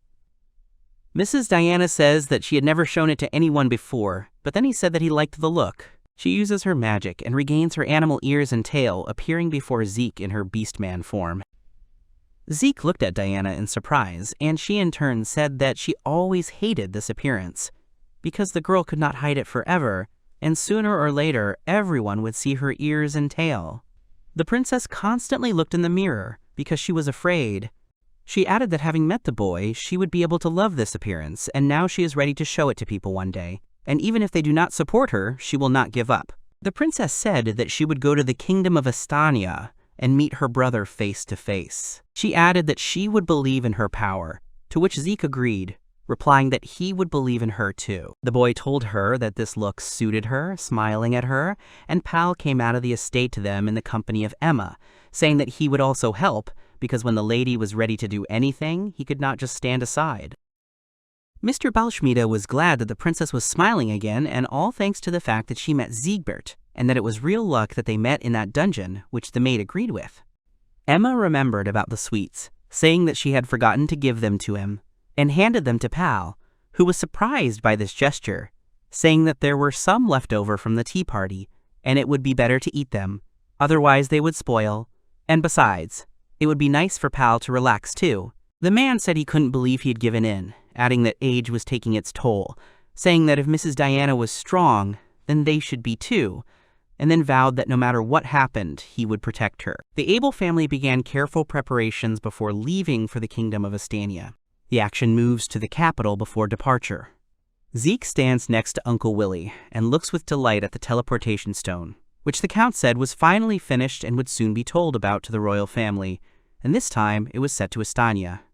Mrs. Diana says that she had never shown it to anyone before, but then he said that he liked the look. She uses her magic and regains her animal ears and tail, appearing before Zeke in her beastman form. Zeke looked at Diana in surprise, and she in turn said that she always hated this appearance. because the girl could not hide it forever, and sooner or later everyone would see her ears and tail. The princess constantly looked in the mirror because she was afraid. She added that having met the boy, she would be able to love this appearance, and now she is ready to show it to people one day. And even if they do not support her, she will not give up. The princess said that she would go to the kingdom of Estania and meet her brother face to face. She added that she would believe in her power, to which Zeke agreed, replying that he would believe in her too. The boy told her that this look suited her, smiling at her, and Pal came out of the estate to them in the company of Emma, saying that he would also help, because when the lady was ready to do anything, he could not just stand aside. Mr. Balschmiede was glad that the princess was smiling again, and all thanks to the fact that she met Zikbelt, and that it was real luck that they met in that dungeon, which the maid agreed with. Emma remembered about the sweets, saying that she had forgotten to give them to him, and handed them to Pal, who was surprised by this gesture, saying that there were some left over from the tea party, and it would be better to eat them, otherwise they would spoil, and besides, it would be nice for Pal to relax too. The man said he couldn't believe he had given in, adding that age was taking its toll, saying that if Mrs. Diana was strong, then they should be too, and then vowed that no matter what happened, he would protect her. The Abel family began careful preparations before leaving for the kingdom of Estania. The action moves to the capital before departure. Zeke stands next to Uncle Willie and looks with delight at the teleportation stone, which the Count said was finally finished and would soon be told about to the royal family, and this time it was set to Estania.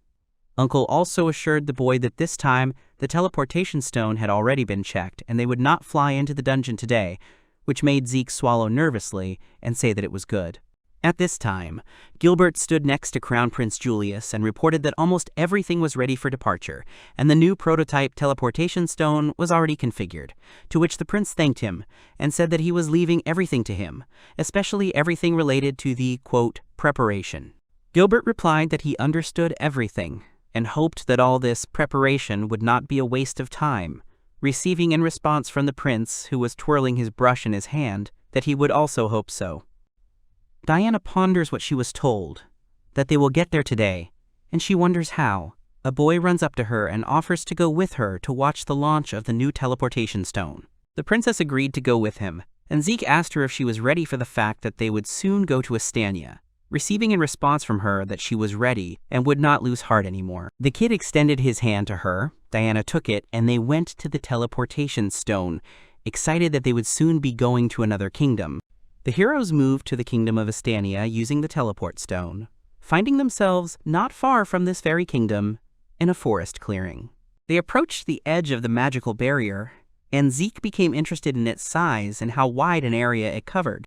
Uncle also assured the boy that this time the teleportation stone had already been checked and they would not fly into the dungeon today, which made Zeke swallow nervously and say that it was good. At this time, Gilbert stood next to Crown Prince Julius and reported that almost everything was ready for departure, and the new prototype teleportation stone was already configured, to which the prince thanked him and said that he was leaving everything to him, especially everything related to the, quote, preparation. Gilbert replied that he understood everything, and hoped that all this preparation would not be a waste of time, receiving in response from the prince, who was twirling his brush in his hand, that he would also hope so. Diana ponders what she was told, that they will get there today, and she wonders how. A boy runs up to her and offers to go with her to watch the launch of the new teleportation stone. The princess agreed to go with him, and Zeke asked her if she was ready for the fact that they would soon go to Estania, receiving in response from her that she was ready and would not lose heart anymore. The kid extended his hand to her, Diana took it, and they went to the teleportation stone, excited that they would soon be going to another kingdom. The heroes moved to the kingdom of Estania using the teleport stone, finding themselves not far from this very kingdom in a forest clearing. They approached the edge of the magical barrier, and Zeke became interested in its size and how wide an area it covered.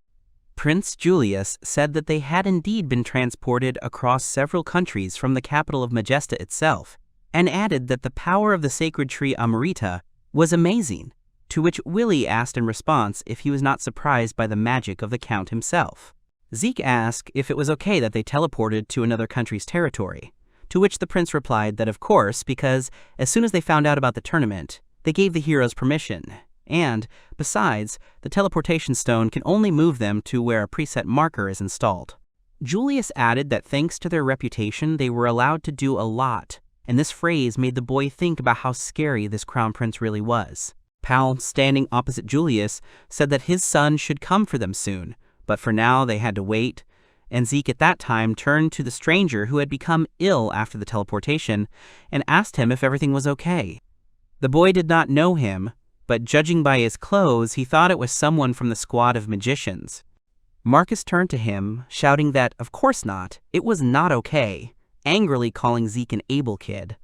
Prince Julius said that they had indeed been transported across several countries from the capital of Majesta itself, and added that the power of the sacred tree Amrita was amazing, to which Willie asked in response if he was not surprised by the magic of the Count himself. Zeke asked if it was okay that they teleported to another country's territory, to which the prince replied that of course, because as soon as they found out about the tournament, they gave the heroes permission. And, besides, the teleportation stone can only move them to where a preset marker is installed. Julius added that thanks to their reputation, they were allowed to do a lot, and this phrase made the boy think about how scary this crown prince really was. Pal, standing opposite Julius, said that his son should come for them soon, but for now they had to wait, and Zeke at that time turned to the stranger who had become ill after the teleportation and asked him if everything was okay. The boy did not know him, but judging by his clothes, he thought it was someone from the squad of magicians. Marcus turned to him, shouting that, of course not, it was not okay, angrily calling Zeke an able kid.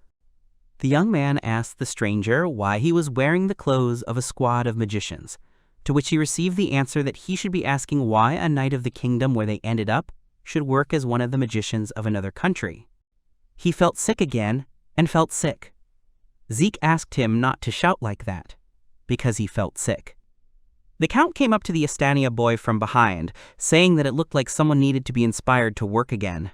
The young man asked the stranger why he was wearing the clothes of a squad of magicians, to which he received the answer that he should be asking why a knight of the kingdom where they ended up should work as one of the magicians of another country. He felt sick again, and felt sick. Zeke asked him not to shout like that, because he felt sick. The Count came up to the Estania boy from behind, saying that it looked like someone needed to be inspired to work again.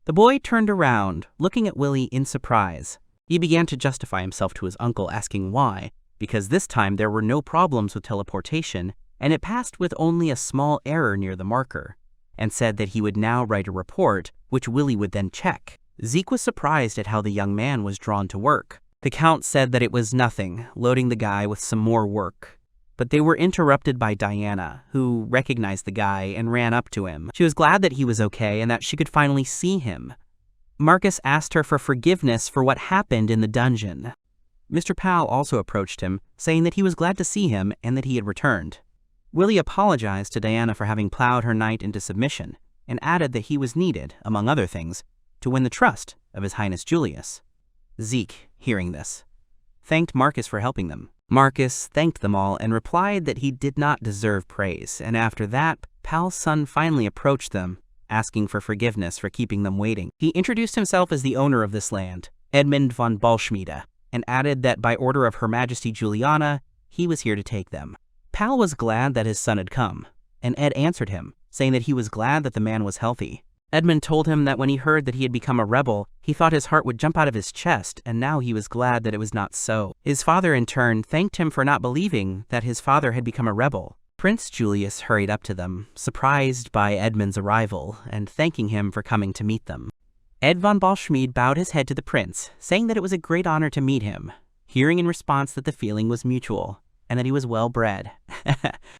The boy turned around, looking at Willie in surprise. He began to justify himself to his uncle, asking why, because this time there were no problems with teleportation, and it passed with only a small error near the marker, and said that he would now write a report, which Willie would then check. Zeke was surprised at how the young man was drawn to work. The count said that it was nothing, loading the guy with some more work. But they were interrupted by Diana, who recognized the guy and ran up to him. She was glad that he was okay and that she could finally see him. Marcus asked her for forgiveness for what happened in the dungeon. Mr. Powell also approached him, saying that he was glad to see him and that he had returned. Willie apologized to Diana for having plowed her knight into submission, and added that he was needed, among other things, to win the trust of His Highness Julius. Zeke, hearing this, thanked Marcus for helping them. Marcus thanked them all and replied that he did not deserve praise, and after that, Powell's son finally approached them, asking for forgiveness for keeping them waiting. He introduced himself as the owner of this land, Edmund von Balschmiede, and added that by order of Her Majesty Juliana, he was here to take them. Powell was glad that his son had come, and Ed answered him, saying that he was glad that the man was healthy. Edmund told him that when he heard that he had become a rebel, he thought his heart would jump out of his chest, and now he was glad that it was not so. His father in turn thanked him for not believing that his father had become a rebel. Prince Julius hurried up to them, surprised by Edmund's arrival, and thanking him for coming to meet them. Ed von Balschmiede bowed his head to the prince, saying that it was a great honor to meet him, hearing in response that the feeling was mutual, and that he was well-bred.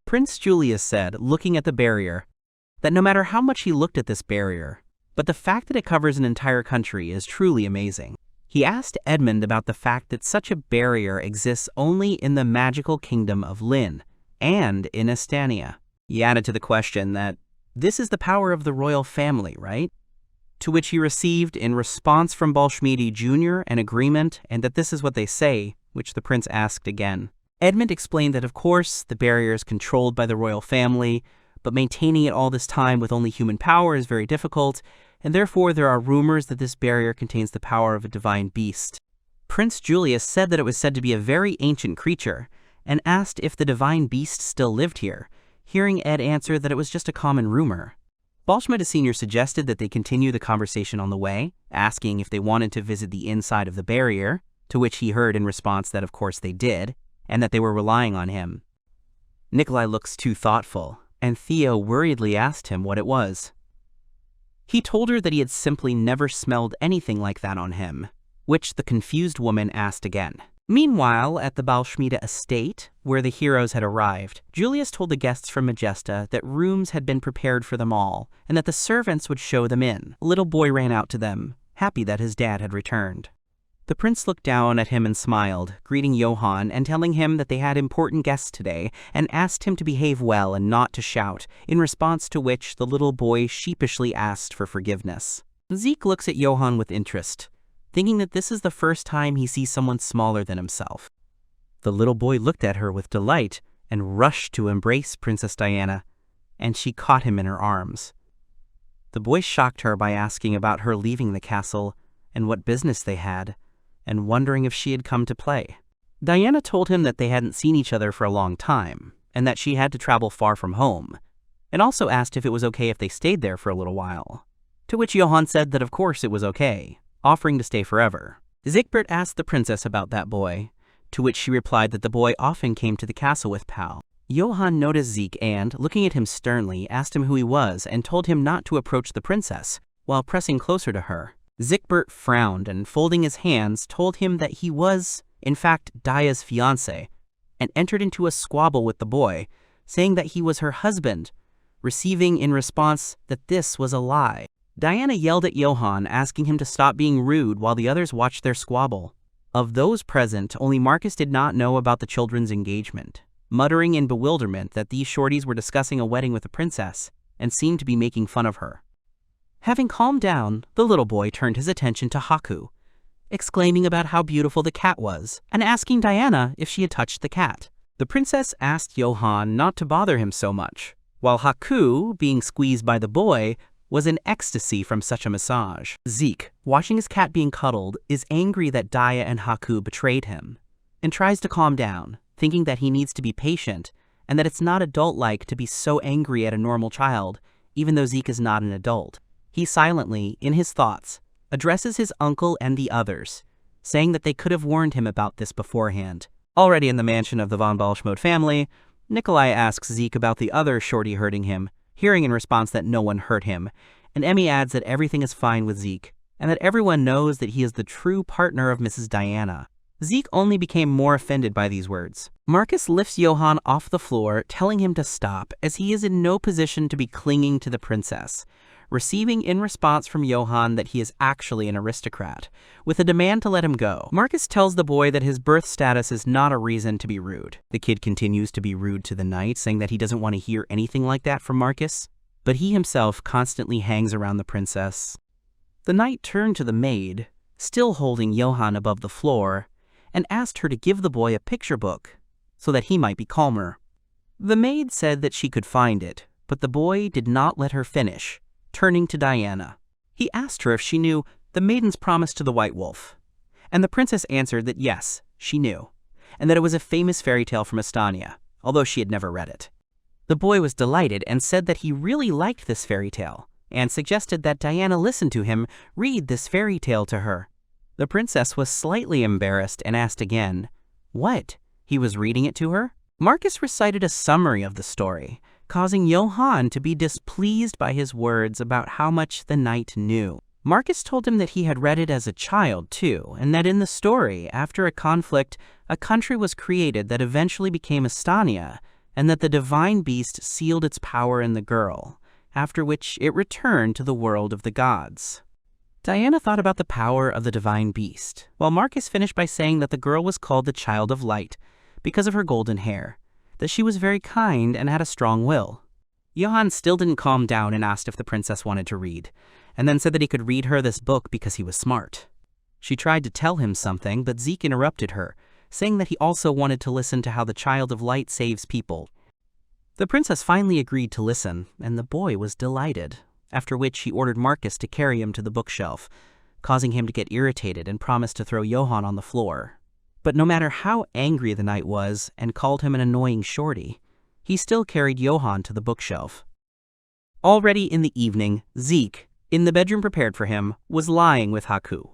Prince Julius said, looking at the barrier, that no matter how much he looked at this barrier, but the fact that it covers an entire country is truly amazing. He asked Edmund about the fact that such a barrier exists only in the magical kingdom of Lynn, and in Estania. He added to the question that this is the power of the royal family, right? To which he received in response from Balschmiede Jr. an agreement, and that this is what they say, which the prince asked again. Edmund explained that of course the barrier is controlled by the royal family, but maintaining it all this time with only human power is very difficult, and therefore there are rumors that this barrier contains the power of a divine beast. Prince Julius said that it was said to be a very ancient creature, and asked if the divine beast still lived here, hearing Ed answer that it was just a common rumor. Balschmiede Sr. suggested that they continue the conversation on the way, asking if they wanted to visit the inside of the barrier, to which he heard in response that of course they did, and that they were relying on him. Nikolai looks too thoughtful, and Theo worriedly asked him what it was. He told her that he had simply never smelled anything like that on him, which the confused woman asked again. Meanwhile, at the Balschmiede estate, where the heroes had arrived, Julius told the guests from Majesta that rooms had been prepared for them all, and that the servants would show them in. A little boy ran out to them, happy that his dad had returned. The prince looked down at him and smiled, greeting Johann and telling him that they had important guests today, and asked him to behave well and not to shout, in response to which the little boy sheepishly asked for forgiveness. Zeke looks at Johann with interest, thinking that this is the first time he sees someone smaller than himself. The little boy looked at her with delight and rushed to embrace Princess Diana, and she caught him in her arms. The boy shocked her by asking about her leaving the castle and what business they had, and wondering if she had come to play. Diana told him that they hadn't seen each other for a long time, and that she had to travel far from home, and also asked if it was okay if they stayed there for a little while, to which Johann said that of course it was okay, offering to stay forever. Zikbelt asked the princess about that boy, to which she replied that the boy often came to the castle with Pal. Johann noticed Zeke and, looking at him sternly, asked him who he was and told him not to approach the princess, while pressing closer to her. Zikbelt frowned and, folding his hands, told him that he was, in fact, Daya's fiancé, and entered into a squabble with the boy, saying that he was her husband, receiving in response that this was a lie. Diana yelled at Johann, asking him to stop being rude while the others watched their squabble. Of those present, only Marcus did not know about the children's engagement, muttering in bewilderment that these shorties were discussing a wedding with a princess, and seemed to be making fun of her. Having calmed down, the little boy turned his attention to Haku, exclaiming about how beautiful the cat was, and asking Diana if she had touched the cat. The princess asked Johann not to bother him so much, while Haku, being squeezed by the boy, was in ecstasy from such a massage. Zeke, watching his cat being cuddled, is angry that Daya and Haku betrayed him, and tries to calm down, thinking that he needs to be patient, and that it's not adult-like to be so angry at a normal child, even though Zeke is not an adult. He silently, in his thoughts, addresses his uncle and the others, saying that they could have warned him about this beforehand. Already in the mansion of the von Balschmiede family, Nikolai asks Zeke about the other shorty hurting him, hearing in response that no one hurt him, and Emmy adds that everything is fine with Zeke, and that everyone knows that he is the true partner of Mrs. Diana. Zeke only became more offended by these words. Marcus lifts Johann off the floor, telling him to stop, as he is in no position to be clinging to the princess, receiving in response from Johann that he is actually an aristocrat, with a demand to let him go. Marcus tells the boy that his birth status is not a reason to be rude. The kid continues to be rude to the knight, saying that he doesn't want to hear anything like that from Marcus, but he himself constantly hangs around the princess. The knight turned to the maid, still holding Johann above the floor, and asked her to give the boy a picture book so that he might be calmer. The maid said that she could find it, but the boy did not let her finish, turning to Diana. He asked her if she knew the maiden's promise to the White Wolf, and the princess answered that yes, she knew, and that it was a famous fairy tale from Estania, although she had never read it. The boy was delighted and said that he really liked this fairy tale, and suggested that Diana listen to him read this fairy tale to her. The princess was slightly embarrassed and asked again, what? He was reading it to her? Marcus recited a summary of the story, causing Johann to be displeased by his words about how much the knight knew. Marcus told him that he had read it as a child too, and that in the story, after a conflict, a country was created that eventually became Estania, and that the divine beast sealed its power in the girl, after which it returned to the world of the gods. Diana thought about the power of the divine beast, while Marcus finished by saying that the girl was called the Child of Light because of her golden hair, that she was very kind and had a strong will. Johann still didn't calm down and asked if the princess wanted to read, and then said that he could read her this book because he was smart. She tried to tell him something, but Zeke interrupted her, saying that he also wanted to listen to how the Child of Light saves people. The princess finally agreed to listen, and the boy was delighted, after which he ordered Marcus to carry him to the bookshelf, causing him to get irritated and promised to throw Johann on the floor. But no matter how angry the knight was and called him an annoying shorty, he still carried Johann to the bookshelf. Already in the evening, Zeke, in the bedroom prepared for him, was lying with Haku,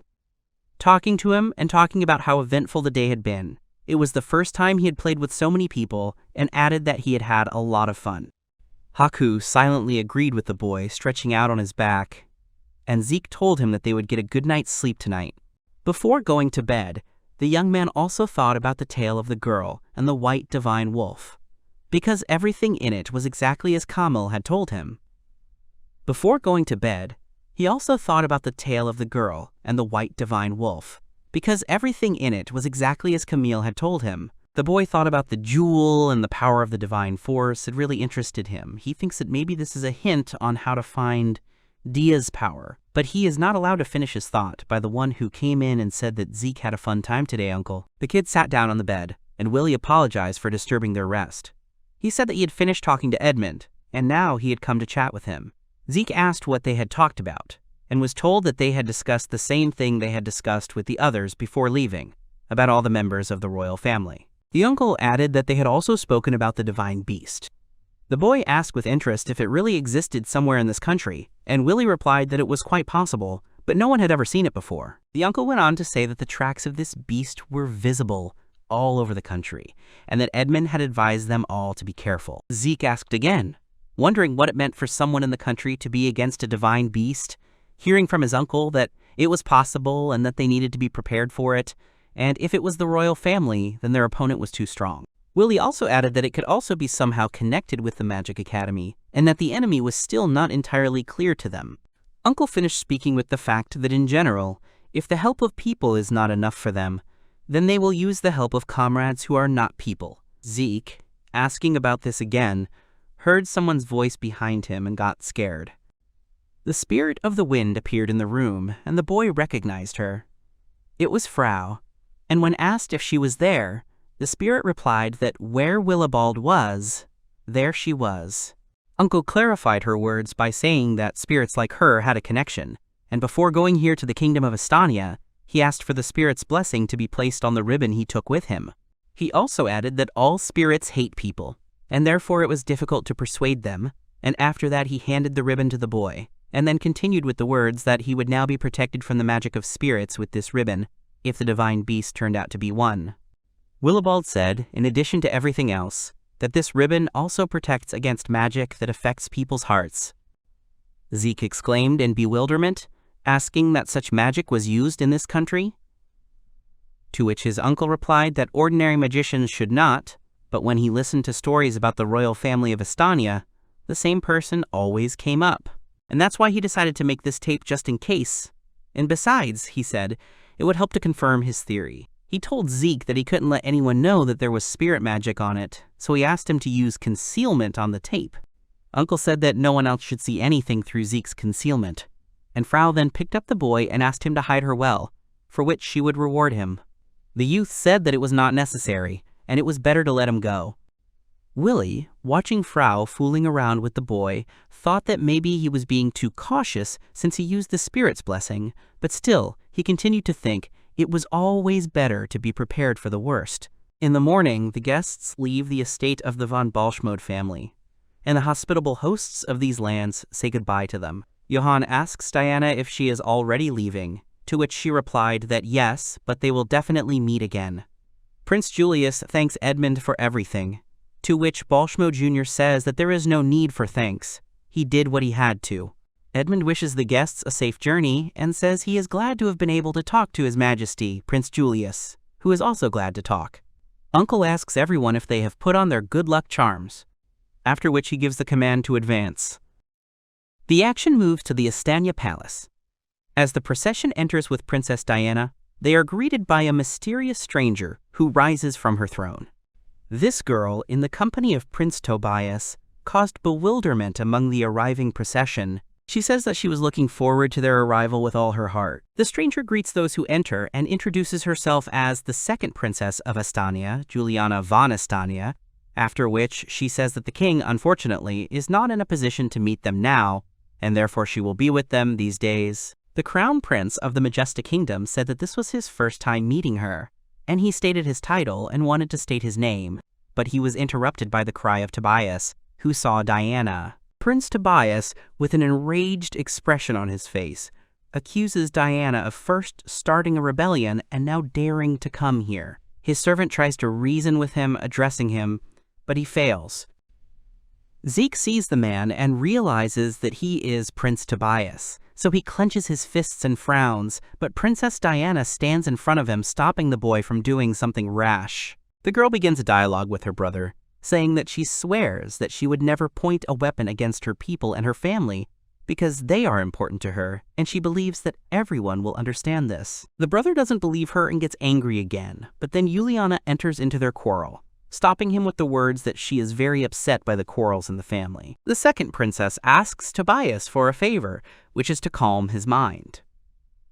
talking to him and talking about how eventful the day had been. It was the first time he had played with so many people, and added that he had had a lot of fun. Haku silently agreed with the boy, stretching out on his back, and Zeke told him that they would get a good night's sleep tonight. Before going to bed, the young man also thought about the tale of the girl and the white divine wolf, because everything in it was exactly as Kamil had told him. Before going to bed, he also thought about the tale of the girl and the white divine wolf, because everything in it was exactly as Camille had told him. The boy thought about the jewel and the power of the divine force. It really interested him. He thinks that maybe this is a hint on how to find Dia's power. But he is not allowed to finish his thought by the one who came in and said that Zeke had a fun time today, uncle. The kid sat down on the bed, and Willie apologized for disturbing their rest. He said that he had finished talking to Edmund, and now he had come to chat with him. Zeke asked what they had talked about, and was told that they had discussed the same thing they had discussed with the others before leaving, about all the members of the royal family. The uncle added that they had also spoken about the divine beast. The boy asked with interest if it really existed somewhere in this country, and Willie replied that it was quite possible, but no one had ever seen it before. The uncle went on to say that the tracks of this beast were visible all over the country, and that Edmund had advised them all to be careful. Zeke asked again, wondering what it meant for someone in the country to be against a divine beast, hearing from his uncle that it was possible and that they needed to be prepared for it, and if it was the royal family, then their opponent was too strong. Willie also added that it could also be somehow connected with the Magic Academy, and that the enemy was still not entirely clear to them. Uncle finished speaking with the fact that in general, if the help of people is not enough for them, then they will use the help of comrades who are not people. Zeke, asking about this again, heard someone's voice behind him and got scared. The spirit of the wind appeared in the room, and the boy recognized her. It was Frau, and when asked if she was there, the spirit replied that where Willibald was, there she was. Uncle clarified her words by saying that spirits like her had a connection, and before going here to the kingdom of Estania, he asked for the spirit's blessing to be placed on the ribbon he took with him. He also added that all spirits hate people, and therefore it was difficult to persuade them, and after that he handed the ribbon to the boy, and then continued with the words that he would now be protected from the magic of spirits with this ribbon, if the divine beast turned out to be one. Willibald said, in addition to everything else, that this ribbon also protects against magic that affects people's hearts. Zeke exclaimed in bewilderment, asking that such magic was used in this country. To which his uncle replied that ordinary magicians should not, but when he listened to stories about the royal family of Estania, the same person always came up. And that's why he decided to make this tape just in case. And besides, he said, it would help to confirm his theory. He told Zeke that he couldn't let anyone know that there was spirit magic on it, so he asked him to use concealment on the tape. Uncle said that no one else should see anything through Zeke's concealment, and Frau then picked up the boy and asked him to hide her well, for which she would reward him. The youth said that it was not necessary, and it was better to let him go. Willie, watching Frau fooling around with the boy, thought that maybe he was being too cautious since he used the spirit's blessing, but still, he continued to think it was always better to be prepared for the worst. In the morning, the guests leave the estate of the von Balschmode family, and the hospitable hosts of these lands say goodbye to them. Johann asks Diana if she is already leaving, to which she replied that yes, but they will definitely meet again. Prince Julius thanks Edmund for everything, to which Balschmode Jr. says that there is no need for thanks. He did what he had to. Edmund wishes the guests a safe journey and says he is glad to have been able to talk to His Majesty, Prince Julius, who is also glad to talk. Uncle asks everyone if they have put on their good luck charms, after which he gives the command to advance. The action moves to the Estania Palace. As the procession enters with Princess Diana, they are greeted by a mysterious stranger who rises from her throne. This girl, in the company of Prince Tobias, caused bewilderment among the arriving procession. She says that she was looking forward to their arrival with all her heart. The stranger greets those who enter and introduces herself as the second princess of Estania, Juliana von Estania, after which she says that the king, unfortunately, is not in a position to meet them now, and therefore she will be with them these days. The crown prince of the Majestic Kingdom said that this was his first time meeting her, and he stated his title and wanted to state his name, but he was interrupted by the cry of Tobias, who saw Diana. Prince Tobias, with an enraged expression on his face, accuses Diana of first starting a rebellion and now daring to come here. His servant tries to reason with him, addressing him, but he fails. Zeke sees the man and realizes that he is Prince Tobias, so he clenches his fists and frowns, but Princess Diana stands in front of him, stopping the boy from doing something rash. The girl begins a dialogue with her brother, saying that she swears that she would never point a weapon against her people and her family because they are important to her, and she believes that everyone will understand this. The brother doesn't believe her and gets angry again, but then Juliana enters into their quarrel, stopping him with the words that she is very upset by the quarrels in the family. The second princess asks Tobias for a favor, which is to calm his mind.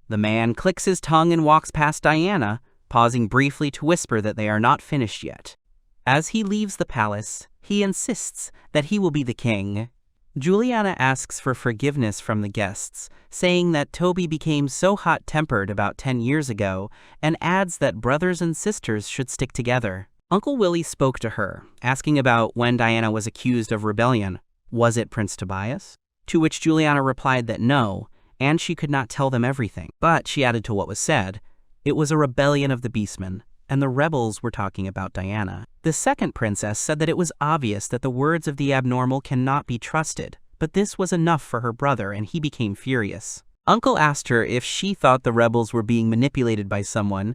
The man clicks his tongue and walks past Diana, pausing briefly to whisper that they are not finished yet. As he leaves the palace, he insists that he will be the king. Juliana asks for forgiveness from the guests, saying that Toby became so hot-tempered about 10 years ago, and adds that brothers and sisters should stick together. Uncle Willie spoke to her, asking about when Diana was accused of rebellion. Was it Prince Tobias? To which Juliana replied that no, and she could not tell them everything. But she added to what was said, it was a rebellion of the beastmen, and the rebels were talking about Diana. The second princess said that it was obvious that the words of the abnormal cannot be trusted, but this was enough for her brother, and he became furious. Uncle asked her if she thought the rebels were being manipulated by someone,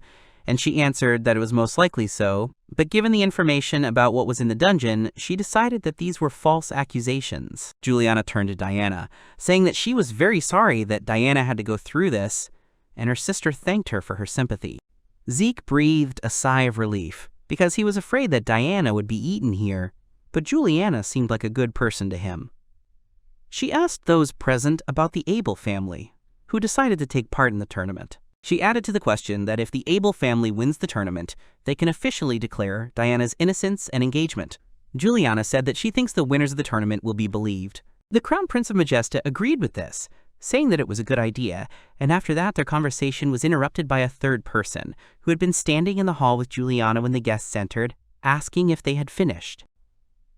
and she answered that it was most likely so, but given the information about what was in the dungeon, she decided that these were false accusations. Juliana turned to Diana, saying that she was very sorry that Diana had to go through this, and her sister thanked her for her sympathy. Zeke breathed a sigh of relief, because he was afraid that Diana would be eaten here, but Juliana seemed like a good person to him. She asked those present about the Abel family, who decided to take part in the tournament. She added to the question that if the Abel family wins the tournament, they can officially declare Diana's innocence and engagement. Juliana said that she thinks the winners of the tournament will be believed. The Crown Prince of Majesta agreed with this, saying that it was a good idea, and after that their conversation was interrupted by a third person, who had been standing in the hall with Juliana when the guests entered, asking if they had finished.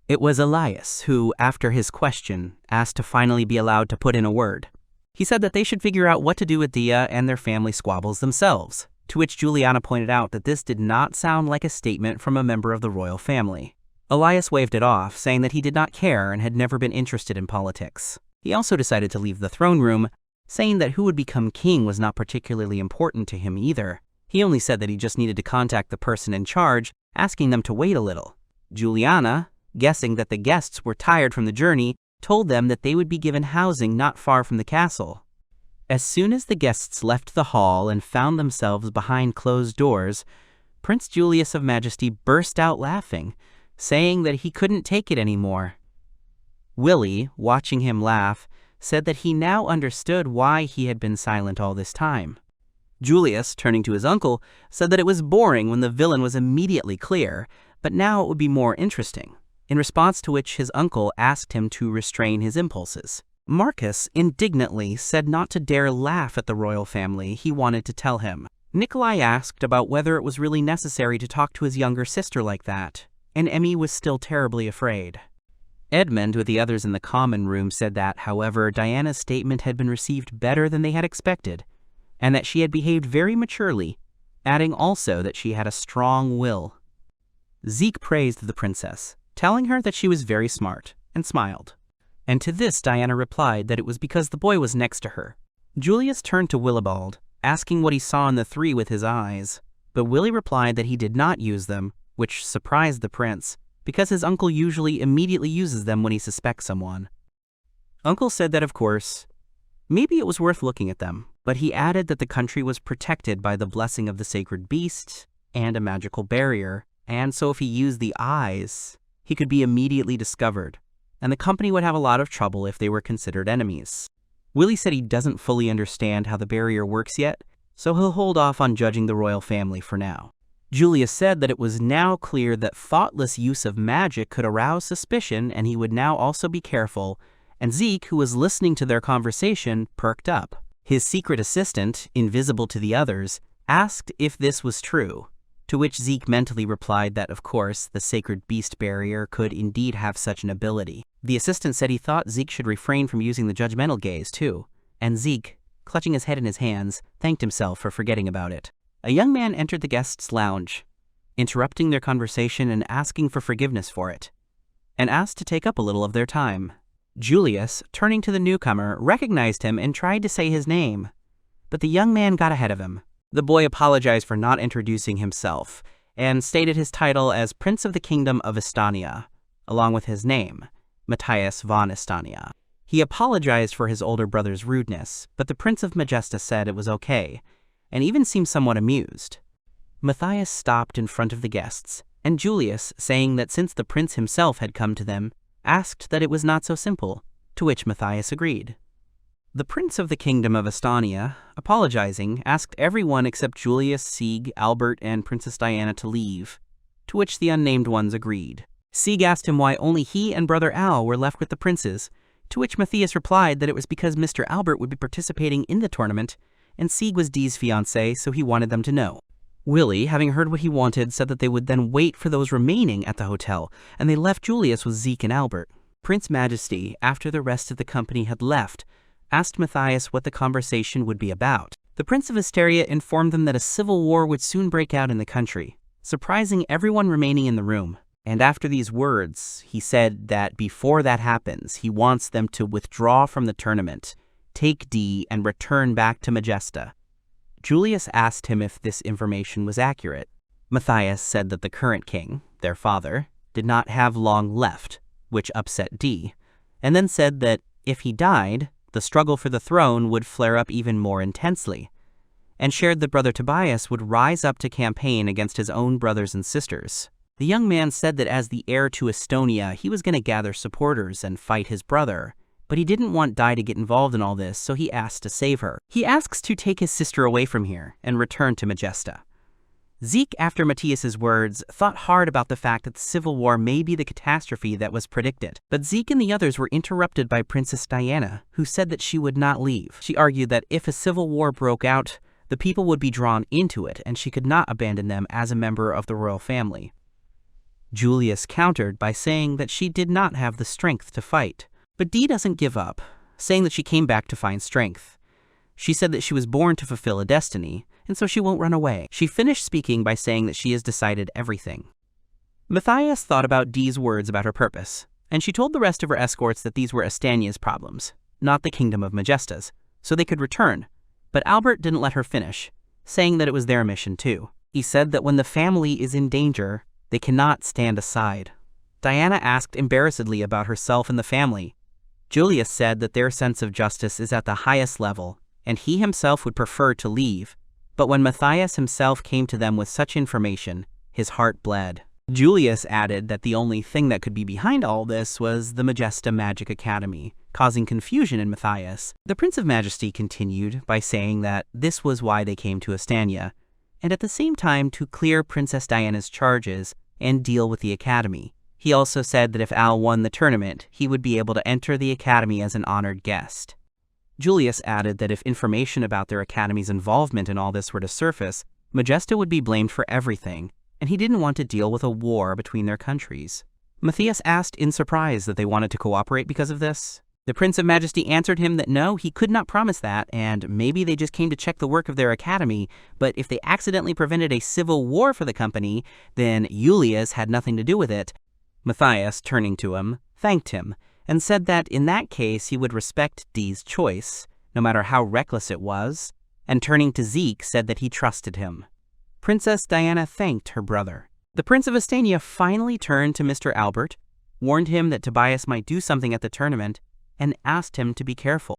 It was Elias who, after his question, asked to finally be allowed to put in a word. He said that they should figure out what to do with Dia and their family squabbles themselves, to which Juliana pointed out that this did not sound like a statement from a member of the royal family. Elias waved it off, saying that he did not care and had never been interested in politics. He also decided to leave the throne room, saying that who would become king was not particularly important to him either. He only said that he just needed to contact the person in charge, asking them to wait a little. Juliana, guessing that the guests were tired from the journey, told them that they would be given housing not far from the castle. As soon as the guests left the hall and found themselves behind closed doors, Prince Julius of Majesty burst out laughing, saying that he couldn't take it anymore. Willie, watching him laugh, said that he now understood why he had been silent all this time. Julius, turning to his uncle, said that it was boring when the villain was immediately clear, but now it would be more interesting, in response to which his uncle asked him to restrain his impulses. Marcus indignantly said not to dare laugh at the royal family he wanted to tell him. Nikolai asked about whether it was really necessary to talk to his younger sister like that, and Emmy was still terribly afraid. Edmund, with the others in the common room, said that, however, Diana's statement had been received better than they had expected, and that she had behaved very maturely, adding also that she had a strong will. Zeke praised the princess, telling her that she was very smart, and smiled. And to this Diana replied that it was because the boy was next to her. Julius turned to Willibald, asking what he saw in the three with his eyes, but Willie replied that he did not use them, which surprised the prince, because his uncle usually immediately uses them when he suspects someone. Uncle said that, of course, maybe it was worth looking at them, but he added that the country was protected by the blessing of the sacred beast and a magical barrier, and so if he used the eyes, he could be immediately discovered, and the company would have a lot of trouble if they were considered enemies. Willie said he doesn't fully understand how the barrier works yet, so he'll hold off on judging the royal family for now. Julius said that it was now clear that thoughtless use of magic could arouse suspicion, and he would now also be careful, and Zeke, who was listening to their conversation, perked up. His secret assistant, invisible to the others, asked if this was true, to which Zeke mentally replied that, of course, the sacred beast barrier could indeed have such an ability. The assistant said he thought Zeke should refrain from using the judgmental gaze, too, and Zeke, clutching his head in his hands, thanked himself for forgetting about it. A young man entered the guests' lounge, interrupting their conversation and asking for forgiveness for it, and asked to take up a little of their time. Julius, turning to the newcomer, recognized him and tried to say his name, but the young man got ahead of him. The boy apologized for not introducing himself and stated his title as Prince of the Kingdom of Estania, along with his name, Matias von Estania. He apologized for his older brother's rudeness, but the Prince of Majesta said it was okay, and even seemed somewhat amused. Matthias stopped in front of the guests, and Julius, saying that since the prince himself had come to them, asked that it was not so simple, to which Matthias agreed. The Prince of the Kingdom of Estonia, apologizing, asked everyone except Julius, Sieg, Albert, and Princess Diana to leave, to which the unnamed ones agreed. Sieg asked him why only he and Brother Al were left with the princes, to which Matthias replied that it was because Mr. Albert would be participating in the tournament, and Sieg was Dee's fiancé, so he wanted them to know. Willie, having heard what he wanted, said that they would then wait for those remaining at the hotel, and they left Julius with Zeke and Albert. Prince Majesty, after the rest of the company had left, asked Matthias what the conversation would be about. The Prince of Estania informed them that a civil war would soon break out in the country, surprising everyone remaining in the room. And after these words, he said that before that happens, he wants them to withdraw from the tournament, take Dee, and return back to Majesta. Julius asked him if this information was accurate. Matthias said that the current king, their father, did not have long left, which upset Dee, and then said that if he died, the struggle for the throne would flare up even more intensely, and shared that Brother Tobias would rise up to campaign against his own brothers and sisters. The young man said that as the heir to Estonia, he was going to gather supporters and fight his brother, but he didn't want Dai to get involved in all this, so he asked to save her. He asks to take his sister away from here and return to Majesta. Zeke, after Matias's words, thought hard about the fact that the civil war may be the catastrophe that was predicted. But Zeke and the others were interrupted by Princess Diana, who said that she would not leave. She argued that if a civil war broke out, the people would be drawn into it, and she could not abandon them as a member of the royal family. Julius countered by saying that she did not have the strength to fight. But Dee doesn't give up, saying that she came back to find strength. She said that she was born to fulfill a destiny, and so she won't run away. She finished speaking by saying that she has decided everything. Matthias thought about Dee's words about her purpose, and she told the rest of her escorts that these were Estania's problems, not the Kingdom of Majesta's, so they could return. But Albert didn't let her finish, saying that it was their mission too. He said that when the family is in danger, they cannot stand aside. Diana asked embarrassedly about herself and the family. Julius said that their sense of justice is at the highest level, and he himself would prefer to leave. But when Matias himself came to them with such information, his heart bled. Julius added that the only thing that could be behind all this was the Majesta Magic Academy, causing confusion in Matias. The Prince of Majesty continued by saying that this was why they came to Estania, and at the same time to clear Princess Diana's charges and deal with the academy. He also said that if Al won the tournament, he would be able to enter the academy as an honored guest. Julius added that if information about their academy's involvement in all this were to surface, Majesta would be blamed for everything, and he didn't want to deal with a war between their countries. Matias asked in surprise that they wanted to cooperate because of this. The Prince of Majesty answered him that no, he could not promise that, and maybe they just came to check the work of their academy, but if they accidentally prevented a civil war for the company, then Julius had nothing to do with it. Matias, turning to him, thanked him, and said that in that case he would respect Dee's choice, no matter how reckless it was, and turning to Zeke said that he trusted him. Princess Diana thanked her brother. The Prince of Estania finally turned to Mr. Albert, warned him that Tobias might do something at the tournament, and asked him to be careful.